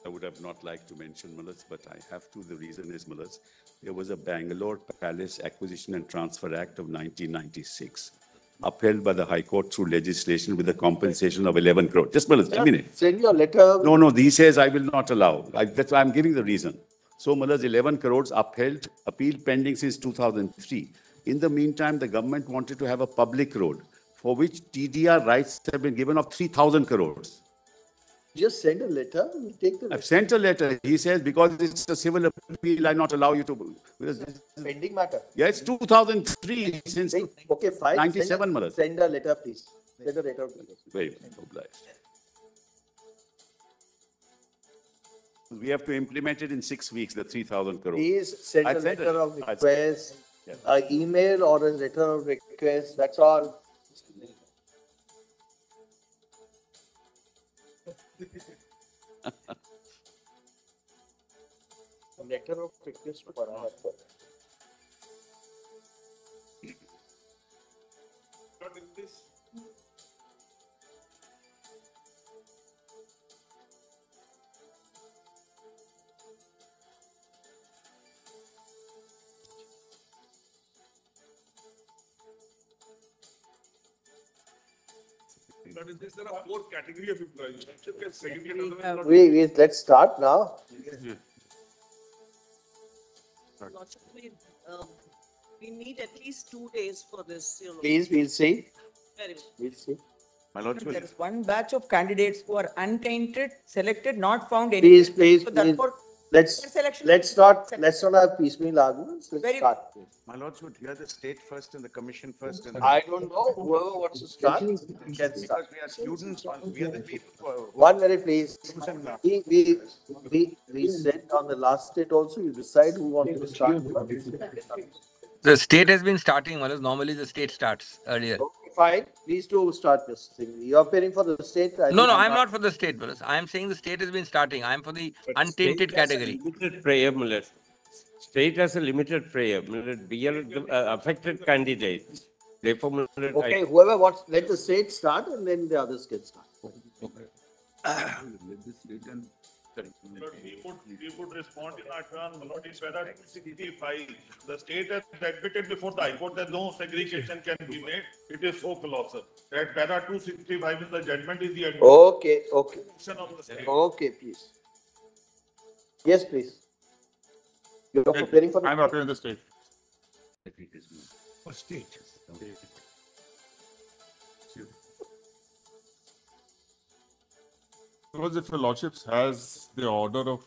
I would have not liked to mention Mullahs, but I have to. The reason is Mullahs. There was a Bangalore Palace Acquisition and Transfer Act of 1996, upheld by the High Court through legislation with a compensation of 11 crore. Just Mullahs, a minute. Send your letter. No, he says I will not allow. That's why I'm giving the reason. So Mullahs, 11 crores upheld, appeal pending since 2003. In the meantime, the government wanted to have a public road for which TDR rights have been given of 3,000 crores. Just send a letter. We'll take the letter. I've sent a letter. He says, because it's a civil appeal, I not allow you to. Pending matter. Yeah, it's 2003 since okay, fine. 97, Mullahs. Send a letter, please. Send a letter, please. Very obliged. We have to implement it in 6 weeks, the 3,000 crores. Please send a letter of request, an email or a letter of request. That's all. Letter of request for Not in this. But in this, there are 4 categories of employees. Wait, let's start now. We need at least 2 days for this. Please, we'll see. Very well. We'll see. My Lord, there is one batch of candidates who are untainted, selected, not found any. Please, So therefore, let's not have piecemeal arguments. Let's start. My Lord, should hear the state first and the commission first. And I don't know. Whoever wants to start, can start. because we are students, we are the people. 1 minute, please. We said on the last state also, you decide who wants to start. The state has been starting, Malas. Normally the state starts earlier. Okay, fine. Please do start this thing. You are appearing for the state. No, I'm not for the state, Malas. I am saying the state has been starting. I am for the untainted category. Limited prayer, Mullahs. State has a limited prayer. Mullahs, we are the affected candidates. Therefore, Mullahs, okay, whoever wants, let the state start and then the others can start. We would respond in our turn. Lord, in para 265, the state has admitted before the High Court that no segregation can be made. It is so colossal. That para 265 in the judgment is the admission. Okay. Of the state. Okay, please. Yes, please. You are preparing for the... I'm appearing the state. For state. Because if your lordships has the order of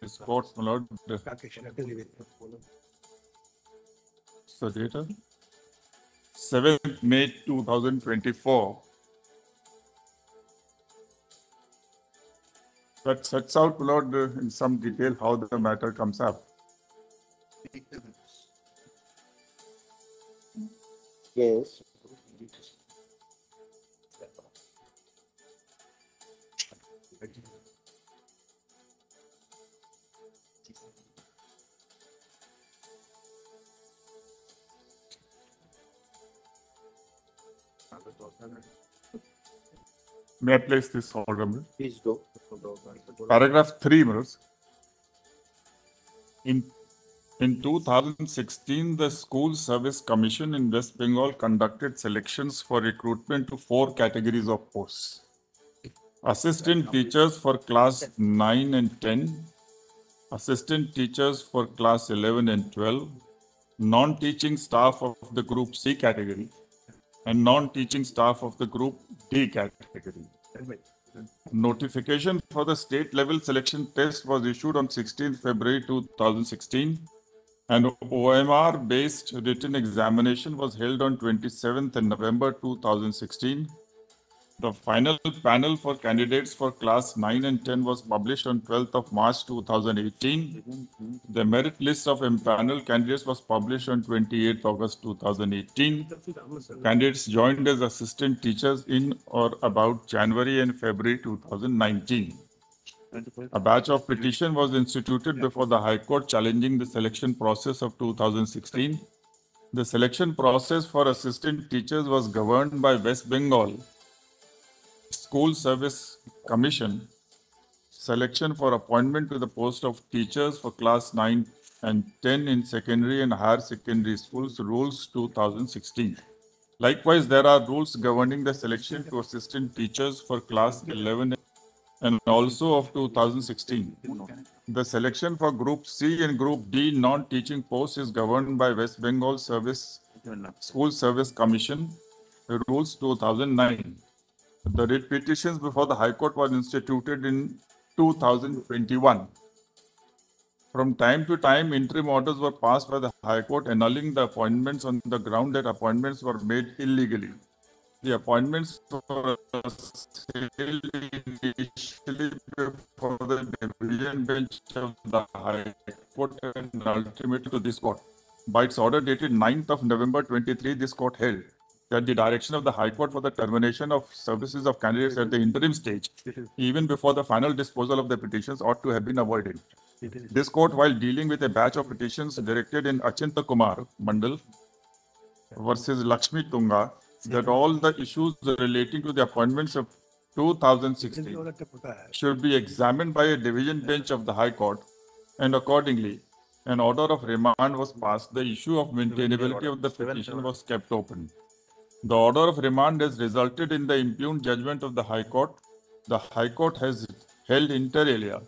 his court, my lord, the data 7th May 2024, that sets out, my lord, in some detail how the matter comes up. case. May I place this order? Please do. Paragraph 3, Mills. In 2016, the School Service Commission in West Bengal conducted selections for recruitment to 4 categories of posts. Assistant teachers for class 9 and 10, assistant teachers for class 11 and 12, non-teaching staff of the Group C category, and non-teaching staff of the Group D category. Notification for the state level selection test was issued on 16th February 2016. An OMR based written examination was held on 27th November 2016. The final panel for candidates for class 9 and 10 was published on 12th of March 2018. The merit list of empaneled candidates was published on 28th August 2018. Candidates joined as assistant teachers in or about January and February 2019. A batch of petition was instituted before the High Court challenging the selection process of 2016. The selection process for assistant teachers was governed by West Bengal School Service Commission. Selection for appointment to the post of teachers for class 9 and 10 in secondary and higher secondary schools, Rules 2016. Likewise, there are rules governing the selection to assistant teachers for class 11 and also of 2016. The selection for Group C and Group D non-teaching posts is governed by West Bengal School Service Commission, Rules 2009. The writ petitions before the High Court were instituted in 2021. From time to time, interim orders were passed by the High Court annulling the appointments on the ground that appointments were made illegally. The appointments were held initially before the division bench of the High Court and ultimately to this court. By its order dated 9th of November 23, this court held that the direction of the High Court for the termination of services of candidates at the interim stage, even before the final disposal of the petitions, ought to have been avoided. This court, while dealing with a batch of petitions directed in Achintya Kumar Mandal versus Lakshmi Tunga, that all the issues relating to the appointments of 2016 should be examined by a division bench of the High Court, and accordingly, an order of remand was passed. The issue of maintainability of the petition was kept open. The order of remand has resulted in the impugned judgment of the High Court. The High Court has held inter alia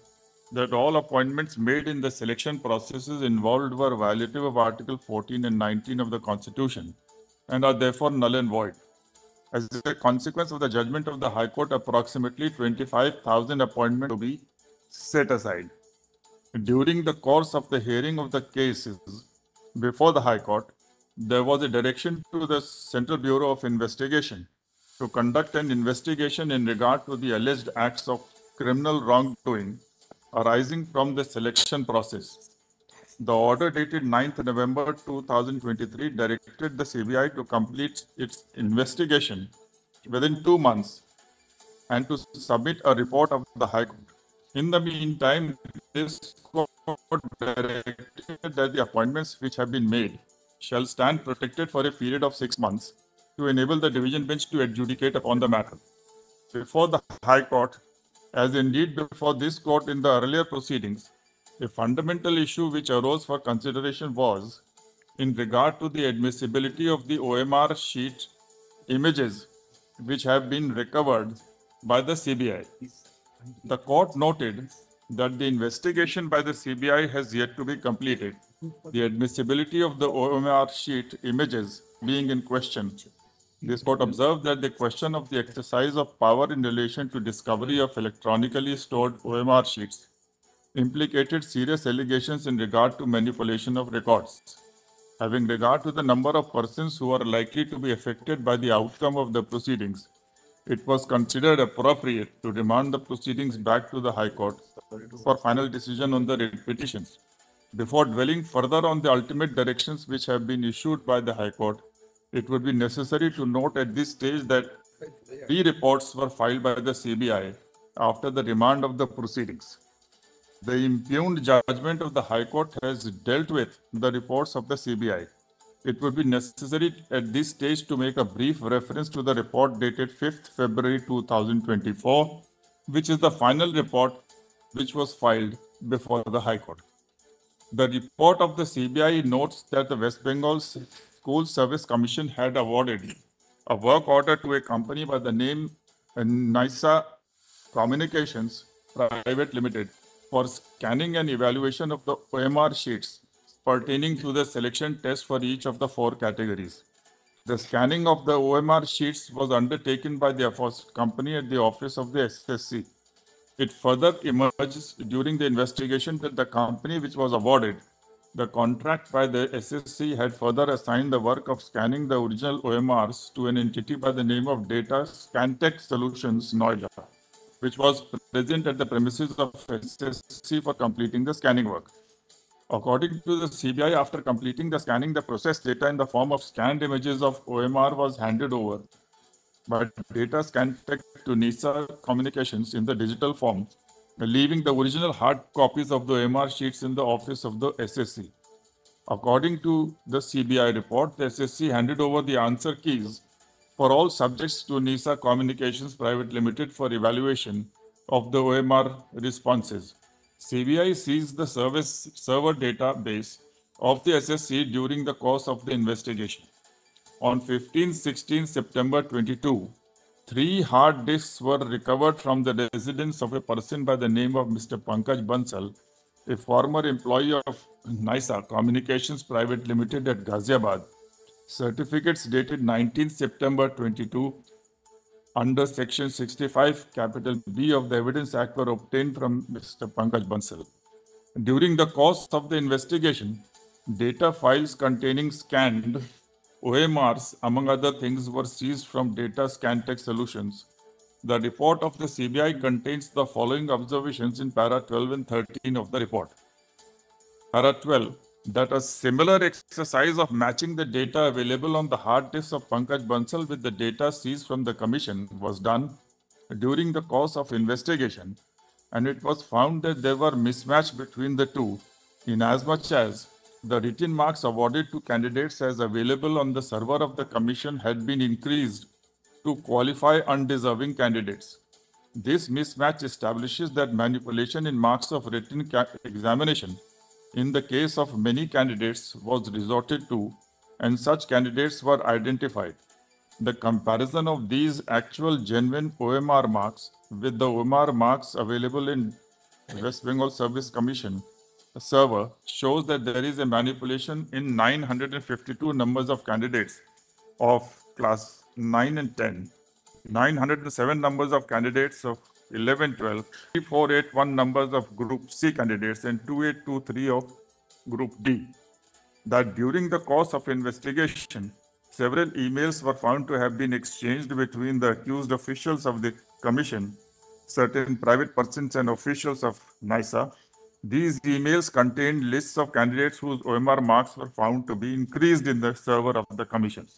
that all appointments made in the selection processes involved were violative of Article 14 and 19 of the Constitution and are therefore null and void. As a consequence of the judgment of the High Court, approximately 25,000 appointments to be set aside. During the course of the hearing of the cases before the High Court, there was a direction to the Central Bureau of Investigation to conduct an investigation in regard to the alleged acts of criminal wrongdoing arising from the selection process. The order dated 9th November 2023 directed the CBI to complete its investigation within 2 months and to submit a report of the High Court. In the meantime, this court directed that the appointments which have been made shall stand protected for a period of 6 months to enable the division bench to adjudicate upon the matter. Before the High Court, as indeed before this court in the earlier proceedings, a fundamental issue which arose for consideration was in regard to the admissibility of the OMR sheet images which have been recovered by the CBI. The court noted that the investigation by the CBI has yet to be completed. The admissibility of the OMR sheet images being in question, this court observed that the question of the exercise of power in relation to discovery of electronically stored OMR sheets implicated serious allegations in regard to manipulation of records. Having regard to the number of persons who are likely to be affected by the outcome of the proceedings, it was considered appropriate to remand the proceedings back to the High Court for final decision on the writ petitions. Before dwelling further on the ultimate directions which have been issued by the High Court, It would be necessary to note at this stage that 3 reports were filed by the CBI after the remand of the proceedings. The impugned judgment of the High Court has dealt with the reports of the CBI. It would be necessary at this stage to make a brief reference to the report dated 5th February 2024, which is the final report which was filed before the High Court. The report of the CBI notes that the West Bengal School Service Commission had awarded a work order to a company by the name NISA Communications Private Limited for scanning and evaluation of the OMR sheets pertaining to the selection test for each of the 4 categories. The scanning of the OMR sheets was undertaken by the aforesaid company at the office of the SSC. It further emerges during the investigation that the company which was awarded the contract by the SSC had further assigned the work of scanning the original OMRs to an entity by the name of Data Scantech Solutions, Noida, which was present at the premises of SSC for completing the scanning work. According to the CBI, after completing the scanning, the processed data in the form of scanned images of OMR was handed over by Data Scantech to NISA Communications in the digital form, leaving the original hard copies of the OMR sheets in the office of the SSC. According to the CBI report, the SSC handed over the answer keys for all subjects to NISA Communications Private Limited for evaluation of the OMR responses. CBI seized the server database of the SSC during the course of the investigation. On 15-16 September 22, 3 hard disks were recovered from the residence of a person by the name of Mr. Pankaj Bansal, a former employee of NISA Communications Private Limited at Ghaziabad. Certificates dated 19 September 22 under Section 65 capital B of the Evidence Act were obtained from Mr. Pankaj Bansal. During the course of the investigation, data files containing scanned OMRs, among other things, were seized from Data Scantech Solutions. The report of the CBI contains the following observations in para 12 and 13 of the report. Para 12, that a similar exercise of matching the data available on the hard disk of Pankaj Bansal with the data seized from the commission was done during the course of investigation, and it was found that there were mismatch between the two, inasmuch as the written marks awarded to candidates as available on the server of the commission had been increased to qualify undeserving candidates. This mismatch establishes that manipulation in marks of written examination in the case of many candidates was resorted to, and such candidates were identified. The comparison of these actual genuine OMR marks with the OMR marks available in West Bengal Service Commission server shows that there is a manipulation in 952 numbers of candidates of class 9 and 10, 907 numbers of candidates of 11, 12, 3481 numbers of Group C candidates, and 2823 of Group D. That during the course of investigation, several emails were found to have been exchanged between the accused officials of the commission, certain private persons and officials of NISA. These emails contained lists of candidates whose OMR marks were found to be increased in the server of the commission.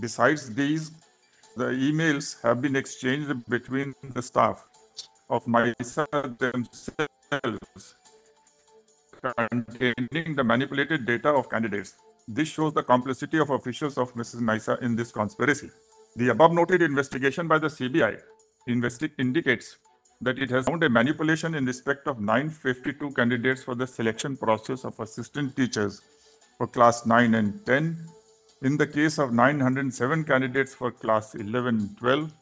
Besides these, the emails have been exchanged between the staff of NISA themselves containing the manipulated data of candidates. This shows the complicity of officials of Mrs. NISA in this conspiracy. The above noted investigation by the CBI indicates that it has found a manipulation in respect of 952 candidates for the selection process of assistant teachers for class 9 and 10. In the case of 907 candidates for class 11 and 12,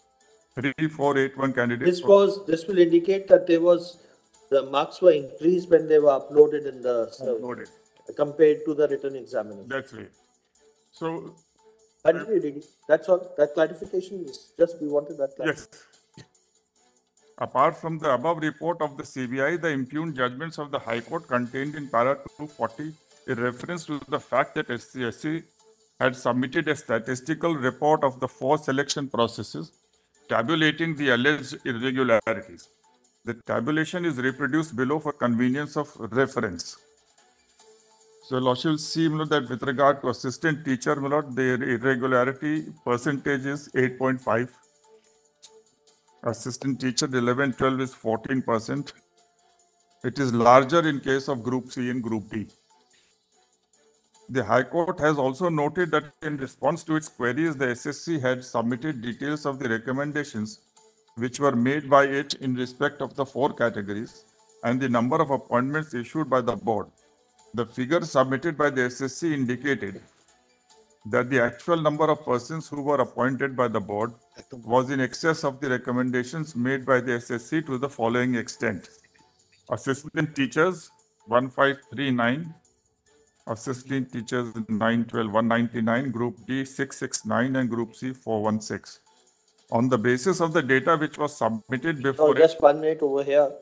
3481 candidates. This will indicate that the marks were increased when they were uploaded in the server compared to the written examination. That's right. So, that's all. That clarification is just, we wanted that clarification. yes. Apart from the above report of the CBI, the impugned judgments of the High Court contained in para 240 a reference to the fact that SLST had submitted a statistical report of the 4 selection processes tabulating the alleged irregularities. The tabulation is reproduced below for convenience of reference. So Lordship will see, my lord, that with regard to assistant teacher, my lord, the irregularity percentage is 8.5. Assistant teacher 11-12 is 14%. It is larger in case of Group C and Group D. The High Court has also noted that in response to its queries, the SSC had submitted details of the recommendations which were made by it in respect of the 4 categories and the number of appointments issued by the board. The figures submitted by the SSC indicated that the actual number of persons who were appointed by the board was in excess of the recommendations made by the SSC to the following extent. Assistant teachers 1539, assistant teachers 912 199, Group D 669 and Group C 416. On the basis of the data which was submitted No, before just 1 minute over here.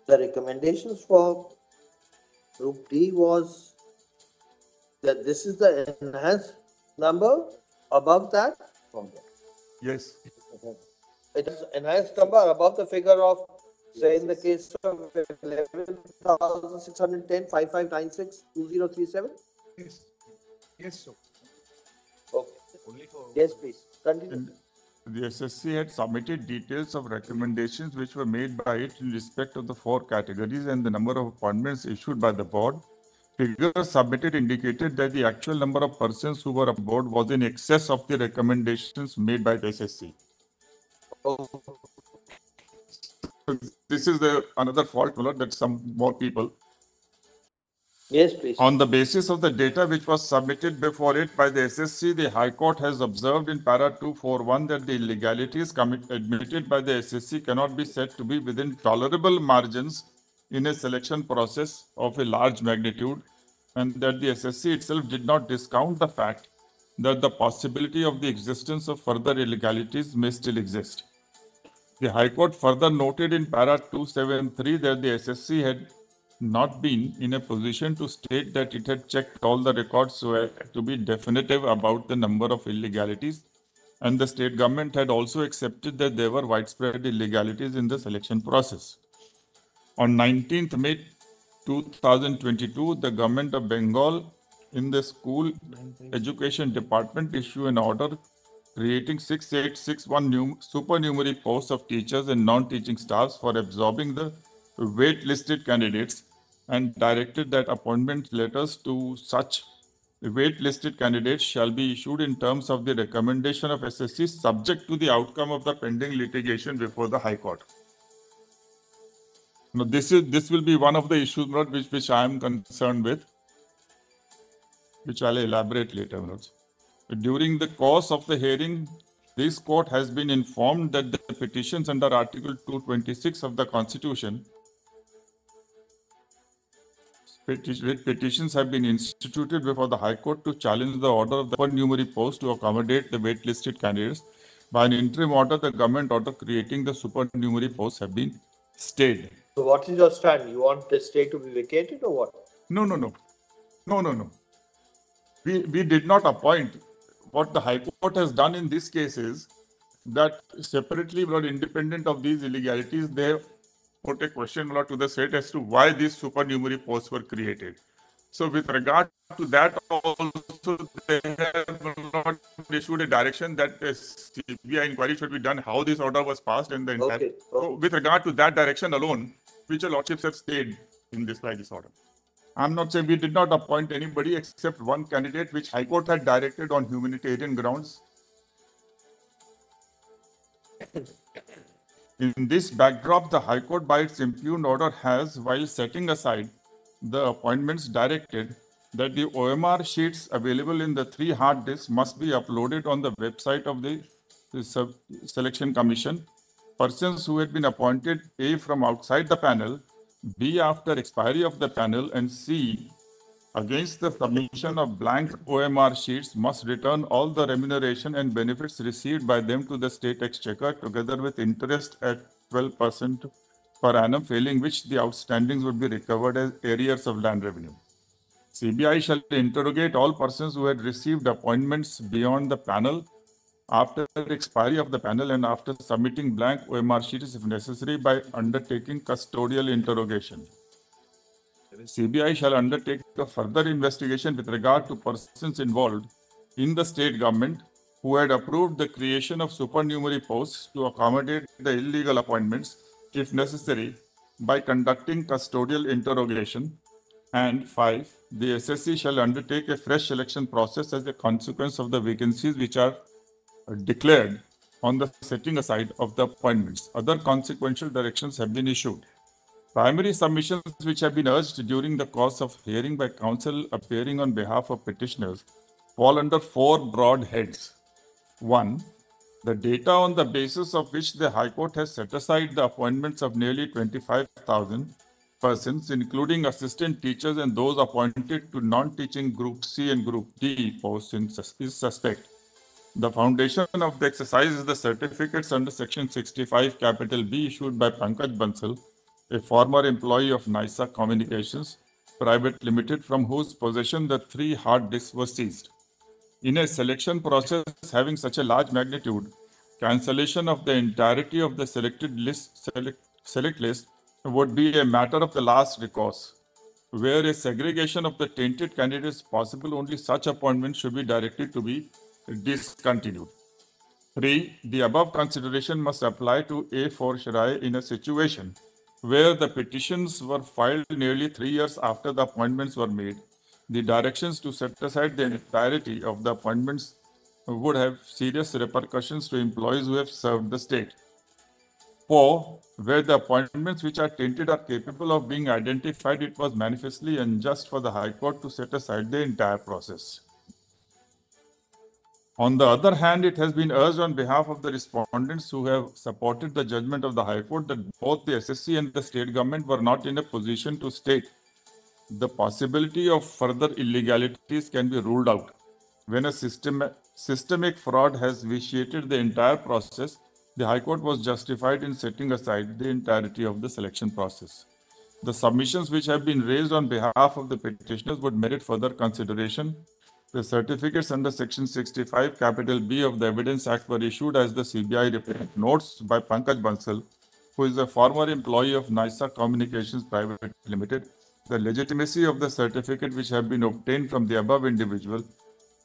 The recommendations for Group D was that this is the enhanced number. Above that, yes, it is enhanced number above the figure of, say, in the case of 11,610, 5596, 2037. Yes, sir. Okay. Yes, please. Continue. the SSC had submitted details of recommendations which were made by it in respect of the 4 categories and the number of appointments issued by the board. Figures submitted indicated that the actual number of persons who were aboard was in excess of the recommendations made by the SSC. Oh, This is another fault, my lord, that some more people. yes, please. On the basis of the data which was submitted before it by the SSC, the High Court has observed in para 241 that the illegalities admitted by the SSC cannot be said to be within tolerable margins in a selection process of a large magnitude, and that the SSC itself did not discount the fact that the possibility of the existence of further illegalities may still exist. The High Court further noted in para 273 that the SSC had not been in a position to state that it had checked all the records so as to be definitive about the number of illegalities, and the state government had also accepted that there were widespread illegalities in the selection process. On 19th May 2022, the government of Bengal in the School Education Department issued an order creating 6861 supernumerary posts of teachers and non-teaching staffs for absorbing the wait-listed candidates, and directed that appointment letters to such wait-listed candidates shall be issued in terms of the recommendation of SSC, subject to the outcome of the pending litigation before the High Court. Now, this will be one of the issues, Lord, which I am concerned with, which I'll elaborate later, Lord. During the course of the hearing, this court has been informed that the petitions under Article 226 of the Constitution, petitions have been instituted before the High Court to challenge the order of the supernumerary post to accommodate the wait-listed candidates. By an interim order, the government order creating the supernumerary posts have been stayed. So what is your stand? You want the stay to be vacated or what? No. We did not appoint. What the High Court has done in this case is that separately, but independent of these illegalities, they have put a question to the state as to why these supernumerary posts were created. So with regard to that also, they have not issued a direction that a CBI inquiry should be done, how this order was passed and the entire. Okay. So with regard to that direction alone, which your lordships have stayed in this by this order. I'm not saying we did not appoint anybody except one candidate which High Court had directed on humanitarian grounds. In this backdrop, the High Court by its impugned order has, while setting aside the appointments, directed that the OMR sheets available in the 3 hard disks must be uploaded on the website of the Selection Commission. Persons who had been appointed A from outside the panel, B after expiry of the panel, and C against the submission of blank OMR sheets must return all the remuneration and benefits received by them to the state exchequer together with interest at 12% per annum, failing which the outstandings would be recovered as arrears of land revenue. CBI shall interrogate all persons who had received appointments beyond the panel after expiry of the panel and after submitting blank OMR sheets if necessary by undertaking custodial interrogation. CBI shall undertake a further investigation with regard to persons involved in the state government who had approved the creation of supernumerary posts to accommodate the illegal appointments, if necessary, by conducting custodial interrogation. And 5, the SSC shall undertake a fresh selection process as a consequence of the vacancies which are declared on the setting aside of the appointments. Other consequential directions have been issued. Primary submissions which have been urged during the course of hearing by counsel appearing on behalf of petitioners fall under 4 broad heads. 1. The data on the basis of which the High Court has set aside the appointments of nearly 25,000 persons, including assistant teachers and those appointed to non-teaching Group C and Group D posts is suspect. The foundation of the exercise is the certificates under Section 65 capital B issued by Pankaj Bansal, a former employee of NISA Communications Private Limited, from whose possession the 3 hard disks were seized. In a selection process having such a large magnitude, cancellation of the entirety of the select list would be a matter of the last recourse. Where a segregation of the tainted candidates is possible, only such appointments should be directed to be discontinued. 3. The above consideration must apply to A fortiori in a situation where the petitions were filed nearly 3 years after the appointments were made. The directions to set aside the entirety of the appointments would have serious repercussions to employees who have served the state. 4. Where the appointments which are tainted are capable of being identified, it was manifestly unjust for the High Court to set aside the entire process. On the other hand, it has been urged on behalf of the respondents who have supported the judgment of the High Court that both the SSC and the state government were not in a position to state the possibility of further illegalities can be ruled out. When a systemic fraud has vitiated the entire process, the High Court was justified in setting aside the entirety of the selection process. The submissions which have been raised on behalf of the petitioners would merit further consideration. The certificates under Section 65 capital B of the Evidence Act were issued as the CBI report notes by Pankaj Bansal, who is a former employee of NISA Communications Private Limited. The legitimacy of the certificate which have been obtained from the above individual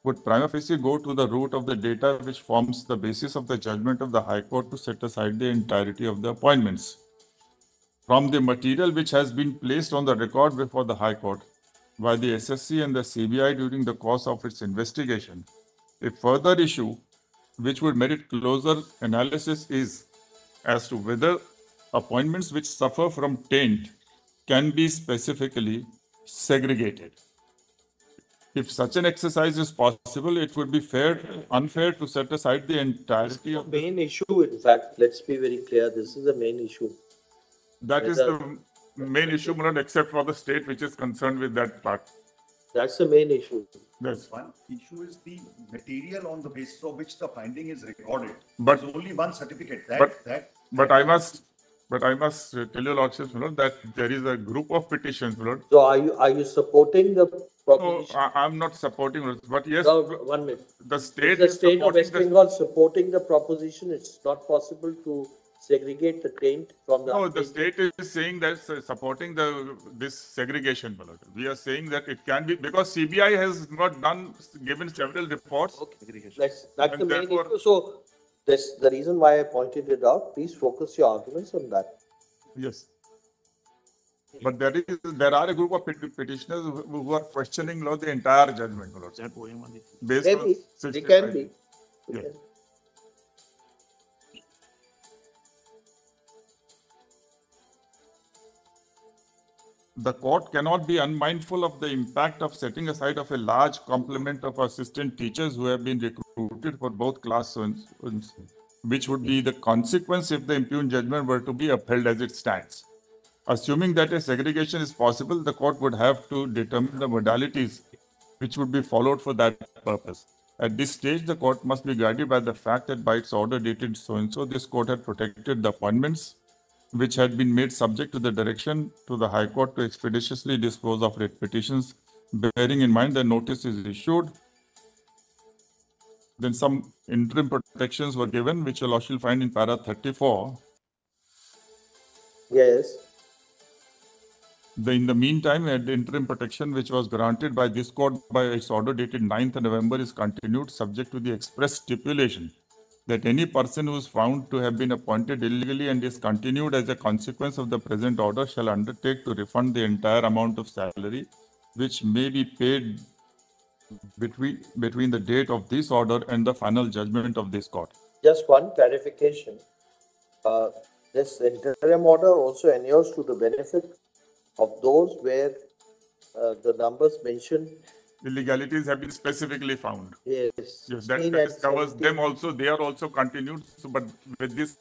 would prima facie go to the root of the data which forms the basis of the judgment of the High Court to set aside the entirety of the appointments. From the material which has been placed on the record before the High Court by the SSC and the CBI during the course of its investigation, a further issue which would merit closer analysis is as to whether appointments which suffer from taint can be specifically segregated. If such an exercise is possible, it would be unfair to set aside the entirety of the... Main issue, in fact, let's be very clear, this is the main issue. That is the main issue, not except for the state which is concerned with that part. That's the main issue. Yes. One issue is the material on the basis of which the finding is recorded. But- There's only one certificate. But I must tell you, Lordship, that there is a group of petitions, Lord. So are you supporting the No, proposition? I'm not supporting, but yes, No, 1 minute. the state Is the is state of supporting West Bengal supporting the proposition? It's not possible to segregate the taint from the. No, the state is saying that supporting this segregation, Lord. We are saying that it can be, because CBI has not given several reports. That's And the main therefore- issue. So that's the reason why I pointed it out. Please focus your arguments on that. Yes. But there are a group of petitioners who are questioning, Lord, the entire judgment, Lord. Based on Maybe, they 65. can be. Yeah. The court cannot be unmindful of the impact of setting aside of a large complement of assistant teachers who have been recruited for both classes, which would be the consequence if the impugned judgment were to be upheld as it stands. Assuming that a segregation is possible, the court would have to determine the modalities which would be followed for that purpose. At this stage, the court must be guided by the fact that by its order dated so-and-so, this court had protected the appointments which had been made subject to the direction to the High Court to expeditiously dispose of writ petitions, bearing in mind the notice is issued. Then some interim protections were given, which you'll also find in para 34. Yes. In the meantime, the interim protection which was granted by this court by its order dated 9th November is continued, subject to the express stipulation that any person who is found to have been appointed illegally and is continued as a consequence of the present order shall undertake to refund the entire amount of salary which may be paid between the date of this order and the final judgment of this court. Just one clarification. This interim order also inures to the benefit of those where the numbers mentioned. Illegalities have been specifically found. Yes. Yes, 16 that and covers 17. them also. They are also continued, so, but with this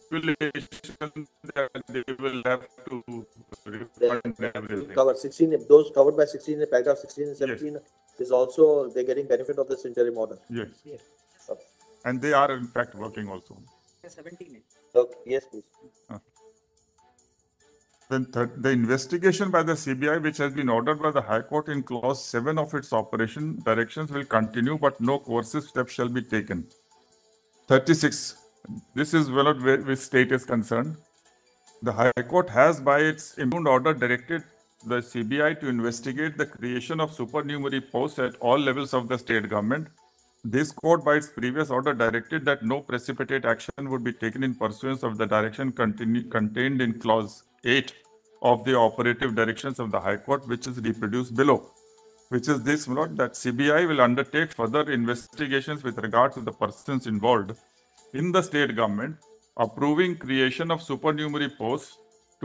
stipulation that they will have to refund everything. Cover 16, those covered by 16, paragraph 16 and 17 is also, they're getting benefit of this interim order. Yes. Yes. Okay. And they are in fact working also. 17. Okay. Yes, please. Then the investigation by the CBI, which has been ordered by the High Court in clause 7 of its operation directions, will continue, but no coercive steps shall be taken. 36. This is where which state is concerned. The High Court has, by its impugned order, directed the CBI to investigate the creation of supernumerary posts at all levels of the state government. This court, by its previous order, directed that no precipitate action would be taken in pursuance of the direction contained in clause 8 of the operative directions of the High Court, which is reproduced below, which is this, Lord, that CBI will undertake further investigations with regard to the persons involved in the state government, approving creation of supernumerary posts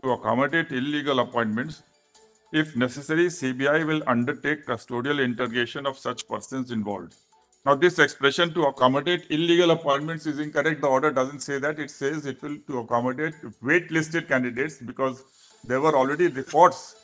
to accommodate illegal appointments. If necessary, CBI will undertake custodial interrogation of such persons involved. Now, this expression to accommodate illegal appointments is incorrect. The order doesn't say that. It says it will to accommodate wait-listed candidates, because there were already reports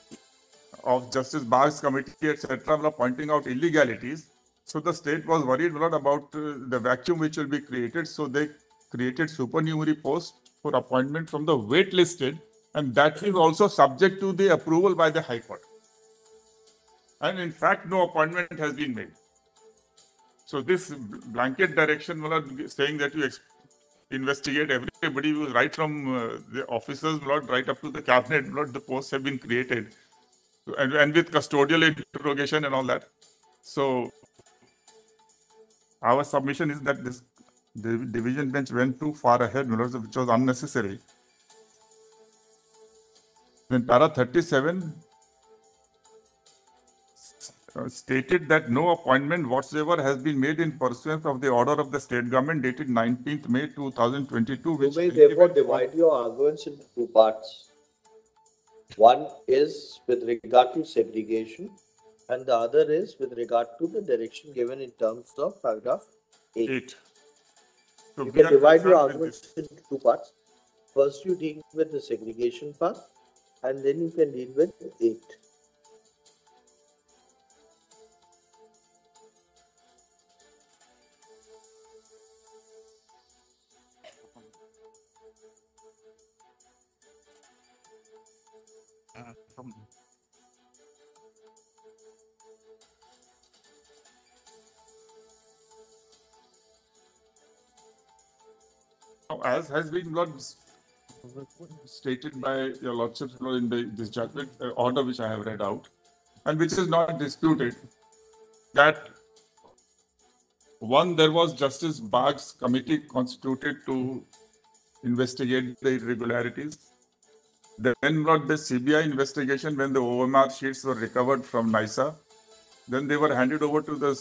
of Justice Bag's committee, etc., pointing out illegalities. So the state was worried a lot about the vacuum which will be created. So they created supernumerary posts for appointment from the wait-listed, and that is also subject to the approval by the High Court. And in fact, no appointment has been made. So this blanket direction saying that you investigate everybody, right from the officers, right up to the cabinet, the posts have been created, and with custodial interrogation and all that. So our submission is that this the division bench went too far ahead, which was unnecessary. Then para 37 stated that no appointment whatsoever has been made in pursuance of the order of the state government dated 19th May 2022. You may therefore divide your arguments into two parts. One is with regard to segregation, and the other is with regard to the direction given in terms of paragraph 8. So you can divide your arguments into two parts. First, you deal with the segregation part, and then you can deal with 8. As has been stated by your lordship in this judgment order which I have read out, and which is not disputed, that one, there was Justice Bag's committee constituted to investigate the irregularities. Then the CBI investigation, when the OMR sheets were recovered from NISA, then they were handed over to the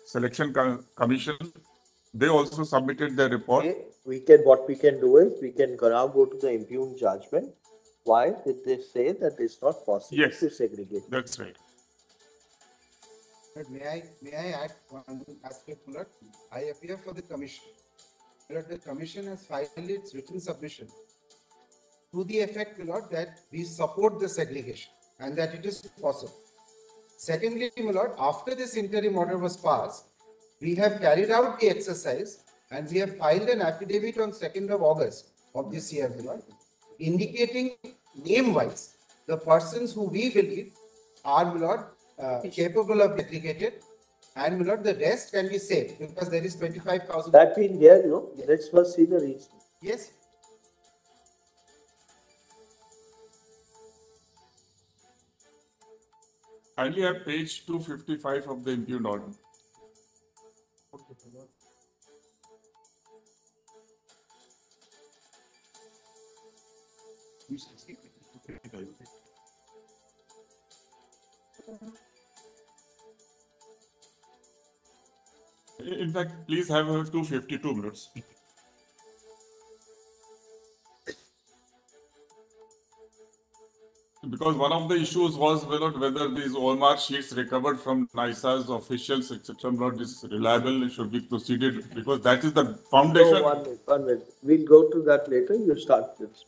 selection commission. They also submitted their report. Okay. What we can do is we can now go to the impugned judgment. Why did they say that it's not possible to segregate? That's right. But may I add one aspect, Lord? I appear for the commission. Lord, the commission has filed its written submission to the effect, Lord, that we support the segregation and that it is possible. Secondly, my Lord, after this interim order was passed, we have carried out the exercise and we have filed an affidavit on 2nd of August of this year, my Lord, indicating name-wise the persons who we believe are, my Lord, capable of segregated, and, my Lord, the rest can be saved because there is 25,000. That being there, let's first see the reason. Yes. Kindly have page 255 of the impugned order. In fact, please have 252 minutes. Because one of the issues was whether these OMR sheets recovered from NISA's officials, etc., not is reliable, it should be proceeded, because that is the No, foundation. 1 minute. We'll go to that later. You start this.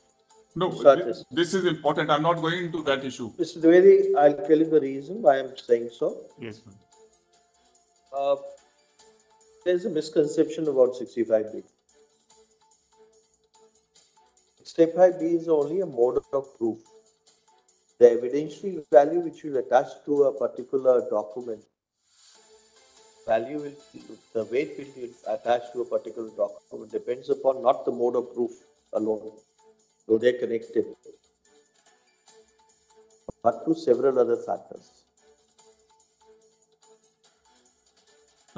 No, Start this. this is important. I'm not going into that issue. Mr. Dwivedi, I'll tell you the reason why I'm saying so. Yes, ma'am. There's a misconception about 65B. Step 5B is only a mode of proof. The evidentiary value which will attach to a particular document, the weight will be attached to a particular document depends upon not the mode of proof alone, though they're connected, but to several other factors.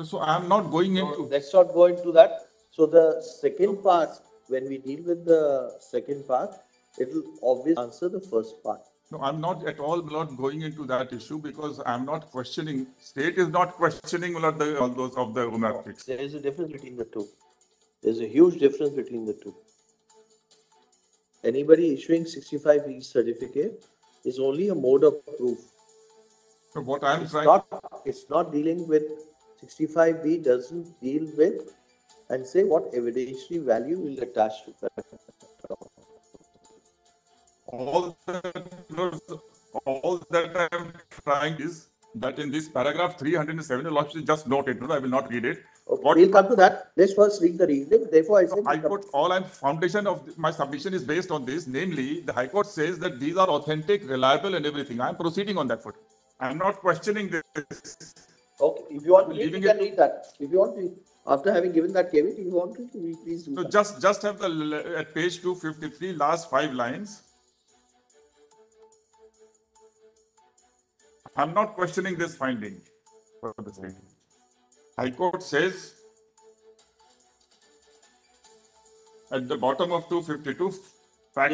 So I'm not going into. Let's not go into that. So the second part, when we deal with the second part, it will obviously answer the first part. No, I'm not at all not going into that issue because I'm not questioning. State is not questioning all those of the matrix. There is a difference between the two. There's a huge difference between the two. Anybody issuing 65B certificate is only a mode of proof. So what I'm It's not dealing with 65B doesn't deal with and say what evidentiary value will attach to that. All that I'm trying is that in this paragraph 307, just note it. I will not read it. Okay, we'll come to that. Let's first read the reasoning. Therefore, I said. High Court, foundation of my submission is based on this. Namely, the High Court says that these are authentic, reliable, and everything. I'm proceeding on that foot. I'm not questioning this. Okay, if you want to read, you can read that. If you want to, after having given that caveat, if you want to read, please do. So that. just have the at page 253, last 5 lines. I'm not questioning this finding for the state. High Court says at the bottom of 252,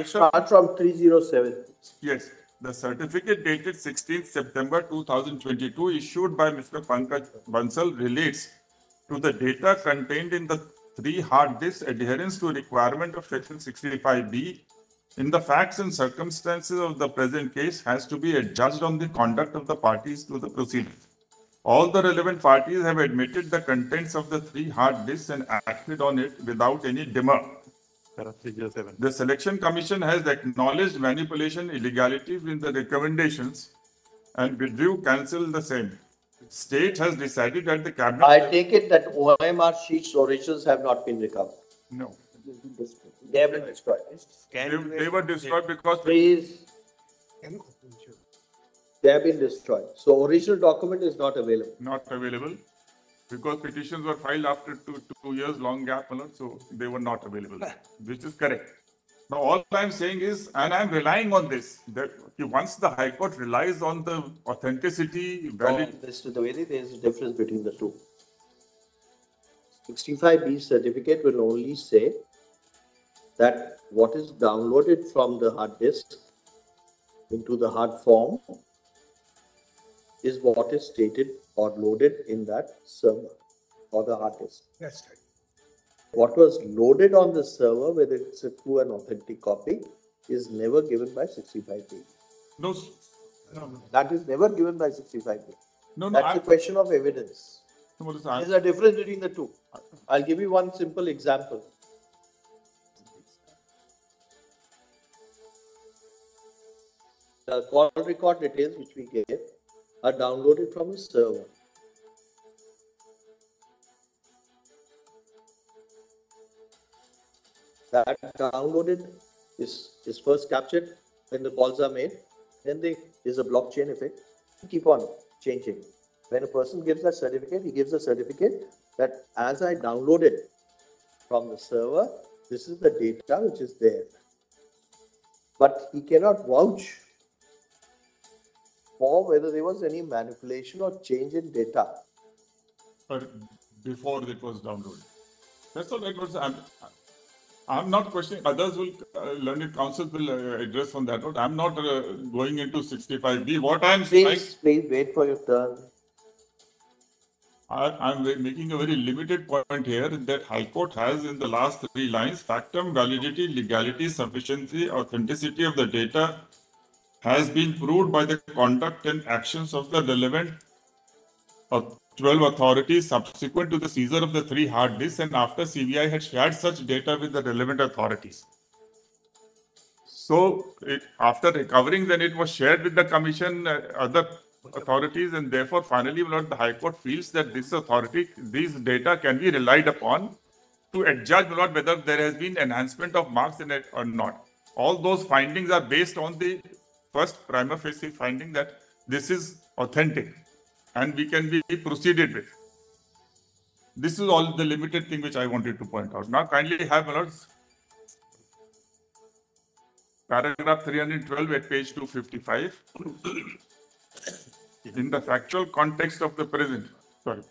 start from 307. Yes, the certificate dated 16th September 2022 issued by Mr. Pankaj Bansal relates to the data contained in the 3 hard disks adherence to requirement of section 65B in the facts and circumstances of the present case has to be adjudged on the conduct of the parties to the proceedings. All the relevant parties have admitted the contents of the 3 hard disks and acted on it without any demur. The Selection Commission has acknowledged manipulation illegalities in the recommendations and withdrew, cancelled the same. State has decided that the cabinet. I take it that OMR sheets originals have not been recovered. No. They have been destroyed. They were destroyed because. Please. They have been destroyed. So original document is not available. Not available because petitions were filed after two years long gap, so they were not available, which is correct. Now all I'm saying is, and I'm relying on this, that once the High Court relies on the authenticity, valid. Mr. Dwivedi, there is a difference between the two. 65B certificate will only say that what is downloaded from the hard disk into the hard form is what is stated or loaded in that server or the hard disk. That's right. What was loaded on the server, whether it's a true and authentic copy, is never given by 65B. No. That is never given by 65B. No, That's a question of evidence. No, There's a difference between the two. I'll give you one simple example. The call record details which we gave are downloaded from a server. That downloaded is first captured when the calls are made. Then there's a blockchain effect. Keep on changing. When a person gives that certificate, he gives a certificate that as I downloaded from the server, this is the data which is there. But he cannot vouch for whether there was any manipulation or change in data. But before it was downloaded. That's all that was. I'm not questioning. Others will, learned councils will address on that note. I'm not going into 65B. What I'm saying, Please wait for your turn. I'm making a very limited point here that High Court has in the last three lines: factum, validity, legality, sufficiency, authenticity of the data has been proved by the conduct and actions of the relevant 12 authorities subsequent to the seizure of the 3 hard disks and after CBI had shared such data with the relevant authorities. So after recovering, then it was shared with the commission, other authorities, and therefore finally, Lord, the High Court feels that this authority, these data can be relied upon to adjudge, Lord, whether there has been enhancement of marks in it or not. All those findings are based on the first prima facie finding that this is authentic and we can be proceeded with. This is all the limited thing which I wanted to point out. Now kindly have, Lord, paragraph 312 at page 255. In the factual context of the present. Sorry.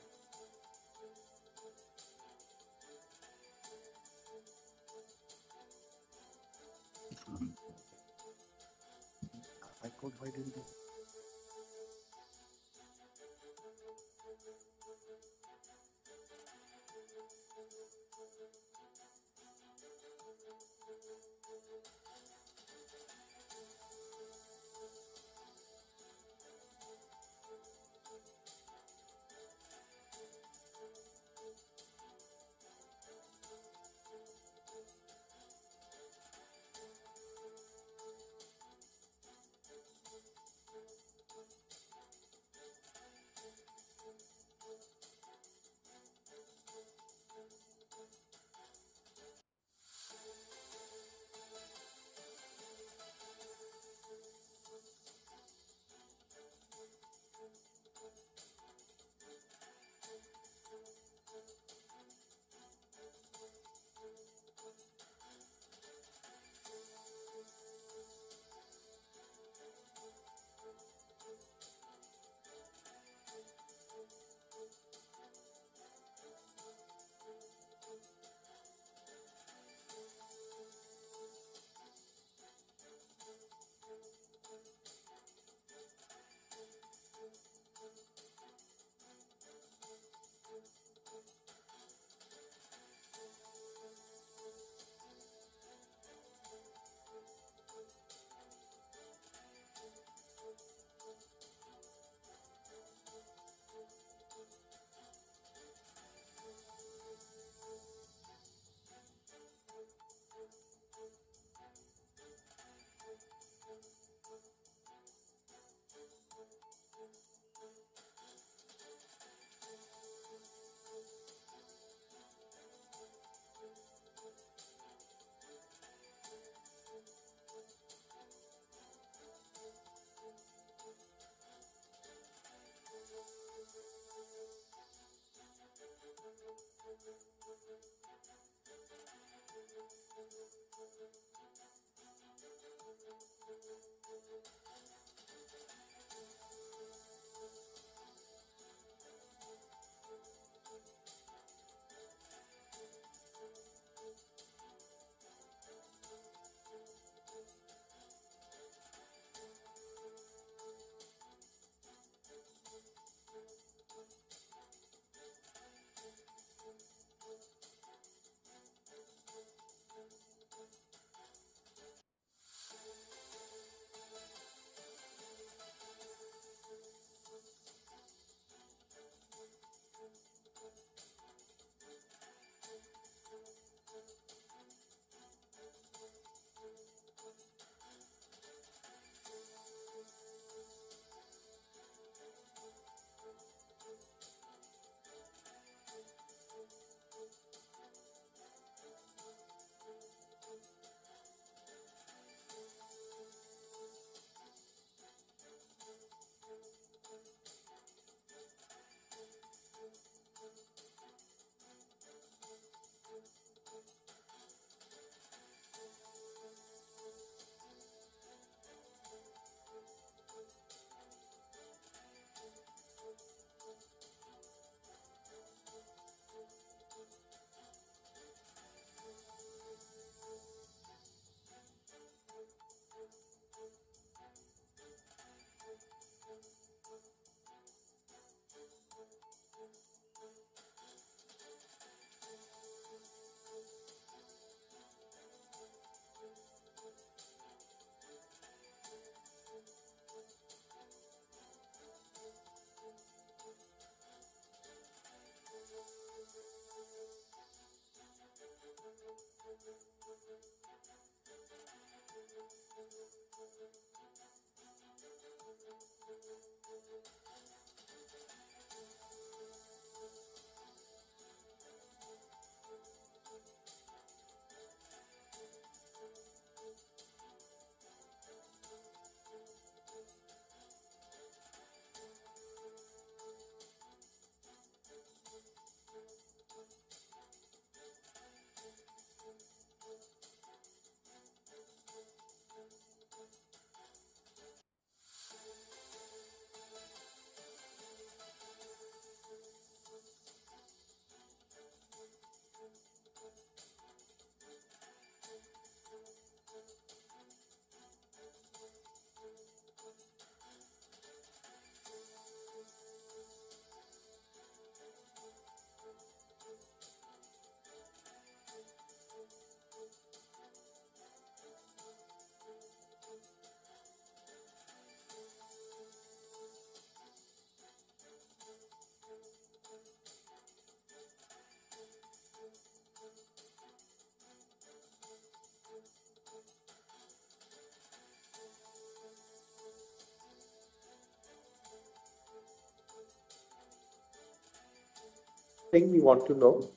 Thing we want to know,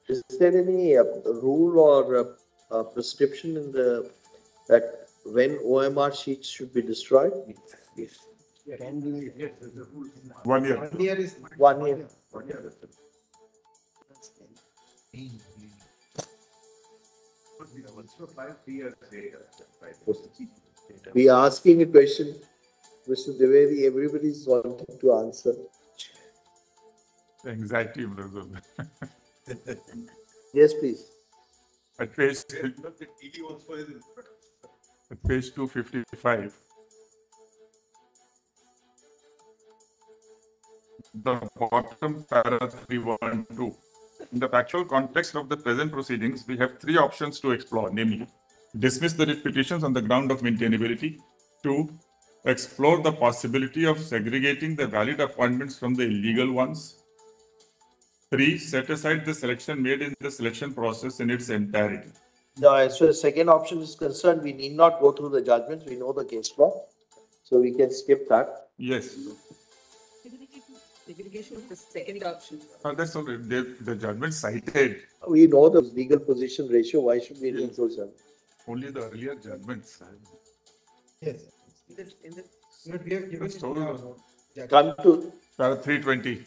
is there any rule or prescription in the, that when OMR sheets should be destroyed? 1 year. 1 year is 1 year. We are asking a question, Mr. Deveri, everybody's wanting to answer. Anxiety, brother. Yes, please. At page 255, the bottom para 312. In the factual context of the present proceedings, we have three options to explore, namely, dismiss the writ petitions on the ground of maintainability. 2, explore the possibility of segregating the valid appointments from the illegal ones. 3, set aside the selection made in the selection process in its entirety. Now, as far as second option is concerned, we need not go through the judgments, we know the case law. So we can skip that. Yes. Segregation is the second option. That's all right. The judgment cited We know the legal position ratio, why should we read those? only the earlier judgments. yes. In the But we have given That's it all. now. Come to, Para 320.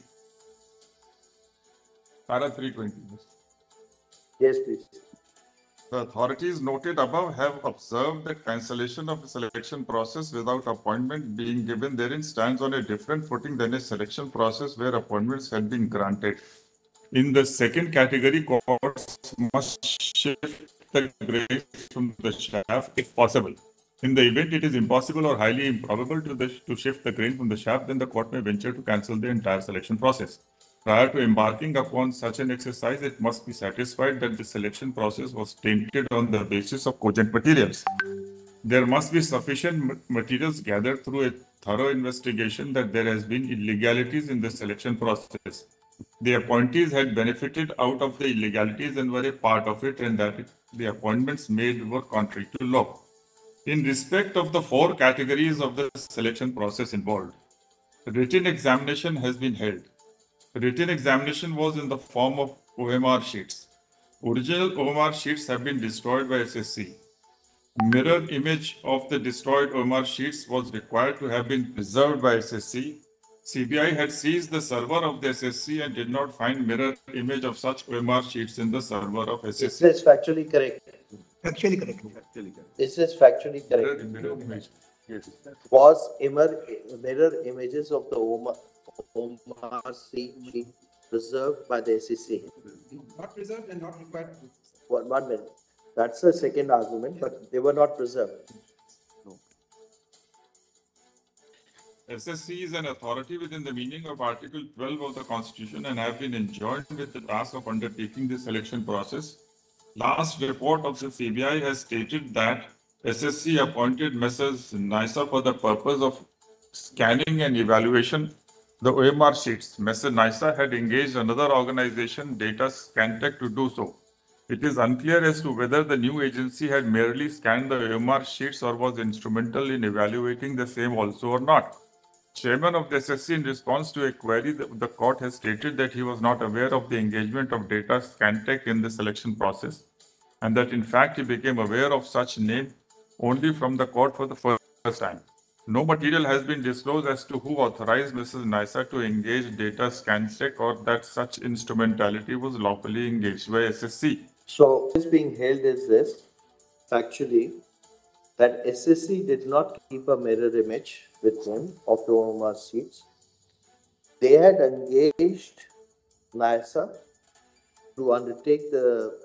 Para 320. yes, please. The authorities noted above have observed that cancellation of a selection process without appointment being given therein stands on a different footing than a selection process where appointments had been granted. In the second category, courts must shift the grace from the shaft if possible. In the event it is impossible or highly improbable to shift the grain from the shaft, then the court may venture to cancel the entire selection process. Prior to embarking upon such an exercise, it must be satisfied that the selection process was tainted on the basis of cogent materials. There must be sufficient materials gathered through a thorough investigation that there has been illegalities in the selection process. The appointees had benefited out of the illegalities and were a part of it, and that the appointments made were contrary to law. In respect of the four categories of the selection process involved, written examination has been held. Written examination was in the form of OMR sheets. Original OMR sheets have been destroyed by SSC. Mirror image of the destroyed OMR sheets was required to have been preserved by SSC. CBI had seized the server of the SSC and did not find mirror image of such OMR sheets in the server of Is SSC. this factually correct? Actually correct. Is this factually correct? Mirror image. Yes. Was mirror images of the OMR sheet preserved by the SEC? Not preserved and not required. 1 minute. That's the second argument, but they were not preserved. SSC is an authority within the meaning of Article 12 of the Constitution and have been enjoined with the task of undertaking the selection process. Last report of the CBI has stated that SSC appointed Messrs. NISA for the purpose of scanning and evaluation the OMR sheets. Messrs. NISA had engaged another organization, Data Scantech, to do so. It is unclear as to whether the new agency had merely scanned the OMR sheets or was instrumental in evaluating the same also or not. Chairman of the SSC, in response to a query, the court has stated that he was not aware of the engagement of Data Scantech in the selection process, and that in fact he became aware of such name only from the court for the first time. No material has been disclosed as to who authorized Mrs. Nisa to engage Data Scantech or that such instrumentality was lawfully engaged by SSC. So what is being held is this, actually, that SSC did not keep a mirror image with them of the OMR sheets. They had engaged NISA to undertake the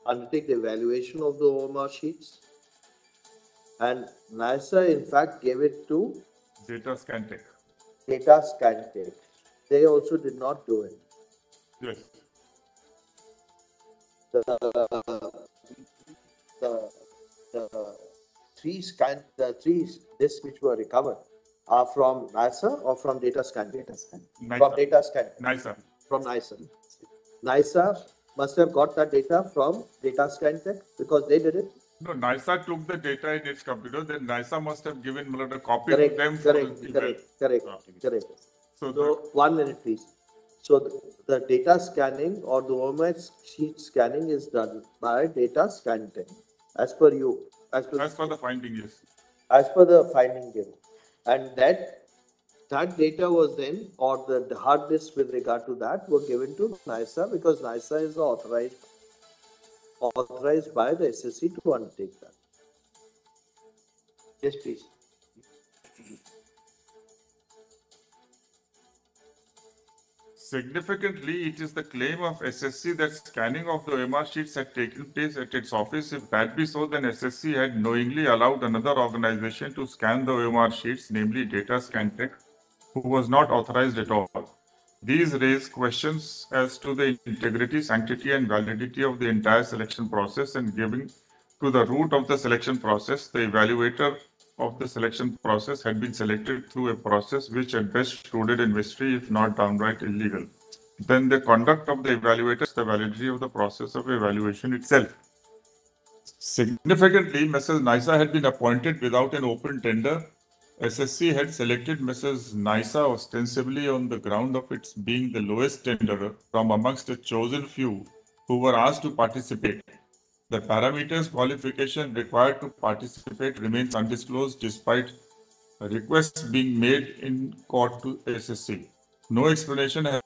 evaluation of the OMR sheets, and NISA in fact gave it to Data Scantech. Data Scantech. They also did not do it. Yes. The three disks which were recovered are from NISA or from Data Scantech? From Data Scantech. NISA. From NISA. NISA must have got that data from Data Scantech because they did it. No, NISA took the data in its computer, then NISA must have given a copy Correct, to them. correct. So, So 1 minute, please. So the data scanning or the OMR sheet scanning is done by Data Scantech, as per you, as per the finding, yes. As per the finding given, and that data was then, or the hard disk with regard to that were given to NISA because NISA is authorized by the SSC to undertake that. Yes, please. Significantly, it is the claim of SSC that scanning of the OMR sheets had taken place at its office. If that be so, then SSC had knowingly allowed another organization to scan the OMR sheets, namely Data Scantech, who was not authorized at all. These raise questions as to the integrity, sanctity, and validity of the entire selection process, and giving to the root of the selection process, the evaluator of the selection process had been selected through a process which at best rooted in mystery, if not downright illegal. Then the conduct of the evaluator is the validity of the process of evaluation itself. Significantly, Mrs. Nisa had been appointed without an open tender. SSC had selected Mrs. Nisa ostensibly on the ground of its being the lowest tenderer from amongst a chosen few who were asked to participate. The parameters qualification required to participate remains undisclosed despite requests being made in court to SSC. No explanation has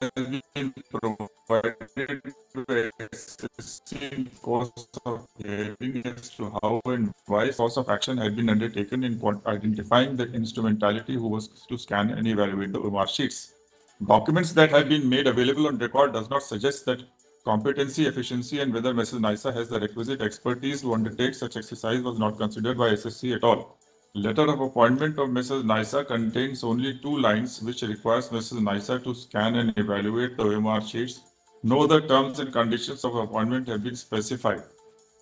been provided to SSC in course of hearing as to how and why course of action had been undertaken in identifying the instrumentality who was to scan and evaluate the OMR sheets. Documents that have been made available on record does not suggest that competency, efficiency, and whether Mrs. Nisa has the requisite expertise to undertake such exercise was not considered by SSC at all. Letter of appointment of Mrs. Nisa contains only 2 lines, which requires Mrs. Nisa to scan and evaluate the OMR sheets. No other terms and conditions of appointment have been specified.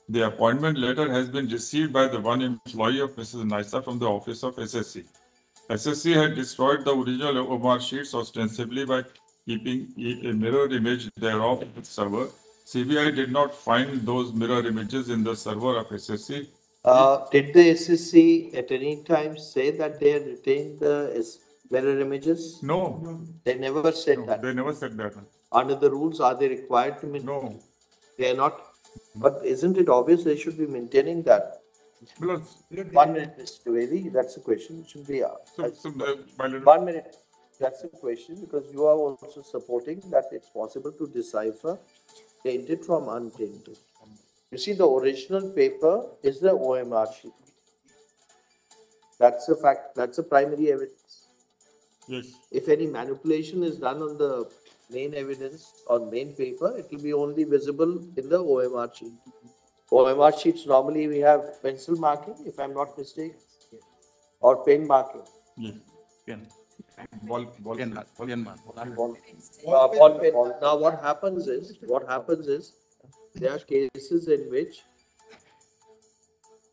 The appointment letter has been received by the one employee of Mrs. Nisa from the office of SSC. SSC had destroyed the original OMR sheets ostensibly by keeping a mirror image thereof in the server. CBI did not find those mirror images in the server of SSC. Did the SSC at any time say that they had retained the mirror images? No. They never said that. They never said that. Under the rules, are they required to maintain? No. They are not. But isn't it obvious they should be maintaining that? Because 1 minute, Mr. Trivedi, that's the question. It should be asked. 1 minute. That's the question because you are also supporting that it's possible to decipher tainted from untainted. You see, the original paper is the OMR sheet. That's a fact. That's a primary evidence. Yes. If any manipulation is done on the main evidence or main paper, it will be only visible in the OMR sheet. OMR sheets, normally we have pencil marking, if I'm not mistaken, or pen marking. Yes. Pen. Ball pen. Now what happens is, there are cases in which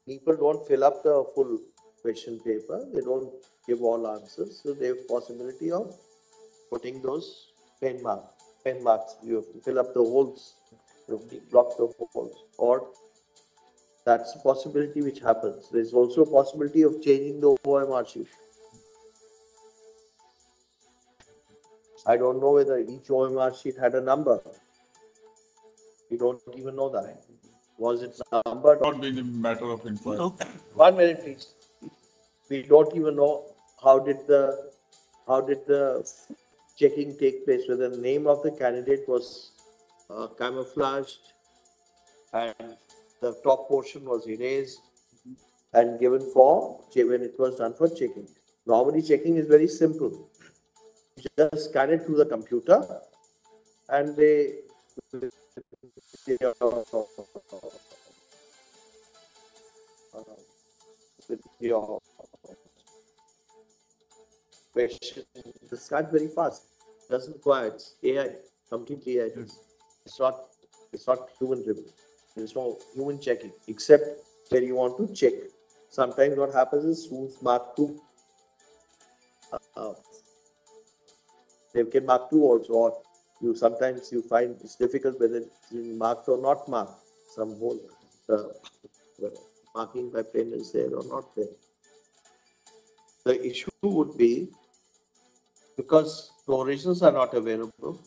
people don't fill up the full question paper, they don't give all answers, so they have possibility of putting those pen marks, you have to fill up the holes, you have to block the holes, or that's a possibility which happens. There's also a possibility of changing the OMR sheet. I don't know whether each OMR sheet had a number. We don't even know that. Was it numbered? Not been a matter of inquiry. 1 minute, please. We don't even know how did the checking take place, whether the name of the candidate was camouflaged and the top portion was erased and given for when it was done for checking. Normally, checking is very simple. You just scan it through the computer and they with your question. The scan very fast. Doesn't require it's AI, completely AI. It's not human driven. There's no human checking except where you want to check. Sometimes what happens is students mark two. They can mark two also, or sometimes you find it's difficult whether it's marked or not marked. Some whole marking by pen is there or not there. The issue would be because the originals are not available.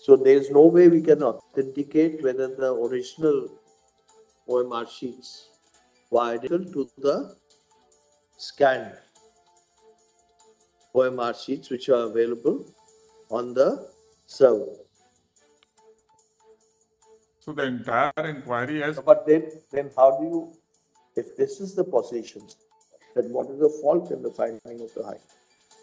So there is no way we can authenticate whether the original OMR sheets were identical to the scanned OMR sheets which are available on the server. So the entire inquiry has. But then how do you, if this is the position, then what is the fault in the finding of the High Court?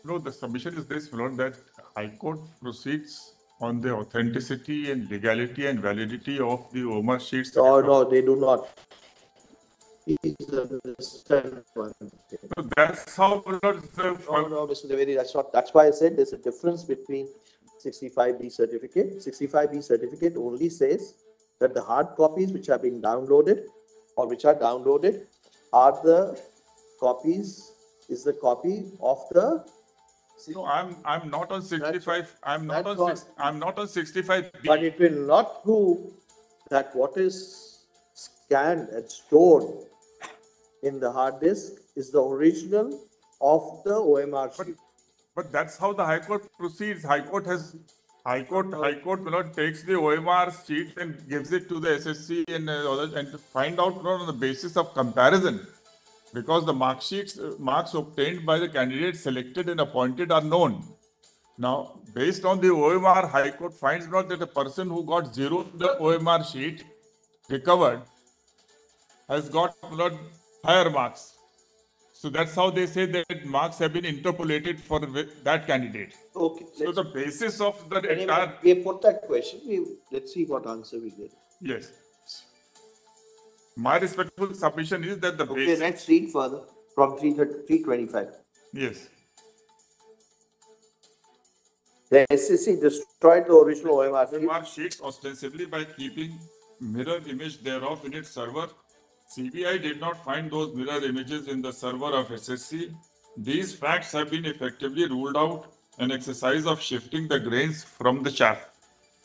No, the submission is this, Lord, that High Court proceeds on the authenticity and legality and validity of the OMR sheets. No, they do not. Please understand one thing. So that's how, Lord, No, Mr. Devedi, that's why I said there's a difference between 65B certificate. 65B certificate only says that the hard copies which have been downloaded or which are downloaded are the copies, is the copy of the. No, I'm not on 65. I'm not on 65. But it will not prove that what is scanned and stored in the hard disk is the original of the OMR sheet. But that's how the High Court proceeds. High Court takes the OMR sheet and gives it to the SSC and to find out on the basis of comparison, because the marks obtained by the candidates selected and appointed are known. Now, based on the OMR, High Court finds out that the person who got 0 to the OMR sheet recovered has got higher marks. So that's how they say that marks have been interpolated for that candidate. Okay. So the basis of the Anyway, we put that question. Let's see what answer we get. Yes. My respectful submission is that the Okay, basis. let's read further from 325. Yes. The SSC destroyed the original OMR sheets ostensibly by keeping mirror image thereof in its server. CBI did not find those mirror images in the server of SSC. These facts have been effectively ruled out, an exercise of shifting the grains from the chaff.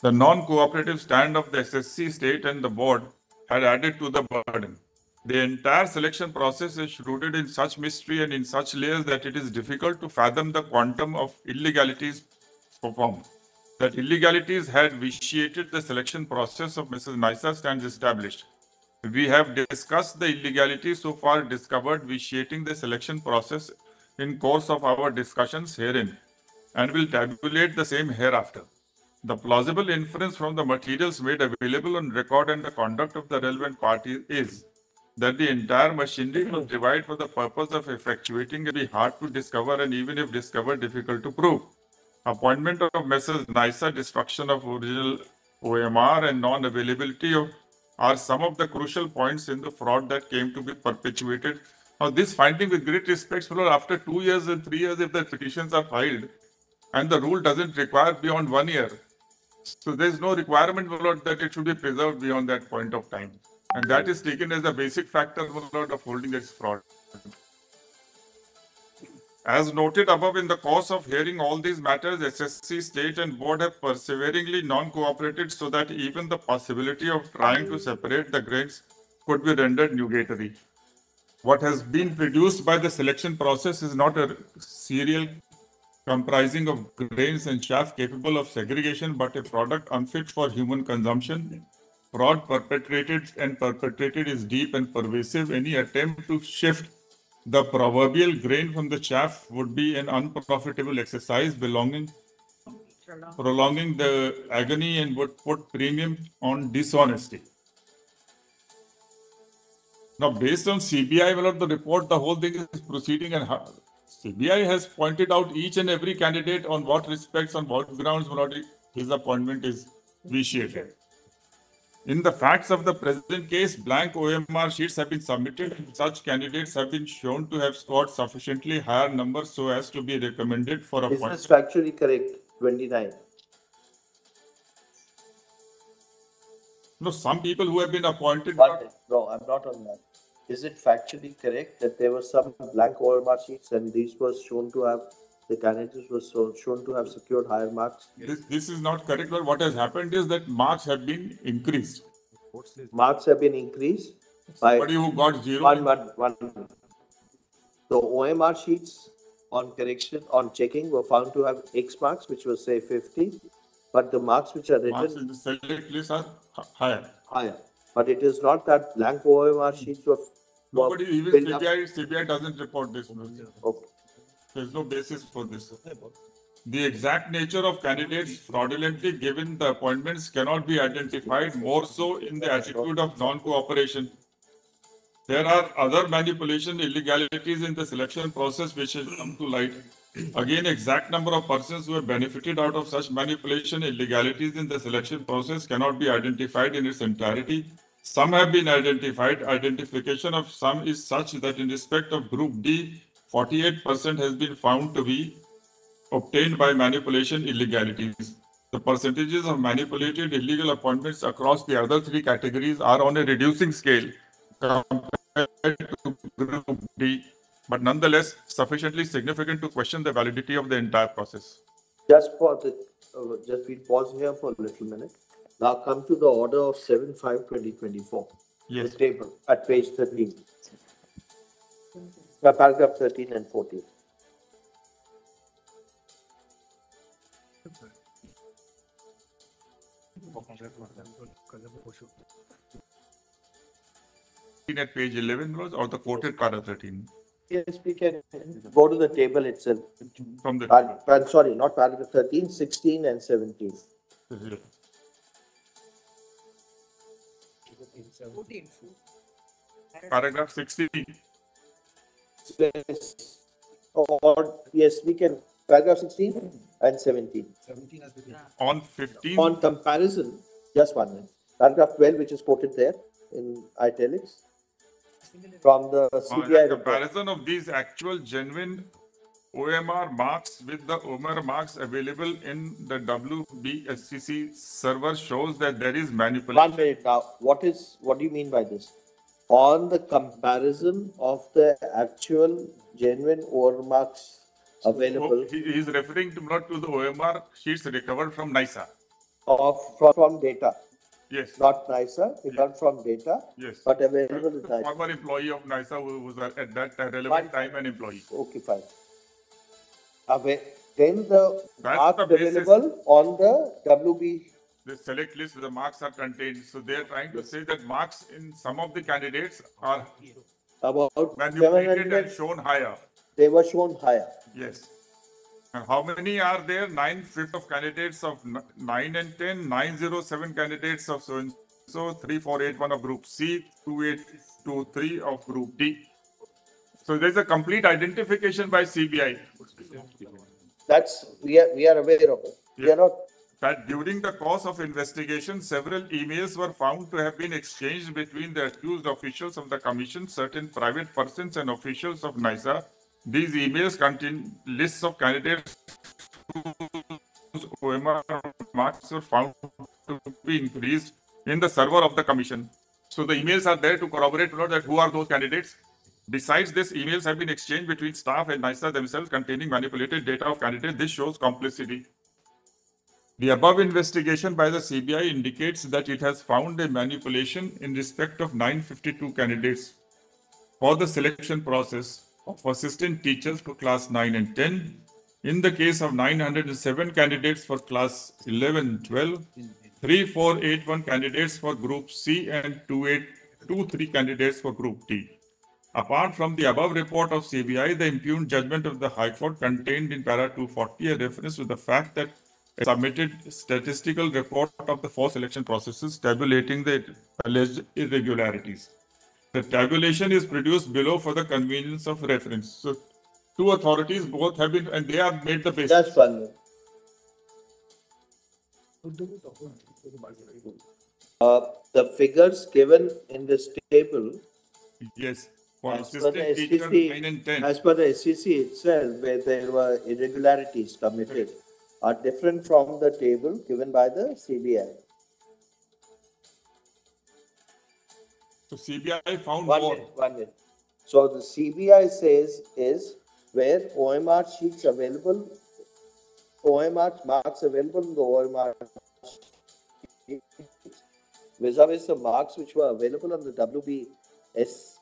The non-cooperative stand of the SSC state and the board had added to the burden. The entire selection process is rooted in such mystery and in such layers that it is difficult to fathom the quantum of illegalities performed. That illegalities had vitiated the selection process of Mrs. Naisa stands established. We have discussed the illegalities so far discovered vitiating the selection process in course of our discussions herein, and will tabulate the same hereafter. The plausible inference from the materials made available on record and the conduct of the relevant party is that the entire machinery was devised for the purpose of effectuating a hard to discover and even if discovered difficult to prove. Appointment of Messrs. Naisa, destruction of original OMR and non-availability of are some of the crucial points in the fraud that came to be perpetuated. Now, this finding, with great respect, after 2 years and 3 years, if the petitions are filed, and the rule doesn't require beyond 1 year, so there is no requirement that it should be preserved beyond that point of time, and that is taken as a basic factor of holding its fraud. As noted above, in the course of hearing all these matters, SSC, state and board have perseveringly non-cooperated so that even the possibility of trying to separate the grains could be rendered nugatory. What has been produced by the selection process is not a serial comprising of grains and chaff capable of segregation but a product unfit for human consumption. Fraud perpetrated is deep and pervasive. Any attempt to shift the proverbial grain from the chaff would be an unprofitable exercise prolonging the agony and would put premium on dishonesty. Now, based on CBI, the report, the whole thing is proceeding, and CBI has pointed out each and every candidate on what respects, on what grounds, his appointment is vitiated. In the facts of the present case, blank OMR sheets have been submitted. Such candidates have been shown to have scored sufficiently higher numbers so as to be recommended for Is appointment. this factually correct? 29. No, some people who have been appointed. No, I'm not on that. Is it factually correct that there were some blank OMR sheets and these were shown to have, the candidates were shown to have secured higher marks? This is not correct, but what has happened is that marks have been increased. Marks have been increased by Somebody who got 0. one. The OMR sheets on correction, on checking were found to have X marks, which was say 50, but the marks which are Marks written in the select list are higher. higher. But it is not that blank OMR sheets were. Nobody, even filled up. CBI doesn't report this. Okay. There's no basis for this. The exact nature of candidates fraudulently given the appointments cannot be identified, more so in the attitude of non-cooperation. There are other manipulation illegalities in the selection process which has come to light. Again, exact number of persons who have benefited out of such manipulation illegalities in the selection process cannot be identified in its entirety. Some have been identified. Identification of some is such that in respect of Group D, 48% has been found to be obtained by manipulation illegalities. The percentages of manipulated illegal appointments across the other three categories are on a reducing scale compared to Group D, but nonetheless sufficiently significant to question the validity of the entire process. Just we pause here for a little minute. Now come to the order of 7/5/2024. Yes. The table at page 13. Paragraph 13 and 14. At page 11 was, or the quoted paragraph 13? Yes, we can go to the table itself. From the Sorry, not paragraph 13, 16 and 17. Paragraph 16. Yes, we can. Paragraph 16 and 17. On 15. On comparison, just 1 minute. Paragraph 12, which is quoted there in italics. From the CBI report. Comparison of these actual genuine OMR marks with the OMR marks available in the Wbssc server shows that there is manipulation. 1 minute now. What do you mean by this? On the comparison of the actual genuine OMR marks available. He is referring to not to the OMR sheets recovered from NISA. From data. Yes. Not NISA, recovered from data. Yes. But available in NISA. Former employee of NISA who was at that relevant time an employee. Okay, fine. Then the That's marks the basis. available on the WB. The select list where the marks are contained. So they are trying to say that marks in some of the candidates are About manipulated and shown higher. They were shown higher. Yes. And how many are there? 9/5 of candidates of 9 and 10, 907 candidates of so 3481 of Group C, 2823 of Group D. So there's a complete identification by CBI. That's we are aware of it. Yeah. We are not. That during the course of investigation, several emails were found to have been exchanged between the accused officials of the commission, certain private persons and officials of NISA. These emails contain lists of candidates whose OMR marks were found to be increased in the server of the commission. So the emails are there to corroborate that who are those candidates. Besides this, emails have been exchanged between staff and NISA themselves containing manipulated data of candidates. This shows complicity. The above investigation by the CBI indicates that it has found a manipulation in respect of 952 candidates for the selection process of assistant teachers for class 9 and 10, In the case of 907 candidates for class 11, 12, 3481 candidates for group C and 2823 candidates for group D. Apart from the above report of CBI, the impugned judgment of the High Court contained in para 240 a reference to the fact that a submitted statistical report of the 4 selection processes tabulating the alleged irregularities. The tabulation is produced below for the convenience of reference. So, two authorities both have been, and they have made the basis. Just 1 minute. The figures given in this table, Yes, for as per the assistant teacher 9 and 10. as per the SCC itself, where there were irregularities committed, are different from the table given by the CBI. So CBI found One more. minute, 1 minute. So the CBI says is where OMR sheets available, OMR marks available in the OMR sheets, vis-a-vis the marks which were available on the Wbssc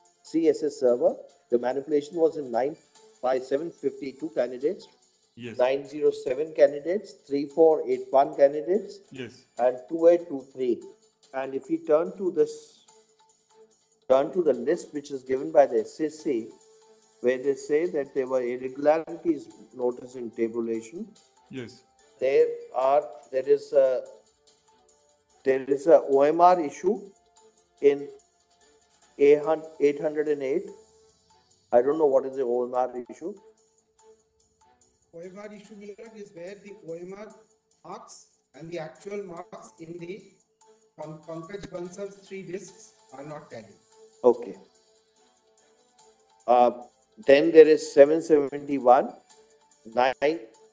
server. The manipulation was in 95752 candidates, Yes. 907 candidates, 3481 candidates, Yes. and 2823. And if we turn to the list which is given by the SSC, where they say that there were irregularities noticed in tabulation, Yes. there is a OMR issue in 808. I don't know what is the OMR issue. OMR issue is where the OMR marks and the actual marks in the Pankaj Bansal's 3 discs are not tallied. Okay. Then there is 771,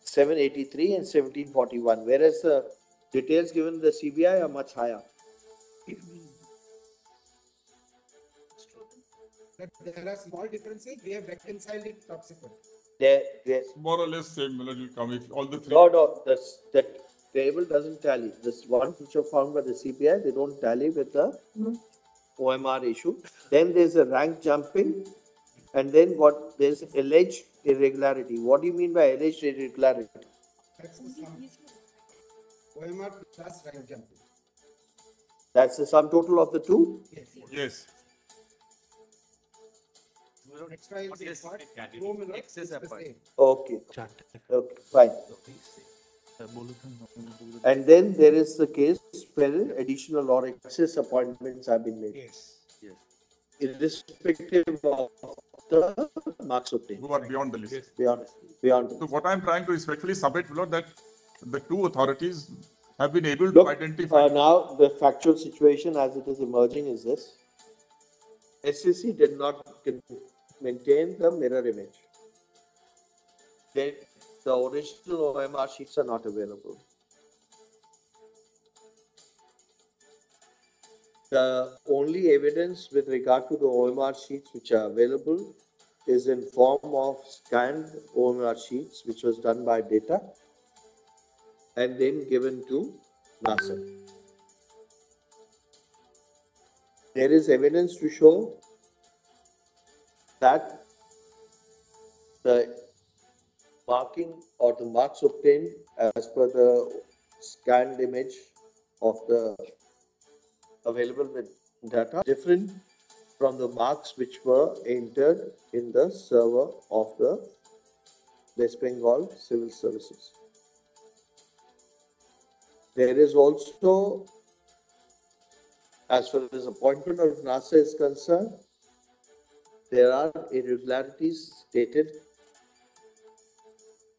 783 and 1741, whereas the details given in the CBI are much higher. But there are small differences. We have reconciled it subsequently. More or less same, will come if all the three. No, the table doesn't tally. This one which are found by the CBI, they don't tally with the OMR issue. Then there's a rank jumping, and then there's alleged irregularity. What do you mean by alleged irregularity? That's the sum. OMR plus rank jumping. That's the sum total of the two? Yes. Extra is the part, row Miller is the same. Okay. Okay, fine. And then there is the case where additional or excess appointments have been made. Yes. Irrespective of the marks obtained. Who are beyond the list. Beyond. So what I'm trying to respectfully submit, Lord, that the two authorities have been able to identify. Now the factual situation as it is emerging is this. SCC did not maintain the mirror image. The original OMR sheets are not available. The only evidence with regard to the OMR sheets which are available is in form of scanned OMR sheets, which was done by data and then given to NASA. There is evidence to show that the marking or the marks obtained as per the scanned image of the available with data different from the marks which were entered in the server of the West Bengal Civil Services. There is also, as far as appointment of NASA is concerned, there are irregularities stated.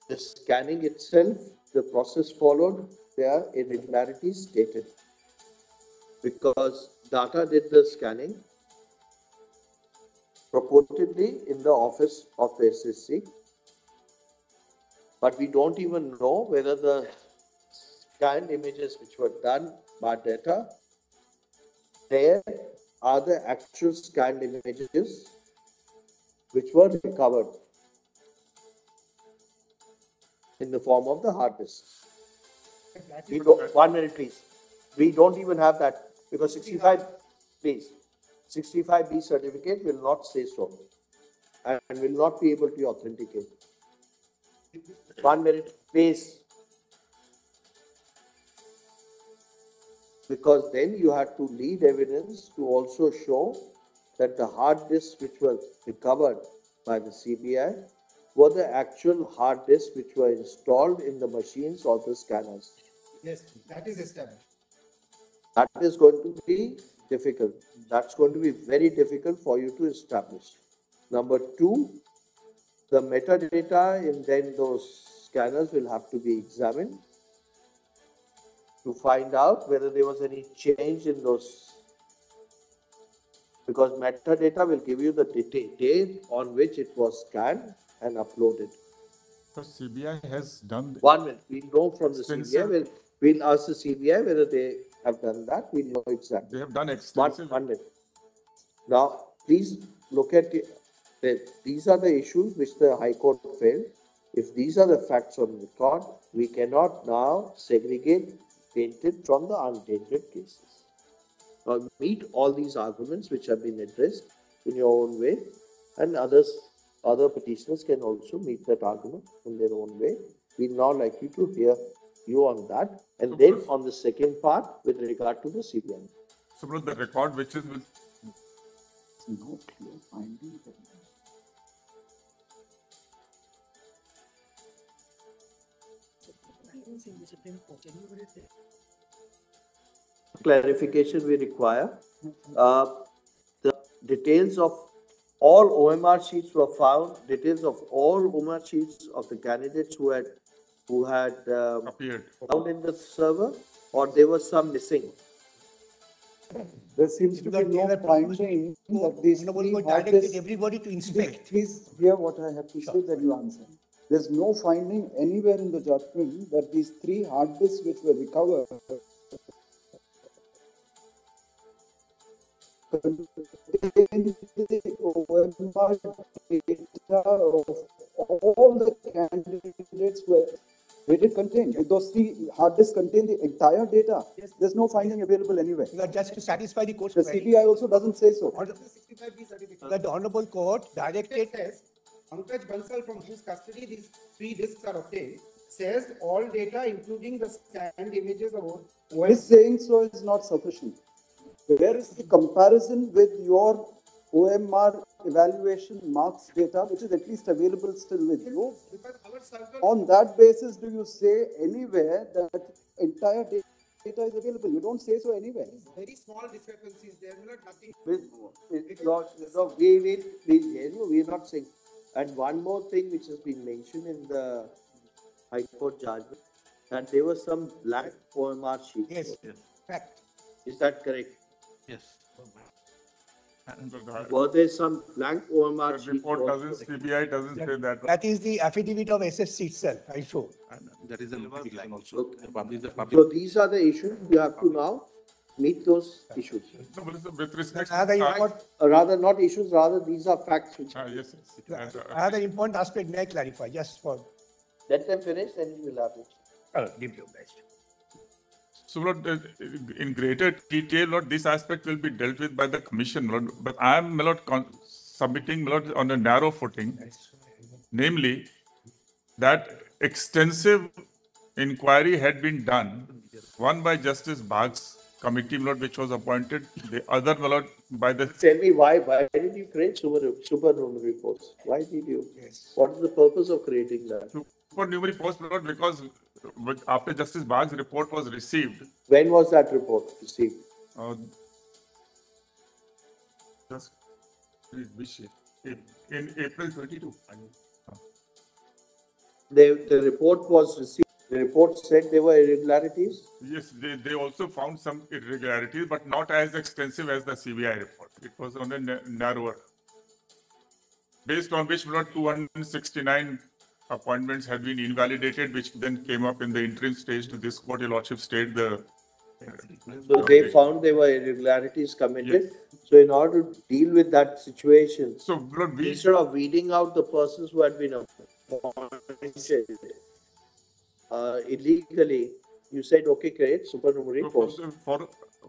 The scanning itself, the process followed, there are irregularities stated. Because data did the scanning purportedly in the office of the SSC, but we don't even know whether the scanned images which were done by data, there are the actual scanned images which were recovered in the form of the hard disk. We don't, 1 minute please. We don't even have that because 65, please, 65B certificate will not say so and will not be able to authenticate. 1 minute, please. Because then you had to lead evidence to also show that the hard disks which were recovered by the CBI were the actual hard disks which were installed in the machines or the scanners. Yes, that is established. That is going to be difficult. That's going to be very difficult for you to establish. Number two, the metadata in then those scanners will have to be examined to find out whether there was any change in those, because metadata will give you the date on which it was scanned and uploaded. So CBI has done 1 minute, we know from the Extensive- CBI, we'll ask the CBI whether they have done that, we know exactly. they have done One extensive. minute. Now, please look at these are the issues which the High Court failed. If these are the facts on record, we cannot now segregate tainted from the untainted cases. Now, meet all these arguments which have been addressed in your own way, and other petitioners can also meet that argument in their own way. We'd now like you to hear you on that, and then on the second part with regard to the CBI. So the record which is with No clear finding. Clarification we require. The details of all OMR sheets were found, details of all OMR sheets of the candidates who had appeared. found in the server, or there was some missing. There seems to be no finding that these three hard disks. Everybody to inspect. Please hear what I have to say, then you answer. There's no finding anywhere in the judgment that these three hard disks which were recovered contain the OMR data of all the candidates were. They did contain. If those three hard disks contain the entire data, there's no finding available anywhere. You are just to satisfy the court's The query. CBI also doesn't say so. That the honorable court directed Says, Pankaj Bansal, from whose custody these three disks are obtained, says all data, including the scanned images of His saying so is not sufficient. Where is the comparison with your OMR evaluation marks data, which is at least available still with you? because our server. On that basis, do you say anywhere that entire data is available? You don't say so anywhere. Very small discrepancies, there will not nothing. We hear you, we are not saying. And one more thing which has been mentioned in the High Court judgment, that there was some blank OMR sheets. Yes, fact. Is that correct? Yes. And the Were there some blank OMR sheets? report also? doesn't, CBI doesn't say that. That is the affidavit of SSC itself, I show. There is a line also. Okay. So these are the issues, you have to now meet those issues. No, but with respect. Another important, Rather not issues, rather these are facts which, Yes, yes. And, another important aspect, may I clarify, just for, let them finish, then you will have it. give you best. So, Lord, in greater detail, Lord, this aspect will be dealt with by the commission, Lord. But I am, Lord, submitting, Lord, on a narrow footing, namely that extensive inquiry had been done, one by Justice Bag's committee, Lord, which was appointed, the other, Lord, by the. Tell me why did you create supernumerary posts? Why did you? Yes. What is the purpose of creating that? Supernumerary post, Lord, because after Justice Bag's report was received, When was that report received? just which in April 22. The report was received, the report said there were irregularities. Yes, they also found some irregularities, but not as extensive as the CBI report. It was on a narrower, based on which not 269 appointments had been invalidated, which then came up in the interim stage to this court. Your Lordship stayed the. So they found there were irregularities committed. So in order to deal with that situation, So, Lord, we. instead of weeding out the persons who had been appointed illegally, you said, okay, create supernumerary posts.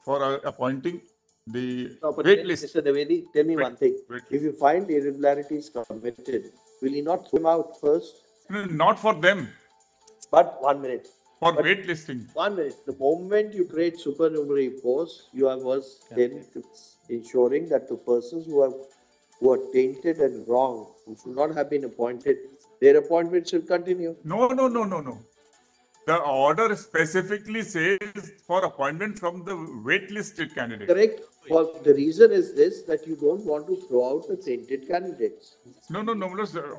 For appointing the No, but wait list. Mr. Devedi, tell me Wait- one thing. wait If you find irregularities committed, will you not throw them out first? No, not for them, But 1 minute. for But- waitlisting. 1 minute. The moment you create supernumerary posts, you are was then ensuring that the persons who are tainted and wrong, who should not have been appointed, their appointment should continue. No, no, no, no, no. The order specifically says for appointment from the waitlisted candidate. Correct? Well, the reason is this, that you don't want to throw out the tainted candidates. No, no, no,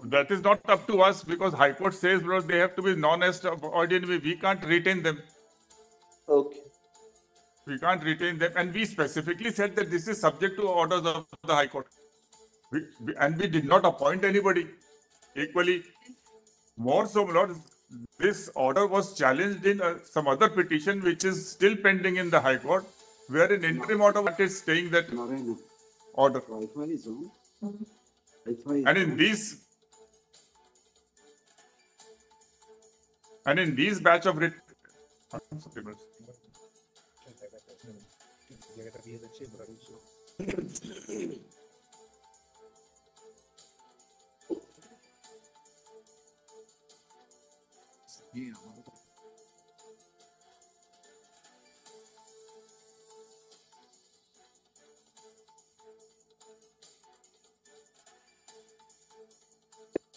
that is not up to us because High Court says, bro, they have to be non-ordinary. We can't retain them. Okay. We can't retain them. And we specifically said that this is subject to orders of the High Court. And we did not appoint anybody. Equally, more so, Lord, this order was challenged in some other petition which is still pending in the High Court, where an interim order is staying that order. And in these batch of writ.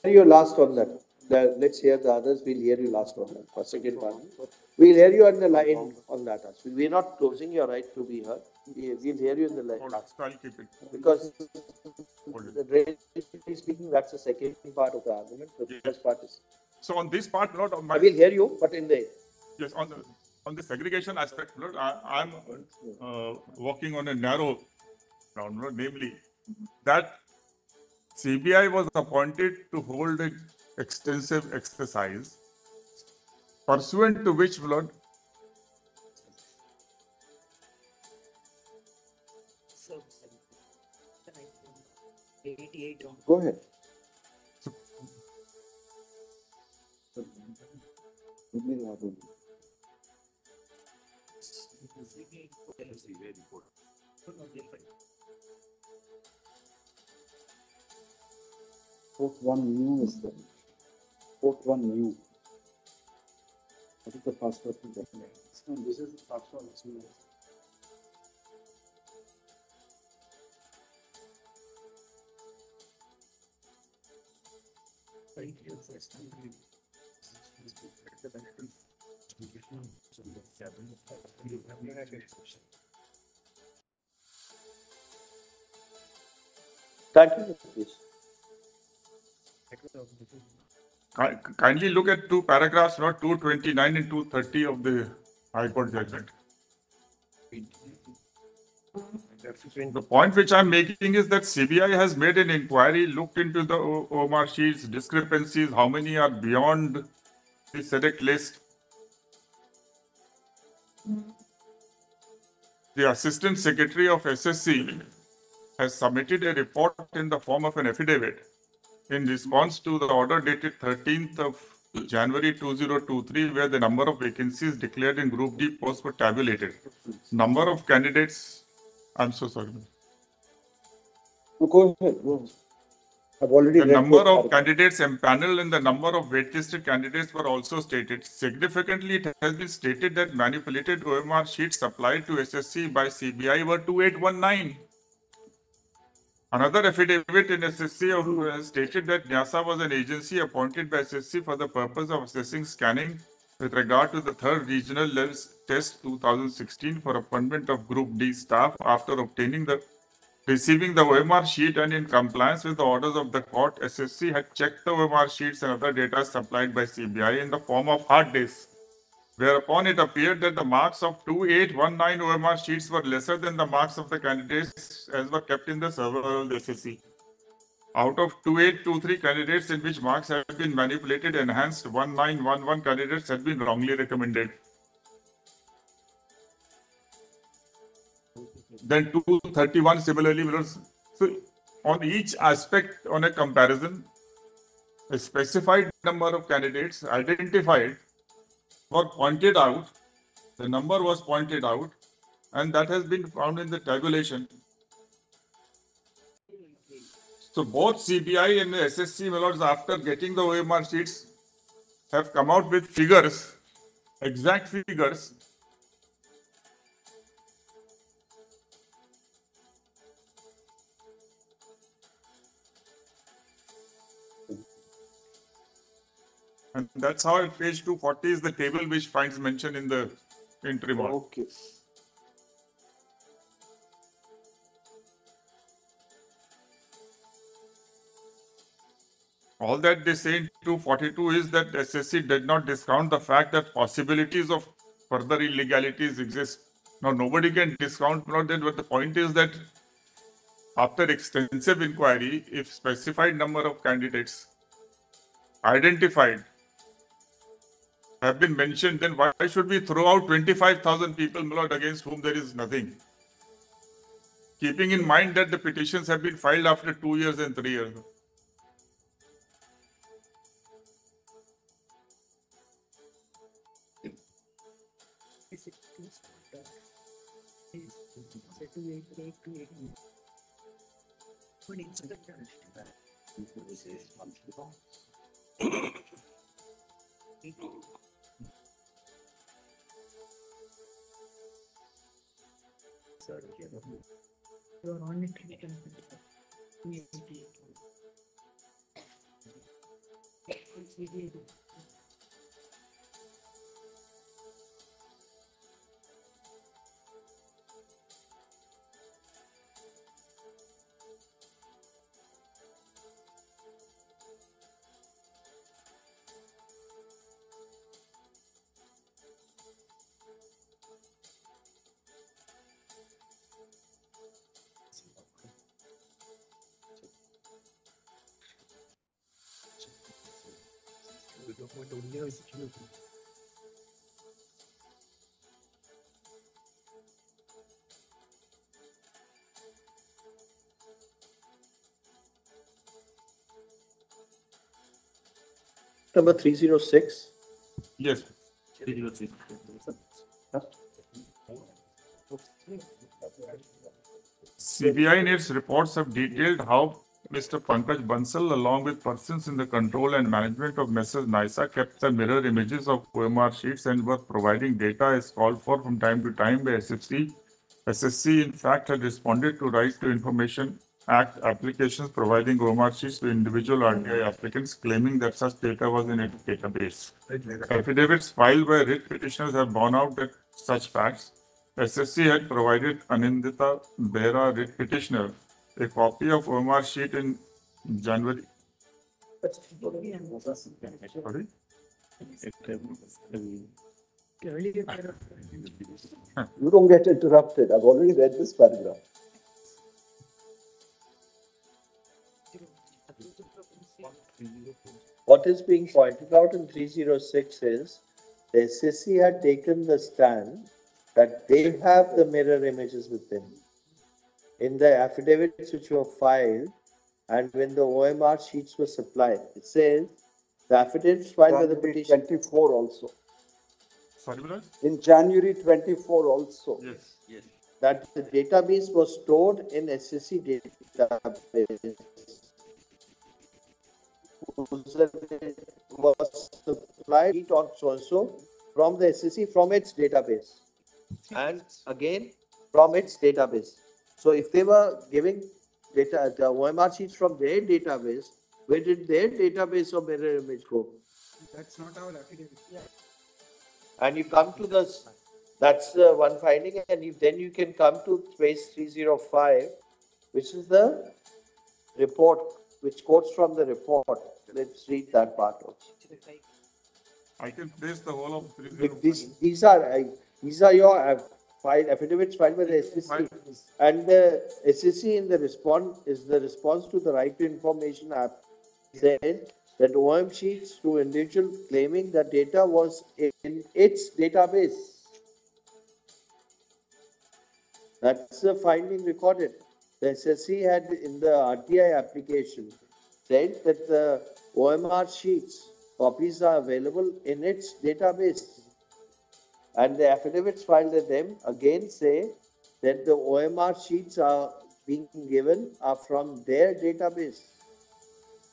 Hear you last on that. Let's hear the others. We'll hear you last on that for second part. We'll hear you on the line on that. We're not closing your right to be heard. We'll hear you in the line. I'll keep it. Because the speaking, that's the second part of the argument. The first part is. So on this part, Lord, I will hear you, but in the. Yes, on the segregation aspect, Lord, I'm walking on a narrow ground, Lord, namely that CBI was appointed to hold an extensive exercise, pursuant to which, Lord, Go ahead. Port one new is there. Port one new. What is the password to that? No, this is the password. Continue, please. kindly look at two paragraphs, Lord, 229 and 230 of the High Court judgment. The point which I'm making is that CBI has made an inquiry, looked into the OMR sheets, discrepancies, how many are beyond the select list. The Assistant Secretary of SSC has submitted a report in the form of an affidavit in response to the order dated 13th of January 2023, where the number of vacancies declared in Group D posts were tabulated. Number of candidates, I'm so sorry. No, go ahead. Go ahead. I've already The read number both of candidates empaneled and the number of waitlisted candidates were also stated. Significantly, it has been stated that manipulated OMR sheets supplied to SSC by CBI were 2819. Another affidavit in SSC stated that NYASA was an agency appointed by SSC for the purpose of assessing scanning with regard to the third regional levels test 2016 for appointment of Group D staff after receiving the OMR sheet and in compliance with the orders of the court. SSC had checked the OMR sheets and other data supplied by CBI in the form of hard disk, whereupon it appeared that the marks of 2819 OMR sheets were lesser than the marks of the candidates as were kept in the server of the SSC. Out of 2823 candidates in which marks have been manipulated, enhanced 1911 candidates had been wrongly recommended. Then 231 similarly. So on each aspect, on a comparison, a specified number of candidates identified were pointed out, the number was pointed out, and that has been found in the tabulation. So both CBI and the SSC, my lords, after getting the OMR sheets, have come out with figures, exact figures. And that's how at page 240 is the table which finds mention in the entry model. Okay. All that they say in 242 is that SSC did not discount the fact that possibilities of further illegalities exist. Now, nobody can discount that, but the point is that after extensive inquiry, if specified number of candidates identified have been mentioned, then why should we throw out 25,000 people, my lord, against whom there is nothing? Keeping in mind that the petitions have been filed after 2 years and 3 years. Number 306. Yes. CBI in its reports have detailed how Mr. Pankaj Bansal, along with persons in the control and management of Messrs. NISA, kept the mirror images of OMR sheets and were providing data as called for from time to time by SFC. SSC, in fact, had responded to Right to Information Act applications providing OMR sheets to individual RTI applicants, claiming that such data was in its database. Affidavits filed by writ petitioners have borne out that such facts. SSC had provided Anindita Behra, writ petitioner, a copy of OMR sheet in January. Sorry? You don't get interrupted. I've already read this paragraph. What is being pointed out in 306 is the SSC had taken the stand that they have the mirror images with them. In the affidavits which were filed and when the OMR sheets were supplied, it says the affidavits filed by the January petition. 24 also. Sorry, brother? In January 24 also. Yes, yes. That the database was stored in SSC database. Was supplied on so from the SSC from its database, and again from its database. So if they were giving data, the OMR sheets from their database, where did their database of mirror image go? That's not our affidavit. And you come to this, that's one finding, and then you can come to page 305, which is the report, which quotes from the report. Let's read that part also. I can place the whole of 305. These are your affidavits filed by the SSC, and the SSC in the response is the response to the Right to Information Act said that OM sheets to individual claiming that data was in its database. That's the finding recorded. The SSC had in the RTI application said that the OMR sheets copies are available in its database. And the affidavits filed at them again say that the OMR sheets are being given are from their database.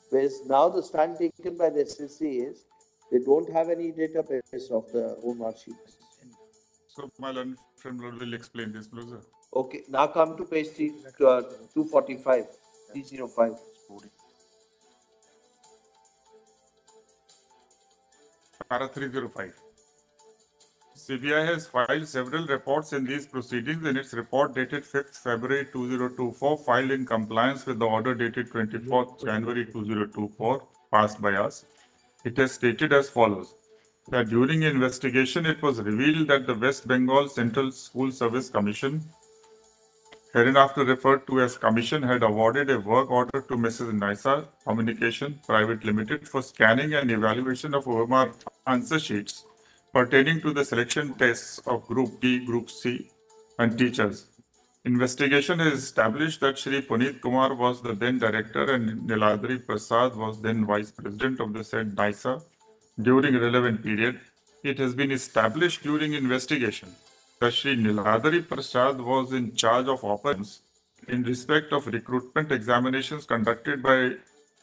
Whereas now the stand taken by the SSC is They don't have any database of the OMR sheets. So my learned friend will explain this, please. Okay, now come to page 245, 305. Para 305. CBI has filed several reports in these proceedings. In its report dated 5th February 2024, filed in compliance with the order dated 24th January 2024, passed by us, it has stated as follows: that during investigation, it was revealed that the West Bengal Central School Service Commission, hereinafter referred to as Commission, had awarded a work order to Mrs. Nisa Communication Private Limited for scanning and evaluation of OMR answer sheets pertaining to the selection tests of Group D, Group C, and teachers. Investigation has established that Shri Puneet Kumar was the then director and Niladri Prasad was then vice president of the said NISA during relevant period. It has been established during investigation that Shri Niladri Prasad was in charge of operations in respect of recruitment examinations conducted by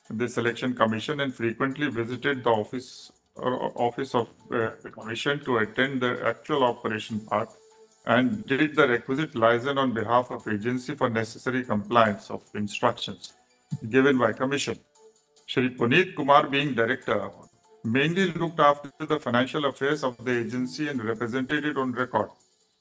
the Selection Commission and frequently visited the office of the Commission to attend the actual operation part and did the requisite liaison on behalf of agency for necessary compliance of instructions given by Commission. Shri Puneet Kumar, being director, mainly looked after the financial affairs of the agency and represented it on record.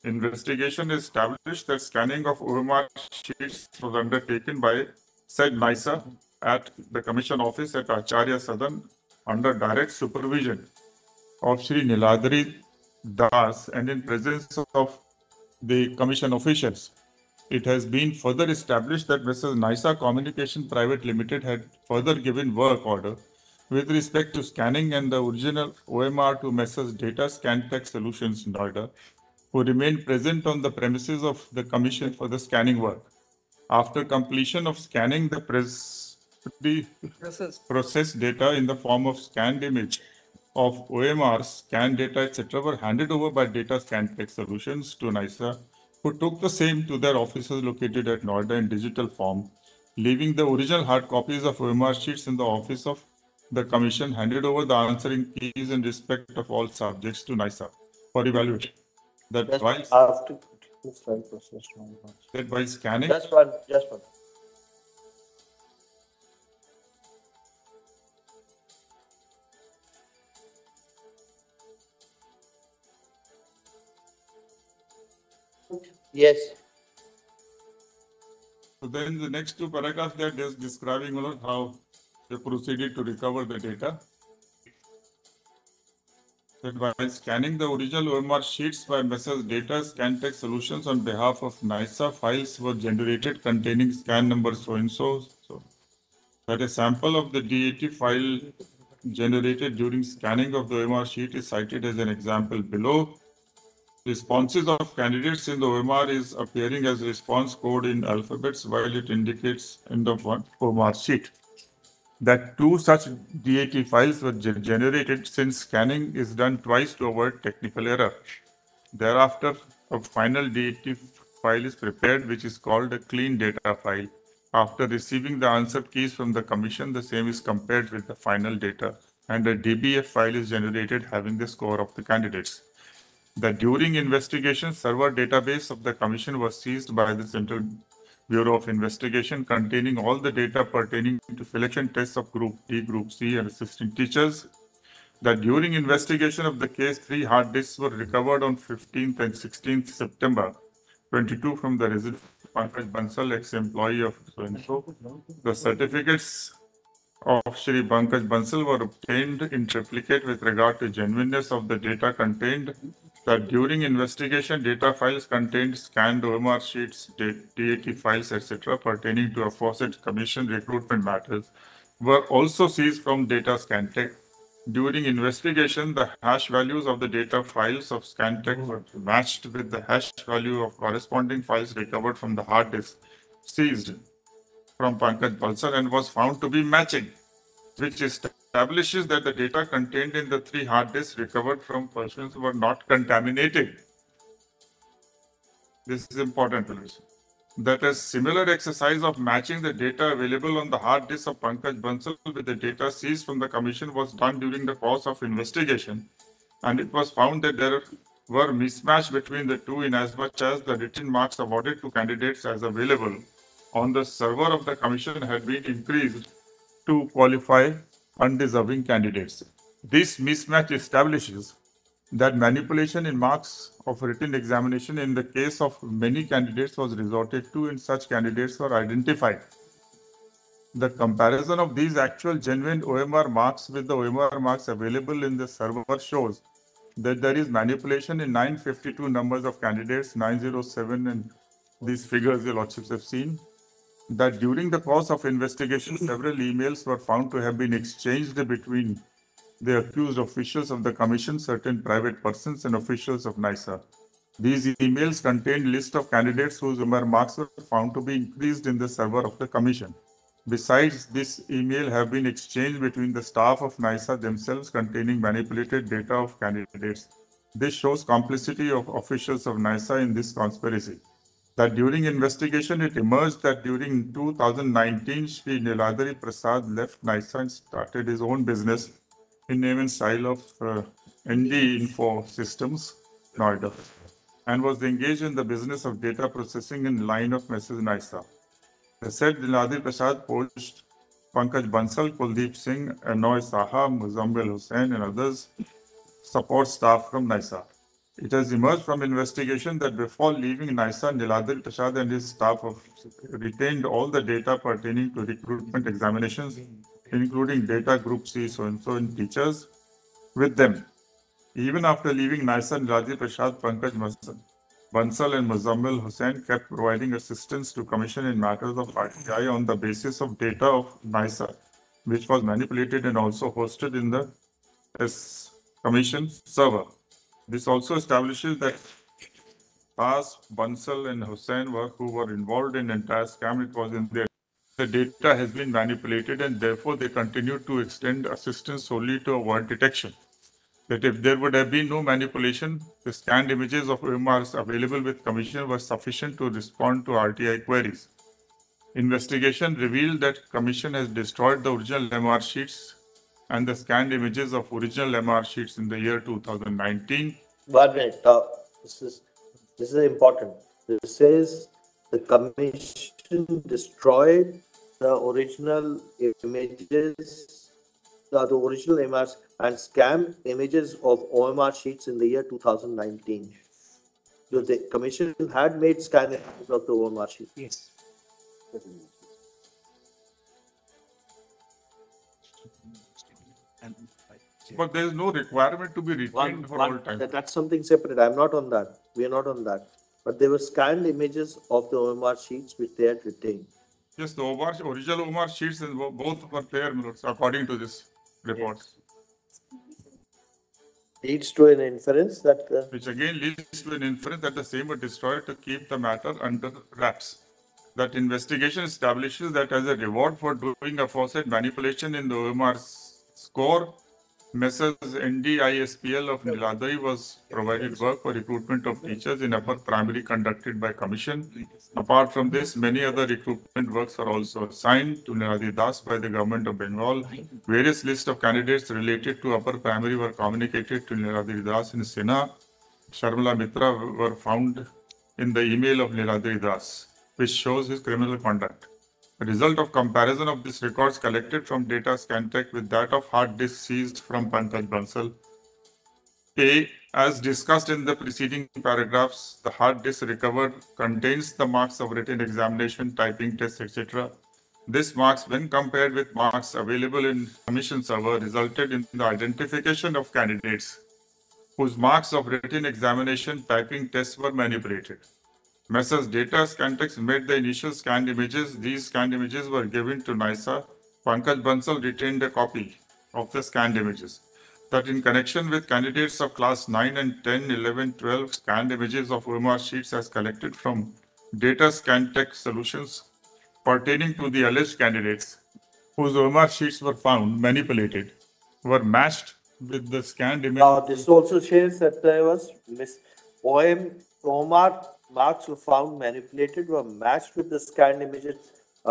Investigation established that scanning of OMR sheets was undertaken by said NISA at the Commission office at Acharya Sadan under direct supervision of Shri Niladri Das and in presence of the Commission officials. It has been further established that Mrs. NISA Communication Private Limited had further given work order with respect to scanning and the original OMR to Messrs. Data Scantech Solutions Noida, who remained present on the premises of the Commission for the scanning work. After completion of scanning, the processed data in the form of scanned image of OMR, scanned data, etc., were handed over by Data Scantech Solutions to NISA, who took the same to their offices located at Noida in digital form, leaving the original hard copies of OMR sheets in the office of the Commission, handed over the answering keys in respect of all subjects to NISA for evaluation. That by scanning. Just one. Yes. So then the next two paragraphs, they are just describing how they proceeded to recover the data. That by scanning the original OMR sheets by Messrs. Data Scantech Solutions on behalf of NISA, files were generated containing scan number so-and-so. So that a sample of the DAT file generated during scanning of the OMR sheet is cited as an example below. Responses of candidates in the OMR is appearing as response code in alphabets while it indicates in the OMR sheet that two such DAT files were generated since scanning is done twice to avoid technical error. Thereafter, a final DAT file is prepared, which is called a clean data file. After receiving the answer keys from the Commission, the same is compared with the final data, and a DBF file is generated having the score of the candidates. That during investigation, server database of the Commission was seized by the Central Bureau of Investigation containing all the data pertaining to selection tests of Group D, Group C, and assistant teachers. That during investigation of the case, 3 hard disks were recovered on 15th and 16th September 22 from the resident Pankaj Bansal, ex-employee of so-and-so. The certificates of Shri Pankaj Bansal were obtained in triplicate with regard to genuineness of the data contained. That during investigation, data files contained scanned OMR sheets, DAT files, etc., pertaining to aforesaid Commission recruitment matters were also seized from Data Scantech. During investigation, the hash values of the data files of Scantech were matched with the hash value of corresponding files recovered from the hard disk seized from Pankaj Bansal and was found to be matching, which establishes that the data contained in the 3 hard disks recovered from persons were not contaminated. This is important to listen. that a similar exercise of matching the data available on the hard disk of Pankaj Bansal with the data seized from the commission was done during the course of investigation, and it was found that there were mismatch between the two inasmuch as the written marks awarded to candidates as available on the server of the commission had been increased to qualify undeserving candidates. This mismatch establishes that manipulation in marks of written examination in the case of many candidates was resorted to and such candidates were identified. The comparison of these actual genuine OMR marks with the OMR marks available in the server shows that there is manipulation in 952 numbers of candidates, 907, and these figures the Lordships have seen. That during the course of investigation, several emails were found to have been exchanged between the accused officials of the commission, certain private persons, and officials of NISA. These emails contained list of candidates whose marks were found to be increased in the server of the commission. Besides, this email have been exchanged between the staff of NISA themselves containing manipulated data of candidates. This shows complicity of officials of NISA in this conspiracy. That during investigation, it emerged that during 2019, Shri Niladri Prasad left NISA and started his own business in name and style of ND Info Systems, Noida, and was engaged in the business of data processing in line of Mrs. NISA. The said Niladri Prasad poached Pankaj Bansal, Kuldeep Singh, Anoy Saha, Muzammil Hussain, and others support staff from NISA. It has emerged from investigation that before leaving NISA, Niladri Prasad and his staff have retained all the data pertaining to recruitment examinations, including data group C, so-and-so, and teachers with them. Even after leaving NISA, Niladri Prasad, Pankaj Bansal and Muzammil Hussain kept providing assistance to Commission in matters of RTI on the basis of data of NISA, which was manipulated and also hosted in the Commission server. This also establishes that As Bansal and Hussain who were involved in entire scam, it was in their the data has been manipulated and therefore they continue to extend assistance solely to avoid detection. That if there would have been no manipulation, the scanned images of OMRs available with Commission were sufficient to respond to RTI queries. Investigation revealed that Commission has destroyed the original MR sheets and the scanned images of original MR sheets in the year 2019. 1 minute. This is important. This says the commission destroyed the original images, the original MRs and scam images of OMR sheets in the year 2019. So the commission had made scan images of the OMR sheets. Yes. But there is no requirement to be retained for all time. That's something separate. I'm not on that. We are not on that. But there were scanned images of the OMR sheets which they had retained. Yes, the original OMR sheets and both were there, according to this report. Leads to an inference that... Which again leads to an inference that the same were destroyed to keep the matter under wraps. That investigation establishes that as a reward for doing aforesaid manipulation in the OMR score, Messrs. NDISPL of Niladri was provided work for recruitment of teachers in upper primary conducted by Commission. Apart from this, many other recruitment works are also assigned to Niladri Das by the Government of Bengal. Various lists of candidates related to upper primary were communicated to Niladri Das and Sinha. Sharmila Mitra were found in the email of Niladri Das, which shows his criminal conduct. The result of comparison of these records collected from data Scantech with that of hard disk seized from Pankaj Bansal. A, as discussed in the preceding paragraphs, the hard disk recovered contains the marks of written examination, typing tests, etc. This marks, when compared with marks available in Commission server, resulted in the identification of candidates whose marks of written examination, typing tests were manipulated. Messrs. Data Scantex made the initial scanned images. These scanned images were given to NISA. Pankaj Bansal retained a copy of the scanned images. That in connection with candidates of class 9 and 10, 11, 12, scanned images of OMR sheets as collected from Data Scantex solutions pertaining to the alleged candidates whose OMR sheets were found manipulated were matched with the scanned image. Now, this also shows that there was OMR marks were found manipulated were matched with the scanned images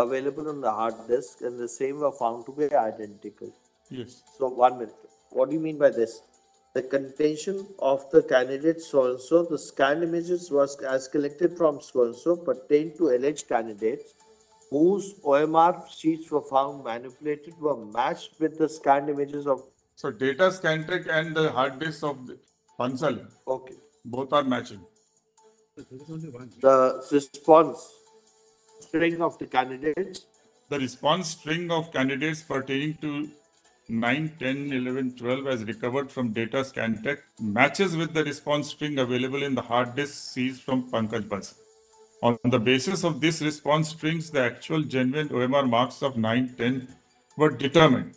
available on the hard disk and the same were found to be identical. Yes. So 1 minute. What do you mean by this? The contention of the candidate so-and-so, the scanned images was as collected from so-and-so pertain to alleged candidates whose OMR sheets were found manipulated were matched with the scanned images of. So data Scantrack and the hard disk of the Bansal, Okay. both are matching. The response string of the candidates. The response string of candidates pertaining to 9, 10, 11, 12 as recovered from data Scantrack matches with the response string available in the hard disk seized from Pankaj Bansal. On the basis of this response strings, the actual genuine OMR marks of 9, 10 were determined.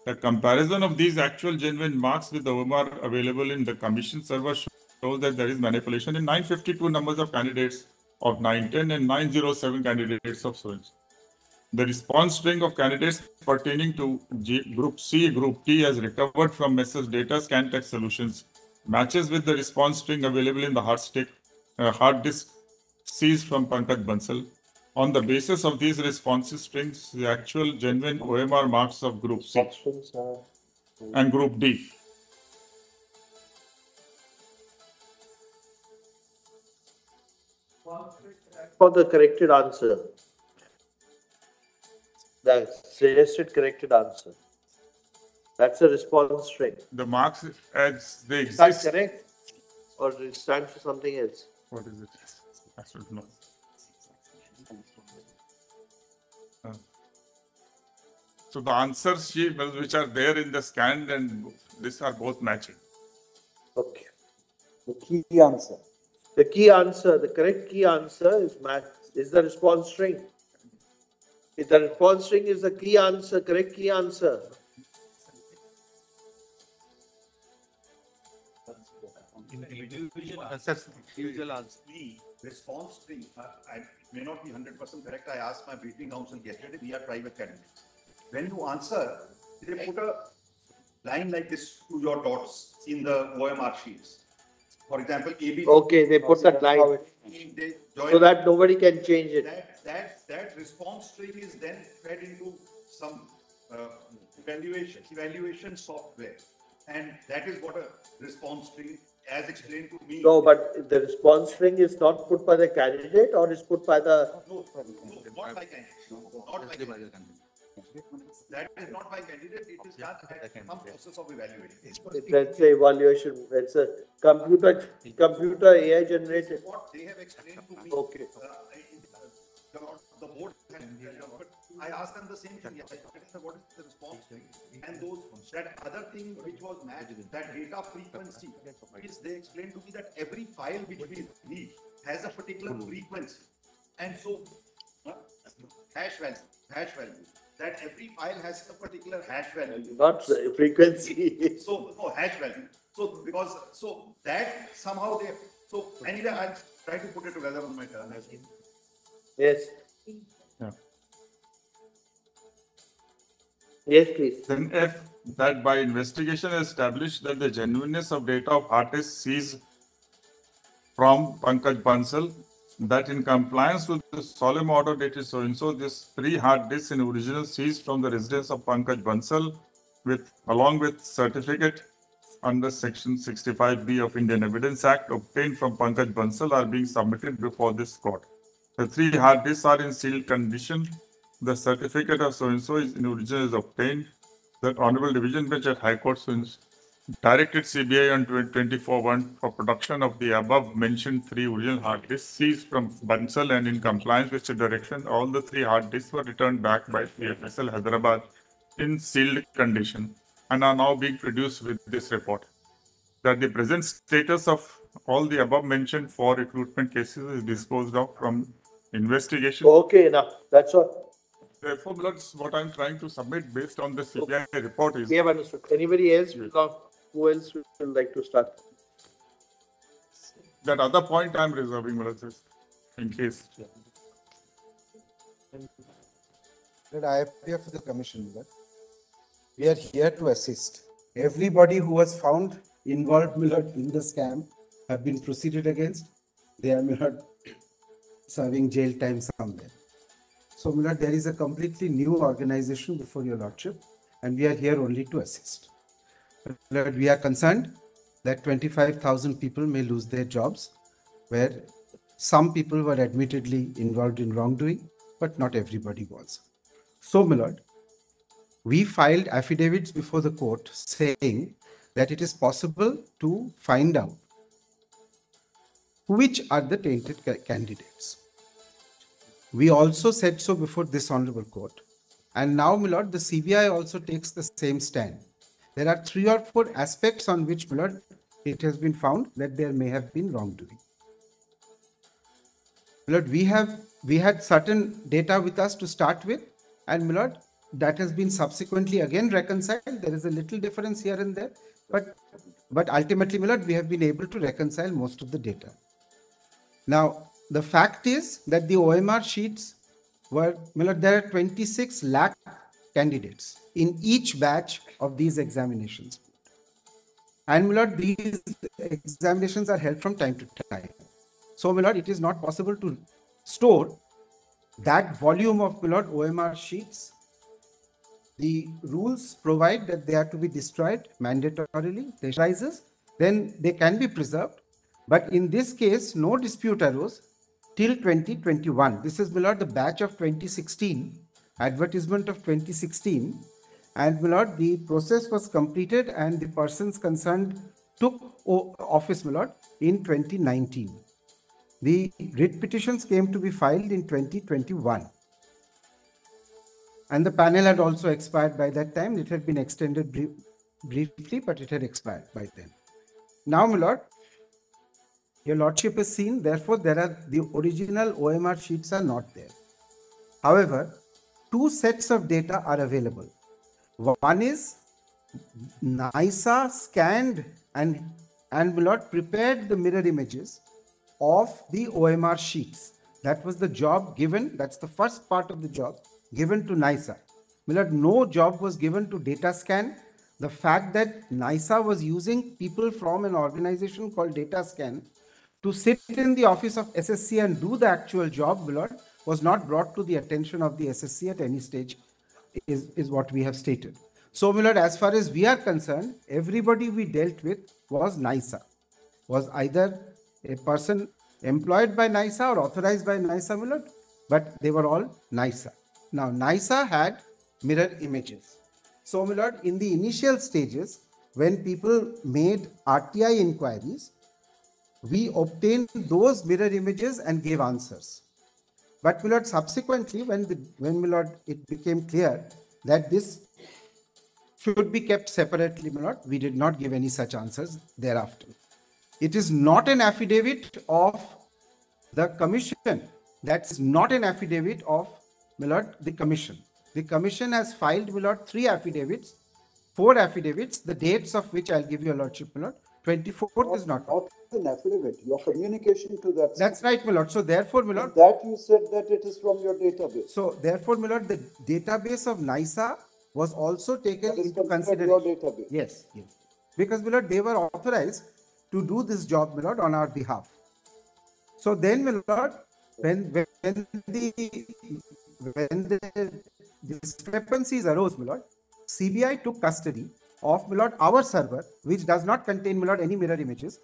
The comparison of these actual genuine marks with the OMR available in the commission server shows that there is manipulation in 952 numbers of candidates of 910 and 907 candidates of so. The response string of candidates pertaining to Group C, Group T as recovered from Messrs. Data Scantrack Solutions matches with the response string available in the hard disk seized from Pankaj Bansal. On the basis of these responsive strings, the actual genuine OMR marks of Group C and Group D. For the corrected answer. The suggested corrected answer. That's a response string. The marks as they Is that exist. correct? Or does it stand for something else? What is it? I should know. So the answers which are there in the scanned and these are both matching. Okay. The key answer. The key answer, the correct key answer is the response string. If the response string is the key answer, correct key answer. Individual answer. The response string, I may not be 100% correct. I asked my briefing counsel yesterday, we are private candidates. When you answer, they put a line like this to your dots in the OMR sheets. For example, AB. Okay, they put that line so that nobody can change it. That response string is then fed into some evaluation software, and that is what a response string, as explained to me. No, but the response string is not put by the candidate or is put by the. No, not by candidate. Not by candidate. That is not by candidate. It is done at some process of evaluation. Let's say evaluation. It's a computer AI generated. What they have explained to me. Okay. The board, but I asked them the same thing. What is the response? And that other thing which was matched, that data frequency, is they explained to me that every file which we need has a particular frequency, and so hash value. That every file has a particular hash value. Not frequency. So hash value. So that somehow they. So anyway, I'll try to put it together on my turn. Yes. Yeah. Yes, please. Then F, that by investigation established that the genuineness of data of hard disk seized from Pankaj Bansal, that in compliance with the solemn order dated so-and-so, this 3 hard disks in original seized from the residence of Pankaj Bansal along with certificate under Section 65B of Indian Evidence Act obtained from Pankaj Bansal are being submitted before this court. The 3 hard disks are in sealed condition. The certificate of so-and-so in original is obtained. The Honorable Division Bench at High Court directed CBI on 24/1 for production of the above mentioned 3 original hard disks seized from Bansal, and in compliance with the direction, all the 3 hard disks were returned back by PFSL Hyderabad in sealed condition and are now being produced with this report. That the present status of all the above mentioned 4 recruitment cases is disposed of from investigation. Okay, enough. That's all. Therefore, what I'm trying to submit based on the CBI report is. We have understood. Anybody else? Who else would like to start? That other point I'm reserving, in case. That I appear for the commission, but we are here to assist. Everybody who was found involved in the scam have been proceeded against. They are serving jail time somewhere. So, my lord, there is a completely new organization before your lordship, and we are here only to assist. My lord, we are concerned that 25,000 people may lose their jobs, where some people were admittedly involved in wrongdoing, but not everybody was. So, my lord, we filed affidavits before the court saying that it is possible to find out which are the tainted candidates. We also said so before this honorable court. And now, my lord, the CBI also takes the same stand. There are 3 or 4 aspects on which, my lord, it has been found that there may have been wrongdoing. My lord, we had certain data with us to start with, and my lord, that has been subsequently again reconciled. There is a little difference here and there, but ultimately, my lord, we have been able to reconcile most of the data. Now, the fact is that the OMR sheets were, my lord, there are 26 lakh candidates in each batch of these examinations. And my lord, these examinations are held from time to time. So, my lord, it is not possible to store that volume of, my lord, OMR sheets. The rules provide that they are to be destroyed mandatorily, then they can be preserved. But in this case, no dispute arose till 2021. This is, my lord, the batch of 2016, advertisement of 2016. And, my lord, the process was completed and the persons concerned took office, my lord, in 2019. The writ petitions came to be filed in 2021. And the panel had also expired by that time. It had been extended briefly, but it had expired by then. Now, my lord, your lordship has seen, therefore, the original OMR sheets are not there. However, 2 sets of data are available. One is NISA scanned and my lord, prepared the mirror images of the OMR sheets. That was the job given. That's the first part of the job given to NISA. My lord, no job was given to data scan. The fact that NISA was using people from an organization called Data Scan to sit in the office of SSC and do the actual job, my lord, was not brought to the attention of the SSC at any stage, is what we have stated. So, my lord, as far as we are concerned, everybody we dealt with was NISA, was either a person employed by NISA or authorized by NISA, my lord, but they were all NISA. Now, NISA had mirror images. So, my lord, in the initial stages, when people made RTI inquiries, we obtained those mirror images and gave answers. But, my lord, subsequently, when my lord, it became clear that this should be kept separately, my lord, we did not give any such answers thereafter. It is not an affidavit of the commission. That's not an affidavit of, my lord, the commission. The commission has filed, my lord, 3 affidavits, 4 affidavits, the dates of which I'll give you, your lordship, my lord. 24th is not an affidavit, your communication to that. That's right, my lord. So therefore, my lord, that you said that it is from your database. So therefore, my lord, the database of NISA was also taken into Your consideration. database. Yes, yes. Because, my lord, they were authorized to do this job, my lord, on our behalf. So then, my lord, when the discrepancies arose, my lord, CBI took custody of, my lord, our server, which does not contain, my lord, any mirror images.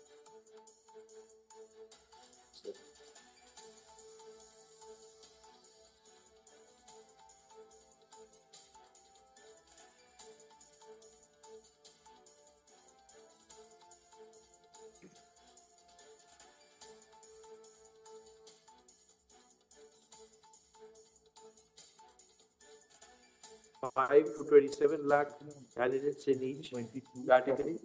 Five to 27 lakh candidates in each category.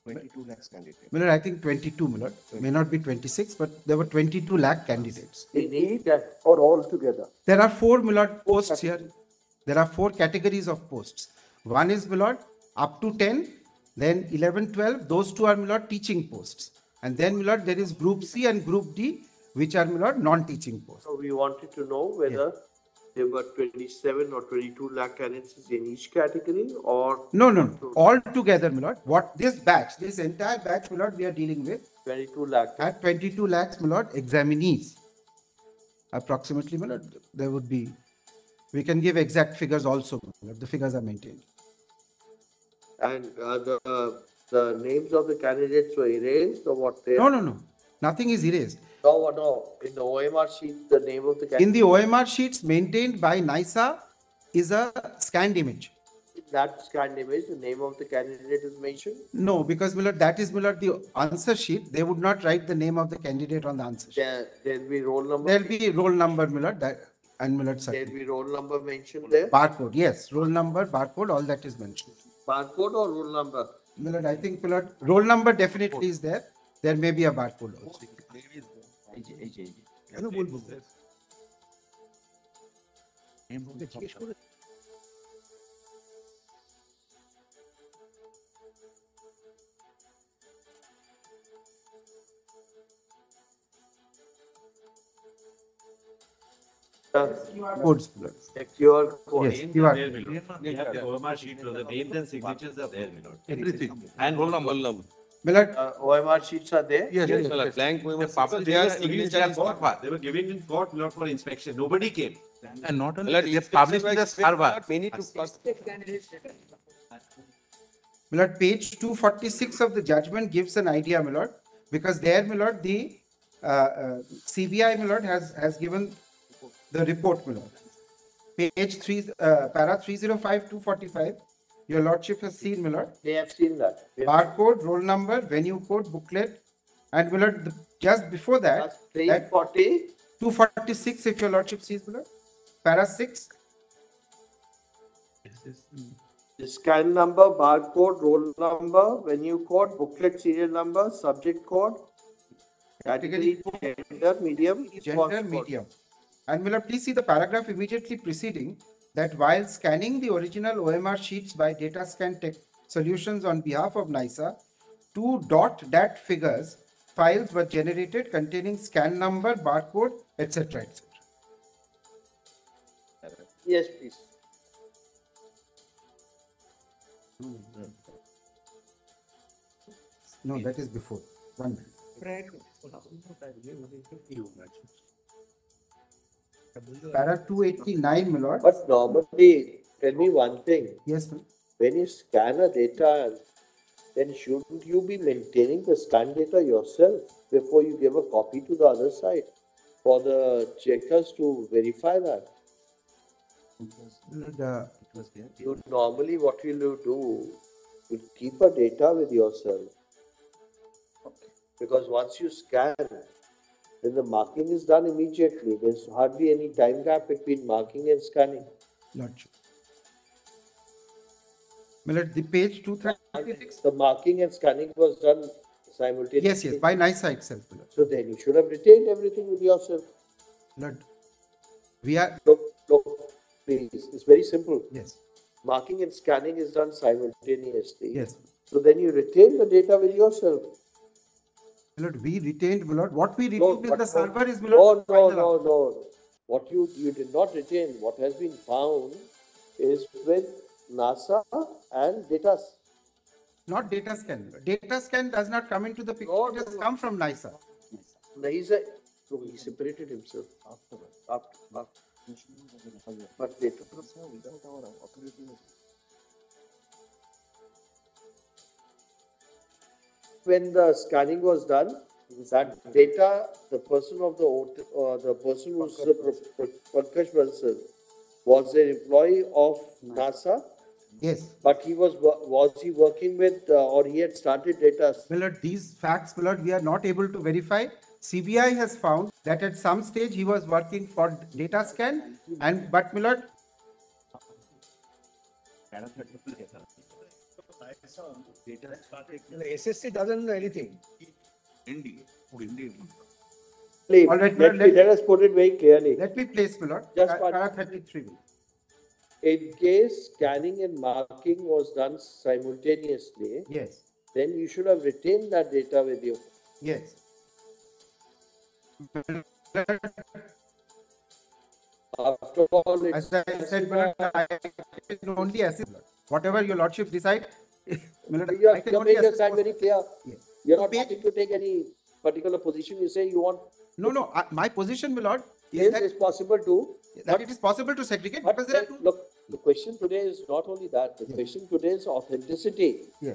22 lakhs candidates. My lord, I think 22, my lord. May not be 26, but there were 22 lakh candidates. In each or all together? There are 4, my lord, posts here. There are 4 categories of posts. One is, my lord, up to 10, then 11, 12. Those 2 are, my lord, teaching posts. And then, my lord, there is Group C and Group D, which are, my lord, non-teaching posts. So we wanted to know whether there were 27 or 22 lakh candidates in each category, or No. All together, my lord. What this batch, this entire batch, my lord, we are dealing with 22 lakh. at 22 lakhs, my lord, examinees. approximately, my lord, there would be, we can give exact figures also, my lord. The figures are maintained. And the names of the candidates were erased or what? No. Nothing is erased. No. In the OMR sheet, the name of the In the candidate. OMR sheets maintained by NISA is a scanned image. In that scanned image, the name of the candidate is mentioned. No, because my lord, that is my lord, the answer sheet. They would not write the name of the candidate on the answer sheet. There'll be roll number. There'll be roll number, my lord, and my lord There'll certificate. be roll number mentioned there. Barcode, yes, roll number, barcode, all that is mentioned. Barcode or roll number? My lord, I think, my lord, roll number definitely is there. There may be a barcode also. Codes, my lord. A QR code. Yes, QR. We have the OMR sheet, so the names and signatures are there, my lord. Everything. And roll number. My lord, OMR sheets are there? yes, Yes, yes, my lord. yes. Blank OMR. They were giving in court, not for inspection. Nobody came. And not only. My lord, it's published in the server. Many to. My lord, page 246 of the judgment gives an idea, my lord, because there, my lord, the CBI, my lord, has given the report, my lord. Page 3, para 305, 245, your lordship has seen, my lord. They have seen that. Barcode, roll number, venue code, booklet, and my lord, just before that, That's 340. 246, if your lordship sees, my lord. Para 6. The scan number, barcode, roll number, venue code, booklet serial number, subject code, category, gender, medium, Gender, response code. medium. And will please see the paragraph immediately preceding that while scanning the original OMR sheets by Data Scan Tech Solutions on behalf of NISA, 2.dat figures files were generated containing scan number, barcode, etc. etc. Yes, please. No, that is before. 1 minute. Para 289, my lord. But normally, tell me one thing. Yes, ma'am. When you scan a data, then shouldn't you be maintaining the scan data yourself before you give a copy to the other side for the checkers to verify that? Normally, what will you do? You keep a data with yourself. Because once you scan, then the marking is done immediately. There's hardly any time gap between marking and scanning. Lordship. My lord, the page 236. The marking and scanning was done simultaneously. Yes, by NISA itself, my lord. So then you should have retained everything with yourself. Lord, we are. Look, please. It's very simple. Yes. Marking and scanning is done simultaneously. Yes. So then you retain the data with yourself. My lord, we retained, my lord. What we No, retained in but the server is, my no, lord. no. What you did not retain, what has been found is with NASA and data. Not data scan. Data scan does not come into the picture. It has come from NISA. So he separated himself after. But later. When the scanning was done, that data, the person of the person who's Pankaj Bansal was an employee of NASA. Yes. But he was he working with or he had started data? My lord, these facts, my lord, we are not able to verify. CBI has found that at some stage he was working for data scan, but my lord. The SST doesn't know anything. All right, let us put it very clearly. Let me place, my lord. Just para 33. In case scanning and marking was done simultaneously, yes, then you should have retained that data with you. Yes. After all, as I said, my lord, I can only assist. Whatever your lordship decide, you have made your stand very clear. Yes. You're not wanting to take any particular position. You say you want. No. My position, my lord, is Yes, that, it's possible to. that it is possible to segregate But because there are two. look, the question today is not only that, the question today is authenticity. Yeah.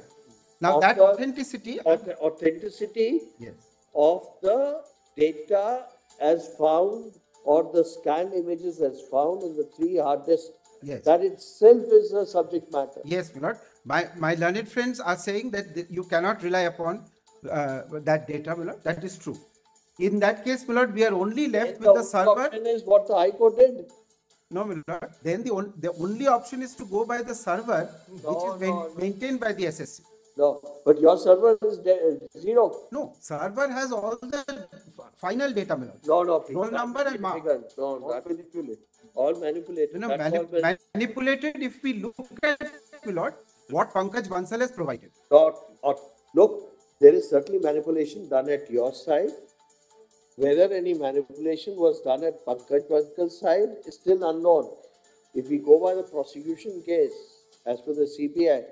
Now of that the authenticity, authenticity yes, of the data as found or the scanned images as found in the 3 hard disks. yes. That itself is a subject matter. Yes, my lord. My learned friends are saying that you cannot rely upon that data, my lord. That is true. In that case, my lord, we are only left with the server. Option is what the High Court did. No, my lord. Then the only option is to go by the server, which is maintained by the SSC. No, but your server is zero. No, server has all the final data, my lord. No, Roll number and mark. No, not manipulated. All manipulated. No, That's all manipulated. If we look at, my lord, what Pankaj Bansal has provided. Look, there is certainly manipulation done at your side. Whether any manipulation was done at Pankaj Bansal's side is still unknown. If we go by the prosecution case, as per the CBI,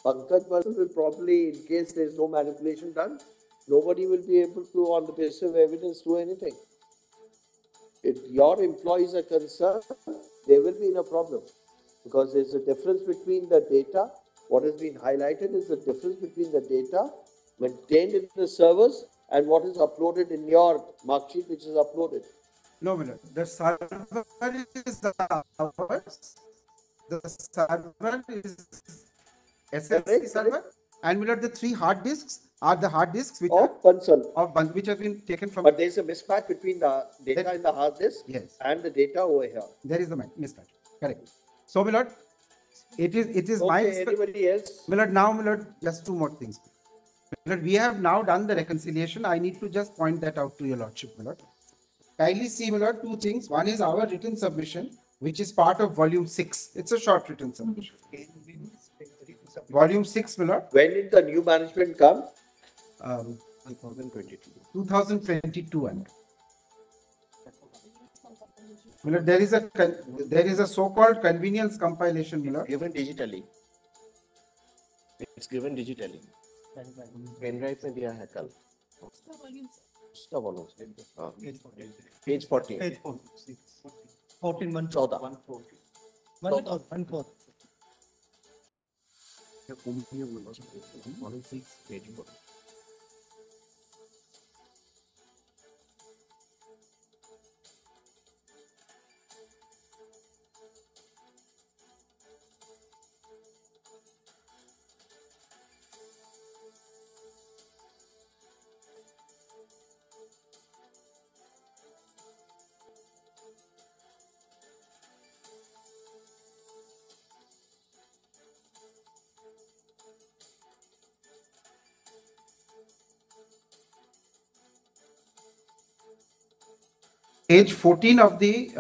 Pankaj Bansal will probably, in case there is no manipulation done, nobody will be able to, on the basis of evidence, do anything. If your employees are concerned, they will be in a problem because there's a difference between the data. What has been highlighted is the difference between the data maintained in the servers and what is uploaded in your mark sheet, which is uploaded. No, my lord. The server is ours. The server is SLST server, and my lord, the 3 hard disks are the hard disks which of Bansal, which have been taken from. But there is a mismatch between the data in the hard disk and the data over here. There is a mismatch. Correct. So, my lord, it is my. Anybody else? My lord, now, my lord, just 2 more things. My lord, we have now done the reconciliation. I need to just point that out to your lordship, my lord. Kindly see, my lord, 2 things. One is our written submission, which is part of volume 6. It's a short written submission. Volume 6, my lord. When did the new management come? 2022. 2022. And my lord, there is a so-called convenience compilation, my lord. Given digitally. It's given digitally. Pen drive में दिया है कल. उसका volume. Page 14. Page 14, 114. Volume 6, page 14. Page 14 of the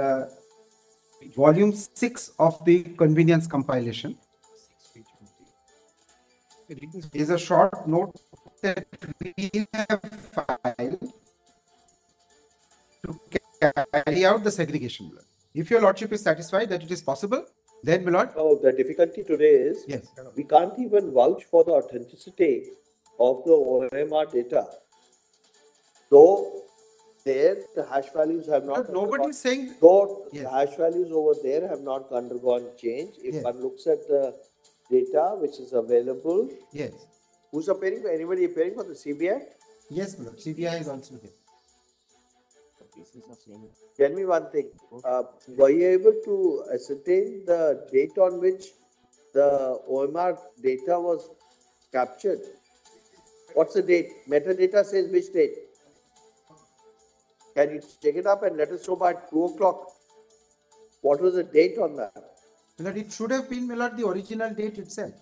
volume 6 of the convenience compilation is a short note that we have filed to carry out the segregation. If your lordship is satisfied that it is possible, then my lord. Oh, the difficulty today is we can't even vouch for the authenticity of the OMR data. Though there the hash values have not. Nobody is saying. Though the hash values over there have not undergone change. If one looks at the data which is available. Yes. Who's appearing for? Anybody appearing for the CBI? Yes, my lord. CBI is also here. Tell me one thing. Were you able to ascertain the date on which the OMR data was captured? What's the date? Metadata says which date? Can you check it up and let us know by 2 o'clock? What was the date on that? My lord, it should have been, my lord, the original date itself.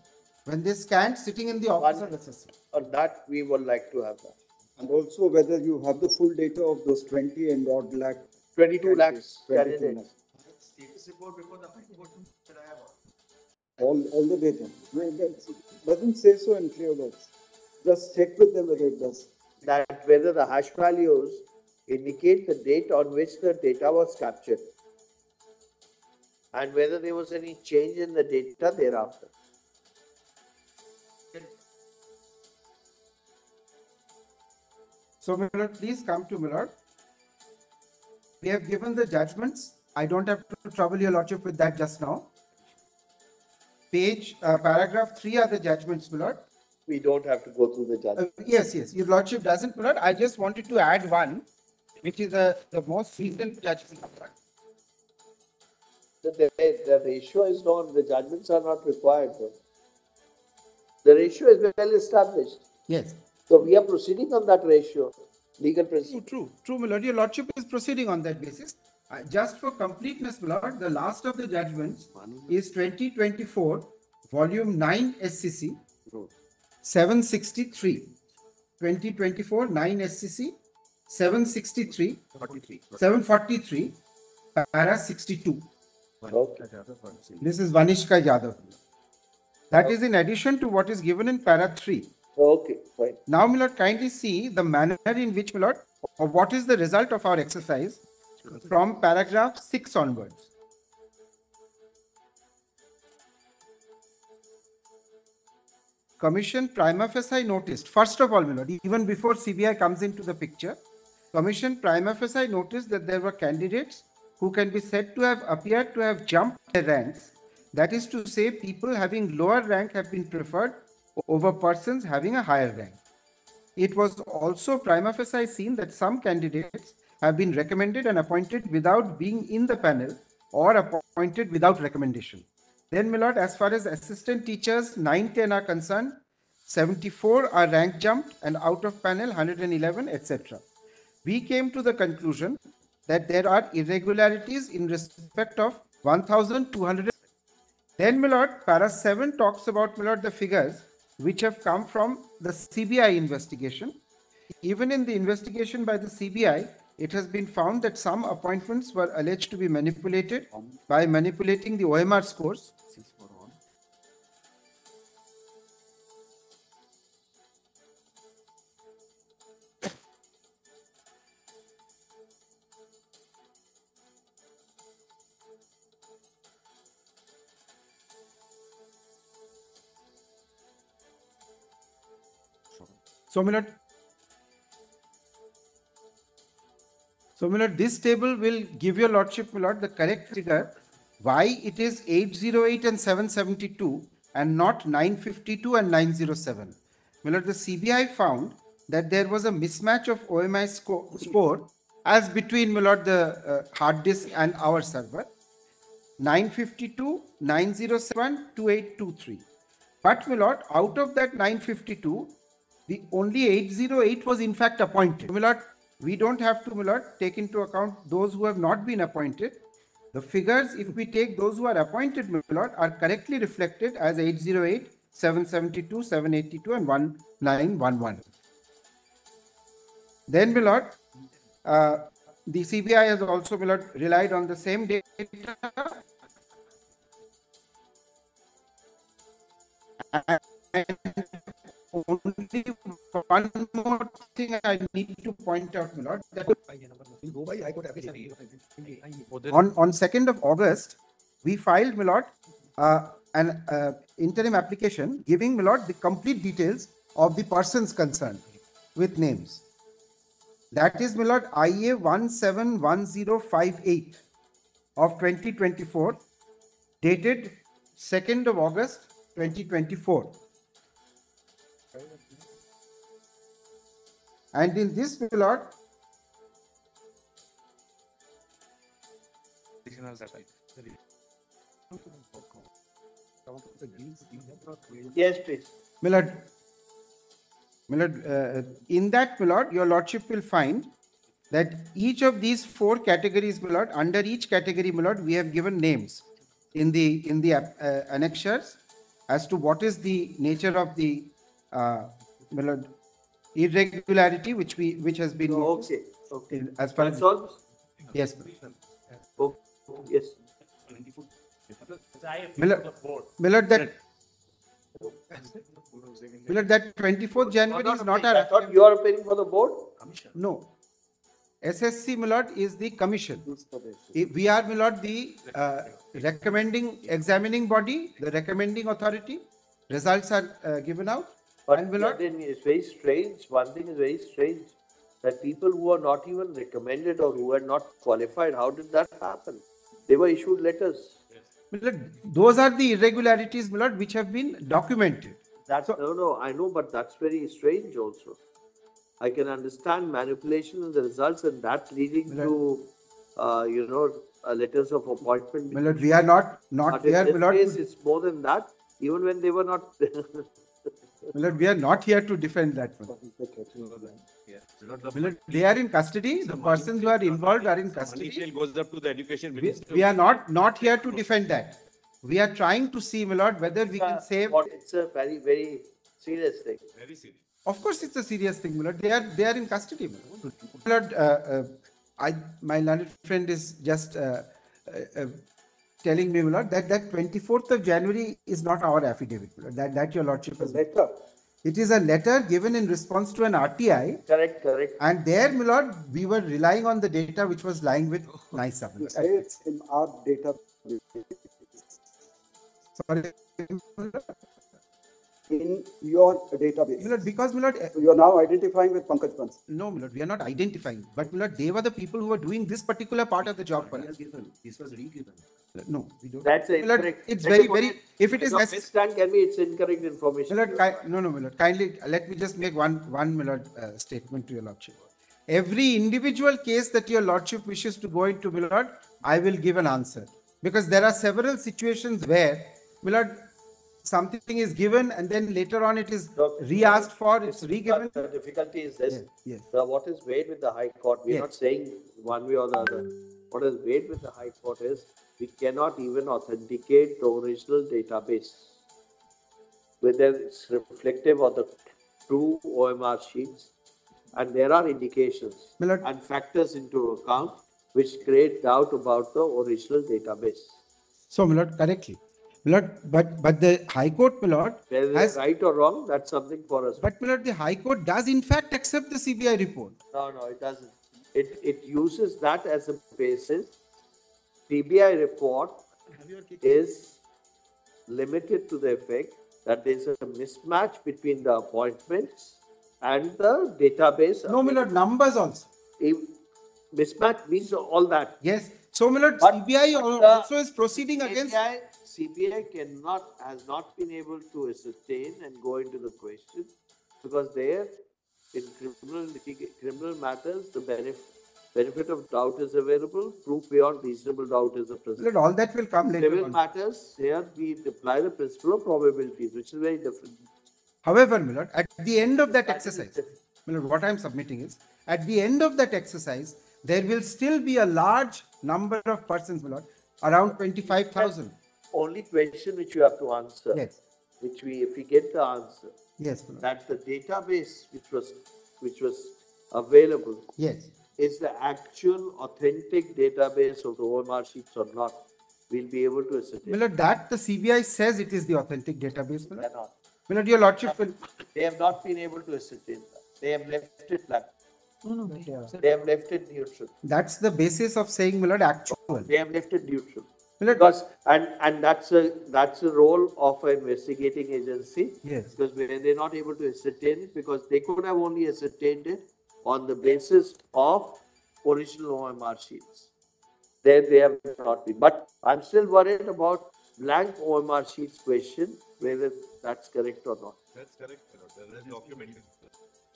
When they scanned sitting in the office of SSC. On that, we would like to have that. And also whether you have the full data of those 20 and odd lakh. 22 lakhs 22 candidates. Status report before the High Court that I have. All the data. No, it doesn't say so in clear words. Just check with them whether it does. That whether the hash values indicate the date on which the data was captured and whether there was any change in the data thereafter. So, my lord, please come to my lord. we have given the judgments. I don't have to trouble your lordship with that just now. Paragraph 3 are the judgments, my lord. We don't have to go through the judgment. Yes, your lordship doesn't, my lord. I just wanted to add one, which is the most recent judgment. The ratio is not, the judgments are not required. Though. The ratio is well established. Yes. So we are proceeding on that ratio, legal principle. True, my lord. Your lordship is proceeding on that basis. Just for completeness, my lord, the last of the judgments is 2024, volume 9 SCC, 763. 2024, 9 SCC, 763, 743, para 62. Okay. This is Vanishka Yadav. That is in addition to what is given in para 3. Okay, fine. Now, my lord, kindly see the manner in which, my lord, or what is the result of our exercise from paragraph 6 onwards. Commission prima facie noticed, first of all, my lord, even before CBI comes into the picture, Commission prima facie noticed that there were candidates who can be said to have appeared to have jumped their ranks. That is to say, people having lower rank have been preferred over persons having a higher rank. It was also prima facie seen that some candidates have been recommended and appointed without being in the panel or appointed without recommendation. Then, my lord, as far as assistant teachers 9-10 are concerned, 74 are rank jumped and out of panel 111, etc. We came to the conclusion that there are irregularities in respect of 1,200. Then, my lord, para 7 talks about, my lord, the figures which have come from the CBI investigation. Even in the investigation by the CBI, it has been found that some appointments were alleged to be manipulated by manipulating the OMR scores. So, my lord, this table will give your lordship, my lord, the correct figure, why it is 808 and 772 and not 952 and 907. My lord, the CBI found that there was a mismatch of OMI score as between, my lord, the hard disk and our server, 952, 907, 2823. But, my lord, out of that 952, the only 808 was in fact appointed. My lord, we don't have to, my lord, take into account those who have not been appointed. The figures, if we take those who are appointed, my lord, are correctly reflected as 808, 772, 782 and 1911. Then, my lord, the CBI has also, my lord, relied on the same data. And only one more thing I need to point out, my lord, that on 2nd of August, we filed, my lord, an interim application giving, my lord, the complete details of the persons concerned with names. That is, my lord, IA 171058 of 2024, dated 2nd of August 2024. And in this, my lord, yes, please. My lord, in that, my lord, your lordship will find that each of these 4 categories, my lord, under each category, my lord, we have given names in the annexures as to what is the nature of the my lord, irregularity which has been noticed. Okay. As far as yes, okay. Yes. My lord, that 24th January is not our. I thought you are appearing for the board. No. SSC, my lord, is the commission. We are, my lord, the examining body, the recommending authority. Results are given out. But it's very strange. One thing is very strange. that people who are not even recommended or who are not qualified, how did that happen? They were issued letters. Those are the irregularities, my lord, which have been documented. No, I know, but that's very strange also. I can understand manipulation in the results and that leading to, letters of appointment. My lord, we are not But here, in my this lord. case, it's more than that, even when they were not. My lord, we are not here to defend that one. My lord, they are in custody. The persons who are involved are in custody. Goes up to the education minister. We are not here to defend that. We are trying to see, my lord, whether we can save. It's a very, very serious thing. Very serious. Of course, it's a serious thing, my lord. They are in custody, my lord. My lord, my learned friend is just telling me, my lord, that 24th of January is not our affidavit, my lord. That your lordship has. Letter. It is a letter given in response to an RTI. Correct. And there, my lord, we were relying on the data which was lying with NISA. It's in our database. Sorry. In your database. My lord, because, my lord, You are now identifying with Pankaj Bans. no, my lord, we are not identifying. But, my lord, they were the people who were doing this particular part of the job for us. This was re-given. No, we don't. That's My lord, incorrect. it's very, if it is No, misstand can be it's incorrect information. My lord, no, my lord, kindly let me just make one my lord, statement to your lordship. Every individual case that your lordship wishes to go into, my lord, I will give an answer. Because there are several situations where, my lord, something is given and then later on it is re-asked for, it's re-given. The difficulty is this. Yes. What is weighed with the High Court, we're not saying one way or the other. What is weighed with the High Court is we cannot even authenticate the original database, whether it's reflective of the true OMR sheets. And there are indications and factors into account which create doubt about the original database. So, my lord, correctly. My lord, but the High Court, my lord, whether has, right or wrong, that's something for us. But, my lord, the High Court does in fact accept the CBI report. No, it doesn't. It uses that as a basis. CBI report is limited to the effect that there is a mismatch between the appointments and the database. No, my lord, numbers also. Mismatch means all that. Yes. So, my lord, CBI also is proceeding against. CBI has not been able to ascertain and go into the question because there, in criminal matters, the benefit of doubt is available. Proof beyond reasonable doubt is a principle. All that will come later. Civil matters, here we apply the principle of probabilities, which is very different. However, my lord, at the end of that exercise, my lord, what I am submitting is, at the end of that exercise, there will still be a large number of persons, my lord, around 25,000. Only question which you have to answer. Yes. If we get the answer. Yes, my lord. That the database which was available. Yes. Is the actual authentic database of the OMR sheets or not? We'll be able to ascertain. My lord, that the CBI says it is the authentic database, my lord. Cannot. My lord, your lordship will. They have not been able to ascertain that. They have left it blank. No, they have left it neutral. That's the basis of saying, my lord, actual. They have left it neutral. Because and that's a role of an investigating agency. Yes. Because they're not able to ascertain it because they could have only ascertained it on the basis of original OMR sheets. There they have not been. But I'm still worried about blank OMR sheets question, whether that's correct or not. That's correct. There is documentation.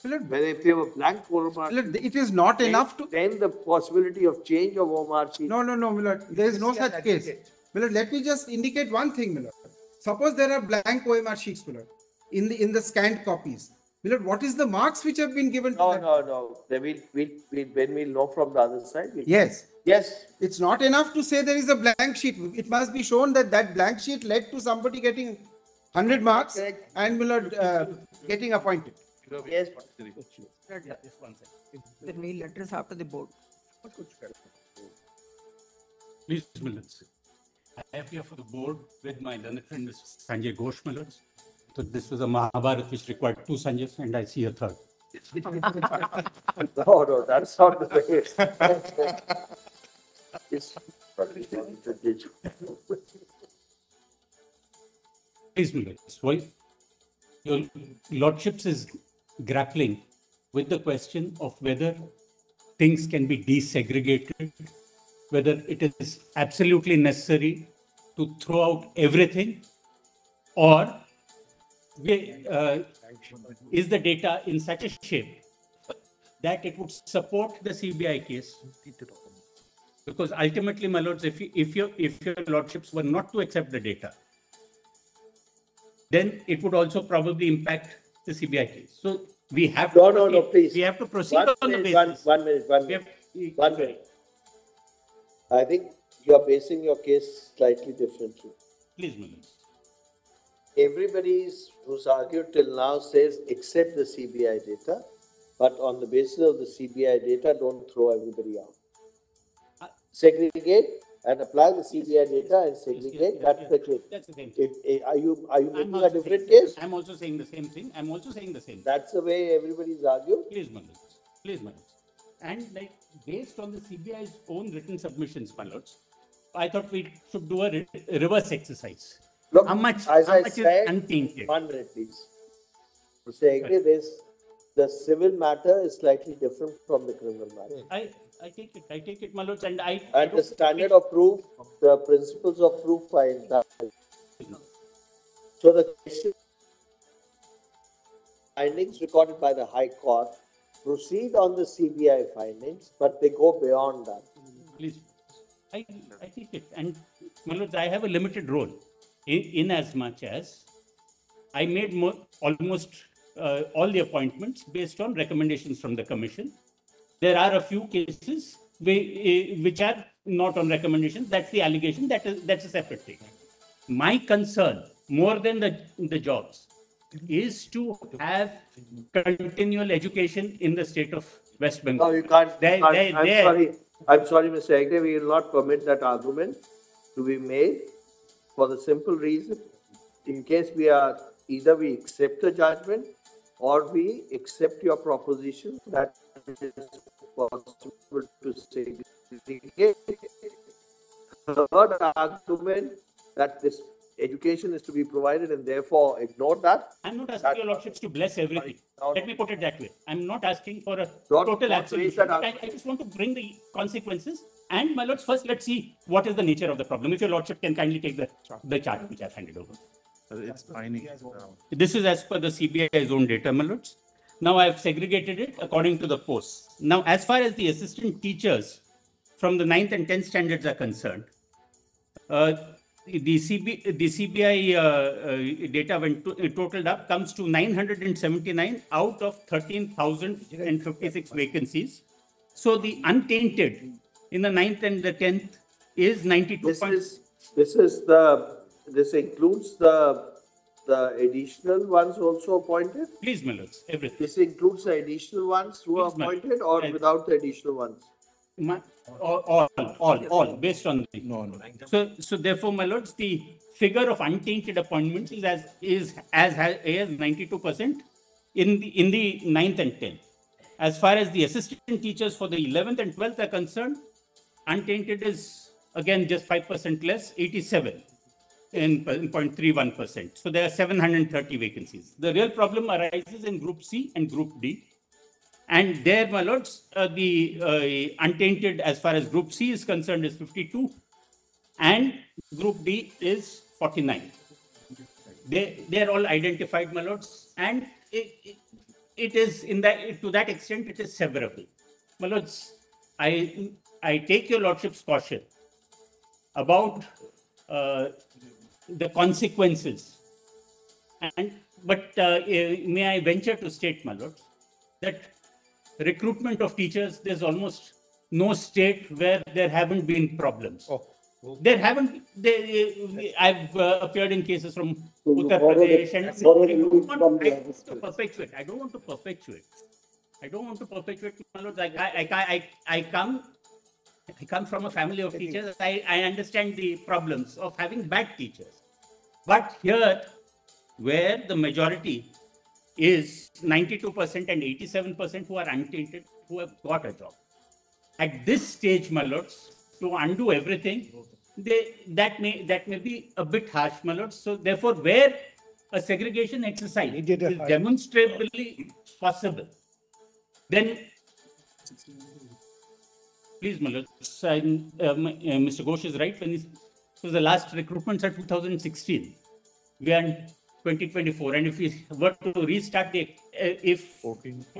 Whether if you have a blank OMR sheet, it is not enough to. Then the possibility of change of OMR sheet. No, my lord. There is no such case. My lord, let me just indicate one thing, my lord. Suppose there are blank OMR sheets, my lord, in the scanned copies. My lord, what is the marks which have been given to them? No. Then we'll know from the other side. Yes. Yes. It's not enough to say there is a blank sheet. It must be shown that that blank sheet led to somebody getting 100 marks and my lord getting appointed. Yes. Then we'll letters after the board. Please, Millets. I appear for the board with my learned friend Sanjay Ghosh Millets. So this was a Mahabharat which required 2 Sanjays and I see a third. No, that's not the way. Please, Millets. Well, your lordships is grappling with the question of whether things can be desegregated, whether it is absolutely necessary to throw out everything, or is the data in such a shape that it would support the CBI case? Because ultimately, my lords, if your lordships were not to accept the data, then it would also probably impact the CBI case. So we have No, please. We have to proceed on the basis. One minute. I think you are basing your case slightly differently. Please, my lords. Everybody who's argued till now says accept the CBI data, but on the basis of the CBI data, don't throw everybody out. Segregate and apply the CBI data and segregate. That's the case. That's the same thing. Are you making a different case? I'm also saying the same thing. I'm also saying the same. That's the way everybody's argued. Please, my lords. Please, my lords. And like based on the CBI's own written submissions, my lords, I thought we should do a reverse exercise. Look, how much is untainted? 1 minute, please. Mr. Hegde, the civil matter is slightly different from the criminal matter. I take it, my lords, and And the standard of proof, the principles of proof are intact. So the question, findings recorded by the High Court proceed on the CBI findings, but they go beyond that. Please, I take it, and my lords, I have a limited role in as much as I made almost all the appointments based on recommendations from the commission. There are a few cases which are not on recommendations. That's the allegation. That's a separate thing. My concern, more than the jobs, is to have continual education in the state of West Bengal. No, you can't. I'm sorry, Mr. Hegde, we will not permit that argument to be made for the simple reason, in case either we accept the judgment or we accept your proposition that it is possible to segregate. Third argument that this education is to be provided and therefore ignore that. I'm not asking your lordships to bless everything. Let me put it that way. I'm not asking for a total absolution. I just want to bring the consequences. And my lords, first let's see what is the nature of the problem. If your lordship can kindly take the chart which I've handed over. It's fine. This is as per the CBI's own data, my lords. Now I've segregated it according to the posts. Now, as far as the assistant teachers from the 9th and 10th standards are concerned, the CBI data, when totaled up, comes to 979 out of 13,056 vacancies. So the untainted in the 9th and the 10th is 92. This includes the additional ones also appointed? Please, my lords, everything. This includes the additional ones who are appointed or without the additional ones? All based on the So therefore, my lords, the figure of untainted appointments is 92% in the 9th and 10th. As far as the assistant teachers for the 11th and 12th are concerned, untainted is again just 5% less, 87 in 0.31%. So there are 730 vacancies. The real problem arises in Group C and Group D. And there, my lords, the untainted as far as Group C is concerned is 52 and Group D is 49. They're all identified, my lords, and it is to that extent it is severable. My lords, I take your lordship's caution about the consequences, but may I venture to state, my lords, that recruitment of teachers, there's almost no state where there haven't been problems. There haven't. I've appeared in cases from Uttar Pradesh, and I don't want to perpetuate. My lords, I come from a family of teachers. I understand the problems of having bad teachers. But here, where the majority is 92% and 87% who are untainted, who have got a job. At this stage, my lords, to undo everything, that may be a bit harsh, my lords. So therefore, where a segregation exercise is demonstrably possible, Then, please, my lords, Mr. Ghosh is right. When it was the last recruitments are 2016. We are in 2024, and if we were to restart if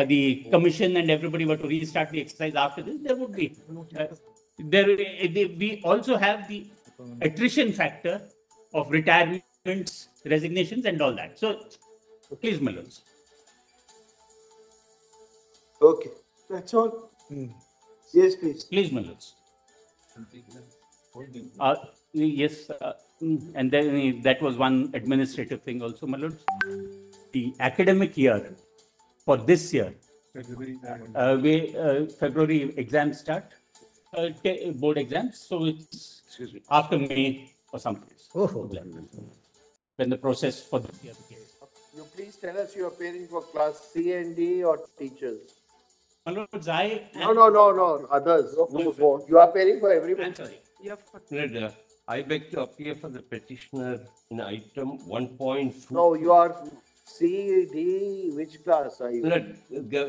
the commission and everybody were to restart the exercise after this, there would be we also have the attrition factor of retirements, resignations, and all that. So, please, my lords. Okay, that's all. Yes, please. Please, my lords. Yes, and then that was one administrative thing also, my lords. The academic year for this year, February exams start, board exams, so it's after May or something. When the process for this year begins. You please tell us you are paying for class C and D or teachers? My lords, No, others. You are paying for everybody. I'm sorry. I beg to appear for the petitioner in item 1.2. No, you are C, D, which class are you?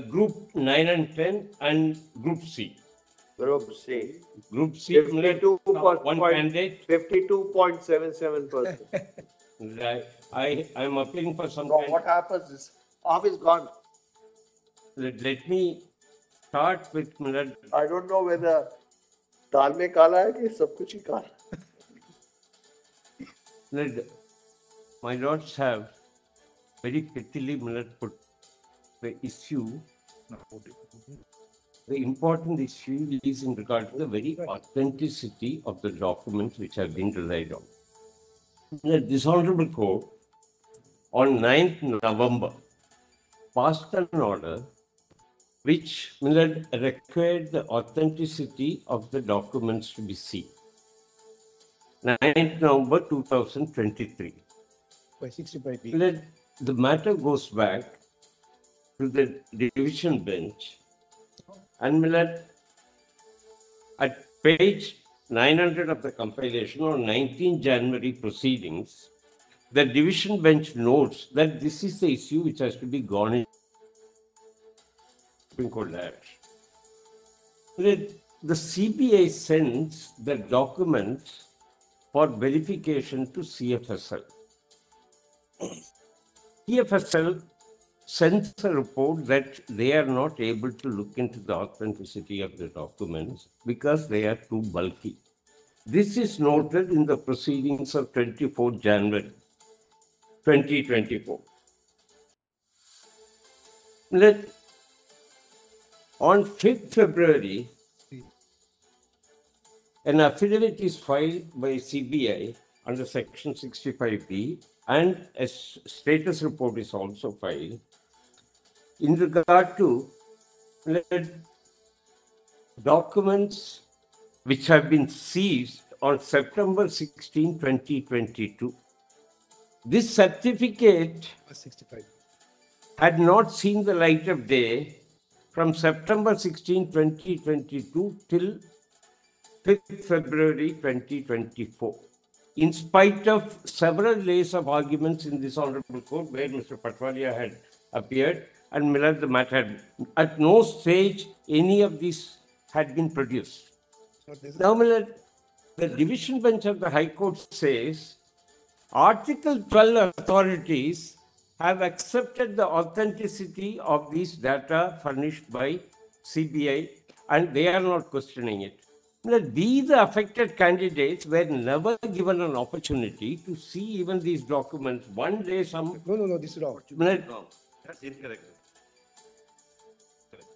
Group 9 and 10 and Group C. Group C. Group C, 52.77%. one candidate. 52.77%. I am appealing for some. So what happens is, half is gone. Let me start with. I don't know whether दाल में काला है कि सब कुछ ही काला. My lords have very prettily put the issue. The important issue is in regard to the very authenticity of the documents which have been relied on. This Honorable Court on 9th November passed an order which required the authenticity of the documents to be seen. 9th November 2023. The matter goes back to the division bench, and at page 900 of the compilation on 19 January proceedings, the division bench notes that this is the issue which has to be gone in Supreme Court action. The CBI sends the documents for verification to CFSL. CFSL sends a report that they are not able to look into the authenticity of the documents because they are too bulky. This is noted in the proceedings of 24 January 2024. On 5th February, an affidavit is filed by CBI under Section 65B, and a status report is also filed in regard to documents which have been seized on September 16, 2022. This certificate had not seen the light of day from September 16, 2022 till 5th February 2024. In spite of several days of arguments in this Honorable Court where Mr. Patwalia had appeared and the matter had, at no stage any of these had been produced. Now, the division bench of the High Court says Article 12 authorities have accepted the authenticity of these data furnished by CBI and they are not questioning it. We, the affected candidates, were never given an opportunity to see even these documents. One day, some. No, this is wrong. No, that's incorrect.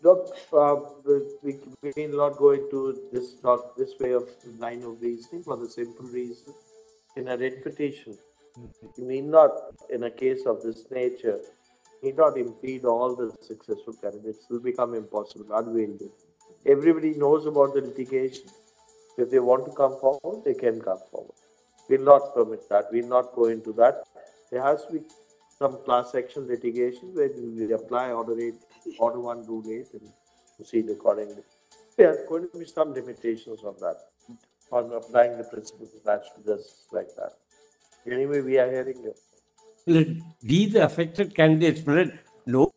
Look, we will not go into this way of line of reasoning for the simple reason. In a writ petition, you need not, in a case of this nature, need not impede all the successful candidates. It will become impossible, unwieldy. Everybody knows about the litigation. If they want to come forward, they can come forward. We will not permit that. We will not go into that. There has to be some class action litigation where we apply Order 1, Rule 8 and proceed accordingly. There are going to be some limitations on that, on applying the principles attached to this like that. Anyway, we are hearing you. We, the affected candidates, No,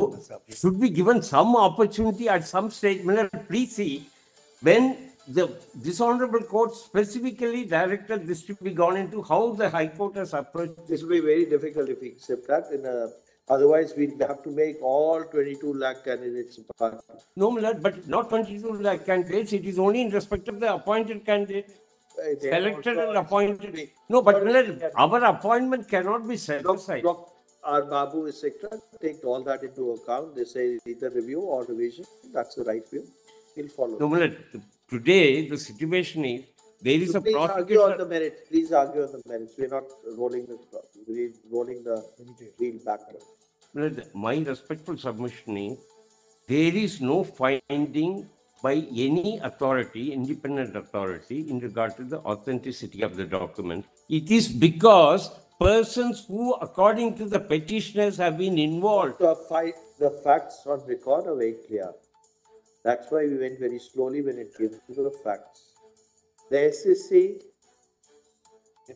should be given some opportunity at some stage. Please see, when this honorable court specifically directed this to be gone into, how the High Court has approached This will be very difficult if we accept that. Otherwise, we'll have to make all 22 lakh candidates a party. No, my lord, but not 22 lakh candidates. It is only in respect of the appointed candidate. They Selected also and appointed. No, but my lord, our appointment cannot be set aside. Our Babu, etc., take all that into account. They say either review or revision. That's the right view. He'll follow. No, my lord, today the situation is there is a Please argue prosecution. on the merits. Please argue on the merits. We're not rolling the wheel backward. My lord, my respectful submission is there is no finding by any authority, independent authority, in regard to the authenticity of the document. It is because persons who, according to the petitioners, have been involved. The facts on record are very clear. That's why we went very slowly when it came to the facts. The SSC,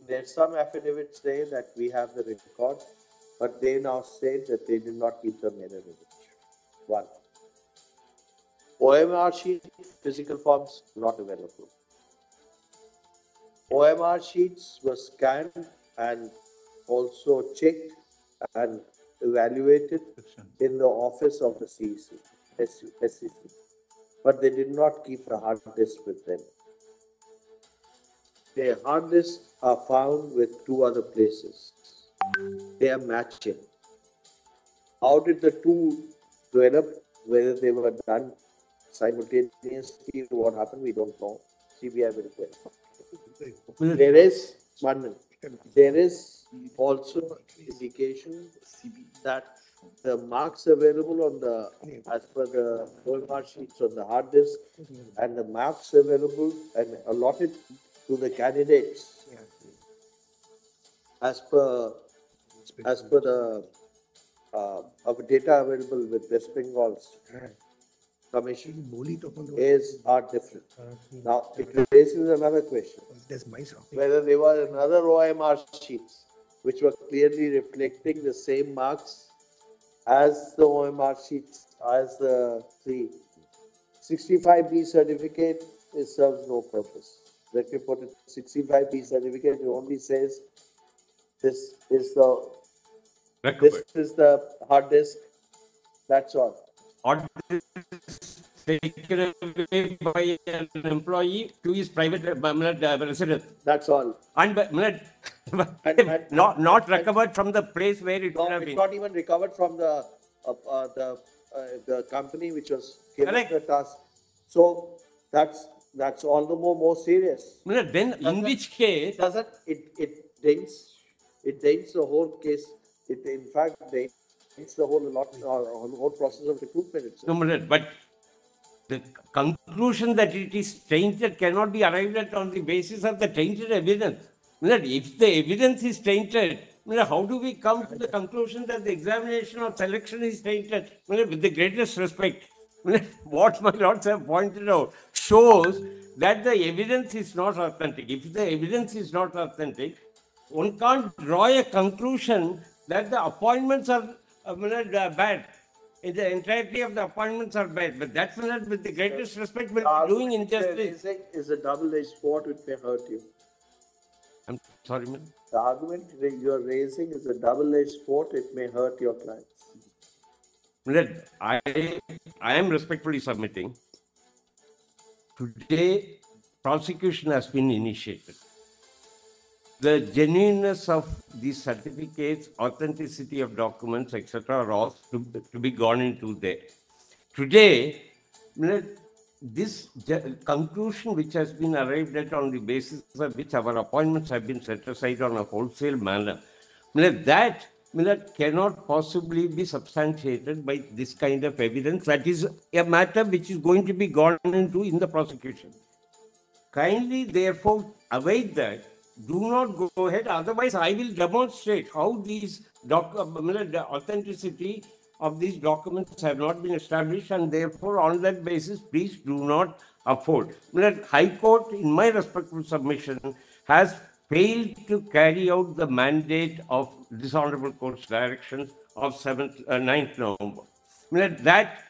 there's some affidavits say that we have the record, but they now say that they did not keep the mirror image. One. OMR sheet, physical forms not available. OMR sheets were scanned and also checked and evaluated in the office of the SEC, but they did not keep the hard disk with them. The hard disks are found with two other places. They are matching. How did the two develop? Whether they were done simultaneously, what happened, we don't know. CBI will tell. There is also indication that the marks available on the, as per the OMR sheets on the hard disk, and the marks available and allotted to the candidates as per the of data available with West Bengal's Commission are different. Now, it raises another question. Whether there were another OMR sheets which were clearly reflecting the same marks as the OMR sheets, as the 65B certificate, it serves no purpose. Let me put it, 65B certificate, it only says this is the hard disk, that's all. Hard disk taken away by an employee to his private residence. That's all. And not recovered from the place where it should have been. Not even recovered from the company which was given the task. So that's all the more serious. Then in which case doesn't it dents the whole case. It in fact dents the whole process of recruitment itself. No, but the conclusion that it is tainted cannot be arrived at on the basis of the tainted evidence. If the evidence is tainted, how do we come to the conclusion that the examination or selection is tainted? With the greatest respect, what my lords have pointed out shows that the evidence is not authentic. If the evidence is not authentic, one can't draw a conclusion that the appointments are bad. The entirety of the appointments are bad, but that's not, with the greatest respect, we're doing injustice. Is a double-edged sword which may hurt you. I'm sorry, man. The argument that you are raising is a double-edged sword, it may hurt your clients. I am respectfully submitting. Today, prosecution has been initiated. The genuineness of these certificates, authenticity of documents, etc., are all to be gone into there. Today, this conclusion which has been arrived at on the basis of which our appointments have been set aside on a wholesale manner, that cannot possibly be substantiated by this kind of evidence. That is a matter which is going to be gone into in the prosecution. Kindly, therefore, avoid that. Do not go ahead. Otherwise, I will demonstrate how these the authenticity of these documents have not been established, and therefore, on that basis, please do not afford. High Court, in my respectful submission, has failed to carry out the mandate of this Honorable Court's directions of 9th November. That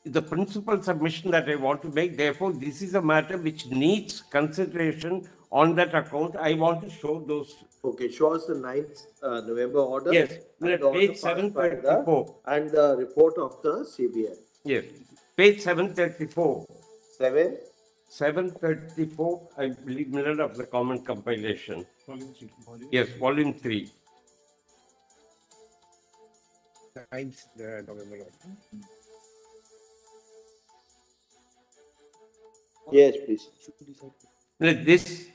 is the principal submission that I want to make. Therefore, this is a matter which needs consideration on that account. I want to show those. Okay, show us the 9th November order. Yes, and the order page passed by 734. And the report of the CBI. Yes, page 734. 734, I believe, middle of the common compilation. Yes, volume 3. 9th November. Yes, please. This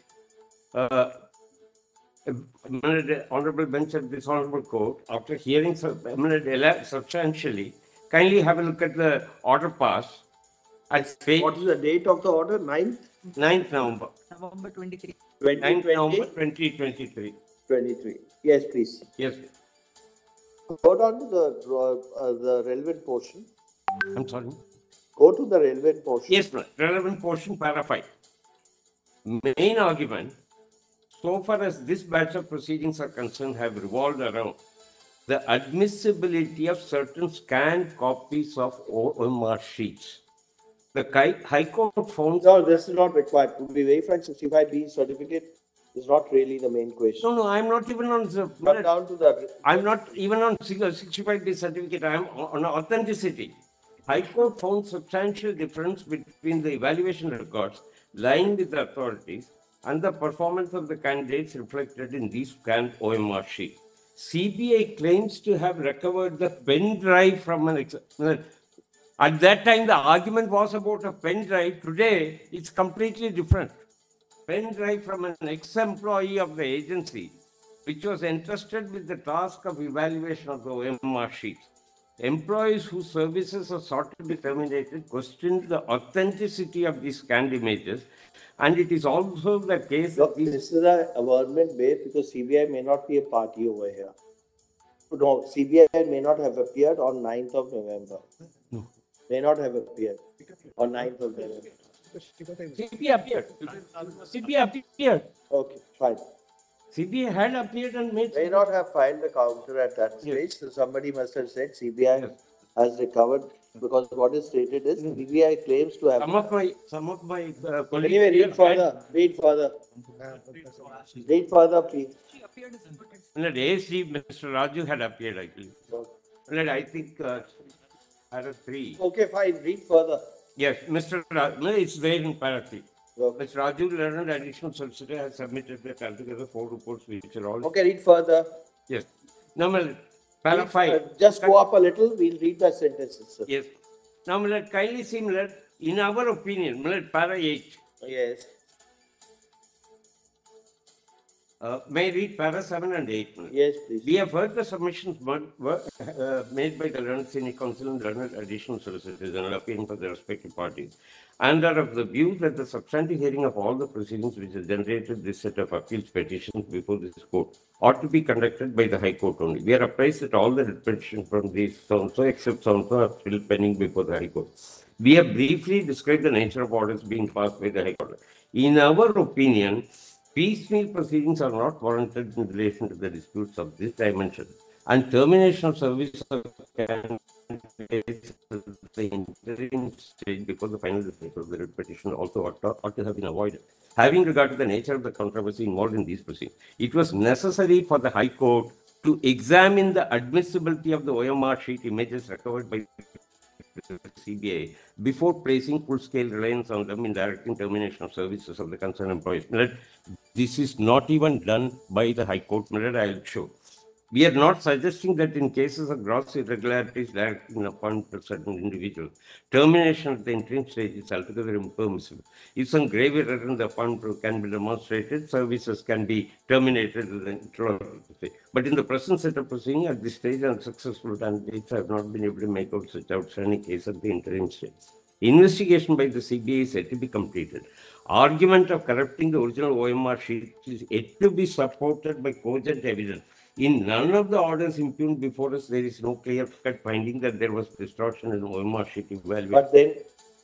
honorable bench of this honorable court, after hearing substantially, kindly have a look at the order passed. What is the date of the order? 9th? 9th November. November 23. 9th November 2023. 23. Yes, please. Yes. Go down to the relevant portion. I'm sorry. Go to the relevant portion. Yes, relevant portion, para 5. Main argument, so far as this batch of proceedings are concerned, have revolved around the admissibility of certain scanned copies of OMR sheets. The High Court found... No, this is not required. To be very frank, 65B certificate is not really the main question. No, I'm not even on the... Come down to the... I'm not even on 65B certificate. I'm on authenticity. High Court found substantial difference between the evaluation records lying with the authorities and the performance of the candidates reflected in these scanned OMR sheets. CBI claims to have recovered the pen drive from an... At that time, the argument was about a pen drive. Today, it's completely different. Pen drive from an ex-employee of the agency, which was entrusted with the task of evaluation of the OMR sheets. Employees whose services are sought to be terminated questioned the authenticity of these scanned images, and it is also the case... Look, this is a government base because CBI may not be a party over here. No, CBI may not have appeared on 9th of November. No. May not have appeared on 9th of November. CBI appeared. CBI appeared. Okay, fine. CBI had appeared and made... May not have filed the counter at that stage. So somebody must have said CBI has recovered, because what is stated is CBI claims to have... Some of my colleagues... Anyway, read further. Read further. Read further, please. ASG, Mr. Raju had appeared, I believe. I think para 3. Okay, fine. Read further. Yes, Mr. Raju, it's there in para 3. Mr. Raju, learned additional solicitor, has submitted the altogether 4 reports which are all... Okay, read further. Yes. Now, para 5. Just go up a little, we'll read the sentences. Sir. Yes. Now, kindly see, in our opinion, para 8. Yes. May I read para 7 and 8? Yes, please. We have heard the submissions made by the Learned Senior Counsel and Learned Additional Solicitors and appearing for the respective parties, and are of the view that the substantive hearing of all the proceedings which have generated this set of appeals petitions before this court ought to be conducted by the High Court only. We are apprised that all the petitions from these so-and-so except so-and-so are still pending before the High Court. We have briefly described the nature of orders being passed by the High Court. In our opinion, piecemeal proceedings are not warranted in relation to the disputes of this dimension, and termination of service of candidates at the interim stage before the final decision of the writ petition also ought to have been avoided. Having regard to the nature of the controversy involved in these proceedings, it was necessary for the High Court to examine the admissibility of the OMR sheet images recovered by the CBI before placing full-scale reliance on them in directing termination of services of the concerned employees. This is not even done by the High Court. I'll show. We are not suggesting that in cases of gross irregularities directing upon a certain individual, termination at the interim stage is altogether impermissible. If some grave error in the appointment can be demonstrated, services can be terminated at the interim stage. But in the present set of proceedings, at this stage, unsuccessful candidates have not been able to make out such outstanding case at the interim stage. Investigation by the CBI is yet to be completed. Argument of corrupting the original OMR sheet is yet to be supported by cogent evidence. In none of the orders impugned before us, there is no clear-cut finding that there was distortion in OMR sheet evaluation. But then,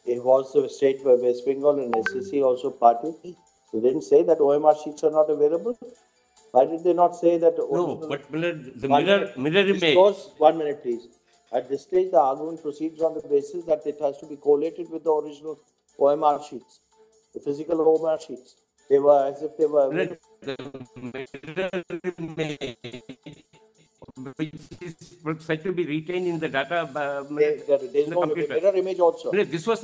it was the state by West Bengal and SSC also party. So they didn't say that OMR sheets are not available. Why did they not say that? No, but the One mirror, minute. mirror This image. goes- 1 minute, please. At this stage, the argument proceeds on the basis that it has to be collated with the original OMR sheets, the physical OMR sheets. They were as if they were. The mirror image, which is said to be retained in the data There is in the no computer. mirror image also. This was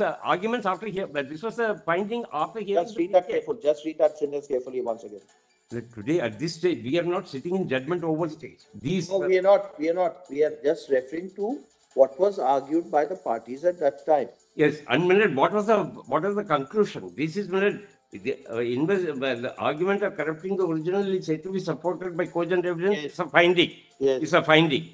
the arguments after here, but this was a finding after hearing. Just read that carefully. Just read that sentence carefully once again. Today, at this stage, we are not sitting in judgment over these. No, we are not. We are not. We are just referring to what was argued by the parties at that time. Yes, and minute, what was the conclusion? This is minute. The argument of corrupting the original is said to be supported by cogent evidence. Yes. It's a finding. Yes. It's a finding.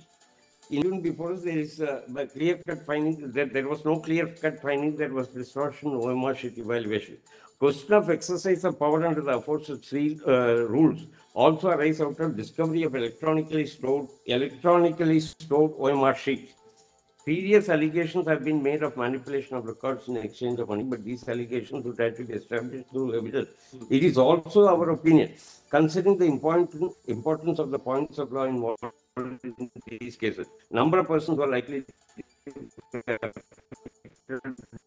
Even before us, there is a clear-cut finding. There was no clear-cut finding. There was distortion, OMR sheet evaluation. Question of exercise of power under the aforesaid three rules also arise out of discovery of electronically stored OMR sheets. Serious allegations have been made of manipulation of records in exchange of money, but these allegations would have to be established through evidence. It is also our opinion, considering the importance of the points of law involved in these cases, number of persons who are likely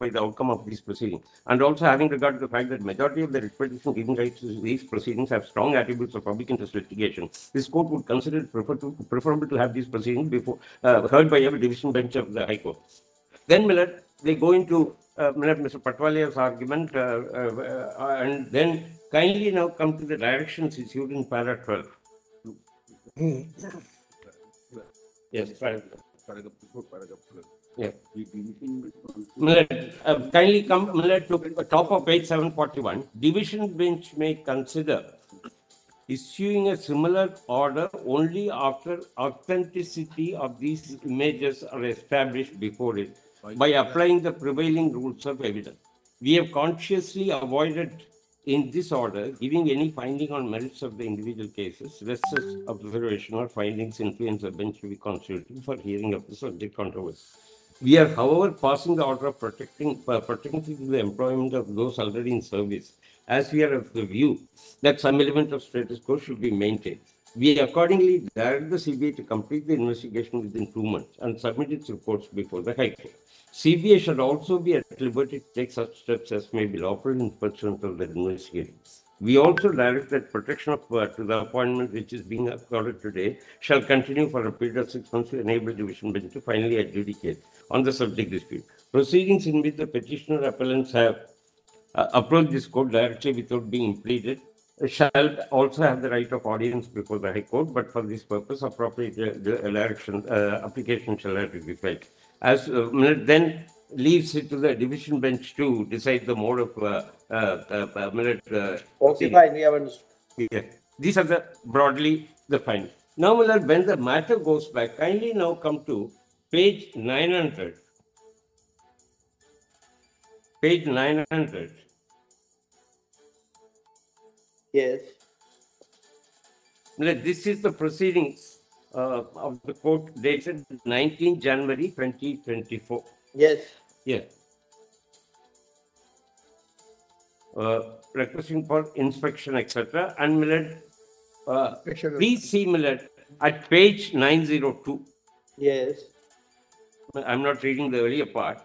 by the outcome of these proceedings, and also having regard to the fact that majority of the petitions giving rights to these proceedings have strong attributes of public interest litigation, this court would consider it preferable to have these proceedings before heard by every division bench of the High Court. Then, Miller, they go into Mr. Patwalia's argument, and then kindly now come to the directions issued in para 12. Yes, paragraph. Yeah. Kindly come to the top of page 741. Division bench may consider issuing a similar order only after authenticity of these images are established before it by applying the prevailing rules of evidence. We have consciously avoided in this order giving any finding on merits of the individual cases, lest such observation or findings influence the bench to be constituted for hearing of the subject controversy. We are, however, passing the order of protecting the employment of those already in service, as we are of the view that some element of status quo should be maintained. We accordingly direct the CBI to complete the investigation within 2 months and submit its reports before the High Court. CBI should also be at liberty to take such steps as may be lawful in pursuant of the investigation. We also direct that protection of to the appointment which is being accorded today shall continue for a period of 6 months to enable division bench to finally adjudicate on the subject dispute. Proceedings in which the petitioner appellants have approached this court directly without being impleaded shall also have the right of audience before the High Court, but for this purpose, appropriate application shall have to be filed. As then leaves it to the division bench to decide the mode of okay, fine, we have understood. Yeah. These are the broadly the findings. Now, when the matter goes back, kindly now come to page 900. Page 900. Yes. This is the proceedings of the court dated 19 January 2024. Yes. Yes. Requesting for inspection, etc. And please see at page 902. Yes. I'm not reading the earlier part.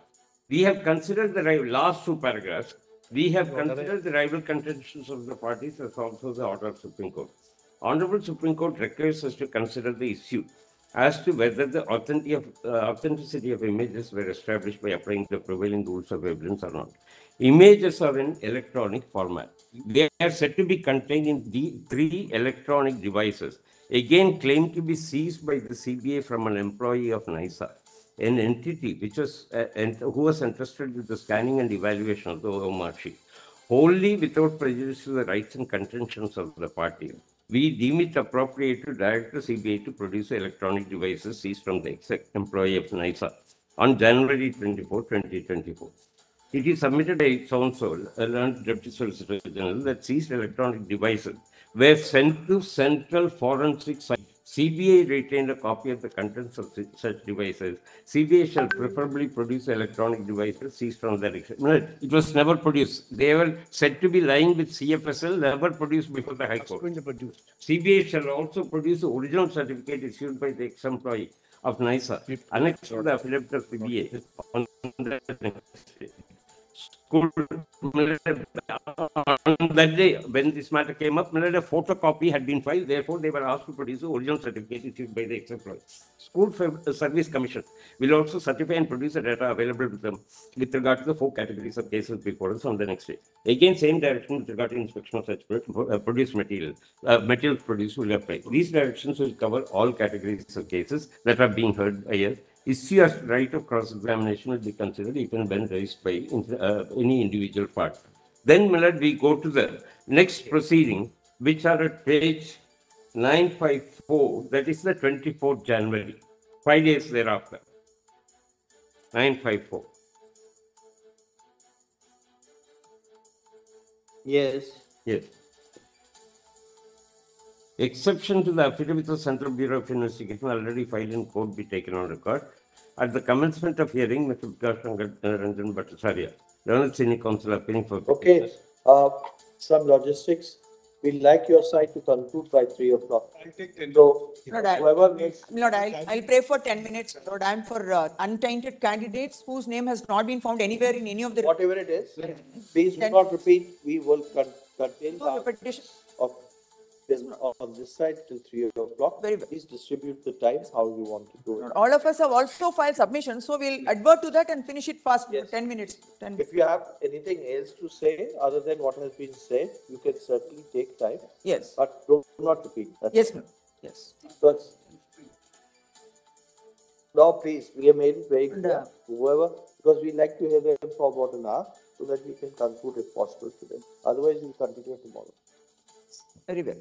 We have considered the last 2 paragraphs. We have considered the rival contentions of the parties as also the order of Supreme Court. Honorable Supreme Court requires us to consider the issue as to whether the authenticity of images were established by applying the prevailing rules of evidence or not. Images are in electronic format. They are said to be contained in the 3 electronic devices, again claimed to be seized by the CBI from an employee of NISA, an entity which was who was entrusted with the scanning and evaluation of the OMR sheet, wholly without prejudice to the rights and contentions of the party. We deem it appropriate to direct the CBI to produce electronic devices seized from the employee of NISA on January 24, 2024. It is submitted by so-and-so, a learned Deputy Solicitor General, that seized electronic devices were sent to Central Forensic CBI retained a copy of the contents of such devices. CBI shall preferably produce electronic devices seized from their No, it was never produced. They were said to be lying with CFSL, never produced before the High Court. CBI shall also produce the original certificate issued by the ex-employee of NISA, annexed to the affidavit of CBA on the school. On that day, when this matter came up, a photocopy had been filed. Therefore, they were asked to produce the original certificate issued by the ex-employee. School Service Commission will also certify and produce the data available to them with regard to the 4 categories of cases before us on the next day. Again, same direction with regard to inspection of such produced material. Materials produced will apply. These directions will cover all categories of cases that are being heard by us. Issue as right of cross-examination will be considered even when raised by any individual part. Then, Millard, we go to the next proceeding, which are at page 954, that is the 24th January, 5 days thereafter. 954. Yes. Yes. Exception to the affidavit of Central Bureau of Investigation already filed in court be taken on record. At the commencement of hearing, Mr. Vikas Ranjan Bhattacharya, Learned Senior Counsel appearing for Okay, some logistics. We'd like your side to conclude by 3 o'clock. So, whoever makes. Lord, I'll pray for 10 minutes. Lord, I'm for untainted candidates whose name has not been found anywhere in any of the. Whatever it is, please do not repeat. We will contain No repetition. on this side till 3 o'clock. Very well. Please distribute the times how you want to do it. All of us have also filed submissions, so we'll advert to that and finish it fast. Yes. 10 minutes. 10 If you have anything else to say other than what has been said, you can certainly take time. Yes. But do not repeat. Yes, ma'am. Yes. No, please, we have made it very clear. Whoever, because we like to hear them for about an hour so that we can conclude if possible today. Otherwise, we'll continue tomorrow. Very well.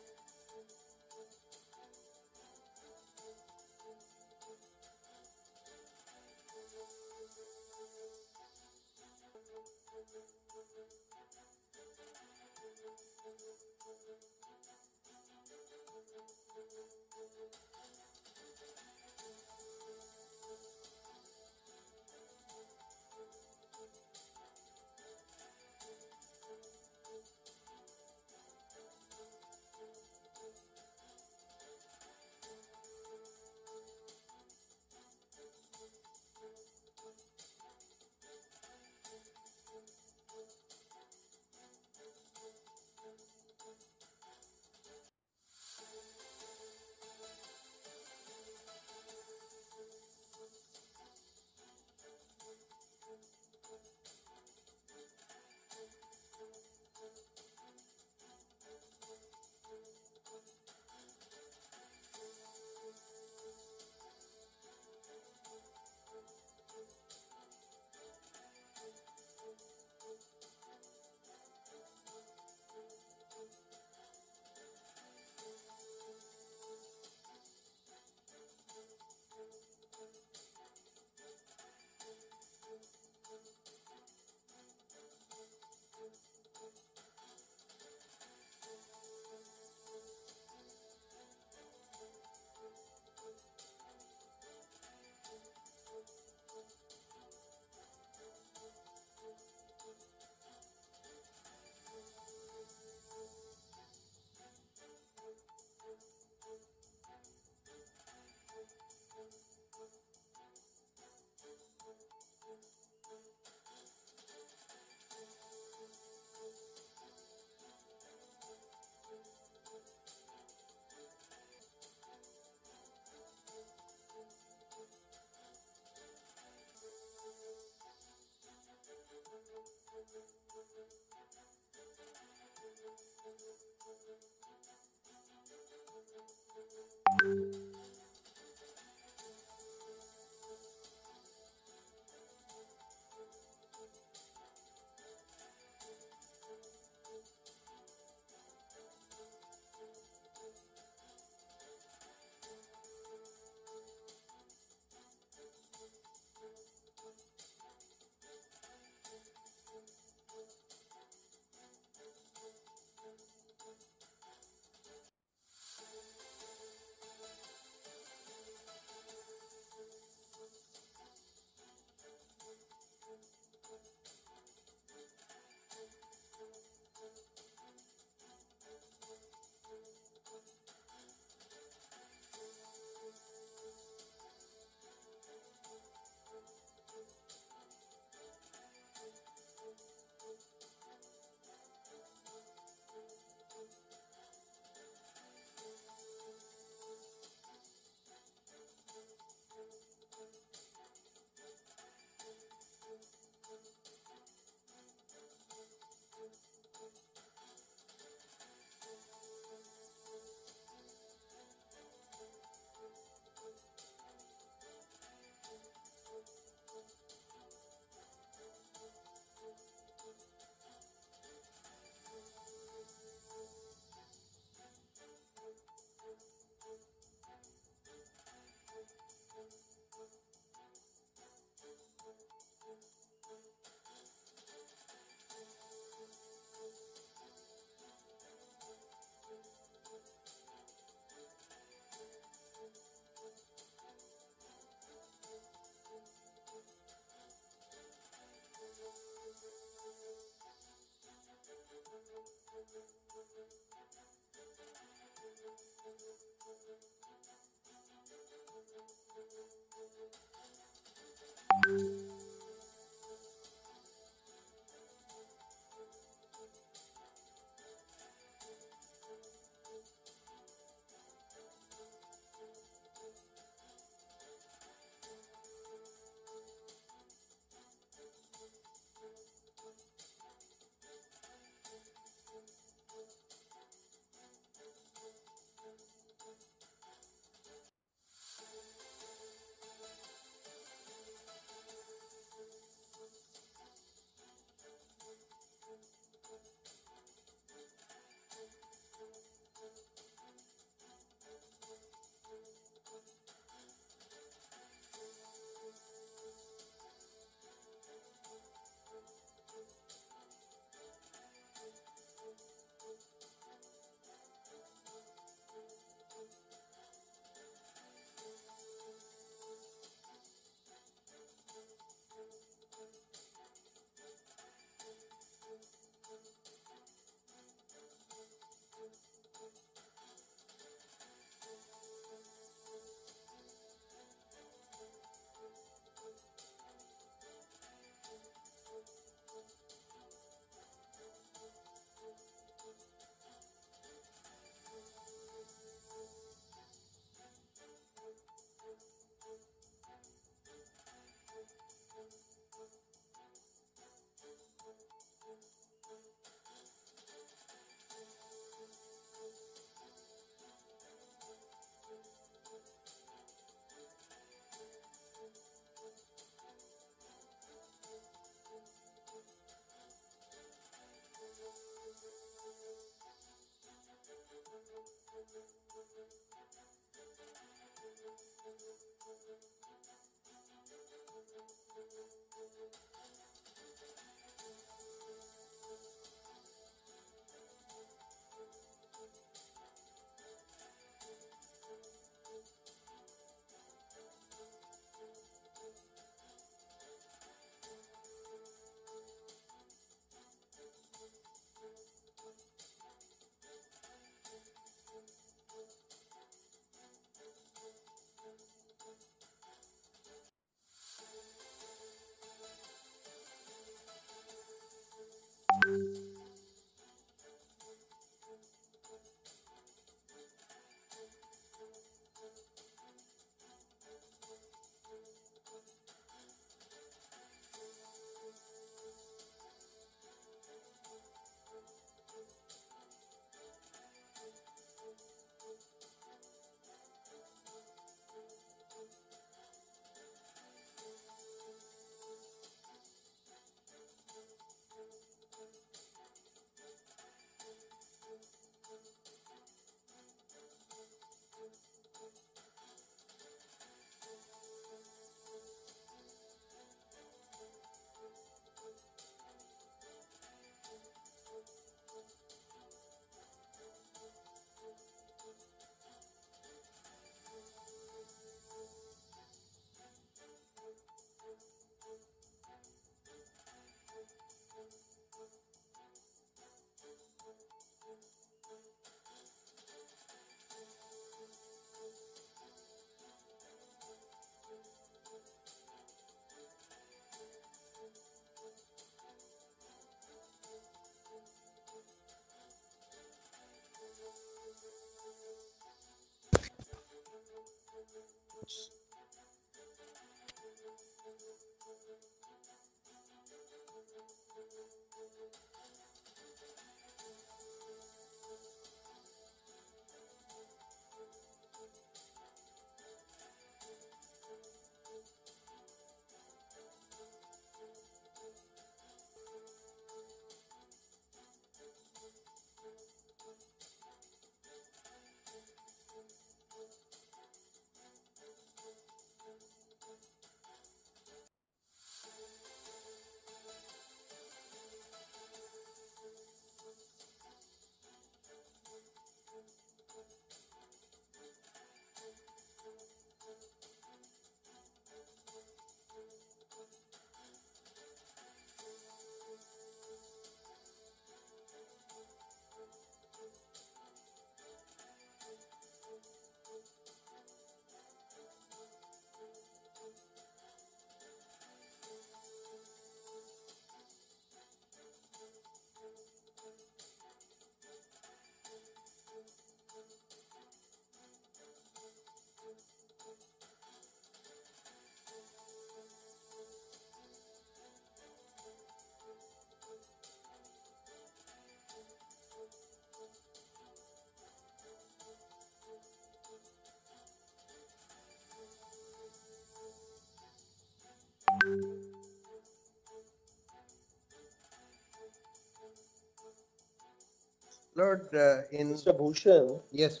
Lord, Mr. Bhushan, Yes.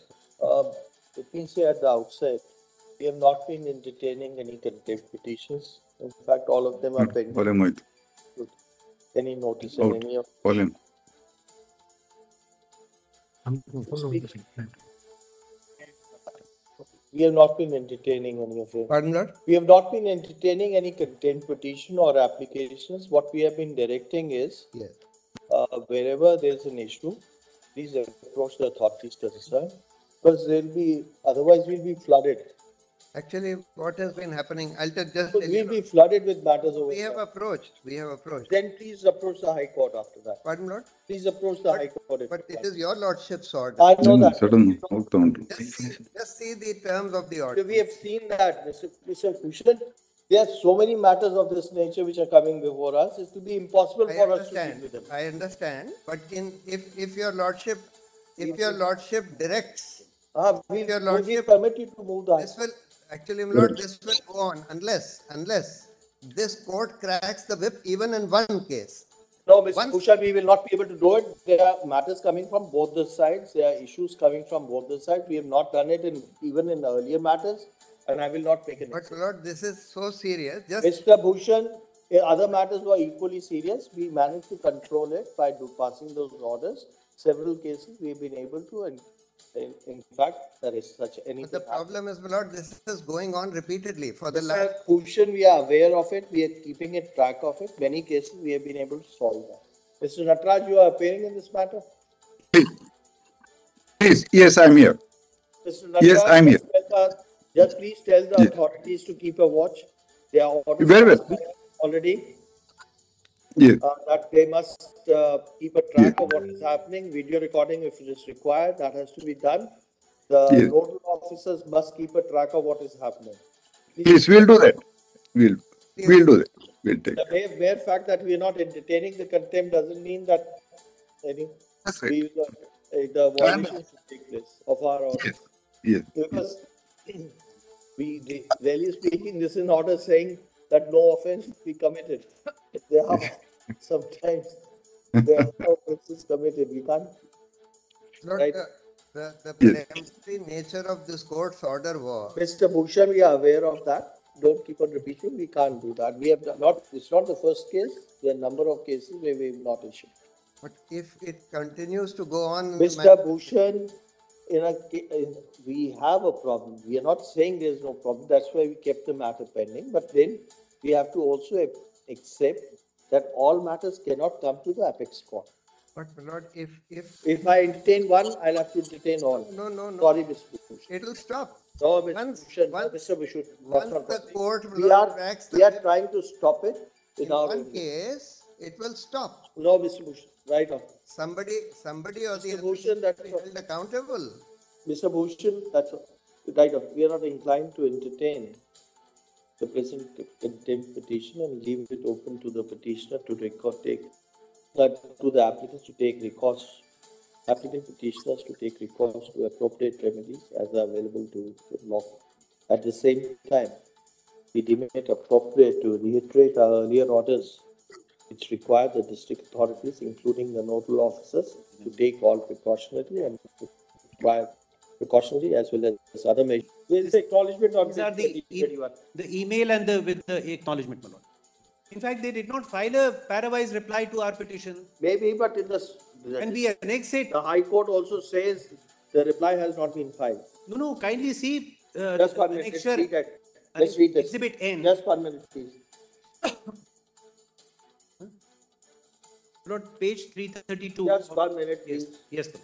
let me say at the outset, we have not been entertaining any contempt petitions. In fact, all of them are pending. Volume ಆಯ್ತು. Any notice in Out. any of Volume. We have not been entertaining any of it. Pardon, Lord? We have not been entertaining any contempt petition or applications. What we have been directing is, Yes. wherever there's an issue, please approach the authorities concerned, because otherwise we'll be flooded. Actually, what has been happening, I'll just tell We'll you. be flooded with matters over We have here. approached. Then please approach the High Court after that. Pardon, Lord? Please approach the High Court. If But you it want. is your lordship's order. I know that. Sudden ಹೋಗ್ತಾ ಉಂಟು. Just see the terms of the order. We have seen that, Mr. Bhushan. There are so many matters of this nature which are coming before us. It will be impossible for us to deal with them. I understand, but if your lordship directs, We'll be permitted to move that. this will actually, my lord, this will go on unless this court cracks the whip even in one case. No, Mr. Bhushan, we will not be able to do it. There are matters coming from both the sides. There are issues coming from both the sides. We have not done it even in earlier matters, and I will not make an But Lord, this is so serious. Mr. Bhushan, other matters were equally serious. We managed to control it by passing those orders. Several cases we have been able to, and in fact, there is such anything. But the problem is, my lord, this is going on repeatedly for the Mr. Bhushan, we are aware of it. We are keeping it track of it. Many cases we have been able to solve that. Mr. Nataraj, you are appearing in this matter? Please, yes, I'm here. Mr. Nataraj, Yes, I'm here. Just please tell the authorities to keep a watch. They are Very well. already. Yes. That they must keep a track of what is happening. Video recording, if it is required, that has to be done. The nodal officers must keep a track of what is happening. Please, we'll do that. We'll do that. We'll take. The mere fact that we are not entertaining the contempt doesn't mean that the violation should take place of our orders. Yes. Because really speaking, this is an order saying that no offense be committed. There are sometimes offenses committed. We can't. Lord, Right? the preliminary nature of this court's order was. Mr. Bhushan, we are aware of that. Don't keep on repeating. We can't do that. We have not. It's not the first case. There are a number of cases where we have not issued. But if it continues to go on, Mr. Bhushan, we have a problem. We are not saying there is no problem. That's why we kept the matter pending. But then we have to also accept that all matters cannot come to the apex court. But Lord, if I entertain one, I'll have to entertain all. No. Sorry, Mr. Bhushan. It'll stop. No, Mr. Bhushan. Once the court we are trying to stop it. In one case, it will stop. No, Mr. Bhushan. Right on. Somebody or the Bhushan, that's held accountable. Mr. Bhushan, that's right, we are not inclined to entertain the present contempt petition and leave it open to the petitioner to to the applicants to take recourse, applicant petitioners to take recourse to appropriate remedies as are available to the law. At the same time, we deem it appropriate to reiterate our earlier orders which require the district authorities, including the nodal officers, to take all precautionary as well as other measures. Where's the acknowledgement on These are page 2021? the email and with the acknowledgement, my lord. In fact, they did not file a parawise reply to our petition. Maybe, but in When we annex it, the High Court also says the reply has not been filed. no, kindly see Just 1 minute, let's read that. Let's read this. Exhibit N. Just 1 minute, please. Lord, page 332. Just 1 minute, please. Yes, sir.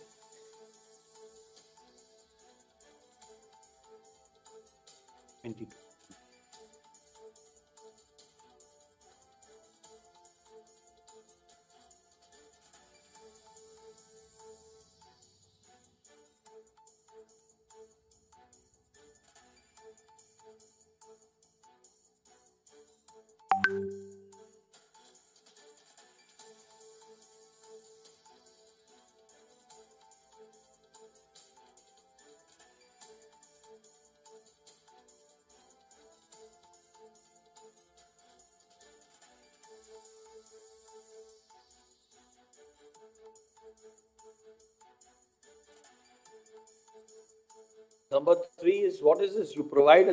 Number 3 is, what is this? You provide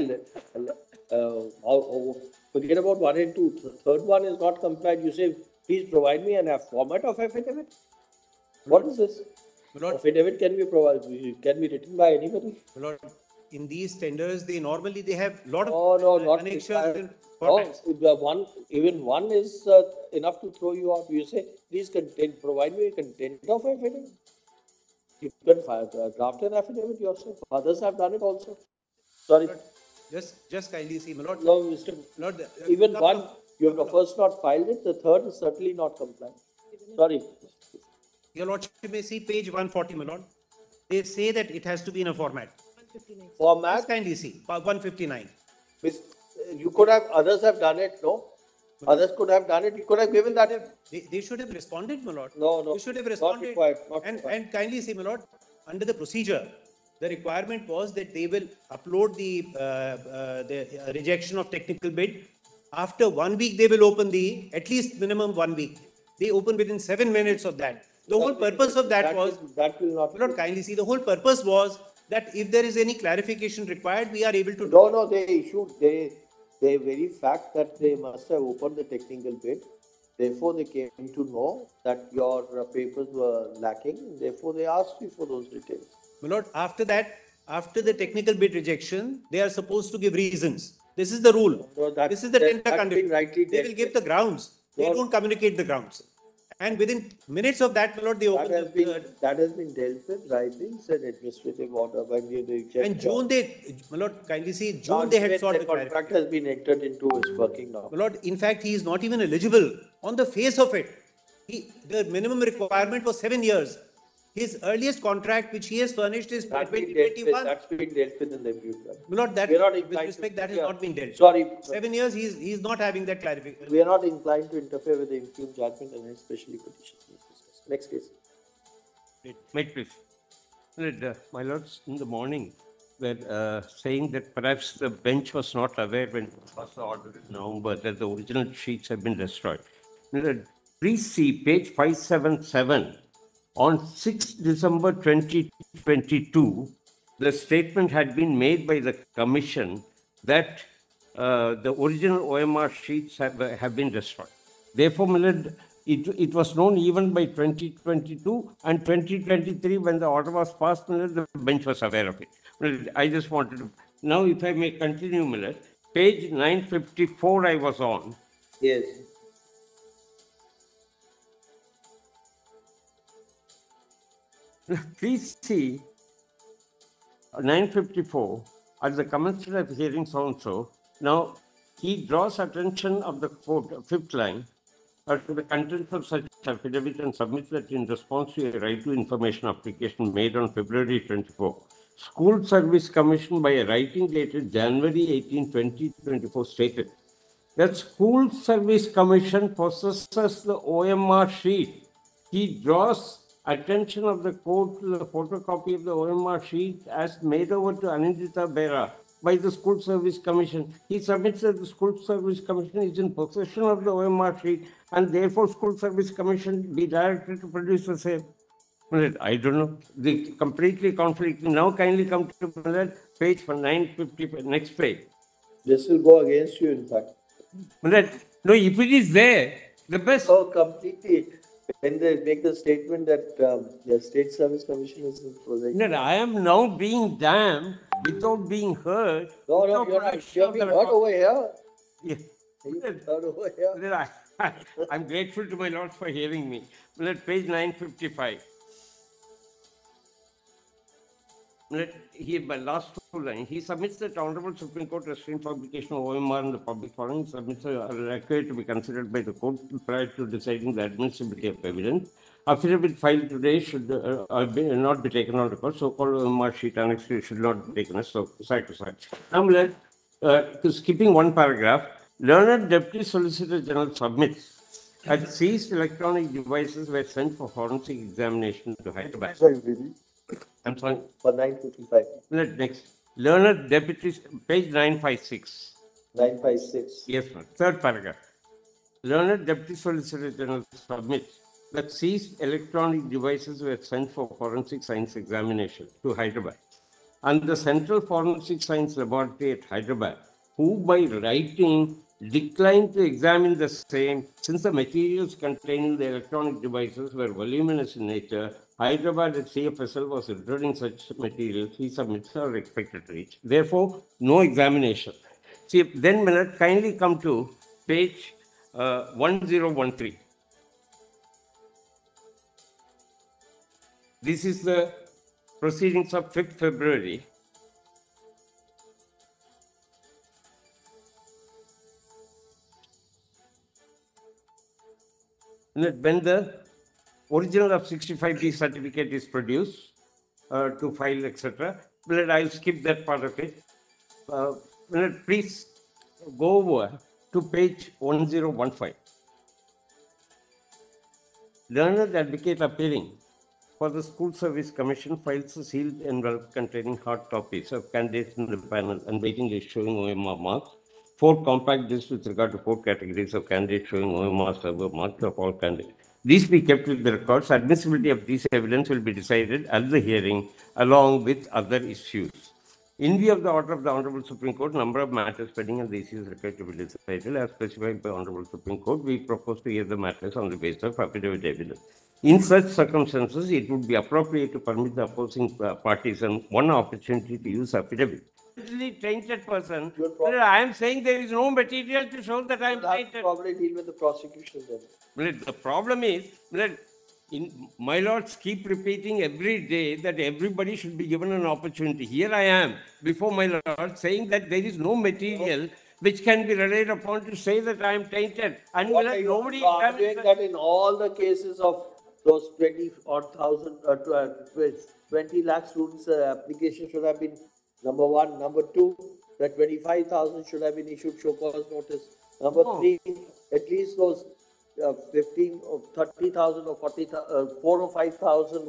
forget about 1 and 2. The third one is not complied. You say, please provide me a format of affidavit. What is this? Lord, affidavit can be written by anybody. Lord, in these tenders, they have lot of not annexures. Even one is enough to throw you out. You say, please provide me a content of affidavit. You can draft an affidavit yourself. Others have done it also. Sorry. Lord, just kindly see, my lord. No, Mr. Lord, even one, you have first not filed it. The third is certainly not compliant. Sorry. Your lordship may see page 140, my lord. They say that it has to be in a format. Format? Just kindly see, 159. You could have, others have done it, no? Others could have done it. You could have given that. They should have responded, my lord. No. They should have responded. Not required. And kindly see, my lord, under the procedure, the requirement was that they will upload the rejection of technical bid. After 1 week, they will open at least minimum 1 week. They open within 7 minutes of that. The whole purpose of that was, that will not. my lord, kindly see, the whole purpose was that if there is any clarification required, we are able to. No, they issued, the very fact that they must have opened the technical bid, therefore they came to know that your papers were lacking, therefore they asked you for those details. My lord, after that, after the technical bid rejection, they are supposed to give reasons. This is the rule. No, this is the tender condition. They will give the grounds. They don't communicate the grounds. And within minutes of that, my lord, they open that has been dealt with, rightly, it's an administrative order when you reject. And June my lord, kindly see, June they had sought the contract has been entered into, is working now. My lord, in fact, he is not even eligible on the face of it. The minimum requirement was 7 years. His earliest contract, which he has furnished, is 2021. That's been dealt with in the review. My lord, with respect, that has not been dealt. Sorry. 7 years, he is not having that clarification. We are not inclined to interfere with the impugned judgment and especially petitions. Next case. Wait, please. My lords, in the morning, were saying that perhaps the bench was not aware when it was ordered in November that the original sheets have been destroyed. Please see page 577. On 6 December 2022, the statement had been made by the Commission that the original OMR sheets have been destroyed. Therefore, it was known even by 2022 and 2023 when the order was passed, the bench was aware of it. I just wanted to... Now, if I may continue, Miller, page 954 I was on. Yes. Please see 954 at the commencement of hearing so and so. Now he draws attention of the court, fifth line, to the contents of such affidavit and submits that in response to a right to information application made on February 24. School Service Commission by a writing dated January 18, 2024 stated that School Service Commission possesses the OMR sheet. He draws attention of the court to the photocopy of the OMR sheet as made over to Anindita Bera by the School Service Commission. He submits that the School Service Commission is in possession of the OMR sheet and therefore School Service Commission be directed to produce the same. I don't know. The completely conflicting. Now kindly come to page 950, next page. This will go against you, in fact. No, if it is there, the best. Oh, completely. When they make the statement that the State Service Commission is in possession. I am now being damned without being heard. No, you're not. You're being heard over here. Yeah. You're heard over here. I'm grateful to my lords for hearing me. Page 955. My last two lines. He submits that Honorable Supreme Court restrained publication of OMR in the public forum. Submits a record to be considered by the court prior to deciding the admissibility of evidence. Affidavit filed today should not be taken on record. So-called OMR sheet annexed should not be taken as side to side. I'm skipping one paragraph. Learned Deputy Solicitor General submits that seized electronic devices were sent for forensic examination to Hyderabad. I'm sorry. For 955. Next. Learned Deputy, page 956. 956. Yes, ma'am. Third paragraph. Learned Deputy Solicitor General submits that seized electronic devices were sent for forensic science examination to Hyderabad. And the Central Forensic Science Laboratory at Hyderabad, who by writing declined to examine the same since the materials containing the electronic devices were voluminous in nature. Hyderabad at CFSL was returning such materials. He submits are expected to reach. Therefore, no examination. See, then kindly come to page 1013. This is the proceedings of 5th February. When the original of 65B certificate is produced to file, etc., I'll skip that part of it. Please go over to page 1015. Learned advocate appearing for the School Service Commission files a sealed envelope containing hard copies of candidates in the panel and waiting list showing OMR marks. 4 compact lists with regard to 4 categories of candidates showing OMR server marks of all candidates. These be kept with the records. Admissibility of these evidence will be decided at the hearing along with other issues. In view of the order of the Honorable Supreme Court, number of matters pending and the issues required to be decided as specified by Honorable Supreme Court, we propose to hear the matters on the basis of affidavit evidence. In such circumstances, it would be appropriate to permit the opposing parties one opportunity to use affidavit. Tainted person. I am saying there is no material to show that I am tainted. Probably deal with the prosecution then. The problem is that my lords keep repeating every day that everybody should be given an opportunity. Here I am before my lord saying that there is no material which can be relied upon to say that I am tainted. And nobody doing that in all the cases of those 20,000 20 lakh students application should have been number 1. Number 2, that 25,000 should have been issued show cause notice. Number 3, at least those 15 or 30,000 or 40,000, 4 or 5,000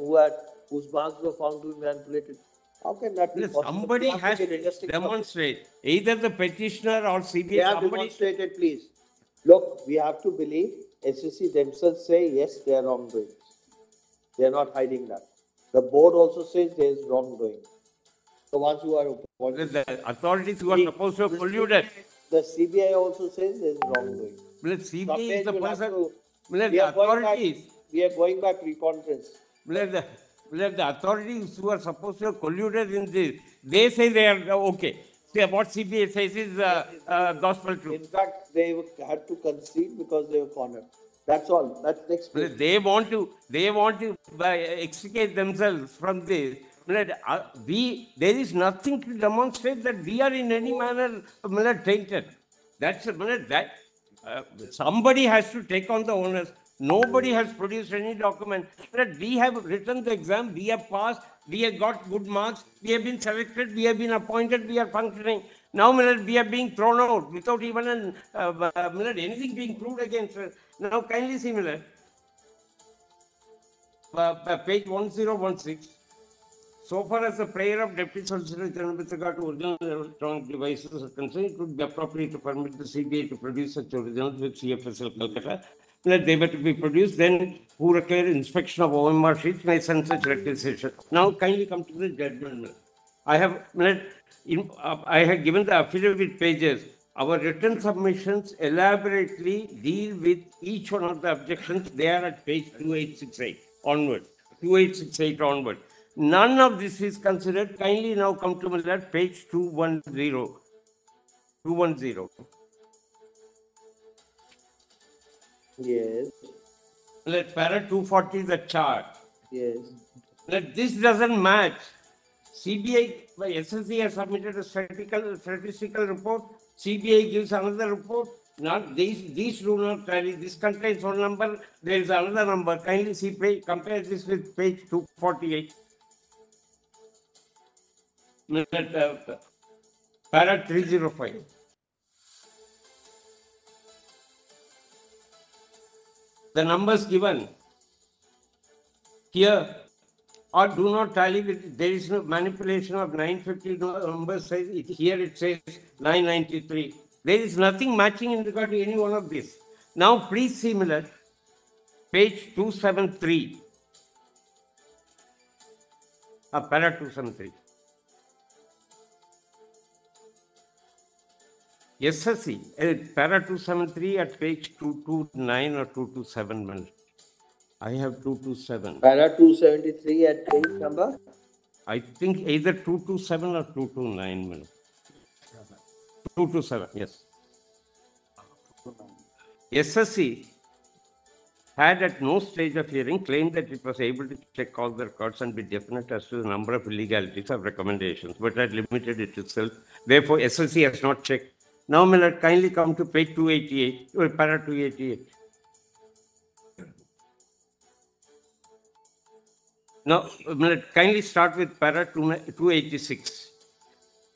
whose marks were found to be manipulated. How can that be possible? Somebody has to demonstrate. Either the petitioner or CBI. They have demonstrated, please. Look, we have to believe SSC themselves say yes, they are wrongdoing. They are not hiding that. The board also says there is wrongdoing. The ones who are appointed. The authorities who are supposed to have polluted. The CBI also says there is wrongdoing. CBI is the person. We are going by preponderance. The authorities who are supposed to have colluded in this, they say they are okay. See, what CBI says is gospel truth. In fact, they had to concede because they were cornered. That's all. That's the explanation. They want to extricate themselves from this. There is nothing to demonstrate that we are in any manner tainted. That's that. Somebody has to take on the onus. Nobody has produced any document. We have written the exam, we have passed, we have got good marks, we have been selected, we have been appointed, we are functioning. Now, we are being thrown out without even anything being proved against us. Now, kindly see, page 1016. So far as the prayer of Deputy Solicitor General with regard to original electronic devices are concerned, it would be appropriate to permit the CBI to produce such originals with CFSL Calcutta. That they were to be produced, then who require inspection of OMR sheets may send such requisition. Now, kindly come to the judgment. I have given the affidavit pages. Our written submissions elaborately deal with each one of the objections. They are at page 2868 onward. 2868 onward. None of this is considered. Kindly now come to page 210. 210. Yes. Let para 240 the chart. Yes. Let this doesn't match. CBI by SSC has submitted a statistical report. CBI gives another report. Not these do not tally. This contains one number. There is another number. Kindly see compare this with page 248. Para 305. The numbers given here or do not tally with, there is no manipulation of 950 numbers. Here it says 993. There is nothing matching in regard to any one of these. Now please see page 273. Para 273. SSC, para 273 at page 229 or 227. I have 227. Para 273 at page number? I think either 227 or 229. 227, yes. SSC had at no stage of hearing claimed that it was able to check all the records and be definite as to the number of illegalities of recommendations, but had limited it itself. Therefore, SSC has not checked. Now, kindly come to page 288, or para 288. Now, kindly start with para 286.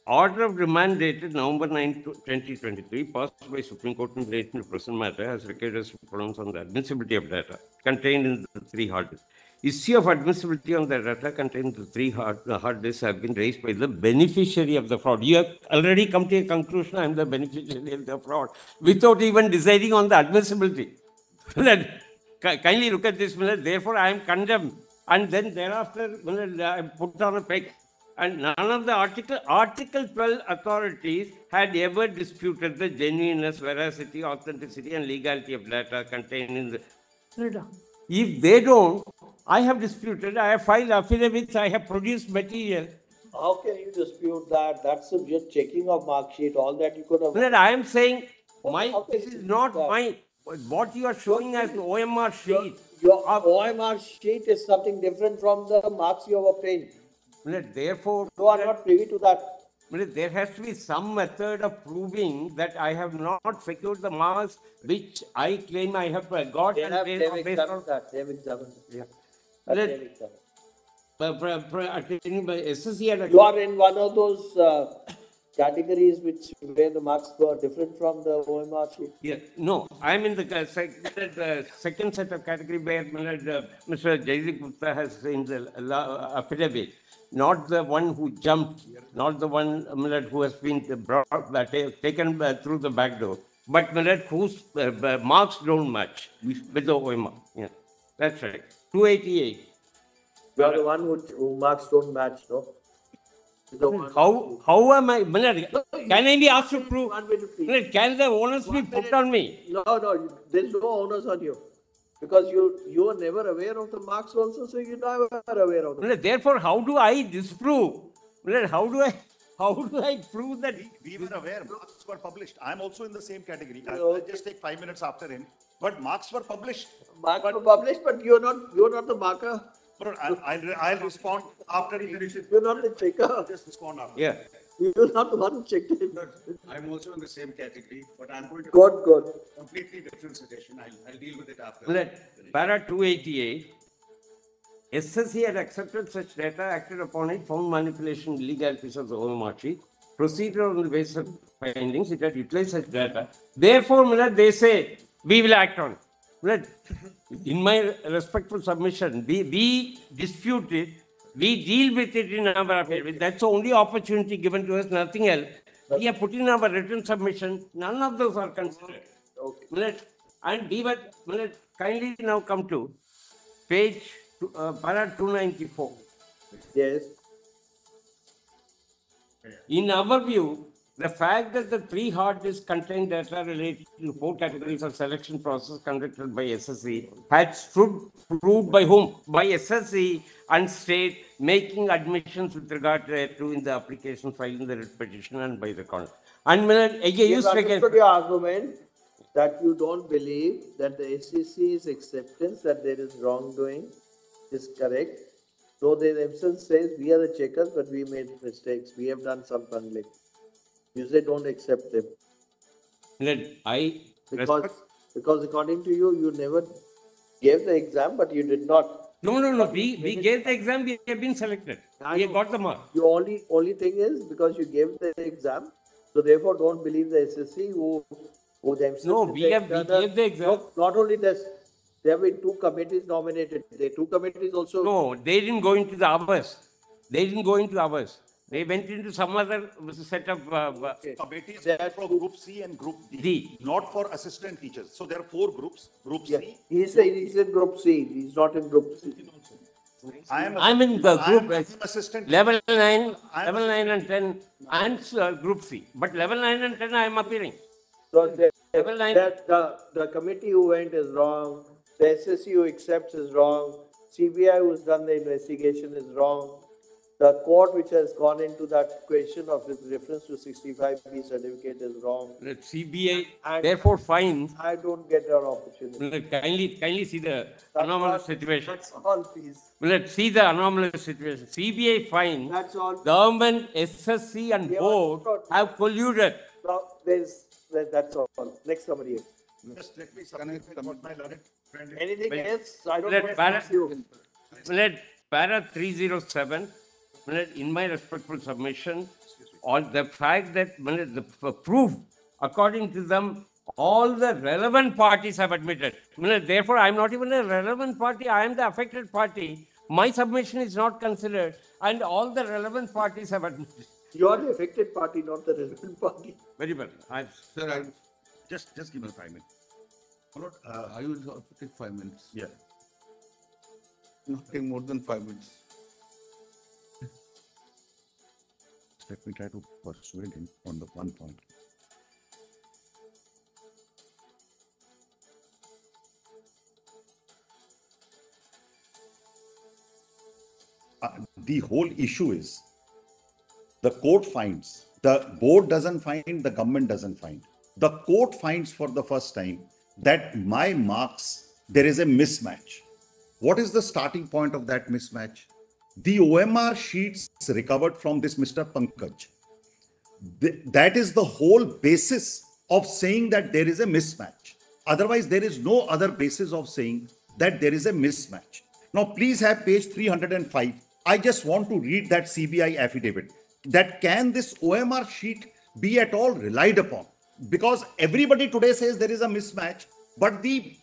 Order of remand dated November 9, 2023, passed by Supreme Court in relation to present matter, has required us to pronounce on the admissibility of data contained in the 3 hard disks. Issue of admissibility on the data contained in the 3 hard disks have been raised by the beneficiary of the fraud. You have already come to a conclusion, I am the beneficiary of the fraud, without even deciding on the admissibility. Kindly look at this, therefore I am condemned. And then thereafter, I put on a peg. And none of the Article 12 authorities had ever disputed the genuineness, veracity, authenticity, and legality of data contained in the. If they don't, I have disputed, I have filed affidavits, I have produced material. How can you dispute that? That's just checking of mark sheet, all that you could have. I am saying, this is not my, what you are showing as OMR sheet. Your OMR sheet is something different from the marks you have obtained. Therefore, you are not privy to that. There has to be some method of proving that I have not secured the marks which I claim I have got. They have examined that. They have examined it. You are in one of those categories where the marks were different from the OMR sheet. Yeah, no, I am in the second set of category where Mr. Jaideep Gupta has in the affidavit. Not the one who jumped, not the one who has been taken through the back door, but whose marks don't match with the OMR. Yeah, that's right. 288. You are the one who marks don't match, no? How am I? Can I be asked to prove? Can the onus be put on me? No, there's no onus on you. Because you were never aware of the marks also, so you never aware of them. Therefore, how do I disprove? How do I prove that? We were aware marks were published. I am also in the same category. I'll just take 5 minutes after him. But marks were published. Marks were published, but you're not the marker. I'll respond after he finishes. You're not the checker. I'll just respond after. Yeah. You're not the one who checked it. I'm also in the same category, but I'm going to good. Completely different suggestion. I'll deal with it after. Para 288. SSC had accepted such data, acted upon it, found manipulation, illegalities of the OMR sheet, proceeded on the basis of findings, it had utilized such data. Therefore, they say, we will act on it. In my respectful submission, we dispute it, we deal with it in our affidavit. That's the only opportunity given to us, nothing else. We have put in our written submission, none of those are considered. Okay. And we were, kindly now come to page para 294. Yes. In our view, the fact that the three hard disks contain data related to four categories of selection process conducted by SSC had stood proved by whom? By SSC and state making admissions with regard to in the application filed in the writ petition and by the court. And when You've understood your argument that you don't believe that the SEC's acceptance that there is wrongdoing is correct. Though they themselves say we are the checkers, but we made mistakes. We have done some bungling. You say don't accept them. Because according to you, you never gave the exam, but you did not. No. We gave the exam, we have been selected. We have got the mark. The only thing is because you gave the exam, so therefore don't believe the SSC who themselves. No, we gave the exam. No, not only this, there have been two committees nominated. The two committees also. No, they didn't go into the ours. They went into some other set of committees for Group C and Group D, not for assistant teachers. So there are four groups. Group C. He's in Group C. He's not in Group C. I'm in the group. Assistant. Level 9 and 10 and Group C. But level 9 and 10 I am appearing. So the committee who went is wrong. The SSC who accepts is wrong. CBI who's done the investigation is wrong. The court which has gone into that question of with reference to 65B certificate is wrong. CBI therefore finds. I don't get your opportunity. Kindly see the anomalous situation. That's all, please. Let's see the anomalous situation. CBI finds government, SSC and board have colluded. No, that's all. Next somebody. Just let me submit what my learned friend. Anything else? I don't know. Let para 307. In my respectful submission, all the fact that the proof, according to them, all the relevant parties have admitted. Therefore, I am not even a relevant party. I am the affected party. My submission is not considered, and all the relevant parties have admitted. You are the affected party, not the relevant party. Very well. Sir, just give me 5 minutes. I will take 5 minutes. Yeah. Not take more than 5 minutes. Let me try to persuade him on the one point. The whole issue is the court finds, the board doesn't find, the government doesn't find. The court finds for the first time that my marks, there is a mismatch. What is the starting point of that mismatch? The OMR sheets recovered from this Mr. Pankaj. That is the whole basis of saying that there is a mismatch. Otherwise, there is no other basis of saying that there is a mismatch. Now, please have page 305. I just want to read that CBI affidavit. That can this OMR sheet be at all relied upon? Because everybody today says there is a mismatch, but the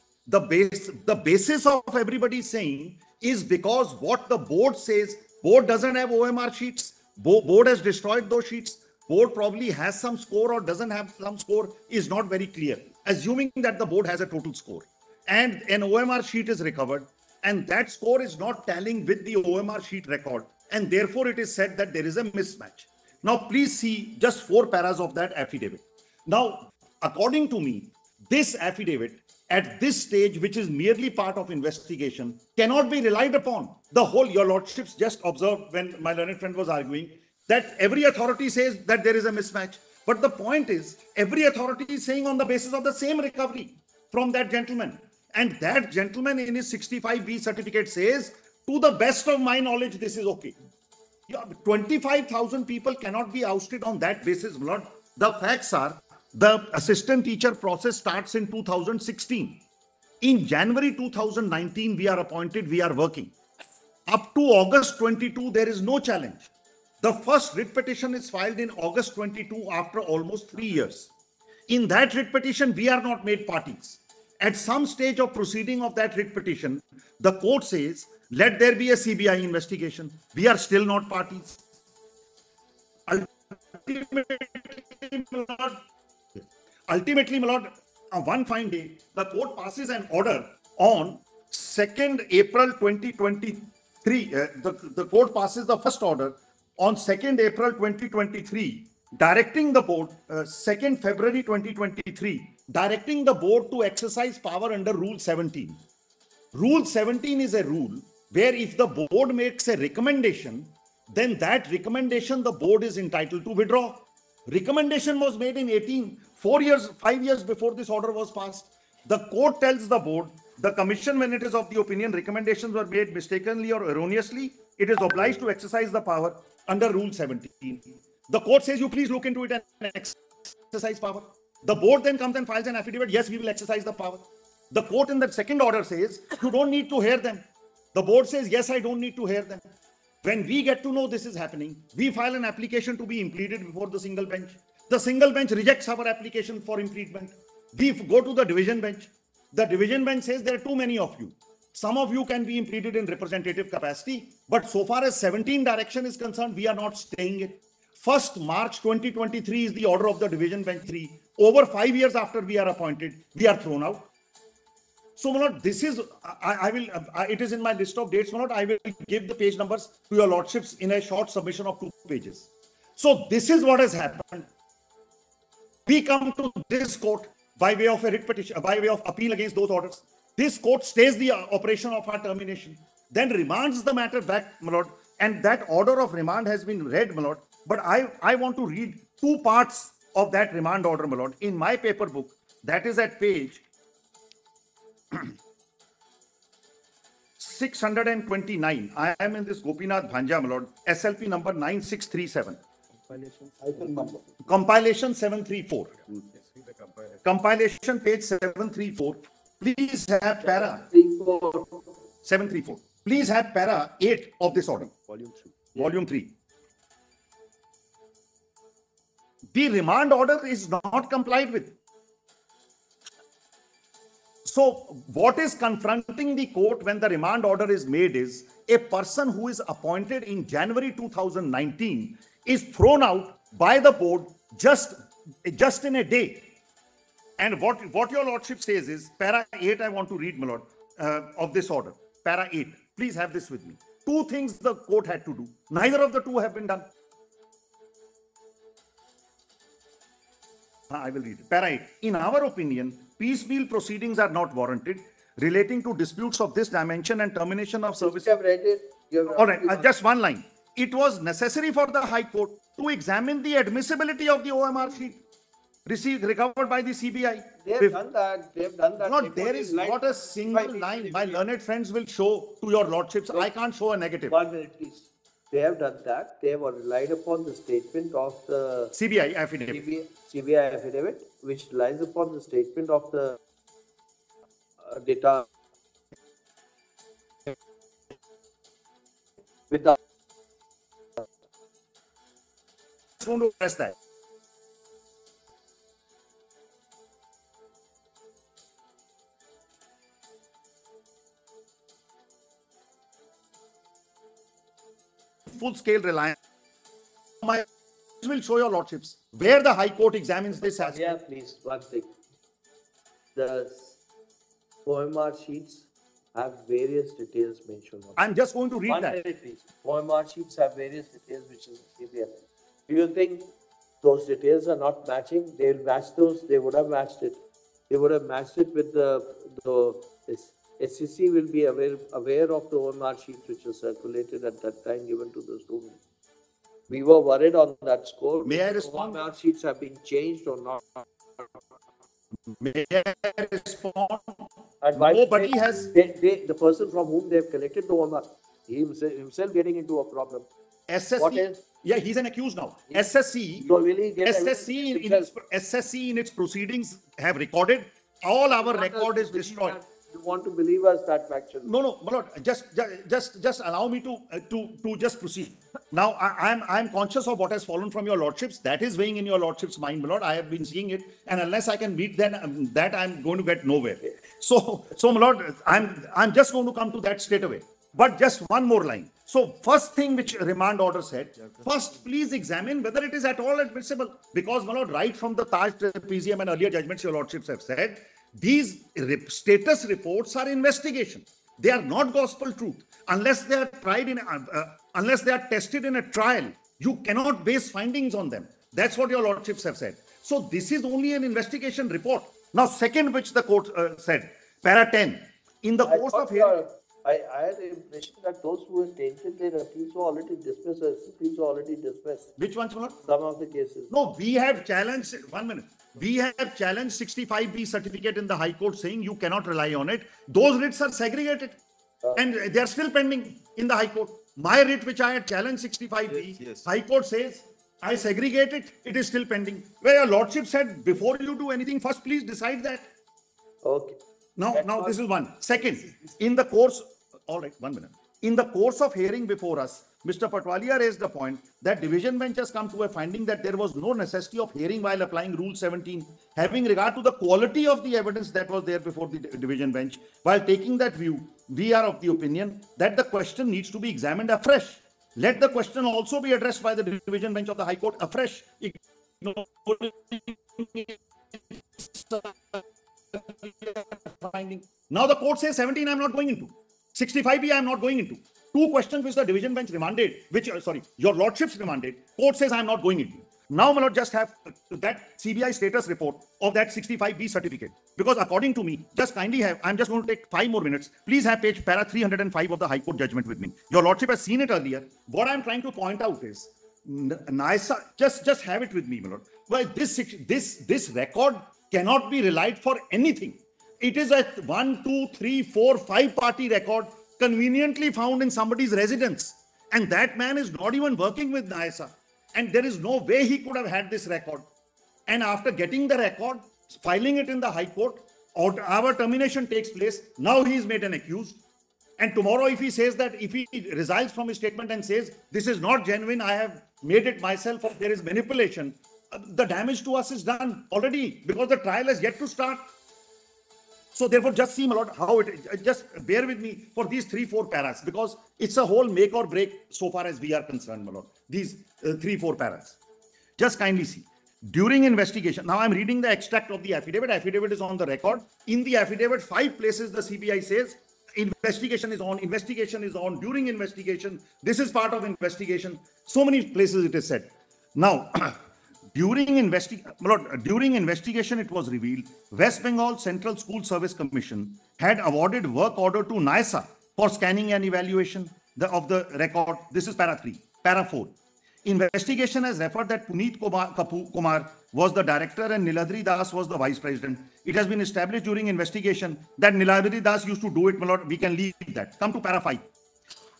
basis of everybody saying is because what the board says, board doesn't have OMR sheets, board has destroyed those sheets, board probably has some score or doesn't have some score is not very clear. Assuming that the board has a total score and an OMR sheet is recovered and that score is not tallying with the OMR sheet record and therefore it is said that there is a mismatch. Now please see just 4 paras of that affidavit. Now, according to me, this affidavit at this stage, which is merely part of investigation, cannot be relied upon. The whole, your lordships just observed when my learned friend was arguing that every authority says that there is a mismatch. But the point is, every authority is saying on the basis of the same recovery from that gentleman. And that gentleman in his 65B certificate says, to the best of my knowledge, this is okay. 25,000 people cannot be ousted on that basis. Lord. The facts are, the assistant teacher process starts in 2016. In January 2019, we are appointed, we are working. Up to August 22, there is no challenge. The first writ petition is filed in August 22 after almost 3 years. In that writ petition, we are not made parties. At some stage of proceeding of that writ petition, the court says, let there be a CBI investigation. We are still not parties. Ultimately, my lord, on one fine day, the court passes an order on 2nd April 2023. The court passes the first order on 2nd April 2023, directing the board, 2nd February 2023, directing the board to exercise power under Rule 17. Rule 17 is a rule where if the board makes a recommendation, then that recommendation the board is entitled to withdraw. Recommendation was made in 5 years before this order was passed. The court tells the board, the commission, when it is of the opinion recommendations were made mistakenly or erroneously, it is obliged to exercise the power under Rule 17. The court says, you please look into it and exercise power. The board then comes and files an affidavit, yes, we will exercise the power. The court in the second order says, you don't need to hear them. The board says, yes, I don't need to hear them. When we get to know this is happening, we file an application to be impleaded before the single bench. The single bench rejects our application for impleadment. We go to the division bench. The division bench says there are too many of you. Some of you can be impleaded in representative capacity, but so far as 17 direction is concerned, we are not staying it. 1st March 2023 is the order of the division bench 3. Over 5 years after we are appointed, we are thrown out. So, my lord, this is, it is in my list of dates, my lord. I will give the page numbers to your lordships in a short submission of 2 pages. So, this is what has happened. We come to this court by way of a writ petition, by way of appeal against those orders. This court stays the operation of our termination, then remands the matter back, my lord, and that order of remand has been read, my lord. But I want to read 2 parts of that remand order, my lord, in my paper book. That is at page 629. I am in this Gopinath Bhanja, my lord, SLP number 9637. Compilation 734. Compilation page 734. Please have para 734. Please have para 8 of this order. Volume 3. The remand order is not complied with. So what is confronting the court when the remand order is made is a person who is appointed in January 2019 is thrown out by the board just in a day. And what your lordship says is, para 8 I want to read, my lord, of this order. Para 8. Please have this with me. 2 things the court had to do. Neither of the 2 have been done. I will read it. Para 8. In our opinion, piecemeal proceedings are not warranted relating to disputes of this dimension and termination of service. You have read it. All right, just one line. It was necessary for the High Court to examine the admissibility of the OMR sheet recovered by the CBI. They have done that. They have done that. No, there is not a single line. My learned friends will show to your lordships. I can't show a negative. 1 minute, please. They have done that. They have relied upon the statement of the CBI affidavit. CBI affidavit, which relies upon the statement of the data without. I want to press that. Full-scale reliance. My will show your lordships where the High Court examines this as. Yeah, please, one thing. The OMR sheets have various details mentioned. I'm just going to read that. 1 minute, please. OMR sheets have various details which is CBI. Do you think those details are not matching? They will match those. They would have matched it. They would have matched it with the SEC will be aware of the OMR sheets which were circulated at that time given to the students. We were worried on that score. May I respond? OMR sheets have been changed or not? May I respond? Nobody has. The person from whom they have collected the OMR, he himself getting into a problem. SSC. What else? Yeah, he's an accused now. SSC. So will he get SSC in its proceedings have recorded. All our record is destroyed. You want to believe us that factual? No, no, my lord, just allow me to just proceed. Now, I'm conscious of what has fallen from your lordships. That is weighing in your lordship's mind, my lord. I have been seeing it, and unless I can meet then that, I'm going to get nowhere. So, my lord, I'm just going to come to that straight away. But just one more line. So, first thing which remand order said, first please examine whether it is at all admissible. Because, my lord, right from the Taj trapezium and earlier judgments, your lordships have said, these status reports are investigation. They are not gospel truth. Unless they are tried in, unless they are tested in a trial, you cannot base findings on them. That's what your lordships have said. So this is only an investigation report. Now, second, which the court said, para 10, in the course of hearing. I had the impression that those who were tainted their appeals were already dismissed, or appeals were already dismissed. Which ones, my lord? Some of the cases. No, we have challenged, 1 minute. We have challenged 65B certificate in the High Court saying you cannot rely on it. Those writs are segregated and they are still pending in the High Court. My writ, which I had challenged 65B, High Court says I segregate it, it is still pending. Where your lordship said, before you do anything, first please decide that. Okay. Now this is one. Second, in the course, all right, 1 minute. In the course of hearing before us, Mr. Patwalia raised the point that division bench has come to a finding that there was no necessity of hearing while applying Rule 17, having regard to the quality of the evidence that was there before the division bench. While taking that view, we are of the opinion that the question needs to be examined afresh. Let the question also be addressed by the division bench of the High Court afresh. Now the court says 17 I'm not going into. 65B I'm not going into. Two questions which the division bench remanded, which, your lordships remanded, court says I'm not going into. Now, my lord, just have that CBI status report of that 65B certificate. Because according to me, just kindly have, I'm just going to take 5 more minutes. Please have page para 305 of the High Court judgment with me. Your lordship has seen it earlier. What I'm trying to point out is, NISA, just have it with me, my lord. Well, this record cannot be relied for anything. It is a 1, 2, 3, 4, 5 party record conveniently found in somebody's residence. And that man is not even working with NISA. And there is no way he could have had this record. And after getting the record, filing it in the High Court, our termination takes place. Now he is made an accused. And tomorrow if he says that, if he resigns from his statement and says, this is not genuine, I have made it myself, or there is manipulation, the damage to us is done already because the trial has yet to start. So therefore, just see, my lord, how it, just bear with me for these 3-4 paras, because it's a whole make or break so far as we are concerned, my lord. These 3-4 paras. Just kindly see. During investigation, now I'm reading the extract of the affidavit. Affidavit is on the record. In the affidavit, 5 places the CBI says, investigation is on, during investigation, this is part of investigation. So many places it is said. Now, during investigation, it was revealed West Bengal Central School Service Commission had awarded work order to NISA for scanning and evaluation of the record. This is para 3. Para 4. Investigation has referred that Puneet Kumar was the director and Niladri Das was the vice president. It has been established during investigation that Niladri Das used to do it, my lord. We can leave that. Come to para 5.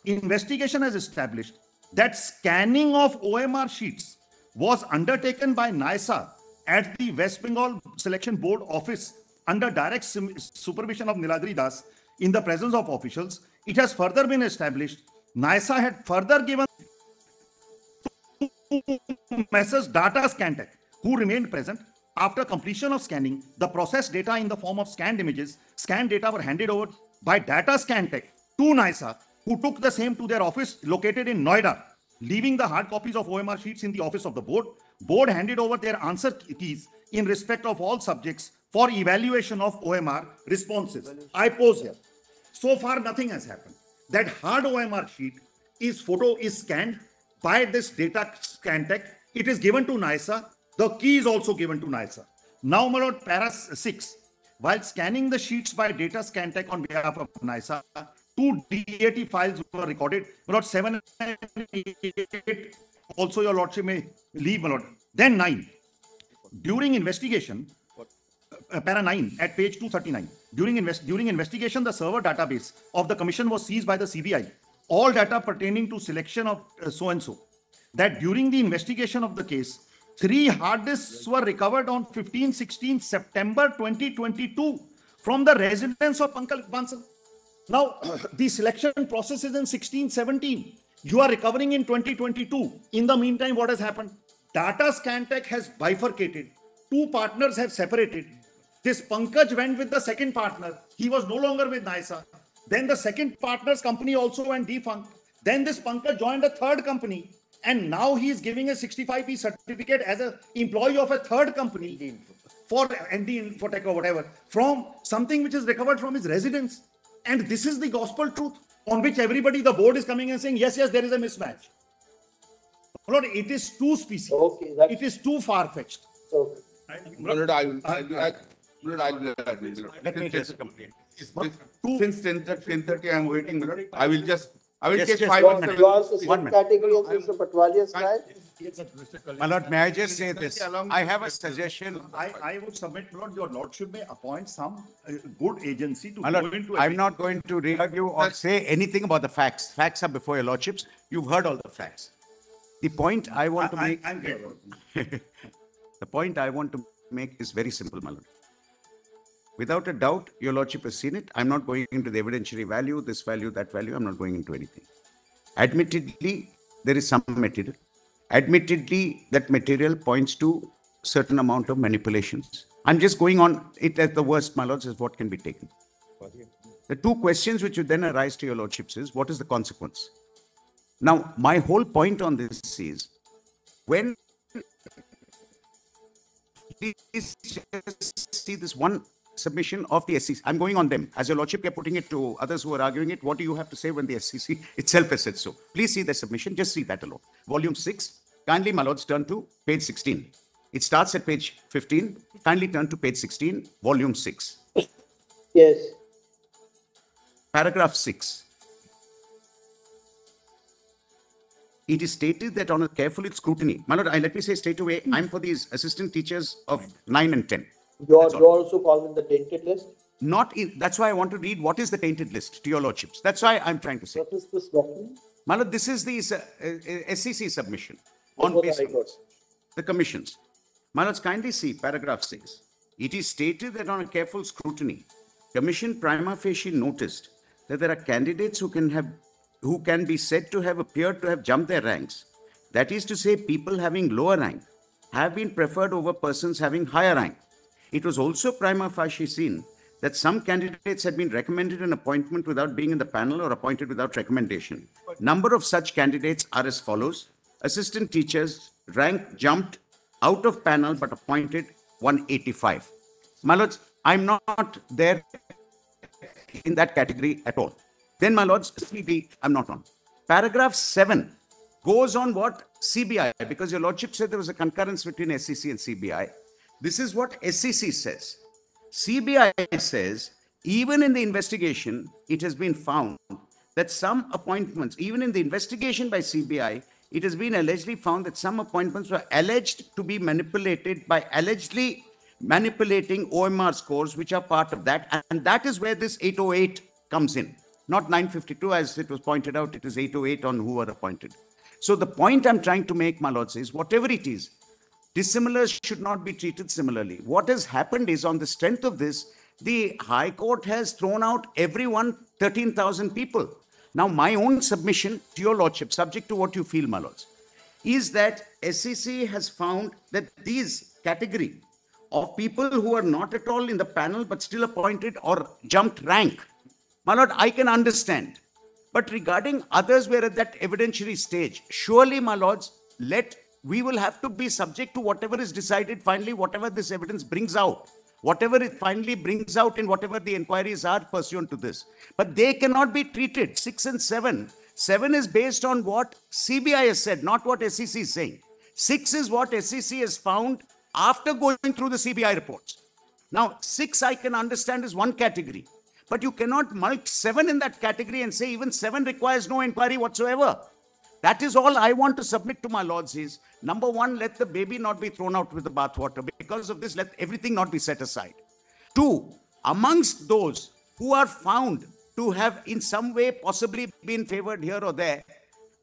Investigation has established that scanning of OMR sheets was undertaken by NISA at the West Bengal Selection Board office under direct supervision of Niladri Das in the presence of officials. It has further been established NISA had further given Messrs. Data Scantech, who remained present. After completion of scanning, the processed data in the form of scanned images, scanned data were handed over by Data Scantech to NISA, who took the same to their office located in Noida, leaving the hard copies of OMR sheets in the office of the board. Board handed over their answer keys in respect of all subjects for evaluation of OMR responses. I pause here. So far, nothing has happened. That hard OMR sheet is scanned by this Data Scantech. It is given to NISA. The key is also given to NISA. Now, my lord, para 6. While scanning the sheets by Data Scantech on behalf of NISA, 2 DAT files were recorded. My lord, 7 and 8. Also, your lordship may leave, my lord. Then 9. During investigation, para 9 at page 239. During investigation, the server database of the commission was seized by the CBI. All data pertaining to selection of so-and-so. That during the investigation of the case, 3 hard disks were recovered on 15-16 September 2022 from the residence of Pankaj Bansal. Now, the selection process is in 16-17. You are recovering in 2022. In the meantime, what has happened? Data Scantech has bifurcated. Two partners have separated. This Pankaj went with the second partner. He was no longer with NISA. Then the second partner's company also went defunct. Then this Pankaj joined a third company. And now he is giving a 65P certificate as an employee of a third company for ND Infotech or whatever, from something which is recovered from his residence. And this is the gospel truth on which everybody, the board is coming and saying, yes, yes, there is a mismatch. Lord, it is too species. Okay, it is too far-fetched. Okay. Let me just complete. Since 10:30, I am waiting, my lord. I will take 5 You minutes. are the same category as Mr. Patwalia's guy? My lord, may I just say this? I have a suggestion. I would submit, Lord, your lordship may appoint some good agency to My go lord, into. I'm not going to re-argue or say anything about the facts. Facts are before your lordships. You've heard all the facts. The point I want to make. I'm clear. The point I want to make is very simple, my lord. Without a doubt, your lordship has seen it. I'm not going into the evidentiary value, this value, that value. I'm not going into anything. Admittedly, there is some material. Admittedly, that material points to certain amount of manipulations. I'm just going on it as the worst, my lords, is what can be taken. The two questions which would then arise to your lordships is, what is the consequence? Now, my whole point on this is, when please just see this one submission of the SEC. I'm going on them. As your lordship, you're putting it to others who are arguing it. What do you have to say when the SEC itself has said so? Please see the submission. Just see that alone. Volume 6. Kindly, my lords, turn to page 16. It starts at page 15. Kindly turn to page 16, volume 6. Yes. Paragraph 6. It is stated that on a careful scrutiny, my lord, let me say straight away, I'm for these assistant teachers of 9 and 10. You also call in the tainted list? Not in, that's why I want to read what is the tainted list to your lordships. That's why I'm trying to say. What is this document? My lord, this is the SEC submission on basis the commissions. My lords, kindly see paragraph 6. It is stated that on a careful scrutiny, commission prima facie noticed that there are candidates who can be said to have appeared to have jumped their ranks. That is to say, people having lower rank have been preferred over persons having higher rank. It was also prima facie seen that some candidates had been recommended an appointment without being in the panel or appointed without recommendation. Number of such candidates are as follows. Assistant teachers, rank jumped out of panel but appointed 185. My lords, I'm not there in that category at all. Then, my lords, CB, I'm not on. Paragraph 7 goes on what? CBI, because your lordship said there was a concurrence between SEC and CBI. This is what SEC says. CBI says, even in the investigation, it has been found that some appointments, even in the investigation by CBI, it has been allegedly found that some appointments were alleged to be manipulated by allegedly manipulating OMR scores, which are part of that. And that is where this 808 comes in. Not 952, as it was pointed out, it is 808 on who were appointed. So the point I'm trying to make, my lords, is whatever it is, dissimilars should not be treated similarly. What has happened is, on the strength of this, the High Court has thrown out everyone, 13,000 people. Now, my own submission to your lordship, subject to what you feel, my lords, is that SEC has found that these category of people who are not at all in the panel but still appointed or jumped rank, my lord, I can understand. But regarding others who are at that evidentiary stage, surely, my lords, we will have to be subject to whatever is decided finally, whatever this evidence brings out, whatever it finally brings out in whatever the inquiries are pursuant to this. But they cannot be treated. 6 and 7. 7 is based on what CBI has said, not what SEC is saying. 6 is what SEC has found after going through the CBI reports. Now, 6 I can understand is one category. But you cannot mulct 7 in that category and say even 7 requires no inquiry whatsoever. That is all I want to submit to my lords is, number one, let the baby not be thrown out with the bathwater. Because of this, let everything not be set aside. 2, amongst those who are found to have in some way possibly been favored here or there,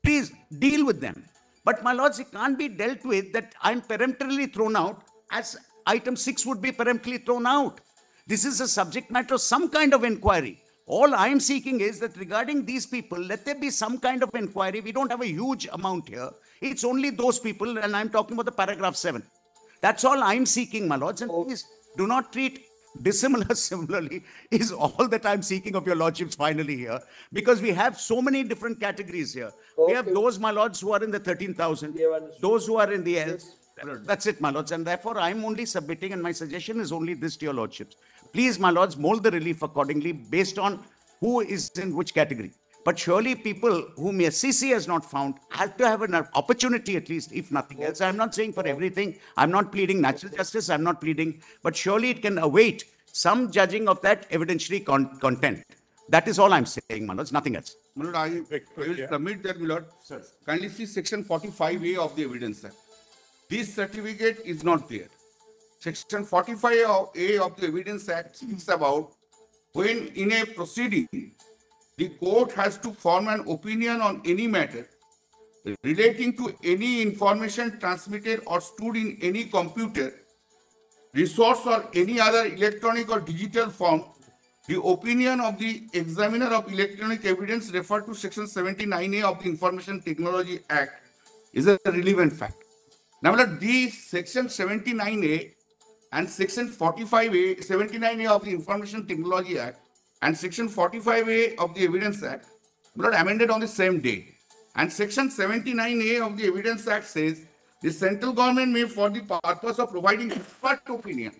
please deal with them. But my lords, it can't be dealt with that I'm peremptorily thrown out as item 6 would be peremptorily thrown out. This is a subject matter of some kind of inquiry. All I am seeking is that regarding these people, let there be some kind of inquiry. We don't have a huge amount here. It's only those people, and I'm talking about the paragraph 7. That's all I'm seeking, my lords. And please do not treat dissimilar similarly is all that I'm seeking of your lordships finally here, because we have so many different categories here. We have those, my lords, who are in the 13,000, those who are in the else. That's it, my lords. And therefore, I'm only submitting, and my suggestion is only this to your lordships. Please, my lords, mold the relief accordingly based on who is in which category. But surely people whom SCC has not found have to have an opportunity at least, if nothing else. I'm not saying for everything. I'm not pleading natural justice. I'm not pleading. But surely it can await some judging of that evidentiary content. That is all I'm saying, my lords, nothing else. My lord, I will submit that, my lord. Kindly see section 45A of the Evidence Act. This certificate is not there. Section 45A of the Evidence Act speaks about when in a proceeding, the court has to form an opinion on any matter relating to any information transmitted or stored in any computer, resource or any other electronic or digital form. The opinion of the examiner of electronic evidence referred to section 79A of the Information Technology Act is a relevant fact. Now, these section 79A and section 45A, 79A of the Information Technology Act and section 45A of the Evidence Act were amended on the same day. And section 79A of the Evidence Act says the central government may, for the purpose of providing expert opinion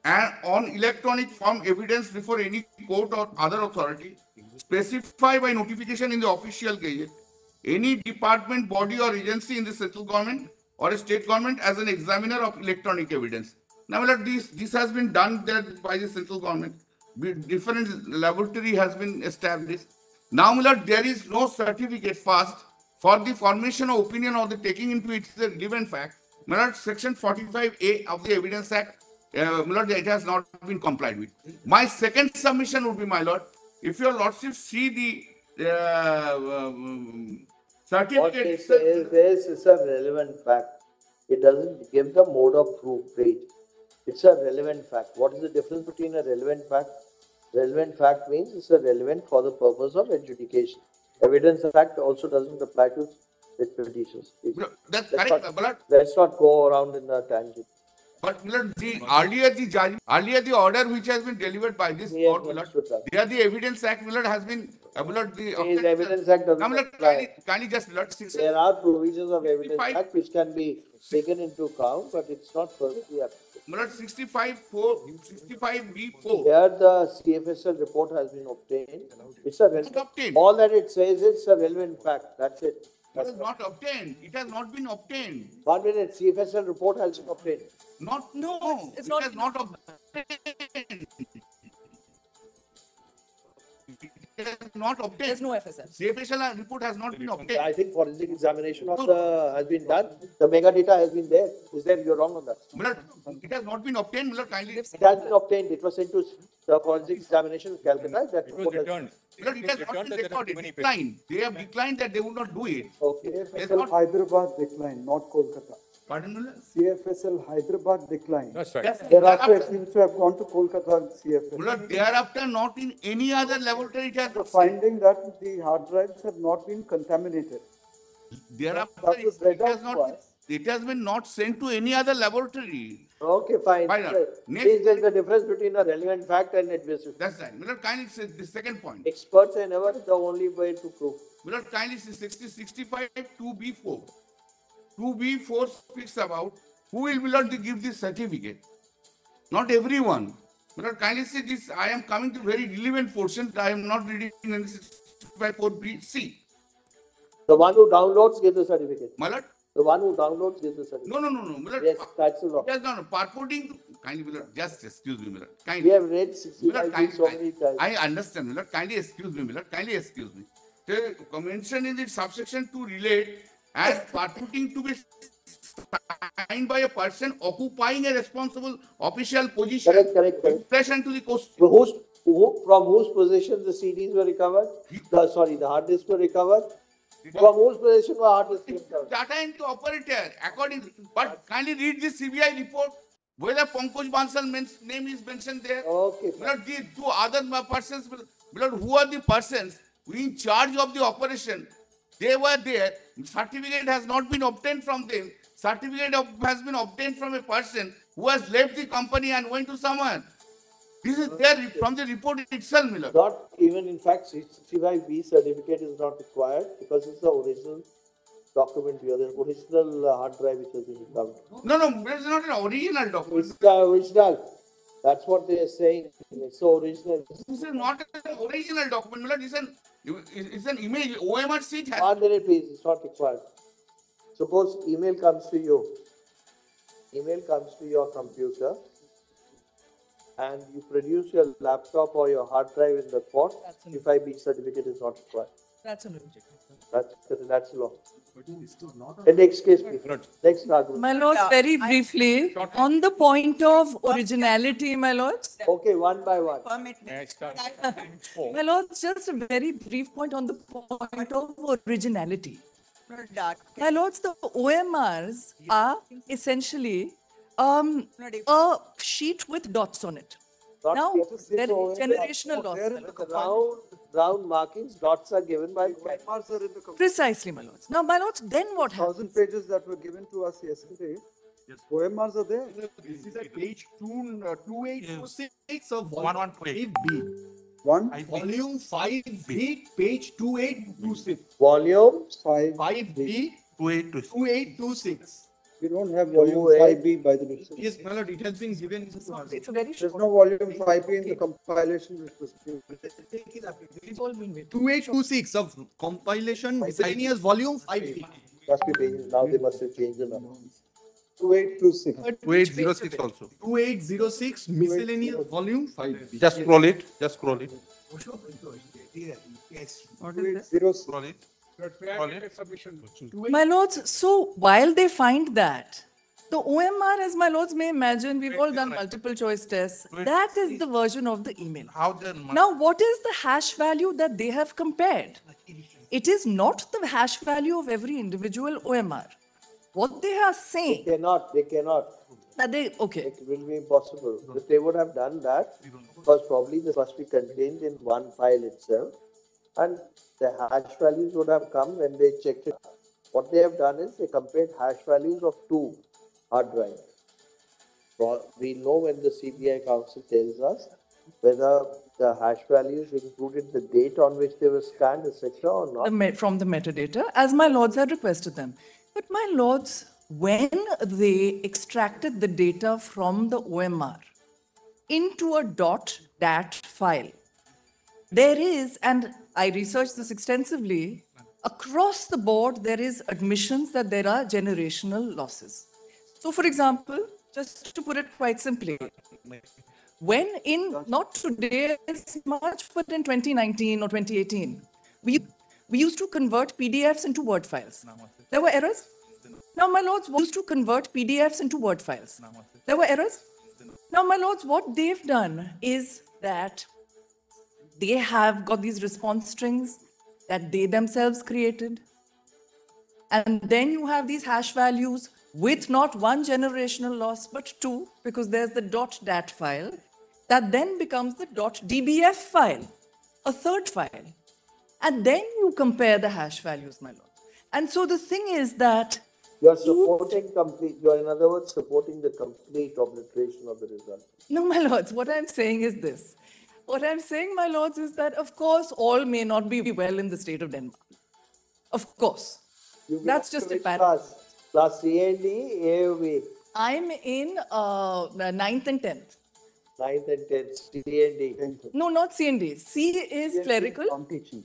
and on electronic form evidence before any court or other authority, specify by notification in the official gazette any department, body or agency in the central government or a state government as an examiner of electronic evidence. Now, this has been done there by the central government. Different laboratory has been established. Now, there is no certificate first for the formation of opinion or the taking into it the relevant fact. Section 45A of the Evidence Act, it has not been complied with. My second submission would be, my lord, if your lordship see the certificate. What they say is it's a relevant fact. It doesn't give the mode of proof weight. It's a relevant fact. What is the difference between a relevant fact? Relevant fact means it's a relevant for the purpose of adjudication. Evidence fact also doesn't apply to petitions. That's correct, let's not go around in a tangent. But the earlier the order which has been delivered by this court, there the Evidence Act has been the Evidence Act doesn't apply. Kindly just there are provisions of Evidence Act which can be taken into account, but it's not perfectly applicable. 65B4. Here the CFSL report has been obtained. It's a all that it says is a relevant fact. That's it. It is not obtained. It has not been obtained. 1 minute. CFSL report has been obtained. No, it has not obtained. It has not obtained. There's no FSL. CFSL report has not been obtained. I think forensic examination of the has been done. The mega data has been there. Is there? You're wrong on that. It has not been obtained. Kindly. It has been obtained. It was sent to the forensic examination in Calcutta. That report returned. It has not been recorded. Declined. They have declined that they would not do it. Okay. CFSL Hyderabad declined, not Kolkata. Pardon me? CFSL Hyderabad declined. That's right. Thereafter, it seems to have gone to Kolkata CFSL. Thereafter, not in any other laboratory. It has finding that the hard drives have not been contaminated. Thereafter, it has been not sent to any other laboratory. Okay, fine. Next, there's a difference between a relevant fact and adversity. That's right. Kindly say the second point. Experts are never the only way to prove. Kindly say 65 2B4. 2B4 speaks about who will give this certificate. Not everyone. Kindly say this. I am coming to very relevant portion. I am not reading in 65.4B. The one who downloads gives the certificate. My lord? The one who downloads gives the certificate. No. Yes, that's the law. Yes, no. Purporting to, kindly, just excuse me, kindly. We have read 65 so many times. I understand, kindly excuse me, kindly excuse me. The mention in the subsection to relate as purporting to be signed by a person occupying a responsible official position. Correct. In relation to the cost. From whose possession the CDs were recovered? The hard disks were recovered. From whose possession were hard disks recovered? Data into operator, according. But kindly read the CBI report. whether Pankaj Bansal's name is mentioned there. Okay. My lord, the two other persons, my lord, who are the persons who in charge of the operation? They were there. Certificate has not been obtained from them. Certificate has been obtained from a person who has left the company and went to somewhere. This is there from the report itself, my lord. Not even, in fact, 65B certificate is not required because it's the original document here, the original hard drive which has been recovered. No, it's not an original document. It's the original. That's what they are saying. It's the original. This is not an original document, my lord. It's an image. OMR sheet has. 1 minute, please. It's not required. Suppose email comes to you. Email comes to your computer and you produce your laptop or your hard drive in the court. 65B certificate is not required. That's a logic. That's law. The next case, please. Next argument. My lords, very briefly, on the point of originality, my lords. Okay, one by one. My lords, just a very brief point on the point of originality. My lords, the OMRs are essentially a sheet with dots on it. Now, there is generational loss. Round markings, dots are given by Precisely, my lords. Now, my lords, then what happens? 1,000 pages that were given to us yesterday. OMRs are there. This is at page 2826 of 1128. 5B. Volume 5B, page 2826. Volume 5B, 2826. We don't have volume 5B by the way. Yes, my lord, it has been given. It's a very There's no volume 5B in the compilation which was given. 2826 of compilation miscellaneous volume 5B. Must be pages. Now they must have changed the number. 2826. 2806 also. 2806 miscellaneous volume 5B. Just scroll it. Just scroll it. Scroll it. My lords, so while they find that, the OMR, as my lords may imagine, we've all done multiple choice tests. That is the version of the email. Now, what is the hash value that they have compared? It is not the hash value of every individual OMR. What they are saying. They cannot. Okay. It will be impossible. If they would have done that, because probably this must be contained in one file itself. And the hash values would have come when they checked it. What they have done is they compared hash values of two hard drives. We know when the CBI Council tells us whether the hash values included the date on which they were scanned, etc. or not. From the metadata, as my lords had requested them. But my lords, when they extracted the data from the OMR into a .dat file, there is, and I researched this extensively, across the board, there is admissions that there are generational losses. So, for example, just to put it quite simply, when not today as much, but in 2019 or 2018, we used to convert PDFs into Word files. There were errors. Now, my lords, we used to convert PDFs into Word files. There were errors. Now, my lords, what they've done is that they have got these response strings that they themselves created. And then you have these hash values with not one generational loss, but two, because there's the .dat file that then becomes the .dbf file, a third file. And then you compare the hash values, my lord. And so the thing is that you are supporting in other words, supporting the complete obliteration of the result. No, my lords, what I'm saying is this. What I'm saying, my lords, is that, of course, all may not be well in the state of Denmark. Of course. That's just a fact. Class C and D, A or B? I'm in 9th and 10th. 9th and 10th, C and D. No, not C and D. C is clerical. Non-teaching.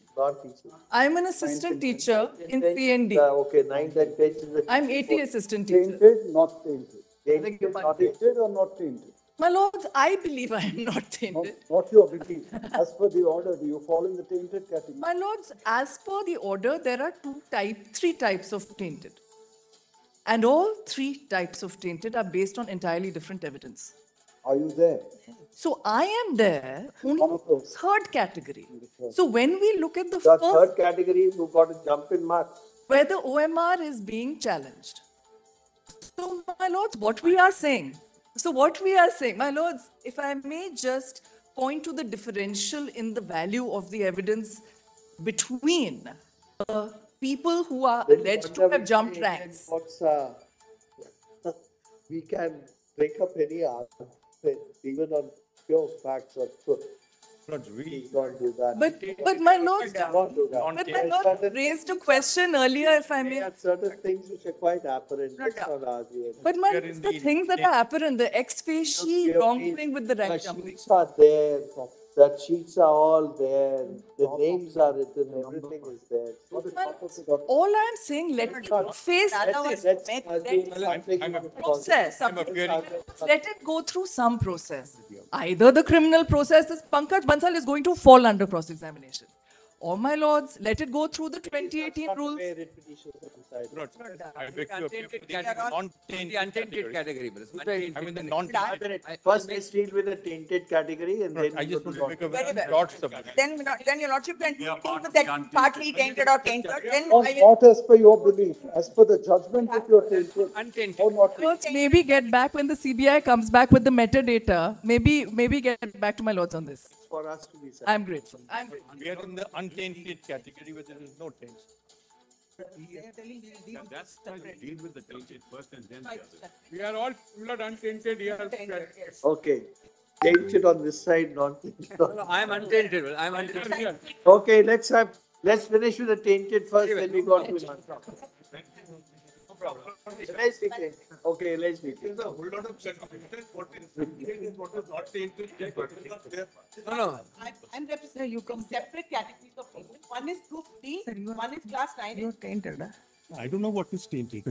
I'm an assistant teacher in C and D. Okay, 9th and 10th. I'm 80 assistant teacher. Tainted, not tainted. Tainted or not tainted? My lords, I believe I am not tainted. Not your belief. As per the order, do you fall in the tainted category? My lords, as per the order, there are three types of tainted. And all three types of tainted are based on entirely different evidence. Are you there? So I am there, only third category. So when we look at the third category, you got a jump in marks. Where the OMR is being challenged. So, my lords, what we are saying So what we are saying, my lords, if I may just point to the differential in the value of the evidence between people who are Then alleged to Panda, have we jumped say, ranks. we can break up any argument, even on pure facts or truth. Please don't do that. But my lords, Don't do that. but my There are lords certain raised a things- question earlier, if I may. There are certain things which are quite apparent. Let's not argue it. But my lords, the things that are apparent, the ex specie wrongdoing with the The rank jumping. sheets are there, the sheets are all there, the names are written, everything is there. So the top of the document. All I'm saying, let it face Let's assume something. process. Let it go through some process. Either the criminal process, this Pankaj Bansal is going to fall under cross-examination. Or, my lords, let it go through the 2018 rules. I beg to appeal for the non-tainted category. I mean the non-tainted. First, let's deal with the tainted category and then. I just want to make a Very well. broad submission. Then your lordship can deal with that partly tainted or tainted, then Not, I will. not as per your belief, as per the judgment of your tainted. Untainted. Or not. Lords, maybe get back when the CBI comes back with the metadata. Maybe get back to my lords on this. For us to be said. I'm grateful. I'm grateful. We are in the untainted category where there is no taint. That's why we deal with the tainted first and then the other. We are all not untainted here. Okay, tainted on this side, not tainted on. I am untainted. I am untainted. Okay, let's finish with the tainted first, then we go to. Let's be tainted. Okay, let's be tainted. There's a whole lot of certificates. What is tainted, what is not tainted. No. I'm representing you come separate categories of people. One is group D, one is class 9. You're tainted, I don't know what is tainted.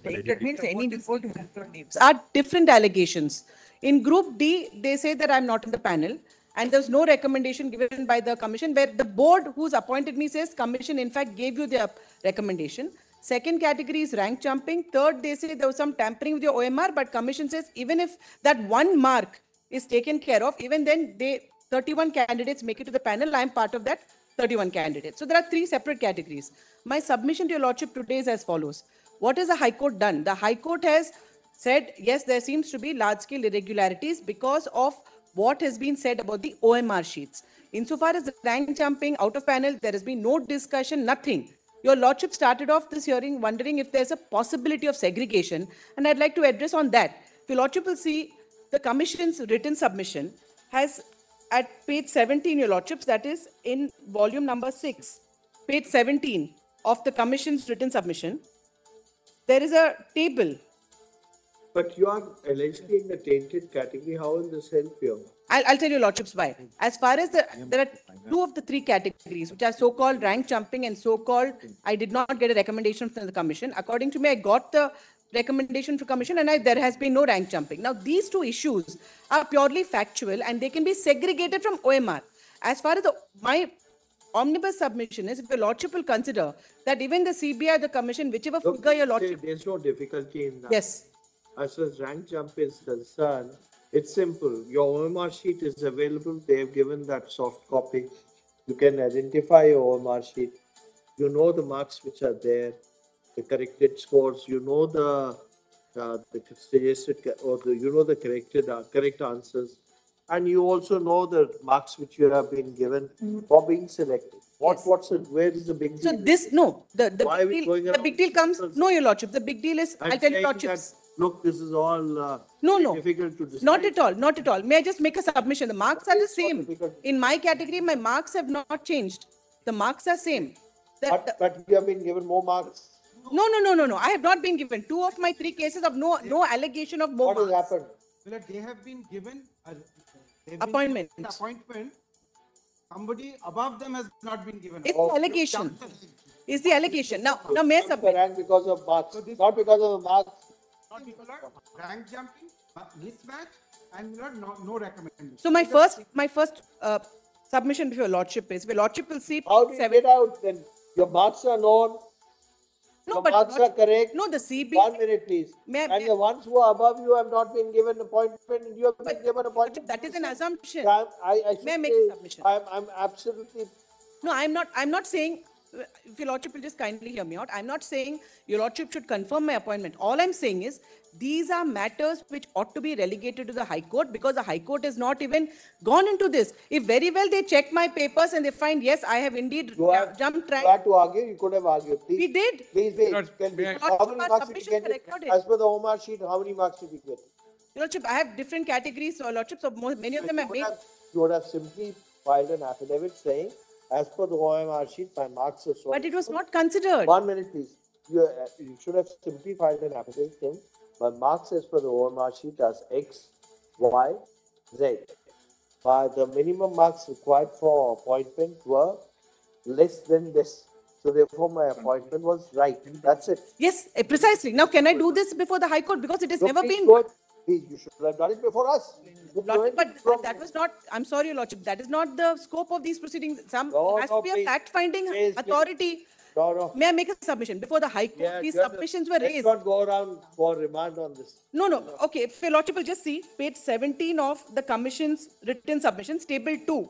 Tainted means any report you have to names. Are different allegations. In group D, they say that I'm not in the panel and there's no recommendation given by the commission where the board who's appointed me says commission in fact gave you their recommendation. Second category is rank jumping. Third, they say there was some tampering with your OMR, but commission says even if that 1 mark is taken care of, even then 31 candidates make it to the panel. I'm part of that 31 candidates. So there are 3 separate categories. My submission to your lordship today is as follows. What has the High Court done? The High Court has said, yes, there seems to be large-scale irregularities because of what has been said about the OMR sheets. Insofar as the rank jumping out of panel, there has been no discussion, nothing. Your lordship started off this hearing wondering if there's a possibility of segregation, and I'd like to address on that. Your lordship will see the commission's written submission has at page 17, your lordships, that is in volume number 6, page 17 of the commission's written submission, there is a table. But you are allegedly in the tainted category. How will this help you? I'll tell you, lordships, why. As far as there are 2 of the 3 categories, which are so-called rank jumping and so-called, I did not get a recommendation from the commission. According to me, I got the recommendation from commission and there has been no rank jumping. Now, these 2 issues are purely factual and they can be segregated from OMR. As far as my omnibus submission is, if your lordship will consider that even the CBI, the commission, whichever Look, figure your lordship. there's no difficulty in that. Yes. As far as rank jump is concerned, it's simple. Your OMR sheet is available. They have given that soft copy. You can identify your OMR sheet. You know the marks which are there, the corrected scores. You know the suggested or the correct answers, and you also know the marks which you have been given for being selected. Where is the big deal? So the big deal comes. No, your lordship. The big deal is. I'll tell you, lordships. Look, this is all difficult to decide. Not at all, not at all. May I just make a submission? The marks are the same. In my category, my marks have not changed. The marks are same. But you have been given more marks. No. I have not been given. 2 of my 3 cases of no allegation of more marks. What has happened? Well, they have been given appointment. Somebody above them has not been given. It's the allegation. It's the allegation. Now may I submit? Rank because of marks, not because of the marks. Rank jumping, mismatch, and no recommendation. So my first submission before lordship is, your lordship will see. How do you get out then? Your marks are known. No, the marks are correct. No, the CB. 1 minute, please. The ones who are above you have not been given appointment, and you have been given appointment. That is an assumption. May I make a submission? I'm absolutely. No, I'm not saying if your lordship will just kindly hear me out, I'm not saying your lordship should confirm my appointment. All I'm saying is these are matters which ought to be relegated to the High Court, because the High Court has not even gone into this. If very well they check my papers and they find, yes, I have indeed jumped track. You had to argue, you could have argued. Please, We did. Please wait. Tell me, how many marks did you get? As per the OMR sheet, how many marks did you get? Your lordship, I have different categories, so lordship, so many of them have made. You would have simply filed an affidavit saying, as per the OMR sheet, my marks are so. But it was not considered. 1 minute, please. You should have simply filed an affidavit saying, my marks as per the OMR sheet as X, Y, Z. The minimum marks required for appointment were less than this. So therefore, my appointment was right. That's it. Yes, precisely. Now, can I do this before the High Court? Because it has never been. Please, you should have done it before us. Lordship, but that was not, I'm sorry, your lordship, that is not the scope of these proceedings. Has to be a fact-finding authority. May I make a submission? Before the High Court, these submissions were raised. Let's not go around for remand on this. No. Okay, if your lordship will just see page 17 of the commission's written submissions, table 2,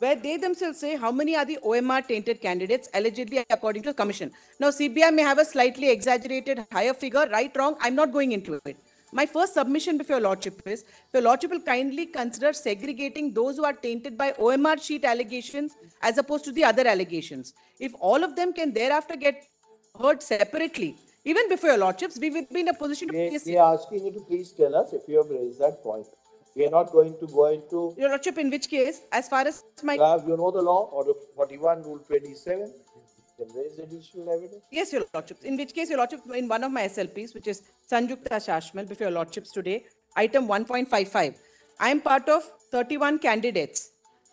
where they themselves say how many are the OMR tainted candidates allegedly according to the commission. Now, CBI may have a slightly exaggerated higher figure, right, wrong, I'm not going into it. My first submission before your lordship is, if your lordship will kindly consider segregating those who are tainted by OMR sheet allegations as opposed to the other allegations. If all of them can thereafter get heard separately, even before your lordships, we will be in a position to... We are asking you to please tell us if you have raised that point. We are not going to go into... Your lordship, in which case, as far as my... You know the law, Order 41, Rule 27. Raise additional evidence? Yes, your lordship. In which case, your lordship, in one of my SLPs, which is Sanjukta Shashmal, before your lordships today, item 1.55, I am part of 31 candidates.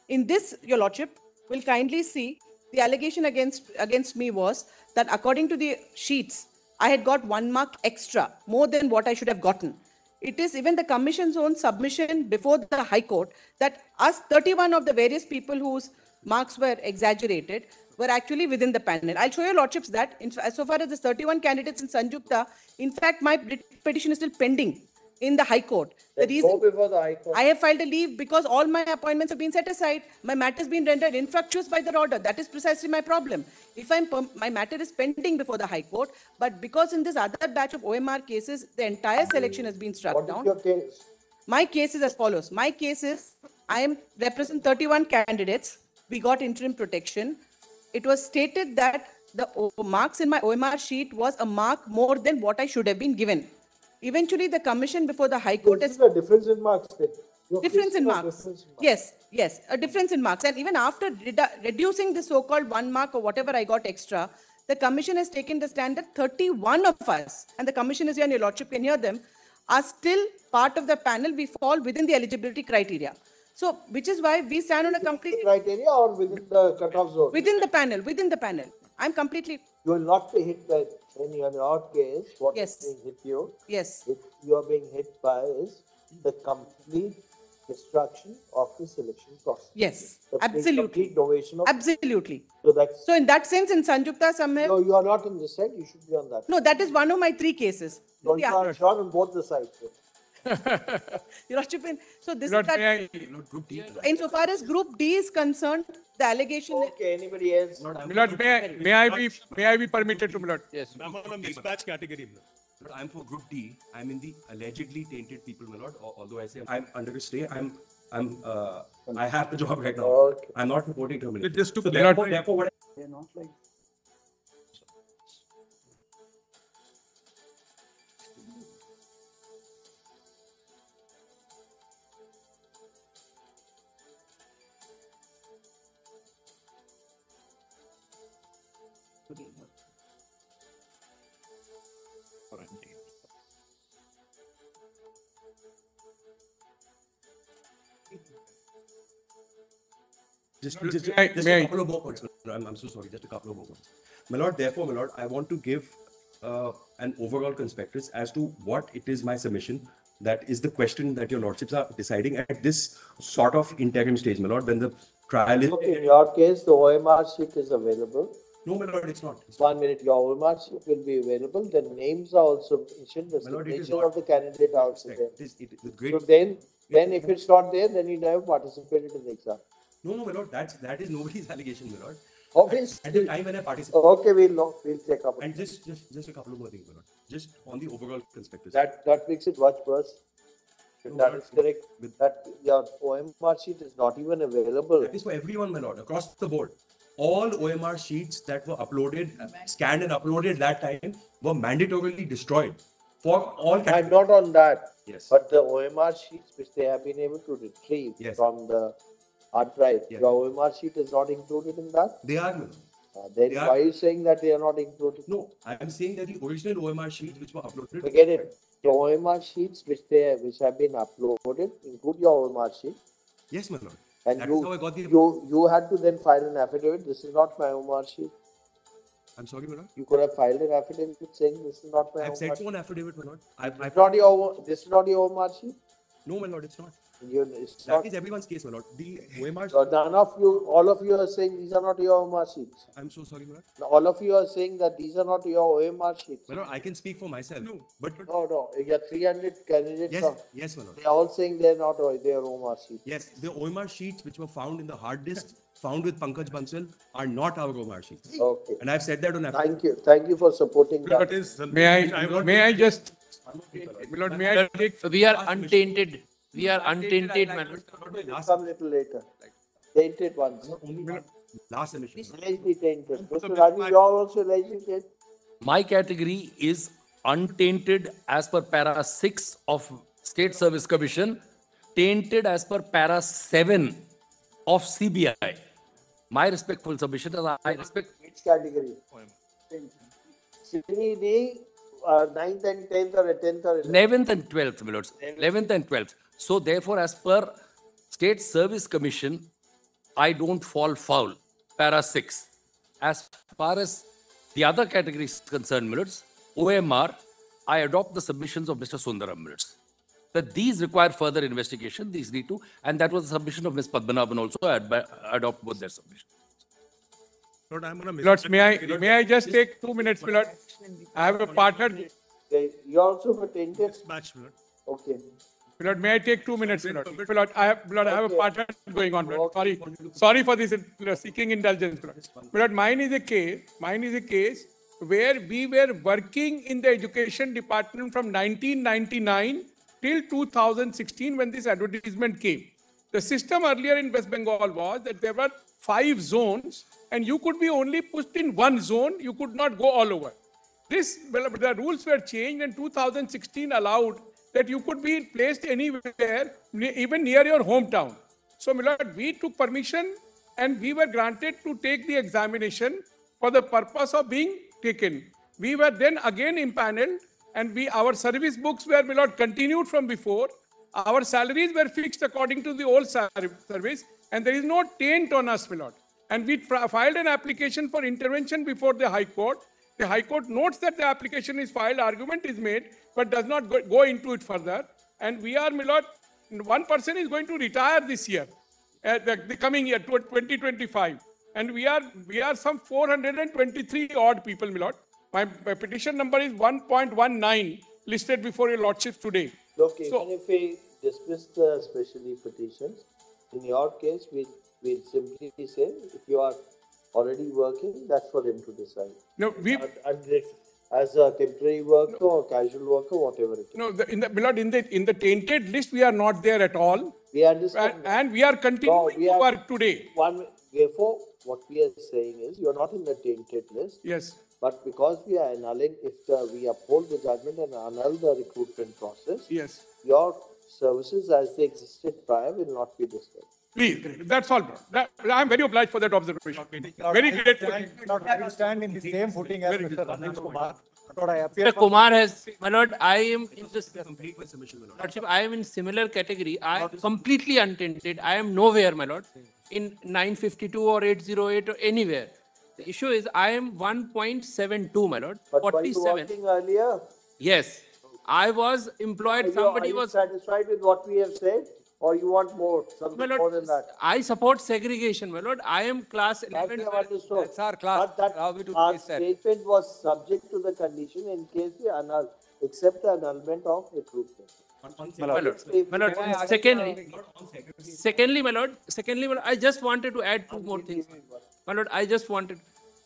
In this, your lordship will kindly see the allegation against me was that according to the sheets, I had got 1 mark extra, more than what I should have gotten. It is even the commission's own submission before the High Court that us 31 of the various people whose marks were exaggerated were actually within the panel. I'll show your lordships that so far as the 31 candidates in Sanjukta, in fact, my petition is still pending in the High Court. The reason before the High Court. I have filed a leave because all my appointments have been set aside. My matter has been rendered infructuous by the order. That is precisely my problem. If my matter is pending before the High Court, but because in this other batch of OMR cases, the entire selection has been struck down. What is your case? My case is as follows. My case is, I represent 31 candidates. We got interim protection. It was stated that the marks in my OMR sheet was a mark more than what I should have been given. Eventually, the commission before the High Court has... a difference in marks then? Difference in marks. Yes, a difference in marks. And even after reducing the so-called 1 mark or whatever I got extra, the commission has taken the stand that 31 of us, and the commission is here and your lordship can hear them, are still part of the panel. We fall within the eligibility criteria. So, which is why we stand on a complete... Criteria or within the cutoff zone? Within the panel. I'm completely... You will not be hit by any in your case. What is being hit you? Yes. What you are being hit by is the complete destruction of the selection process. Yes, absolutely. Absolutely. So in that sense, in Sanjukta Samhay... No, you are not on this side. You should be on that. No, that is one of my 3 cases. No, you are not on both the sides. Your lordship, so this is that... Insofar as Group D is concerned, the allegation... Okay, anybody else? Milord, may I be permitted to, Milord? Yes. I'm on a mismatch category, Milord. I'm for Group D. I'm in the allegedly tainted people, Milord. Although I say I'm under a stay, I have the job right now. Okay. I'm not reporting termination. Just to so therefore, what? They're not like... Just a couple of more points. I'm so sorry, just a couple of more points. My lord, therefore, my lord, I want to give an overall conspectus as to what it is my submission. That is the question that your lordships are deciding at this sort of interim stage, my lord, when the trial is... Okay, in your case, the OMR sheet is available. No, my lord, it's not. 1 minute, your OMR sheet will be available. The names are also mentioned. The signature of the candidate are also there. So then if it's not there, then you never participated in the exam. No, my lord, that is nobody's allegation, my lord. Obviously. At the time when I participated. Okay, we'll check up. And just a couple of more things, my lord. Just on the overall conspectus. That makes it much worse. If that is correct, that your OMR sheet is not even available. That is for everyone, my lord, across the board. All OMR sheets that were uploaded, scanned and uploaded that time were mandatorily destroyed for all. I'm not on that. Yes. But the OMR sheets which they have been able to retrieve from the hard drive, your OMR sheet is not included in that? They are, then why are you saying that they are not included? No, I am saying that the original OMR sheets which were uploaded. Forget it. The OMR sheets which have been uploaded include your OMR sheet. Yes, my lord. And That is how I got the. you had to then file an affidavit. This is not my OMR sheet. I'm sorry, my lord. You could have filed an affidavit saying this is not my I've OMR said sheet. so on affidavit, my lord. This is not your OMR sheet? No, my lord, it's not. It's That not. is everyone's case, my lord. The OMR. So none of you, all of you are saying these are not your OMR sheets. I'm so sorry, my lord. Now, all of you are saying that these are not your OMR sheets. My lord, I can speak for myself. No, but No, your 300 candidates. yes, my lord. They are all saying they're not their OMR sheets. Yes, the OMR sheets which were found in the hard disk, found with Pankaj Bansal, are not our OMR sheets. Okay. And I've said that on affidavit. Thank you for supporting that. May I just, Lord, may I take? We are untainted. We are untainted, my lord. Come little later. Tainted ones. Last emission. Allegedly tainted. Mr. Raju, you are also allegedly tainted. My category is untainted as per para 6 of State Service Commission, tainted as per para 7 of CBI. My respectful submission is I respect. Which category? CBD, 9th and 10th or 10th or 11th and 12th, my lords. 11th and 12th. So therefore, as per State Service Commission, I don't fall foul. Para 6. As far as the other categories concerned, my lords, OMR, I adopt the submissions of Mr. Sundaram, my lords. That these require further investigation, these need to, and that was the submission of Ms. Padmanabhan also. I adopt both their submissions. Lord, I'm on a Lords, may I just take 2 minutes, my lord? I have a partner. You also for tainted? Match, my lord. Okay. My lord, may I take 2 minutes, my lord? My lord, I have a partner going on, my lord. Sorry for this seeking indulgence, my lord. My lord, mine is a case where we were working in the education department from 1999 till 2016 when this advertisement came. The system earlier in West Bengal was that there were 5 zones and you could be only pushed in one zone, you could not go all over. The rules were changed and 2016 allowed that you could be placed anywhere, even near your hometown. So, my lord, we took permission and we were granted to take the examination for the purpose of being taken. We were then again impaneled and our service books were, my lord, continued from before. Our salaries were fixed according to the old service and there is no taint on us, my lord. And we filed an application for intervention before the High Court. The High Court notes that the application is filed, argument is made, but does not go into it further. And we are, my lord, one person is going to retire this year, the coming year, 2025. And we are some 423 odd people, my lord. My petition number is 1.19, listed before your lordship today. Look, even if we dismiss the specially petitions, in your case, we'll simply say if you are already working, that's for them to decide. No, as a temporary worker or casual worker, whatever it is. No, in the tainted list, we are not there at all. We understand. And we are continuing to work today. Therefore, what we are saying is, you are not in the tainted list. Yes. But because we are annulling, if we uphold the judgment and annul the recruitment process, yes, your services as they existed prior will not be disturbed. Please, that's all. I am very obliged for that observation. Very grateful. I stand in the same footing as Mr. Ramesh Kumar. Mr. Kumar has, my lord, I am in this lordship, I am in similar category. I am completely untainted. I am nowhere, my lord, in 952 or 808 or anywhere. The issue is I am 1.72, my lord. But 47. were you working earlier? Yes. I was employed. Somebody was satisfied with what we have said? Or you want more, something more than that? I support segregation, my lord. I am class 11. That's our class. But our statement was subject to the condition in case we annul, accept the annulment of recruitment. My lord, secondly, my lord, I just wanted to add 2 more things. My lord, I just wanted,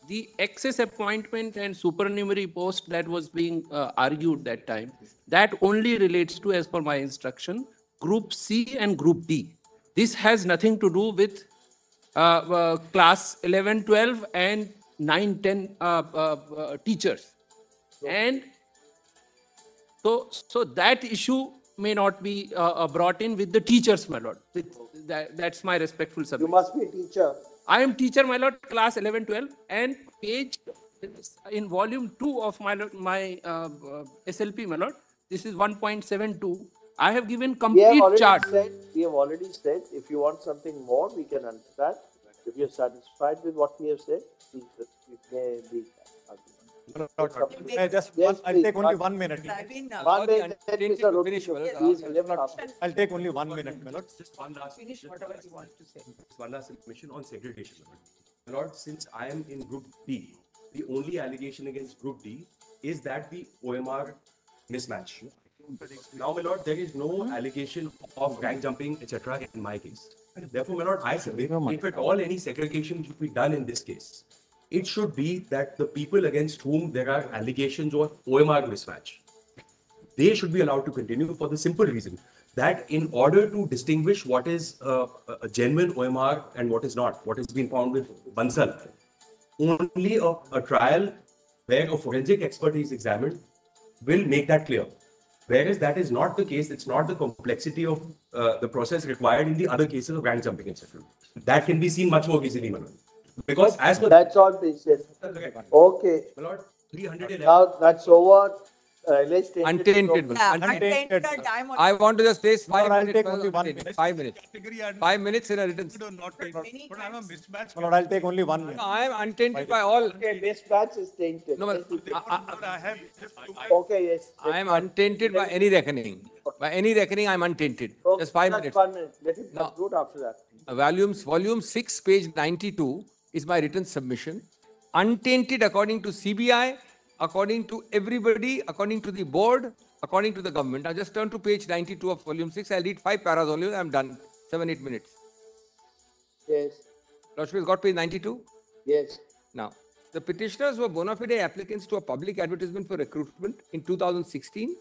the excess appointment and supernumerary post that was being argued that time, that only relates to, as per my instruction, Group C and Group D. This has nothing to do with class 11, 12 and 9, 10 teachers. And so that issue may not be brought in with the teachers, my lord. That's my respectful submission. You must be a teacher. I am teacher, my lord, class 11, 12, and page in volume 2 of my SLP, my lord. This is 1.72. I have given complete chart. We have already said, if you want something more, we can understand. If you're satisfied with what we have said, please, you may be. I'll take only 1 minute. 1 minute, Mr. Rohit, please lift up. I'll take only 1 minute, my lord. Just one last. Finish whatever you want to say. One last information on segregation. My lord, since I am in Group D, the only allegation against Group D is that the OMR mismatch. Now, my lord, there is no allegation of rank jumping, etc. in my case. Therefore, my lord, I submit, if at all any segregation should be done in this case, it should be that the people against whom there are allegations of OMR mismatch, they should be allowed to continue for the simple reason that in order to distinguish what is a genuine OMR and what is not, what has been found with Bansal, only a trial where a forensic expert is examined will make that clear. Whereas that is not the case, it's not the complexity of the process required in the other cases of rank jumping, etc. That can be seen much more easily, my lord. Because as per that's all this is. Okay. My lord, 311. Now that's over. Let's take Untainted. Untainted. I want to just place 5 I'll minutes. take only 1 minute. 5 minutes. 5 minutes in a written. But I'll take only 1 minute. No, I am untainted by all. Okay, mismatch is tainted. No, Okay, yes. I am untainted by any reckoning. By any reckoning, I am untainted. Okay, Just 5 that's minutes. 1 minute. Let it conclude after that. Volume 6, page 92 is my written submission. Untainted according to CBI, according to everybody, according to the board, according to the government. Now just turn to page 92 of volume 6. I'll read 5 paras only. I'm done. 7-8 minutes. Yes. Lordship has got page 92? Yes. Now, the petitioners were bona fide applicants to a public advertisement for recruitment in 2016,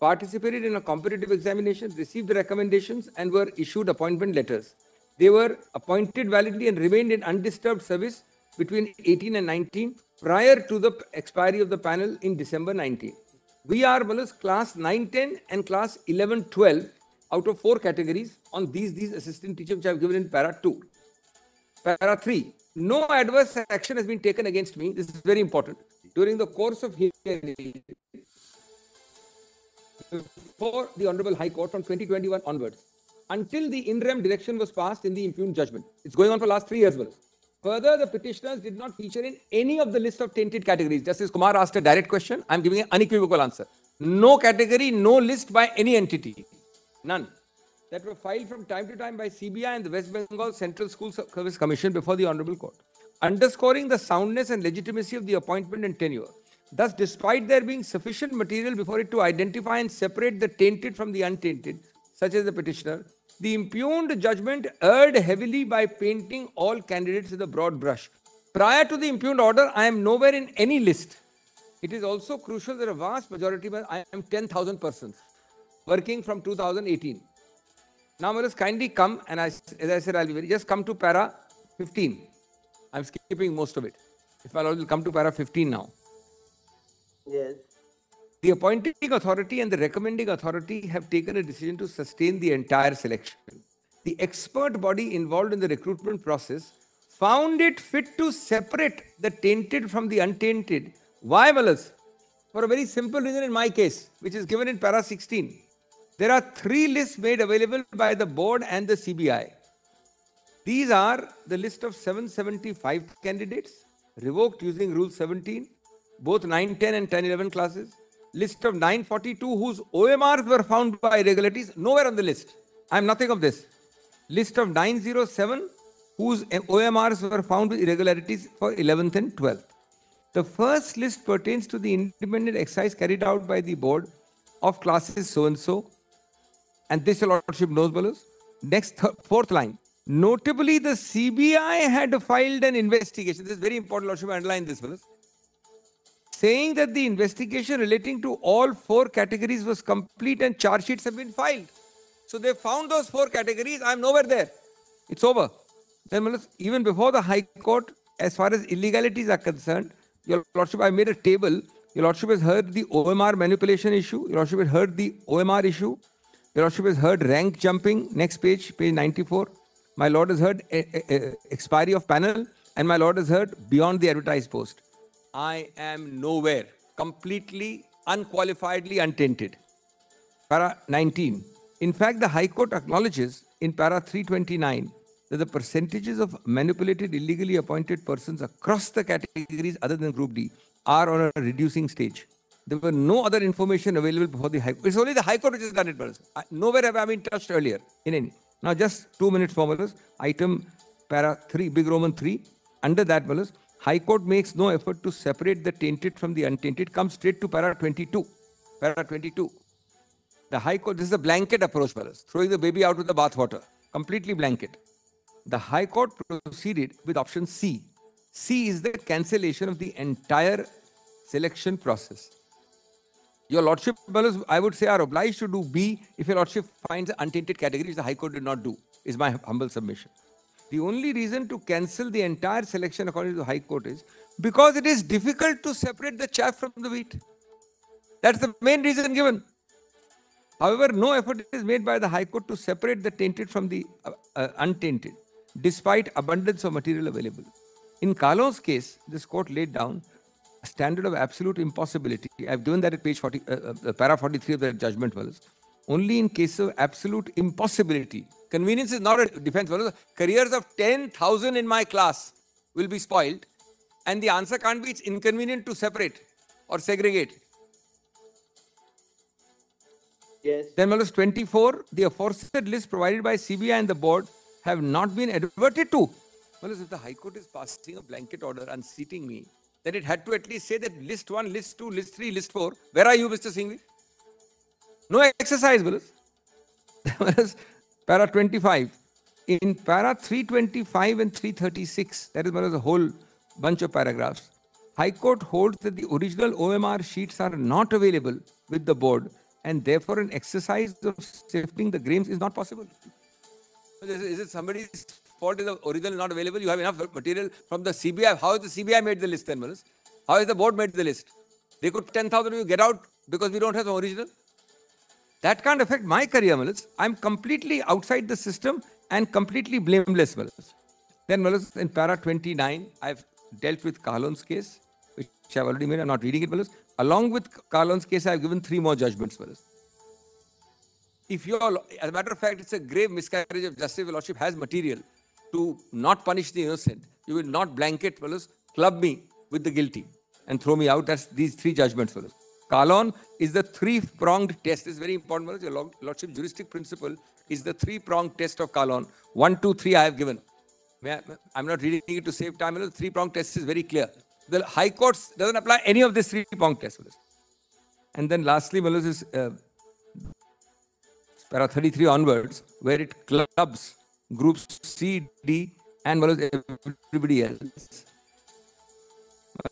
participated in a competitive examination, received the recommendations, and were issued appointment letters. They were appointed validly and remained in undisturbed service between 18 and 19 prior to the expiry of the panel in December 19. We are class 9-10 and class 11-12 out of 4 categories on these assistant teachers which I have given in para 2. Para 3. No adverse action has been taken against me. This is very important. During the course of hearing before the Honorable High Court from 2021 onwards, until the in rem direction was passed in the impugned judgment. It's going on for the last 3 years. Further, the petitioners did not feature in any of the list of tainted categories. Justice Kumar asked a direct question. I'm giving an unequivocal answer. No category, no list by any entity. None. That were filed from time to time by CBI and the West Bengal Central School Service Commission before the Honorable Court, underscoring the soundness and legitimacy of the appointment and tenure. Thus, despite there being sufficient material before it to identify and separate the tainted from the untainted, such as the petitioner, the impugned judgment erred heavily by painting all candidates with a broad brush. Prior to the impugned order, I am nowhere in any list. It is also crucial that a vast majority, I am 10,000 persons, working from 2018. Now, let us kindly come, and as I said, I'll be just come to para 15. I'm skipping most of it. If I will come to para 15 now. Yes. The appointing authority and the recommending authority have taken a decision to sustain the entire selection. The expert body involved in the recruitment process found it fit to separate the tainted from the untainted. Why, Wallace? For a very simple reason in my case, which is given in para 16. There are 3 lists made available by the board and the CBI. These are the list of 775 candidates, revoked using Rule 17, both 9-10 and 10-11 classes. List of 942 whose OMRs were found by irregularities, nowhere on the list. I am nothing of this. List of 907 whose OMRs were found with irregularities for 11th and 12th. The first list pertains to the independent exercise carried out by the board of classes so-and-so. And this your lordship knows, fellows. Next, 4th line. Notably, the CBI had filed an investigation. This is very important, Lordship, I underline this, fellows, saying that the investigation relating to all 4 categories was complete and charge sheets have been filed. So they found those 4 categories. I'm nowhere there. It's over. Then, fellows, even before the High Court, as far as illegalities are concerned, Your Lordship, I made a table. Your Lordship has heard the OMR manipulation issue. Your Lordship has heard the OMR issue. Your Lordship has heard rank jumping. Next page, page 94. My Lord has heard expiry of panel. And my Lord has heard beyond the advertised post. I am nowhere. Completely, unqualifiedly untainted. Para 19. In fact, the High Court acknowledges in para 329 that the percentages of manipulated illegally appointed persons across the categories other than Group D are on a reducing stage. There were no other information available before the High Court. It's only the High Court which has done it, brothers. Nowhere have I been touched earlier in any. Now, just 2 minutes more, brothers. Item para 3, big Roman 3. Under that, brothers, High Court makes no effort to separate the tainted from the untainted. Comes straight to para 22. Para 22. The High Court, this is a blanket approach, brothers. Throwing the baby out with the bathwater. Completely blanket. The High Court proceeded with option C. C is the cancellation of the entire selection process. Your Lordship, brothers, I would say, are obliged to do B if your Lordship finds untainted categories the High Court did not do, is my humble submission. The only reason to cancel the entire selection according to the High Court is because it is difficult to separate the chaff from the wheat. That's the main reason given. However, no effort is made by the High Court to separate the tainted from the untainted, despite abundance of material available. In Kalon's case, this court laid down a standard of absolute impossibility. I've given that at page 40, para 43 of the judgment. Only in case of absolute impossibility. Convenience is not a defense. Careers of 10,000 in my class will be spoiled, and the answer can't be it's inconvenient to separate or segregate. Yes. Then, 24, the aforesaid list provided by CBI and the board have not been adverted to. If the High Court is passing a blanket order unseating me, then it had to at least say that list 1, list 2, list 3, list 4. Where are you, Mr. Singhvi? No exercise, para 25. In para 325 and 336, that is a whole bunch of paragraphs. High Court holds that the original OMR sheets are not available with the board, and therefore an exercise of sifting the grains is not possible. Is it somebody's fault if the original is not available? You have enough material from the CBI. How has the CBI made the list then, Manus? How has the board made the list? They could 10,000 of you get out because we don't have the original. That can't affect my career, Manus. I'm completely outside the system and completely blameless, Manus. Then, Manus, in para 29, I've dealt with Kalon's case, which I've already made. I'm not reading it, Manus. Along with Kalon's case, I've given 3 more judgments, Manus. If you're, as a matter of fact, it's a grave miscarriage of justice. Your Lordship has material to not punish the innocent. You will not blanket, fellows, club me with the guilty and throw me out. That's these 3 judgments, fellows. Kalon is the 3-pronged test. This is very important, fellows. Your Lordship juristic principle is the 3-pronged test of Kalon. 1, 2, 3 I have given. I'm not reading it to save time. The 3-pronged test is very clear. The High Court doesn't apply any of this 3-pronged test, fellows. And then lastly, fellows, is para 33 onwards, where it clubs groups C, D, and everybody else.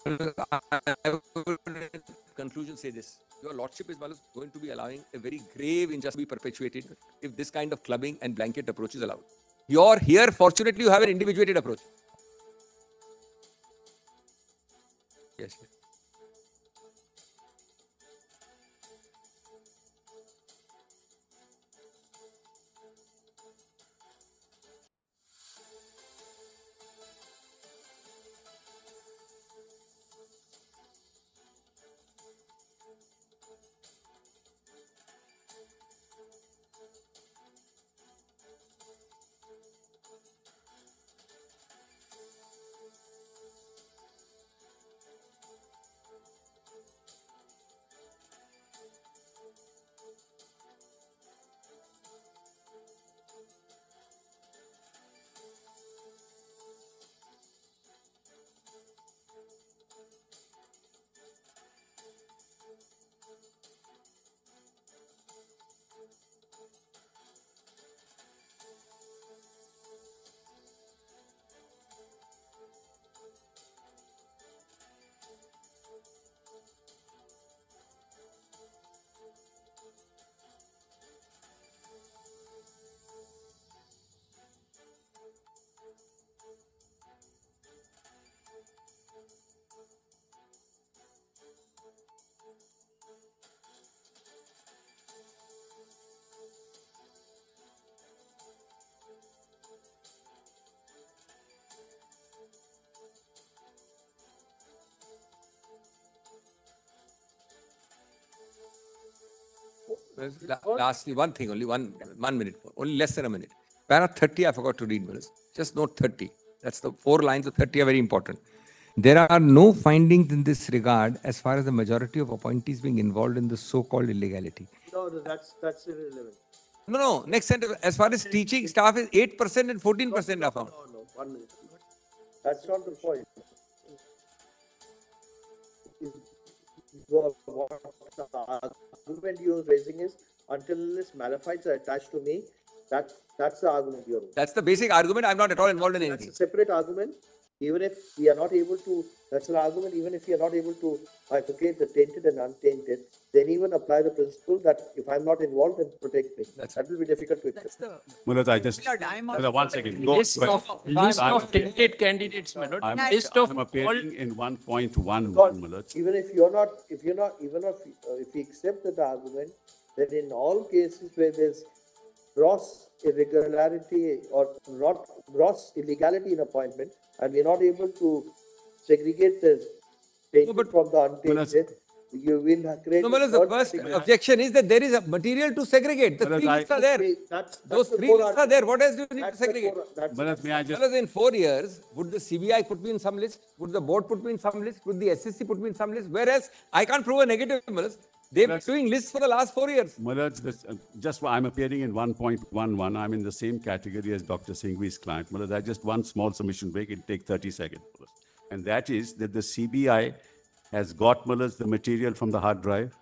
I will in conclusion say this. Your Lordship is going to be allowing a very grave injustice to be perpetuated if this kind of clubbing and blanket approach is allowed. You're here, fortunately, you have an individuated approach. Yes. Lastly, one thing, only one minute, only less than a minute. Para 30, I forgot to read, Mills. Just note 30. That's the 4 lines of 30 are very important. There are no findings in this regard as far as the majority of appointees being involved in the so-called illegality. No, that's irrelevant. No, next sentence. As far as teaching staff is 8% and 14% are found. No, 1 minute. That's not the point. What the argument you're raising is until this malafites are attached to me, that's the argument you're raising. That's the basic argument. I'm not at all involved in That's anything. a separate argument. Even if we are not able to, that's an argument, even if we are not able to bifurcate the tainted and untainted, then even apply the principle that if I'm not involved, then protect me. That will be difficult to accept. Mulad, I just, Mulad, 1 second. Go, List of tinted candidates, my lord. List of I'm all. appearing in 1.1, Because Mulad. even if we accept that argument, then in all cases where there's gross irregularity or not gross illegality in appointment, and we're not able to segregate the tainted from the untainted, you will create. No, Mills, the first objection is that there is a material to segregate. The 3 lists are there. Those 3 lists are there. What else do you need to segregate? Mulad, may I just... Mills, in 4 years, would the CBI put me in some list? Would the board put me in some list? Would the SSC put me in some list? Whereas I can't prove a negative, Mills. They've been doing lists for the last 4 years. Mulad, just I'm appearing in 1.11. I'm in the same category as Dr. Singhvi's client. Mulad, I just one small submission break. It'll take 30 seconds. And that is that the CBI has got Mulad the material from the hard drive.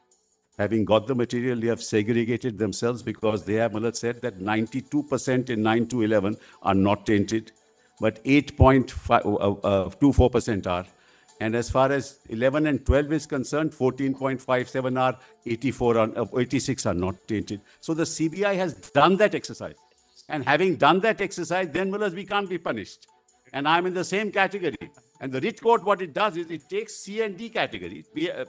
Having got the material, they have segregated themselves because they have Mulad said that 92% in 9 to 11 are not tainted, but 8.24% are. And as far as 11 and 12 is concerned, 14.57 are, 86 are not tainted. So the CBI has done that exercise. And having done that exercise, then Mullah, we can't be punished. And I'm in the same category. And the writ court, what it does is it takes C and D category, the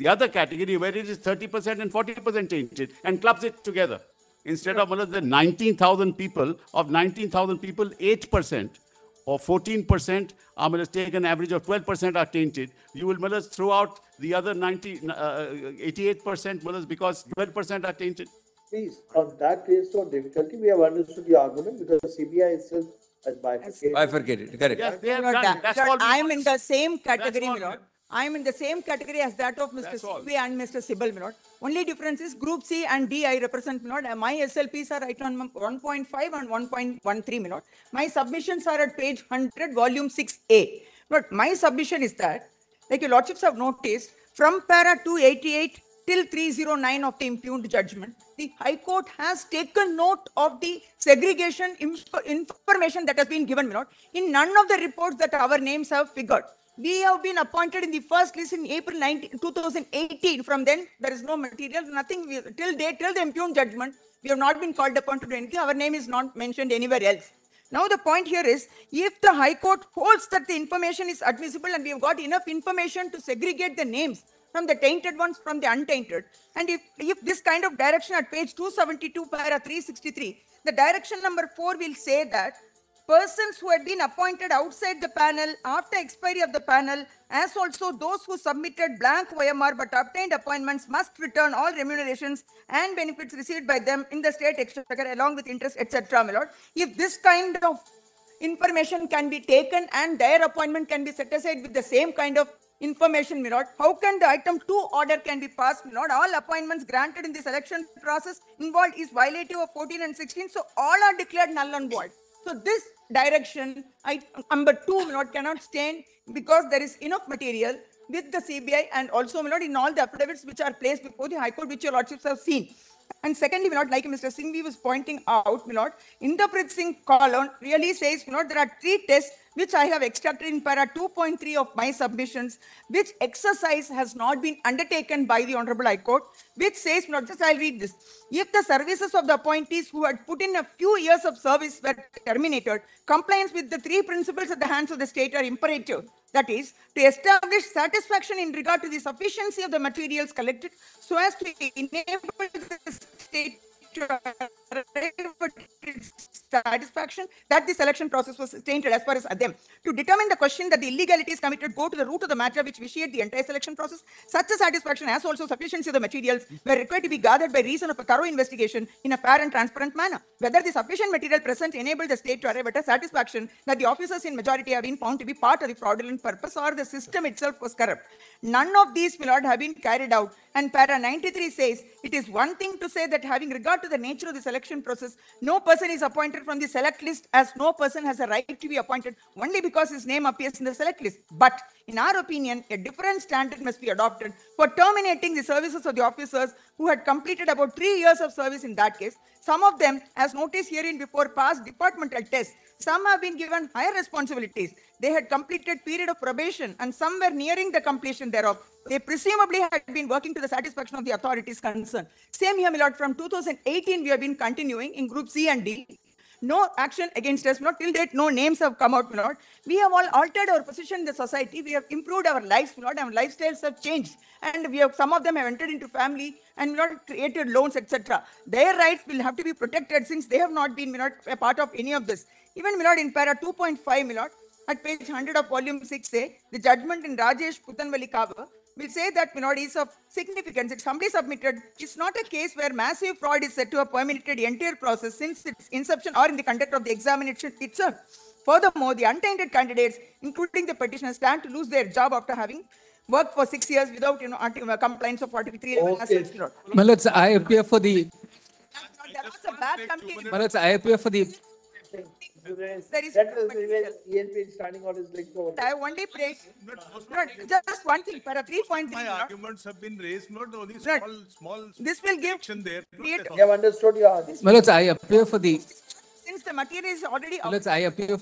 other category where it is 30% and 40% tainted, and clubs it together. Instead of Mullah, the 19,000 people, 8%. Or 14%, take an average of 12% are tainted. You will throw out the other 88% because 12% are tainted. Please, on that based on difficulty, we have understood the argument because CBI itself has bifurcated. Bifurcated, correct. Yes, they have done. That's all. I am in the same category, my lord. I am in the same category as that of Mr. Singvi and Mr. Sibal, my lord. Only difference is Group C and D I represent, my lord. My SLPs are right on 1.5 and 1.13, my lord. My submissions are at page 100, volume 6A. But my submission is that, like your lordships have noticed, from para 288 till 309 of the impugned judgment, the High Court has taken note of the segregation information that has been given, my lord. In none of the reports that our names have figured. We have been appointed in the first list in April 2018. From then, there is no material, nothing. Till the impugned judgment, we have not been called upon to do anything. Our name is not mentioned anywhere else. Now, the point here is, if the High Court holds that the information is admissible and we have got enough information to segregate the names from the tainted ones from the untainted, and if this kind of direction at page 272, para 363, the direction number 4 will say that persons who had been appointed outside the panel after expiry of the panel, as also those who submitted blank OMR but obtained appointments, must return all remunerations and benefits received by them in the state exchequer along with interest, etc. My lord, if this kind of information can be taken and their appointment can be set aside with the same kind of information, my lord, how can the item 2 order can be passed, my lord? All appointments granted in the selection process involved is violative of 14 and 16, so all are declared null and void. So this direction, number 2, my lord, cannot stand because there is enough material with the CBI and also, my lord, in all the affidavits which are placed before the High Court, which your lordships have seen. And secondly, my lord, like Mr. Singhvi was pointing out, my lord, Inderpreet Singh column really says, my lord, there are 3 tests which I have extracted in para 2.3 of my submissions, which exercise has not been undertaken by the Honorable High Court, which says, my lord, just I'll read this. If the services of the appointees who had put in a few years of service were terminated, compliance with the 3 principles at the hands of the state are imperative. That is, to establish satisfaction in regard to the sufficiency of the materials collected so as to enable the state to arrive at its satisfaction that the selection process was tainted as far as them. To determine the question that the illegality is committed, go to the root of the matter which vitiate the entire selection process. Such a satisfaction as also sufficiency of the materials were required to be gathered by reason of a thorough investigation in a fair and transparent manner. Whether the sufficient material present enabled the state to arrive at a satisfaction that the officers in majority have been found to be part of the fraudulent purpose or the system itself was corrupt. None of these, my lord, have been carried out. And para 93 says, it is one thing to say that having regard to the nature of the selection process, no person is appointed from the select list, as no person has a right to be appointed only because his name appears in the select list. But in our opinion, a different standard must be adopted for terminating the services of the officers who had completed about 3 years of service in that case. Some of them, as noticed herein before, passed departmental tests. Some have been given higher responsibilities. They had completed period of probation and some were nearing the completion thereof. They presumably had been working to the satisfaction of the authorities concerned. Same here, my lord, from 2018 we have been continuing in group C and D. No action against us, not till date, no names have come out, my lord. We have all altered our position in the society. We have improved our lives, my lord. Our lifestyles have changed. And we have, some of them have entered into family and not created loans, etc. Their rights will have to be protected since they have not been, my lord, a part of any of this. Even, my lord, in para 2.5, my lord, at page 100 of volume 6A, the judgment in Rajesh Putanvalli Kava will say that, my lord, is of significance. If somebody submitted, it's not a case where massive fraud is said to have permeated the entire process since its inception or in the conduct of the examination itself. Furthermore, the untainted candidates, including the petitioners, stand to lose their job after having worked for 6 years without, compliance of 43. Okay. My lords, I appear for the. There was a bad committee. My lords, I appear for the. There is ESP is standing on his legs over there. I only pray. Just one thing, para 3.3. My arguments have been raised, not only small. This will give. There. You have understood your argument. My lords, I appear for the. Since the material is already My lords, I appear.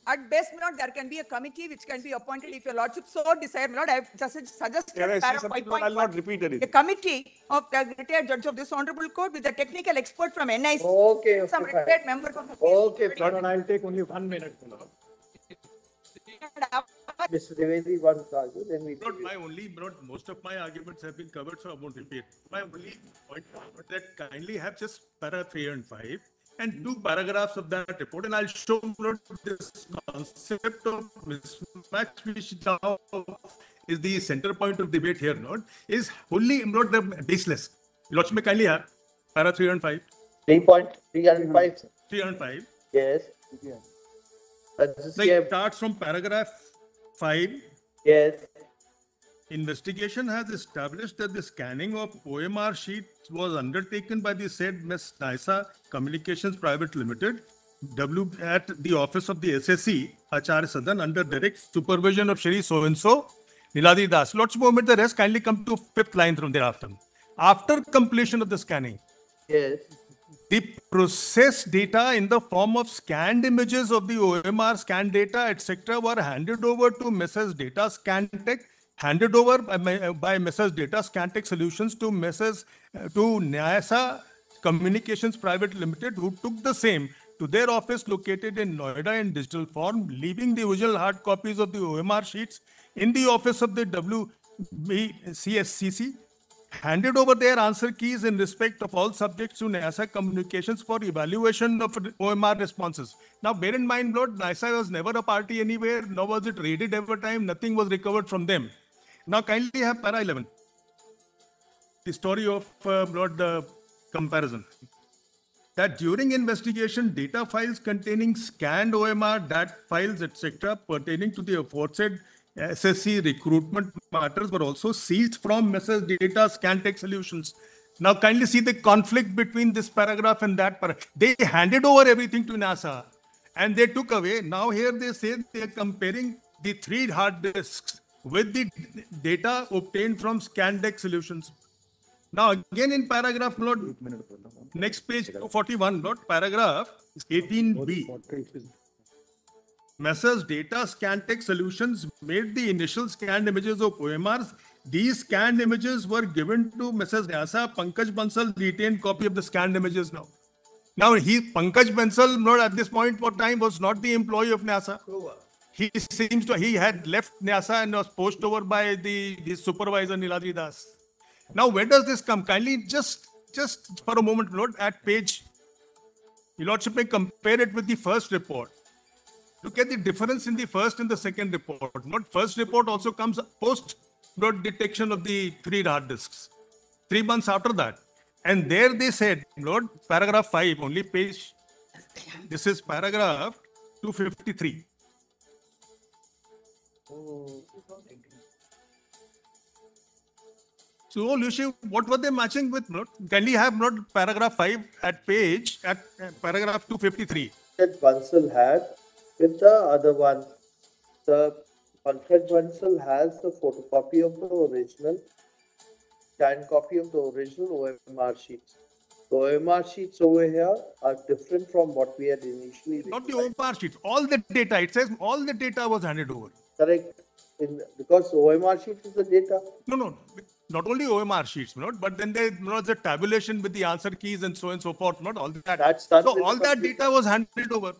at best, my lord, there can be a committee which can be appointed if your lordship so desire. My lord, I have just suggested Can I say para something? 5.1. I'll not repeat it. A committee of the retired judge of this honorable court with a technical expert from NIC. Okay, some fine. retired member from. Okay, Lord, I'll take only 1 minute. Mr. Devendra wants to argue, then we. Most of my arguments have been covered, so I won't repeat. My only point was that kindly have just para 3 and 5 and 2 paragraphs of that report, and I'll show this concept of mismatch, which now is the center point of debate here, is wholly not the baseless. Lordship may kindly have para 3 and 5. 3.3 and 5. 3 and 5. Yes. Like starts from paragraph 5. Yes. Investigation has established that the scanning of OMR sheets was undertaken by the said Ms. NISA Communications Private Limited, at the office of the SSC, Acharya Sadan, under direct supervision of Shri So-and-so, Niladi Das. Lordship, omit the rest, kindly come to 5th line from thereafter. After completion of the scanning, yes, the processed data in the form of scanned images of the OMR scanned data, etc., were handed over to Messrs. Data Scantech, handed over by Messrs. Data Scantech Solutions to NISA Communications Private Limited, who took the same to their office located in Noida in digital form, leaving the original hard copies of the OMR sheets in the office of the Wbssc, handed over their answer keys in respect of all subjects to NISA Communications for evaluation of OMR responses. Now, bear in mind, Lord, NISA was never a party anywhere, nor was it raided ever time, nothing was recovered from them. Now, kindly have para 11. The story of Lord, the comparison. That during investigation, data files containing scanned OMR, DAT files, etc., pertaining to the aforesaid SSC recruitment matters were also seized from Messrs. Data Scantech Solutions. Now, kindly see the conflict between this paragraph and that paragraph. They handed over everything to NASA and they took away. Now, here they say they are comparing the 3 hard disks with the data obtained from Scantech Solutions. Now, again in paragraph, Lord, next page 41, Lord, paragraph 18B. Messrs. Data Scantech Solutions made the initial scanned images of OMRs. These scanned images were given to Messrs. NASA. Pankaj Bansal retained copy of the scanned images now. Now, Pankaj Bansal, Lord, at this point of time was not the employee of NASA. He seems to, he had left NASA and was poached over by his supervisor, Niladi Das. Now, where does this come? Kindly just for a moment, Lord, at page Your Lordship may compare it with the first report. Look at the difference in the first and the second report. Not first report also comes post detection of the 3 hard disks. 3 months after that. And there they said, Lord, paragraph 5, only page, this is paragraph 253. So, Lucy, what were they matching with? Can we have paragraph 5 at page, at paragraph 253? That Bansal had with the other one. The Pankaj Bansal has the photocopy of the original, scanned copy of the original OMR sheets. The OMR sheets over here are different from what we had initially. Not the OMR sheets, all the data. It says all the data was handed over. Correct. Because OMR sheet is the data. No. Not only OMR sheets, but then there's the tabulation with the answer keys and so on and so forth, not all that. That's done so with all the that computer. data was handed over.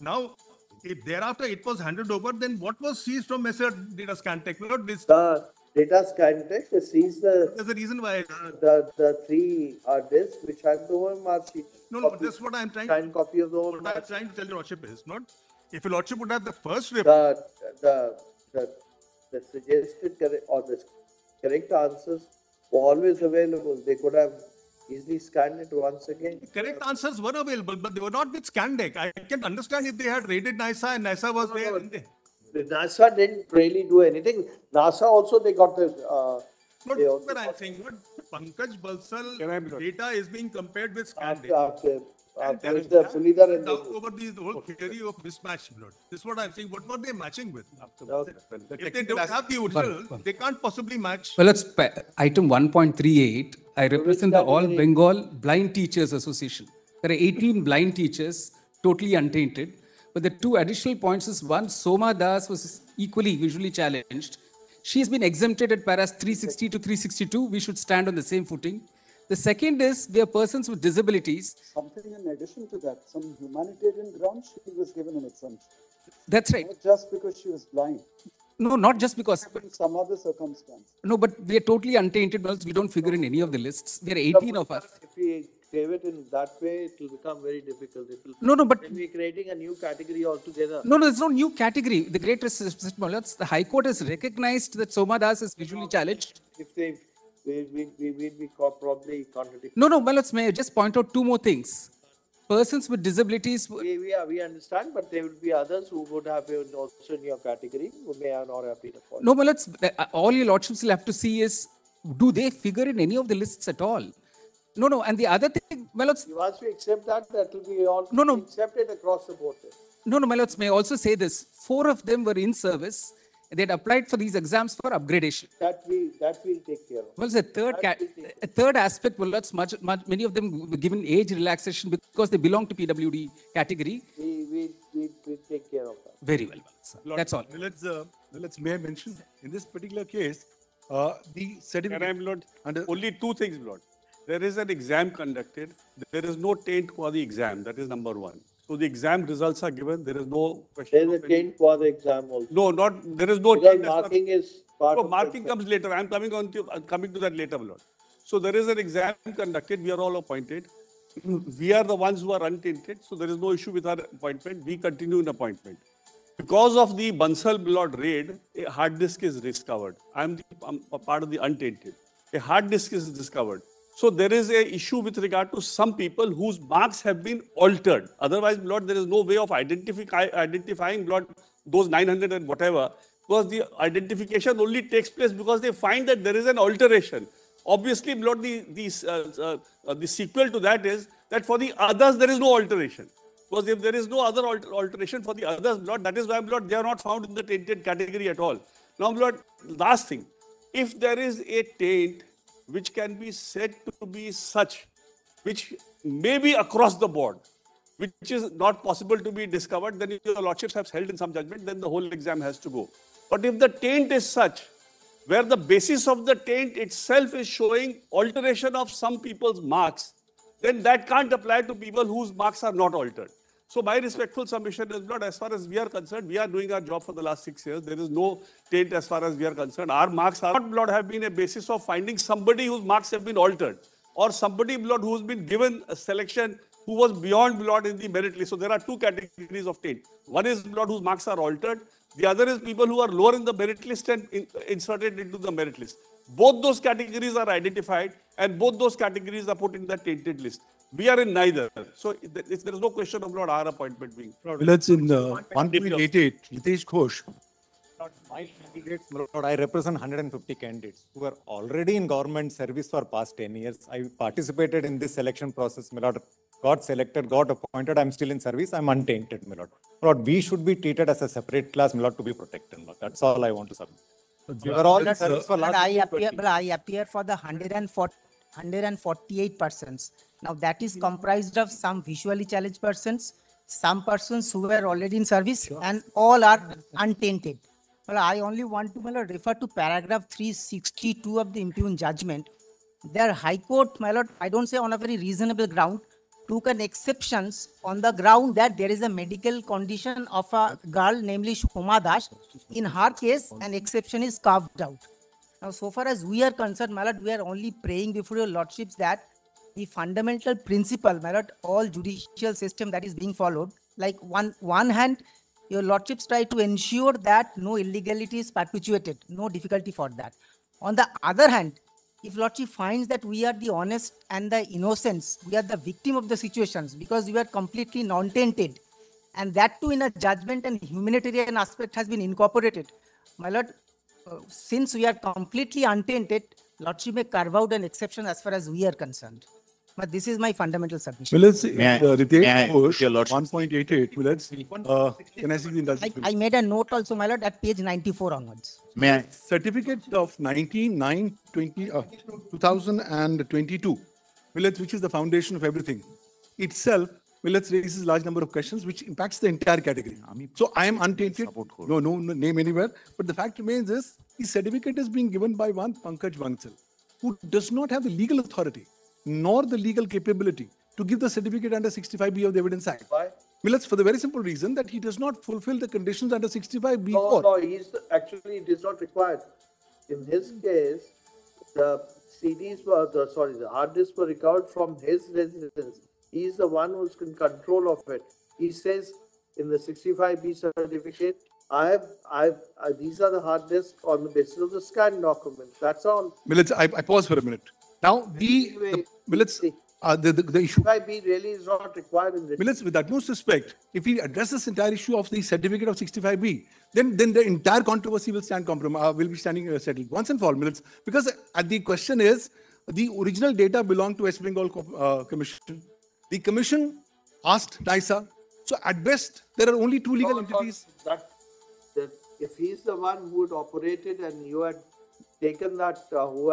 Now, if thereafter it was handed over, then what was seized from Mr. Data Scantech? Not this. The Data Scantech sees the. There's a reason why. The 3 hard disks which have the OMR sheet. No, but that's what I'm trying. Scanned copy of the OMR. What I'm trying to tell your Lordship is not. If your Lordship would have the first report. The suggested correct or the correct answers were always available. They could have easily scanned it once again. Correct answers were available, but they were not with Scandec. I can understand if they had raided NASA and NASA was there. NASA didn't really do anything. NASA also, they got the. Not what I'm saying. Pankaj Bansal data is being compared with Scandec. After the Pulidhar and over the whole theory of mismatch. This is what I'm saying. What were they matching with? If they don't have the original, they can't possibly match. Well, it's item 1.38. I represent the All Bengal Blind Teachers Association. There are 18 blind teachers, totally untainted. But the 2 additional points is one, Soma Das was equally visually challenged. She's been exempted at paras 360 to 362. We should stand on the same footing. The second is there are persons with disabilities. Something in addition to that, some humanitarian grounds, she was given an exemption. That's right. Not just because she was blind. No, not just because. Some other circumstance. No, but we are totally untainted. We don't figure in any of the lists. There are 18 of us. If we save it in that way, it will become very difficult. No, but. We're creating a new category altogether. No, there's no new category. The Great Resistance, the High Court has recognized that Soma Das is visually challenged. If they, we'll be probably contradicting. No, may I just point out 2 more things. Persons with disabilities. We understand, but there will be others who would have been also in your category who may not have been appointed. No, all your lordships will have to see is, do they figure in any of the lists at all? No, and the other thing, once we accept that, that will be all accepted across the board. No, may I also say this? 4 of them were in service. They had applied for these exams for upgradation. That we'll take care of. Well, the third aspect, many of them were given age relaxation because they belong to PWD category. We'll take care of that. Very well, sir. That's all. May I mention, in this particular case, the certificate... Only 2 things, Lord. There is an exam conducted. There is no taint for the exam. That is number 1. So the exam results are given. There is no question. There is a taint for the exam also. No, there is no because taint. Marking is part of marking comes later. I'm coming to that later, Lord. So there is an exam conducted. We are all appointed. We are the ones who are untainted. So there is no issue with our appointment. We continue in appointment. Because of the Bansal Lord raid, a hard disk is discovered. I'm a part of the untainted. A hard disk is discovered. So there is a issue with regard to some people whose marks have been altered. Otherwise, Lord, there is no way of identifying, Lord, those 900 and whatever, because the identification only takes place because they find that there is an alteration. Obviously, Lord, the sequel to that is that for the others, there is no alteration. Because if there is no other alteration for the others, Lord, that is why, Lord, they are not found in the tainted category at all. Now, Lord, last thing, if there is a taint which can be said to be such, which may be across the board, which is not possible to be discovered, then if your lordships have held in some judgment, then the whole exam has to go. But if the taint is such, where the basis of the taint itself is showing alteration of some people's marks, then that can't apply to people whose marks are not altered. So my respectful submission is, Lord, as far as we are concerned, we are doing our job for the last 6 years. There is no taint as far as we are concerned. Our marks are not, Lord, have been a basis of finding somebody whose marks have been altered or somebody, Lord, who's been given a selection who was beyond my lord in the merit list. So there are two categories of taint. One is my lord whose marks are altered. The other is people who are lower in the merit list and inserted into the merit list. Both those categories are identified and both those categories are put in the tainted list. We are in neither. So there is no question of not our appointment being. Village in 1.88, Nitish Ghosh. My candidates, my lord, I represent 150 candidates who are already in government service for past 10 years. I participated in this selection process, my lord. Got selected, got appointed. I'm still in service. I'm untainted, my lord. My lord, we should be treated as a separate class, my lord, to be protected. My lord. That's all I want to submit. We were all in service for last. I appear for the 148 persons. Now that is comprised of some visually challenged persons, some persons who were already in service, and all are untainted. Well, I only want to refer to paragraph 362 of the impugned judgment. Their High Court, my lord, I don't say on a very reasonable ground, took an exceptions on the ground that there is a medical condition of a girl, namely Shoma Das. In her case, an exception is carved out. Now, so far as we are concerned, my lord, we are only praying before your lordships that the fundamental principle, my lord, all judicial system that is being followed, like one hand, your lordships try to ensure that no illegality is perpetuated, no difficulty for that. On the other hand, if lordship finds that we are the honest and the innocents, we are the victim of the situations because we are completely non-tainted, and that too in a judgment and humanitarian aspect has been incorporated. My lord, since we are completely untainted, lordship may carve out an exception as far as we are concerned. But this is my fundamental submission. Well, let's Ritesh Ghosh, 1.88. Well, let's, can I see the indulgence? I made a note also, my lord, at page 94 onwards. May I? Certificate of 2022, Millets, which is the foundation of everything, itself, Millets raises large number of questions which impacts the entire category. So I am untainted, no name anywhere, but the fact remains is, the certificate is being given by one Pankaj Bansal, who does not have the legal authority nor the legal capability to give the certificate under 65B of the Evidence Act. Why? Millets, for the very simple reason that he does not fulfill the conditions under 65B4. No, actually it is not required. In his case, the CDs were, the hard disks were recovered from his residence. He is the one who's in control of it. He says in the 65B certificate, these are the hard disks on the basis of the scanned document. That's all. Millets, I pause for a minute. Now, Millets, the issue. 65B really is not required in this. Millets, with utmost respect, if we address this entire issue of the certificate of 65B, then the entire controversy will stand will be standing settled once and for all, Millets. Because the question is, the original data belonged to West Bengal Commission. The Commission asked NISA. So at best, there are only two legal entities. That if he's the one who had operated and you had taken that, who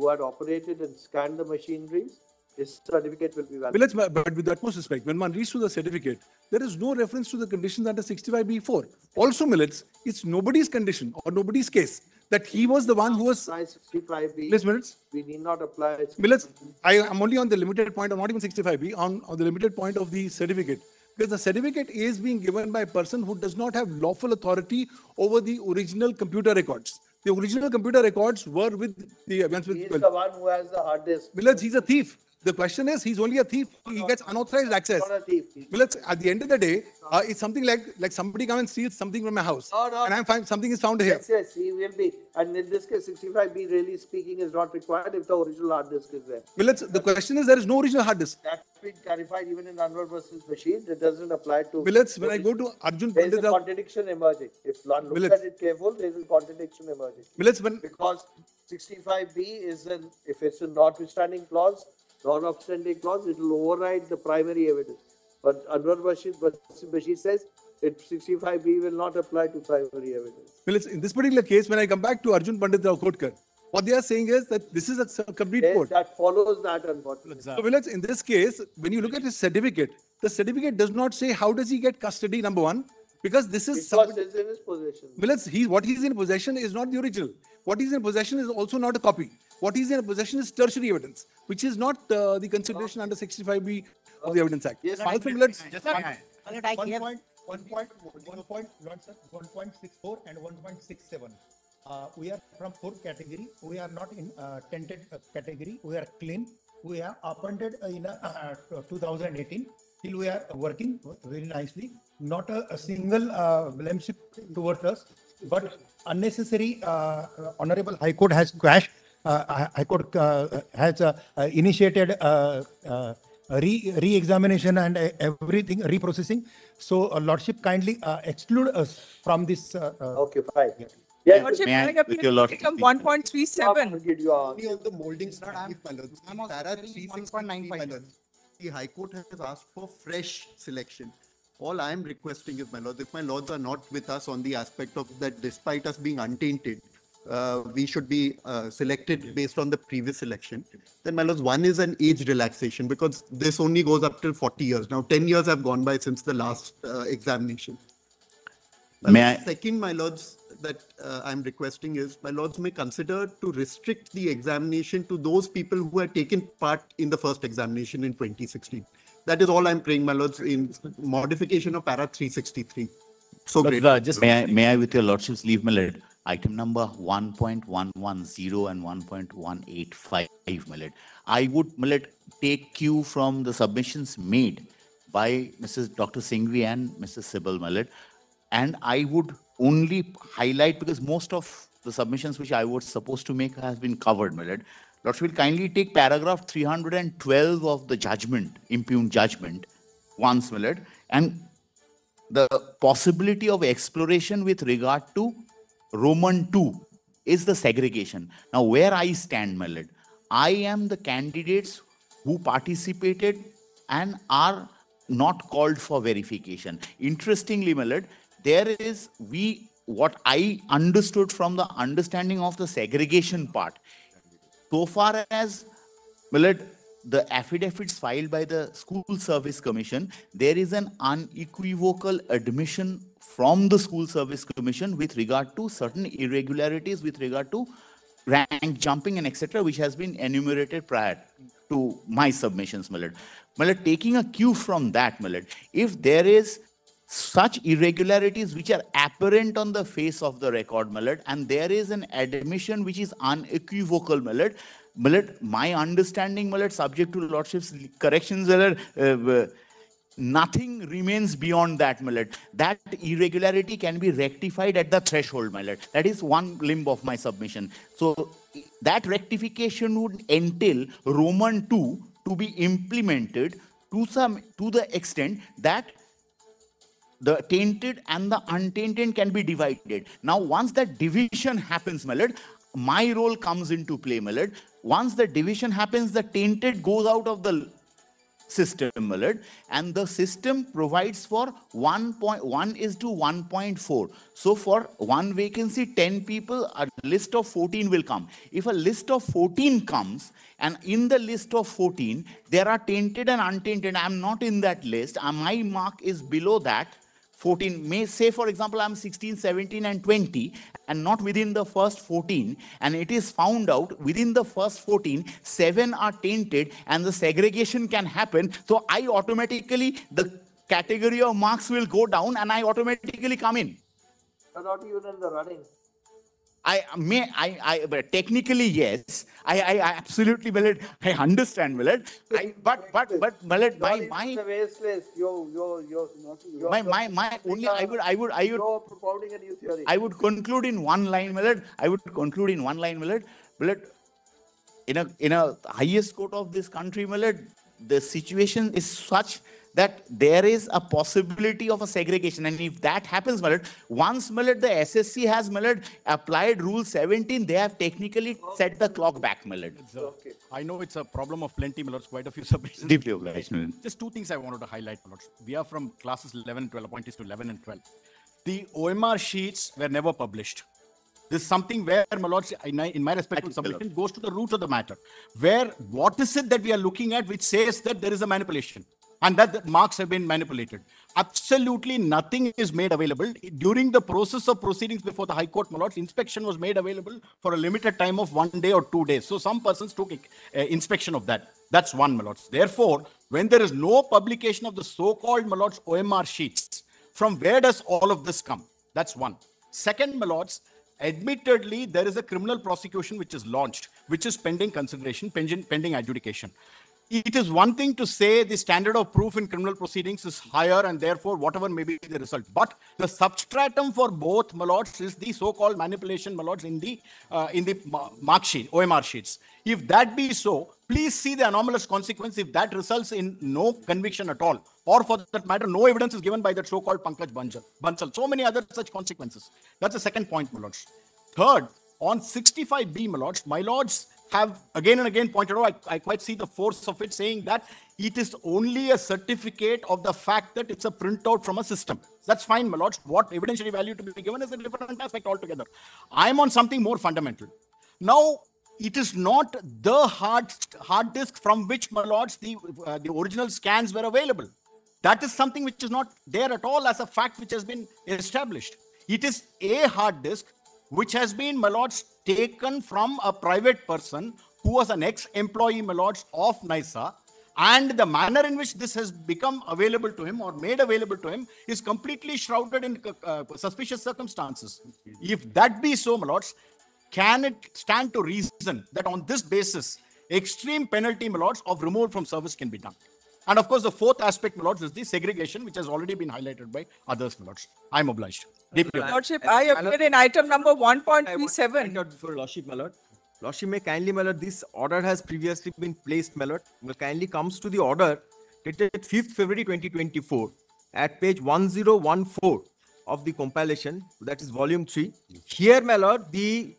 had operated and scanned the machineries, his certificate will be valid. But with the utmost respect, when one reads through the certificate, there is no reference to the conditions under 65B4. Also, Millets, it's nobody's condition or nobody's case that he was the one who was. 65B. Millets. We need not apply it. Millets, I am only on the limited point, or not even 65B, on the limited point of the certificate. Because the certificate is being given by a person who does not have lawful authority over the original computer records. The original computer records were with the events. He is the one who has the hard disk. Millets, he's a thief. The question is, he's only a thief. He gets unauthorized access. Not a thief. Millets, at the end of the day, it's something like somebody come and steals something from my house. And I'm fine, something is found here. Yes, he will be. And in this case, 65B really speaking is not required if the original hard disk is there. Millets, the question is, there is no original hard disk. That's been clarified even in Anwar versus Bashir. It doesn't apply to. Millets, when I go to Arjun there is a Pandit, contradiction emerging. If one looks at it careful, there is a contradiction emerging. Millets, because 65B is if it's a notwithstanding clause, non-obstanding clause, it will override the primary evidence. But Anwar Bashir says 65B will not apply to primary evidence. Millets, in this particular case, when I come back to Arjun Pandit Rao Kotkar, what they are saying is that this is a complete code. That follows that, unfortunately. So, Millets, in this case, when you look at his certificate, the certificate does not say how does he get custody, number one, because this is because it's in his possession. Millets, what he's in possession is not the original. What he's in possession is also not a copy. What he's in possession is tertiary evidence, which is not the consideration under 65B of the Evidence Act. Yes, Also, Millets, 1.64 and 1.67. We are from fourth category. We are not in tainted category. We are clean. we have appointed in 2018, till we are working very nicely. Not a single blameship towards us, but unnecessary Honorable High Court has quashed. High Court has initiated re-examination and everything, reprocessing. So, Lordship, kindly exclude us from this. Okay, fine. Yes, Lordship, may I, I with your lordship, from 1.37. Only on the molding study, my lord. Para 363, my lord. The High Court has asked for fresh selection. All I am requesting is, my lord, if my lords are not with us on the aspect of that, despite us being untainted, we should be selected based on the previous election. Then, my lords, one is an age relaxation, because this only goes up till 40 years. Now, 10 years have gone by since the last examination. Second, my lords, that I'm requesting is, my lords may consider to restrict the examination to those people who had taken part in the first examination in 2016. That is all I'm praying, my lords, in modification of para 363. So great. May I, with your lordships, leave my lord, item number 1.110 and 1.185, my lord. I would, my lord, take cue from the submissions made by Mrs. Dr. Singhvi and Mr. Sybil, my lord. And I would only highlight, because most of the submissions which I was supposed to make has been covered, my lord. Lordship will kindly take paragraph 312 of the judgment, impugned judgment, once, my lord, and the possibility of exploration with regard to Roman 2 is the segregation. Now, where I stand, my lord, I am the candidates who participated and are not called for verification. Interestingly, my lord, there is, what I understood from the understanding of the segregation part, so far as, my lord, the affidavits filed by the School Service Commission, there is an unequivocal admission from the School Service Commission with regard to certain irregularities with regard to rank jumping and etc., which has been enumerated prior to my submissions, my lord. My lord, taking a cue from that, my lord, if there is such irregularities which are apparent on the face of the record, my lord, and there is an admission which is unequivocal, my lord, my understanding, my lord, subject to lordship's corrections, my lord, nothing remains beyond that, my lord. That irregularity can be rectified at the threshold, my lord. That is one limb of my submission. So that rectification would entail Roman 2 to be implemented to the extent that the tainted and the untainted can be divided. Now, once that division happens, my lord, my role comes into play, my lord. Once the division happens, the tainted goes out of the system, my lord, and the system provides for 1.1 is to 1.4. So for one vacancy, 10 people, a list of 14 will come. If a list of 14 comes, and in the list of 14, there are tainted and untainted, I'm not in that list, my mark is below that, 14, may say, for example, I'm 16, 17, and 20, and not within the first 14, and it is found out within the first 14, 7 are tainted, and the segregation can happen. So I automatically, the category of marks will go down, and I automatically come in. You're not even in the running. But technically, yes. I absolutely, Millet, I understand, Millet. But Millet, my waste list. You're propounding a new theory. I would conclude in one line, Millet. Millet, in a highest court of this country, Millet, the situation is such that there is a possibility of a segregation. And if that happens, Millet, once, Millet, the SSC has, Millet, applied Rule 17, they have technically set the clock back, Millet. Okay. I know it's a problem of plenty, Millet, quite a few submissions. Deeply obliged, Millet. Just two things I wanted to highlight, Millet. We are from classes 11 and 12, appointees to 11 and 12. The OMR sheets were never published. This is something where, my lords, in my respectful submission, goes to the root of the matter. Where, what is it that we are looking at which says that there is a manipulation and that the marks have been manipulated? Absolutely nothing is made available. During the process of proceedings before the High Court, my lords, inspection was made available for a limited time of 1 day or 2 days. So some persons took inspection of that. That's one, my lords. Therefore, when there is no publication of the so-called, my lords, OMR sheets, from where does all of this come? That's one. Second, my lords, admittedly, there is a criminal prosecution which is launched, which is pending consideration, pending adjudication. It is one thing to say the standard of proof in criminal proceedings is higher and therefore whatever may be the result. But the substratum for both, my lords, is the so-called manipulation, my lords, in the mark sheet, OMR sheets. If that be so, please see the anomalous consequence if that results in no conviction at all. Or for that matter, no evidence is given by that so-called Pankaj Bansal. So many other such consequences. That's the second point, my lords. Third, on 65B, my lords have again and again pointed out, I quite see the force of it, saying that it is only a certificate of the fact that it's a printout from a system. That's fine, my lords. What evidentiary value to be given is a different aspect altogether. I'm on something more fundamental. Now, it is not the hard disk from which, my lords, the original scans were available. That is something which is not there at all as a fact which has been established. It is a hard disk which has been, my lords, taken from a private person who was an ex-employee, my lords, of NISA, and the manner in which this has become available to him or made available to him is completely shrouded in suspicious circumstances. If that be so, my lords, can it stand to reason that on this basis, extreme penalty, my lords, of removal from service can be done? And of course, the fourth aspect, my lords, is the segregation, which has already been highlighted by others, my lords. I'm obliged. Lordship, I appear in item number 1.37. Before Lordship, my lord. Lordship may kindly, my lord, this order has previously been placed, my lord. Will kindly comes to the order dated 5th February 2024 at page 1014 of the compilation, that is volume 3. Here, my lord, the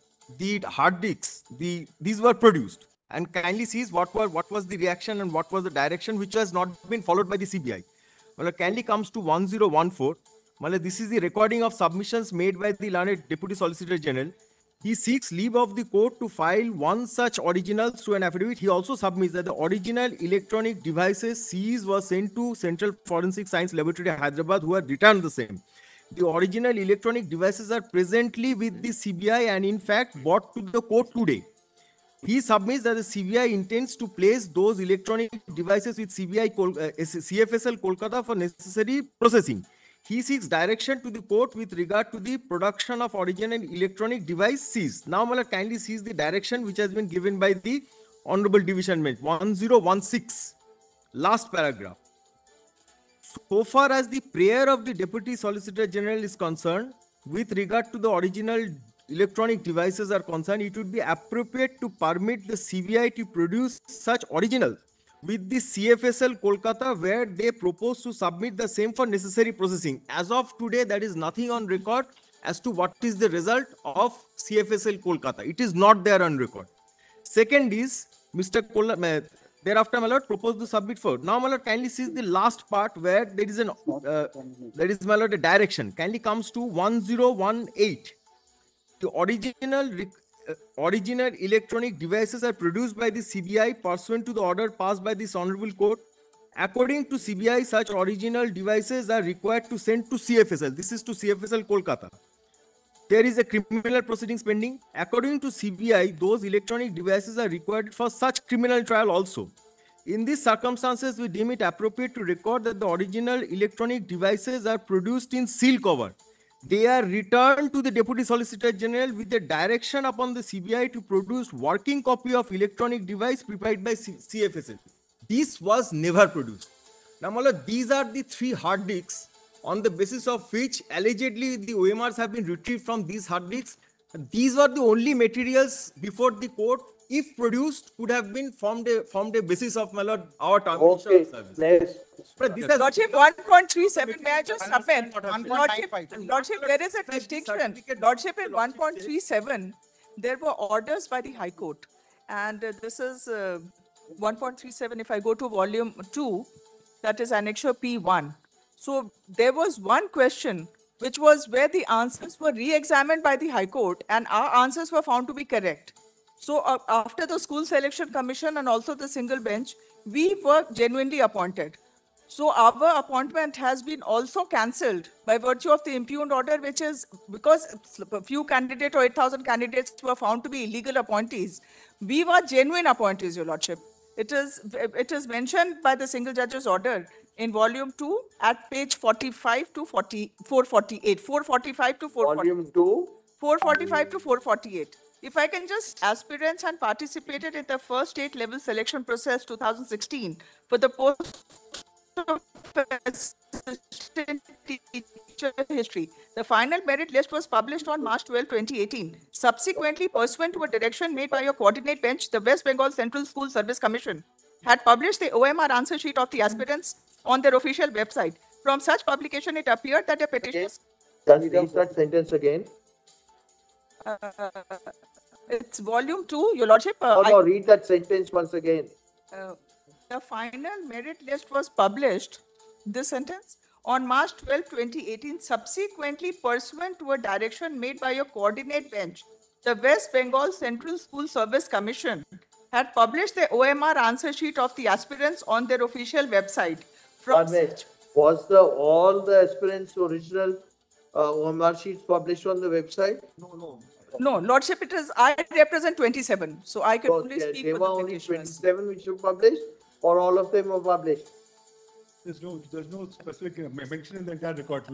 hard disks, these were produced. And kindly sees what was the reaction and what was the direction which has not been followed by the CBI. Well, kindly comes to 1014. Well, this is the recording of submissions made by the learned Deputy Solicitor General. He seeks leave of the court to file one such originals to an affidavit. He also submits that the original electronic devices seized were sent to Central Forensic Science Laboratory, Hyderabad, who had returned the same. The original electronic devices are presently with the CBI and in fact brought to the court today. He submits that the CBI intends to place those electronic devices with CFSL Kolkata for necessary processing. He seeks direction to the court with regard to the production of original electronic device seized. Now, Mala kindly sees the direction which has been given by the Honorable Division Bench, 1016, last paragraph. So far as the prayer of the Deputy Solicitor General is concerned, with regard to the original electronic devices are concerned, it would be appropriate to permit the CBI to produce such originals with the CFSL Kolkata, where they propose to submit the same for necessary processing. As of today, there is nothing on record as to what is the result of CFSL Kolkata. It is not there on record. Second is, Mr. Thereafter, my lord, proposed to submit for. Now, my lord, kindly sees the last part where there is my lord, a direction. Kindly comes to 1018. The original electronic devices are produced by the CBI pursuant to the order passed by this honorable court. According to CBI, such original devices are required to send to CFSL. This is to CFSL Kolkata. There is a criminal proceedings pending. According to CBI, those electronic devices are required for such criminal trial also. In these circumstances, we deem it appropriate to record that the original electronic devices are produced in seal cover. They are returned to the Deputy Solicitor General with a direction upon the CBI to produce working copy of electronic device prepared by CFSL. This was never produced. Now, Mala, these are the 3 hard disks on the basis of which allegedly the OMRs have been retrieved from these hard disks. These were the only materials before the court, if produced, could have been formed a basis of, my lord, our termination of service. But this Lordship, 1.37, may I just amend? Lordship, there is a distinction. Lordship, in 1.37, there were orders by the High Court. And this is 1.37, if I go to volume 2, that is annexure P1. So there was one question, which was where the answers were re-examined by the High Court and our answers were found to be correct. So after the School Selection Commission and also the single bench, we were genuinely appointed. So our appointment has been also cancelled by virtue of the impugned order, which is because a few candidates or 8,000 candidates were found to be illegal appointees. We were genuine appointees, Your Lordship. It is mentioned by the single judge's order in volume 2 at page 45 to 448. 445 to 448. Volume 2. 445 to 448. If I can just, aspirants had participated in the first state level selection process 2016 for the post of assistant teacher history. The final merit list was published on March 12, 2018. Subsequently, pursuant to a direction made by your coordinate bench, the West Bengal Central School Service Commission had published the OMR answer sheet of the aspirants on their official website. From such publication, it appeared that the petitioners... Can you read that sentence again? It's volume 2, Your Lordship. No, read that sentence once again. The final merit list was published, this sentence, on March 12, 2018, subsequently pursuant to a direction made by your coordinate bench. The West Bengal Central School Service Commission had published the OMR answer sheet of the aspirants on their official website. Was all the aspirants' original OMR sheets published on the website? No, Lordship, it is, I represent 27, so I can only speak There for were the only petitioners. 27 which were published, or all of them were published? There's no specific mention in the entire record.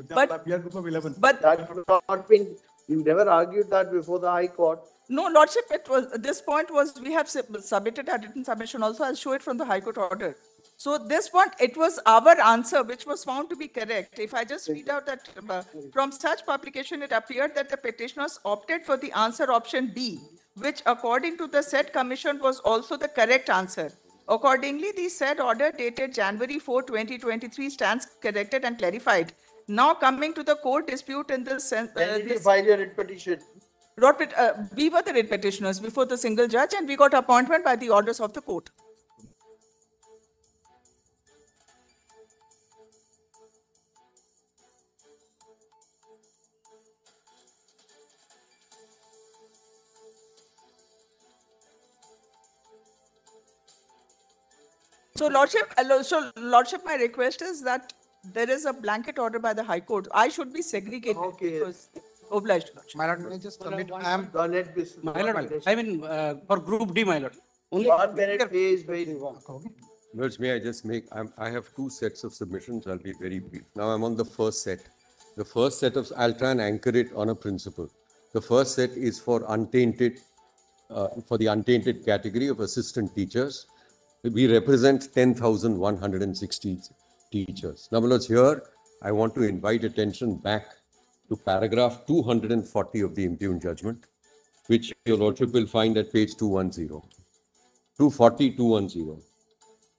But- we are group of 11. But That's not been, you never argued that before the High Court. no, Lordship, it was, this point was, we have submitted a written submission also. I'll show it from the High Court order. So this point, it was our answer which was found to be correct. If I just read out that from such publication, it appeared that the petitioners opted for the answer option B, which according to the said commission was also the correct answer. Accordingly, the said order dated January 4, 2023 stands corrected and clarified. Now coming to the court dispute in this sense. When did you file your writ petition? We were the writ petitioners before the single judge, and we got appointment by the orders of the court. So Lordship, my request is that there is a blanket order by the High Court. I should be segregated. Okay. Because obliged. My lord, may I just submit? I am, Go ahead, my lord, I mean, for group D, my lord. Only 1 minute, please, wait. Lords, may I just make, I have two sets of submissions. I'll be very brief. Now I'm on the first set. The first set of, I'll try and anchor it on a principle. The first set is for untainted, for the untainted category of assistant teachers. We represent 10,160 teachers. Now, Lords, here I want to invite attention back to paragraph 240 of the impugned judgment, which your Lordship will find at page 210. 240, 210.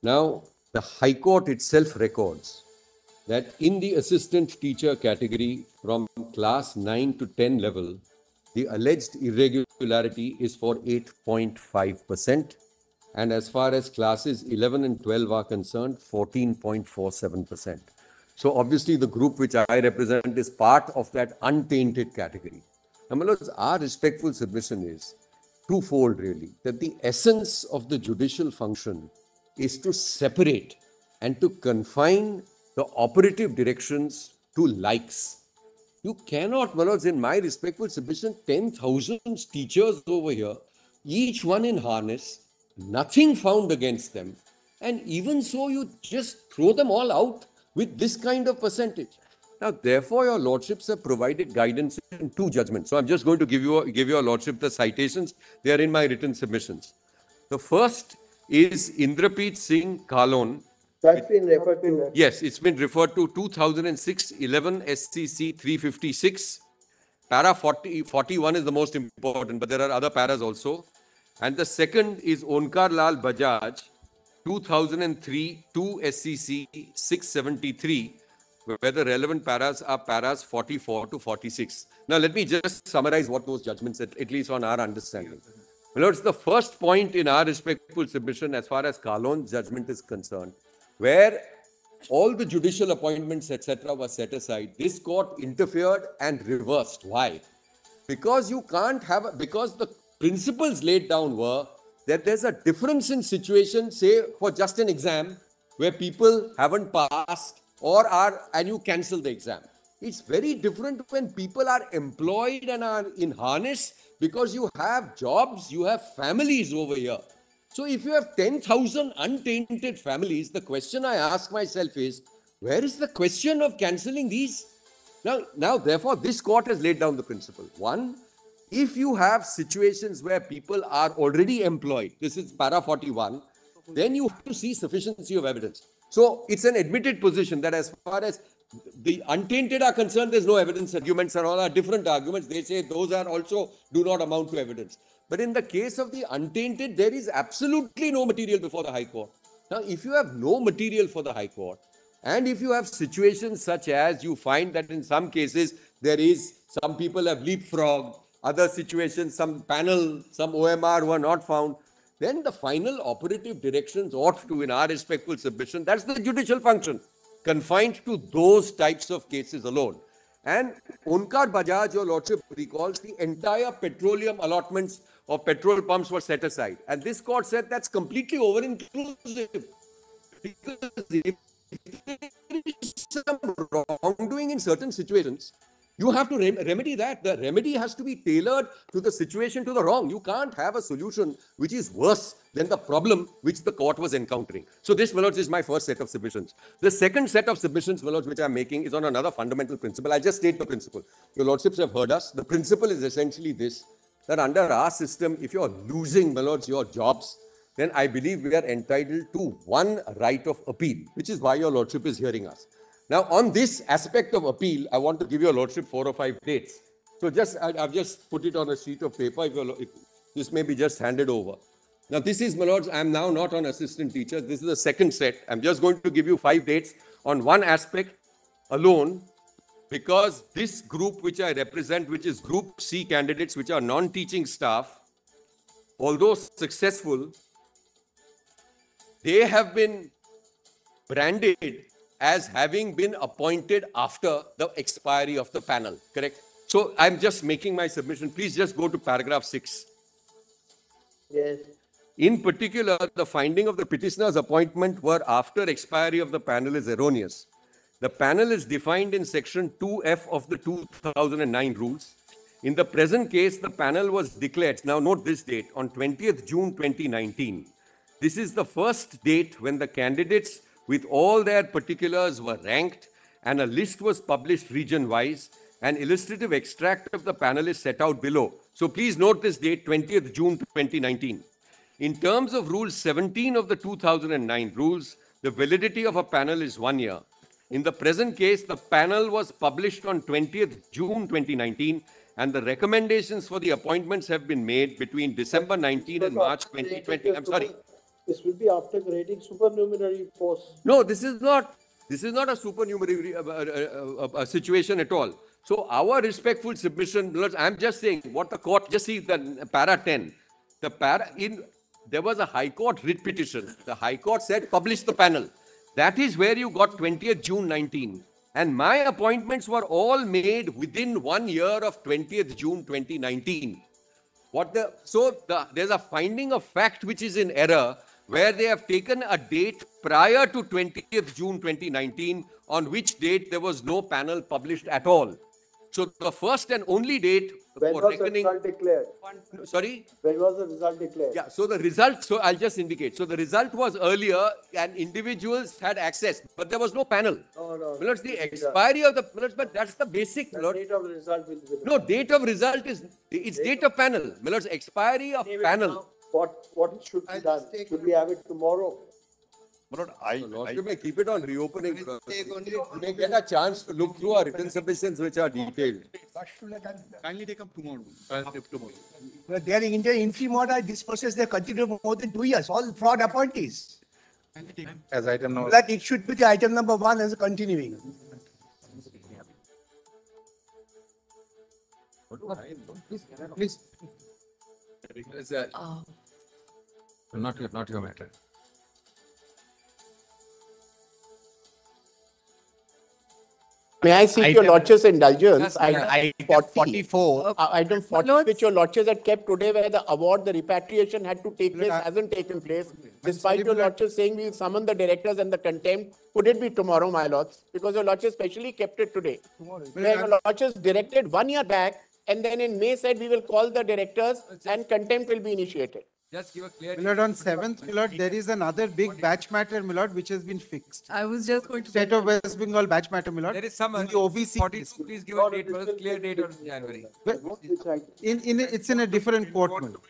Now, the High Court itself records that in the assistant teacher category from class 9 to 10 level, the alleged irregularity is for 8.5%. And as far as classes 11 and 12 are concerned, 14.47%. So obviously the group which I represent is part of that untainted category. Now, my lords, our respectful submission is twofold really, that the essence of the judicial function is to separate and to confine the operative directions to likes. You cannot, my lords, in my respectful submission, 10,000 teachers over here, each one in harness, nothing found against them, and even so you just throw them all out with this kind of percentage. Now, therefore, your lordships have provided guidance in two judgments. So I'm just going to give your lordship the citations. They are in my written submissions. The first is Indrapreet Singh Kalon. That's been referred to. Yes, it's been referred to 2006 11 SCC 356. Para 41 is the most important, but there are other paras also. And the second is Onkar Lal Bajaj, 2003 2 SCC 673, where the relevant paras are paras 44 to 46. Now, let me just summarize what those judgments, at least on our understanding. My lords, the first point in our respectful submission as far as Kalon's judgment is concerned, where all the judicial appointments, etc., were set aside, this court interfered and reversed. Why? Because you can't have, because the principles laid down were that there's a difference in situation, say for just an exam where people haven't passed or are, and you cancel the exam. It's very different when people are employed and are in harness because you have jobs, you have families over here. So if you have 10,000 untainted families, the question I ask myself is, where is the question of cancelling these? Now, therefore, this court has laid down the principle. One, if you have situations where people are already employed, this is para 41, then you have to see sufficiency of evidence. So it's an admitted position that as far as the untainted are concerned, there's no evidence. Arguments are all are different arguments. They say those are also do not amount to evidence. But in the case of the untainted, there is absolutely no material before the High Court. Now, if you have no material for the High Court, and if you have situations such as you find that in some cases there is some people have leapfrogged, other situations, some panel, some OMR were not found, then the final operative directions ought to, in our respectful submission, that's the judicial function, confined to those types of cases alone. And Onkar Bajaj, your lordship recalls, the entire petroleum allotments of petrol pumps were set aside. And this court said that's completely over-inclusive. Because if there is some wrongdoing in certain situations, you have to remedy that. The remedy has to be tailored to the situation, to the wrong. You can't have a solution which is worse than the problem which the court was encountering. So this, my lords, is my first set of submissions. The second set of submissions, my lords, which I'm making is on another fundamental principle. I just state the principle. Your lordships have heard us. The principle is essentially this, that under our system, if you're losing, my lords, your jobs, then I believe we are entitled to one right of appeal, which is why your lordship is hearing us. Now, on this aspect of appeal, I want to give your lordship 4 or 5 dates. So I've just put it on a sheet of paper. If this may be just handed over. Now, this is, my lords, I'm now not on assistant teachers. This is the second set. I'm just going to give you 5 dates on one aspect alone, because this group which I represent, which is Group C candidates, which are non-teaching staff, although successful, they have been branded as having been appointed after the expiry of the panel, correct? So I'm just making my submission. Please just go to paragraph 6. Yes. In particular, the finding of the petitioner's appointment were after expiry of the panel is erroneous. The panel is defined in section 2F of the 2009 rules. In the present case, the panel was declared, now note this date, on 20th June 2019. This is the first date when the candidates with all their particulars were ranked and a list was published region-wise. An illustrative extract of the panel is set out below. So please note this date, 20th June 2019. In terms of Rule 17 of the 2009 rules, the validity of a panel is 1 year. In the present case, the panel was published on 20th June 2019 and the recommendations for the appointments have been made between December 19 and March 2020. I'm sorry. This will be after grading supernumerary posts. No, this is not a supernumerary situation at all. So our respectful submission, I'm just saying what the court, just see the para 10. There was a High Court writ petition. The High Court said publish the panel. That is where you got 20th June 19. And my appointments were all made within 1 year of 20th June 2019. There's a finding of fact which is in error, where they have taken a date prior to 20th June 2019, on which date there was no panel published at all. So the first and only date When for was the reckoning... result declared? Sorry? When was the result declared? Yeah, so the result, so I'll just indicate. So the result was earlier and individuals had access, but there was no panel. No. Millards, the expiry of the... Millards, but that's the basic... The date of the result will be... No, date of result is... It's date of panel. Millards, expiry of panel. What should be done? Should we have it tomorrow? You may keep it on reopening. You may get a chance to look through our written submissions which are detailed. Kindly take up tomorrow. They are in the interim order. This process they continue for more than 2 years. All fraud appointees. As item number. That it should be the item number 1 as a continuing. Please. Not your matter. May I seek your lordship's indulgence? Item 44, item 40, which your lordship had kept today, where the award, the repatriation had to take place, hasn't taken place. Despite your lordship saying we will summon the directors and the contempt, could it be tomorrow, my lords? Because your lordship specially kept it today. Where your lordship directed 1 year back, and then in May said we will call the directors and contempt will be initiated. Just give a clear. Milord, on 7th, Milord, there is another big batch matter, Milord, which has been fixed. I was just going to. State of West Bengal batch matter, Milord. There is some In the OBC. 42, please give a date, Milord, clear date on January. It's in a different court, Milord.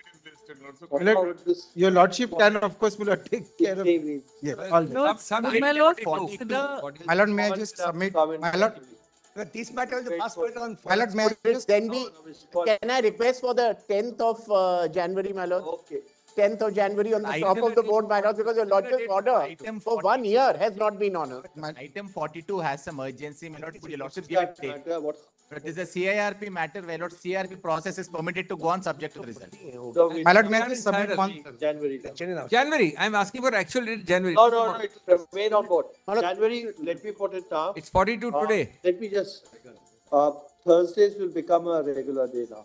Milord, your lordship can, of course, Milord, take care of. Yes, all that. My lord, My lord, may I just submit? My lord, This matter is the first matter on. my lord, may I just. Then we, can I request for the 10th of January, my lord? Okay. 10th of January on the top of the board, my lord, because your lordship's order for 1 year has not been honored. Item 42 has some urgency, my lord. Could your lordship give it date? But this is a CIRP matter, where lord CIRP process is permitted to go on subject to the result. My lord, may I just submit one? January, I'm asking for actual date, January. No, it remain on board. January, let me put it down. It's 42 today. Let me just, Thursdays will become a regular day now.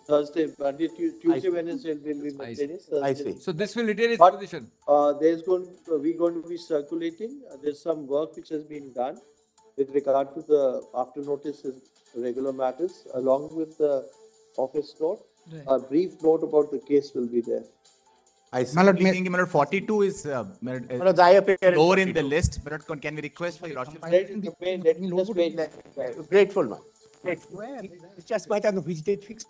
Thursday, Monday, Tuesday, Wednesday will be maintenance. I see. So this will retain its But, position. we're going to be circulating, there's some work which has been done with regard to the after notices, regular matters, along with the office note. A brief note about the case will be there. I see. My lord, I think, my lord, 42 is Lord, I appear in lower in the list, but can we request for your lordship? Let me just wait. Grateful, man. It's just matter of which date fixed.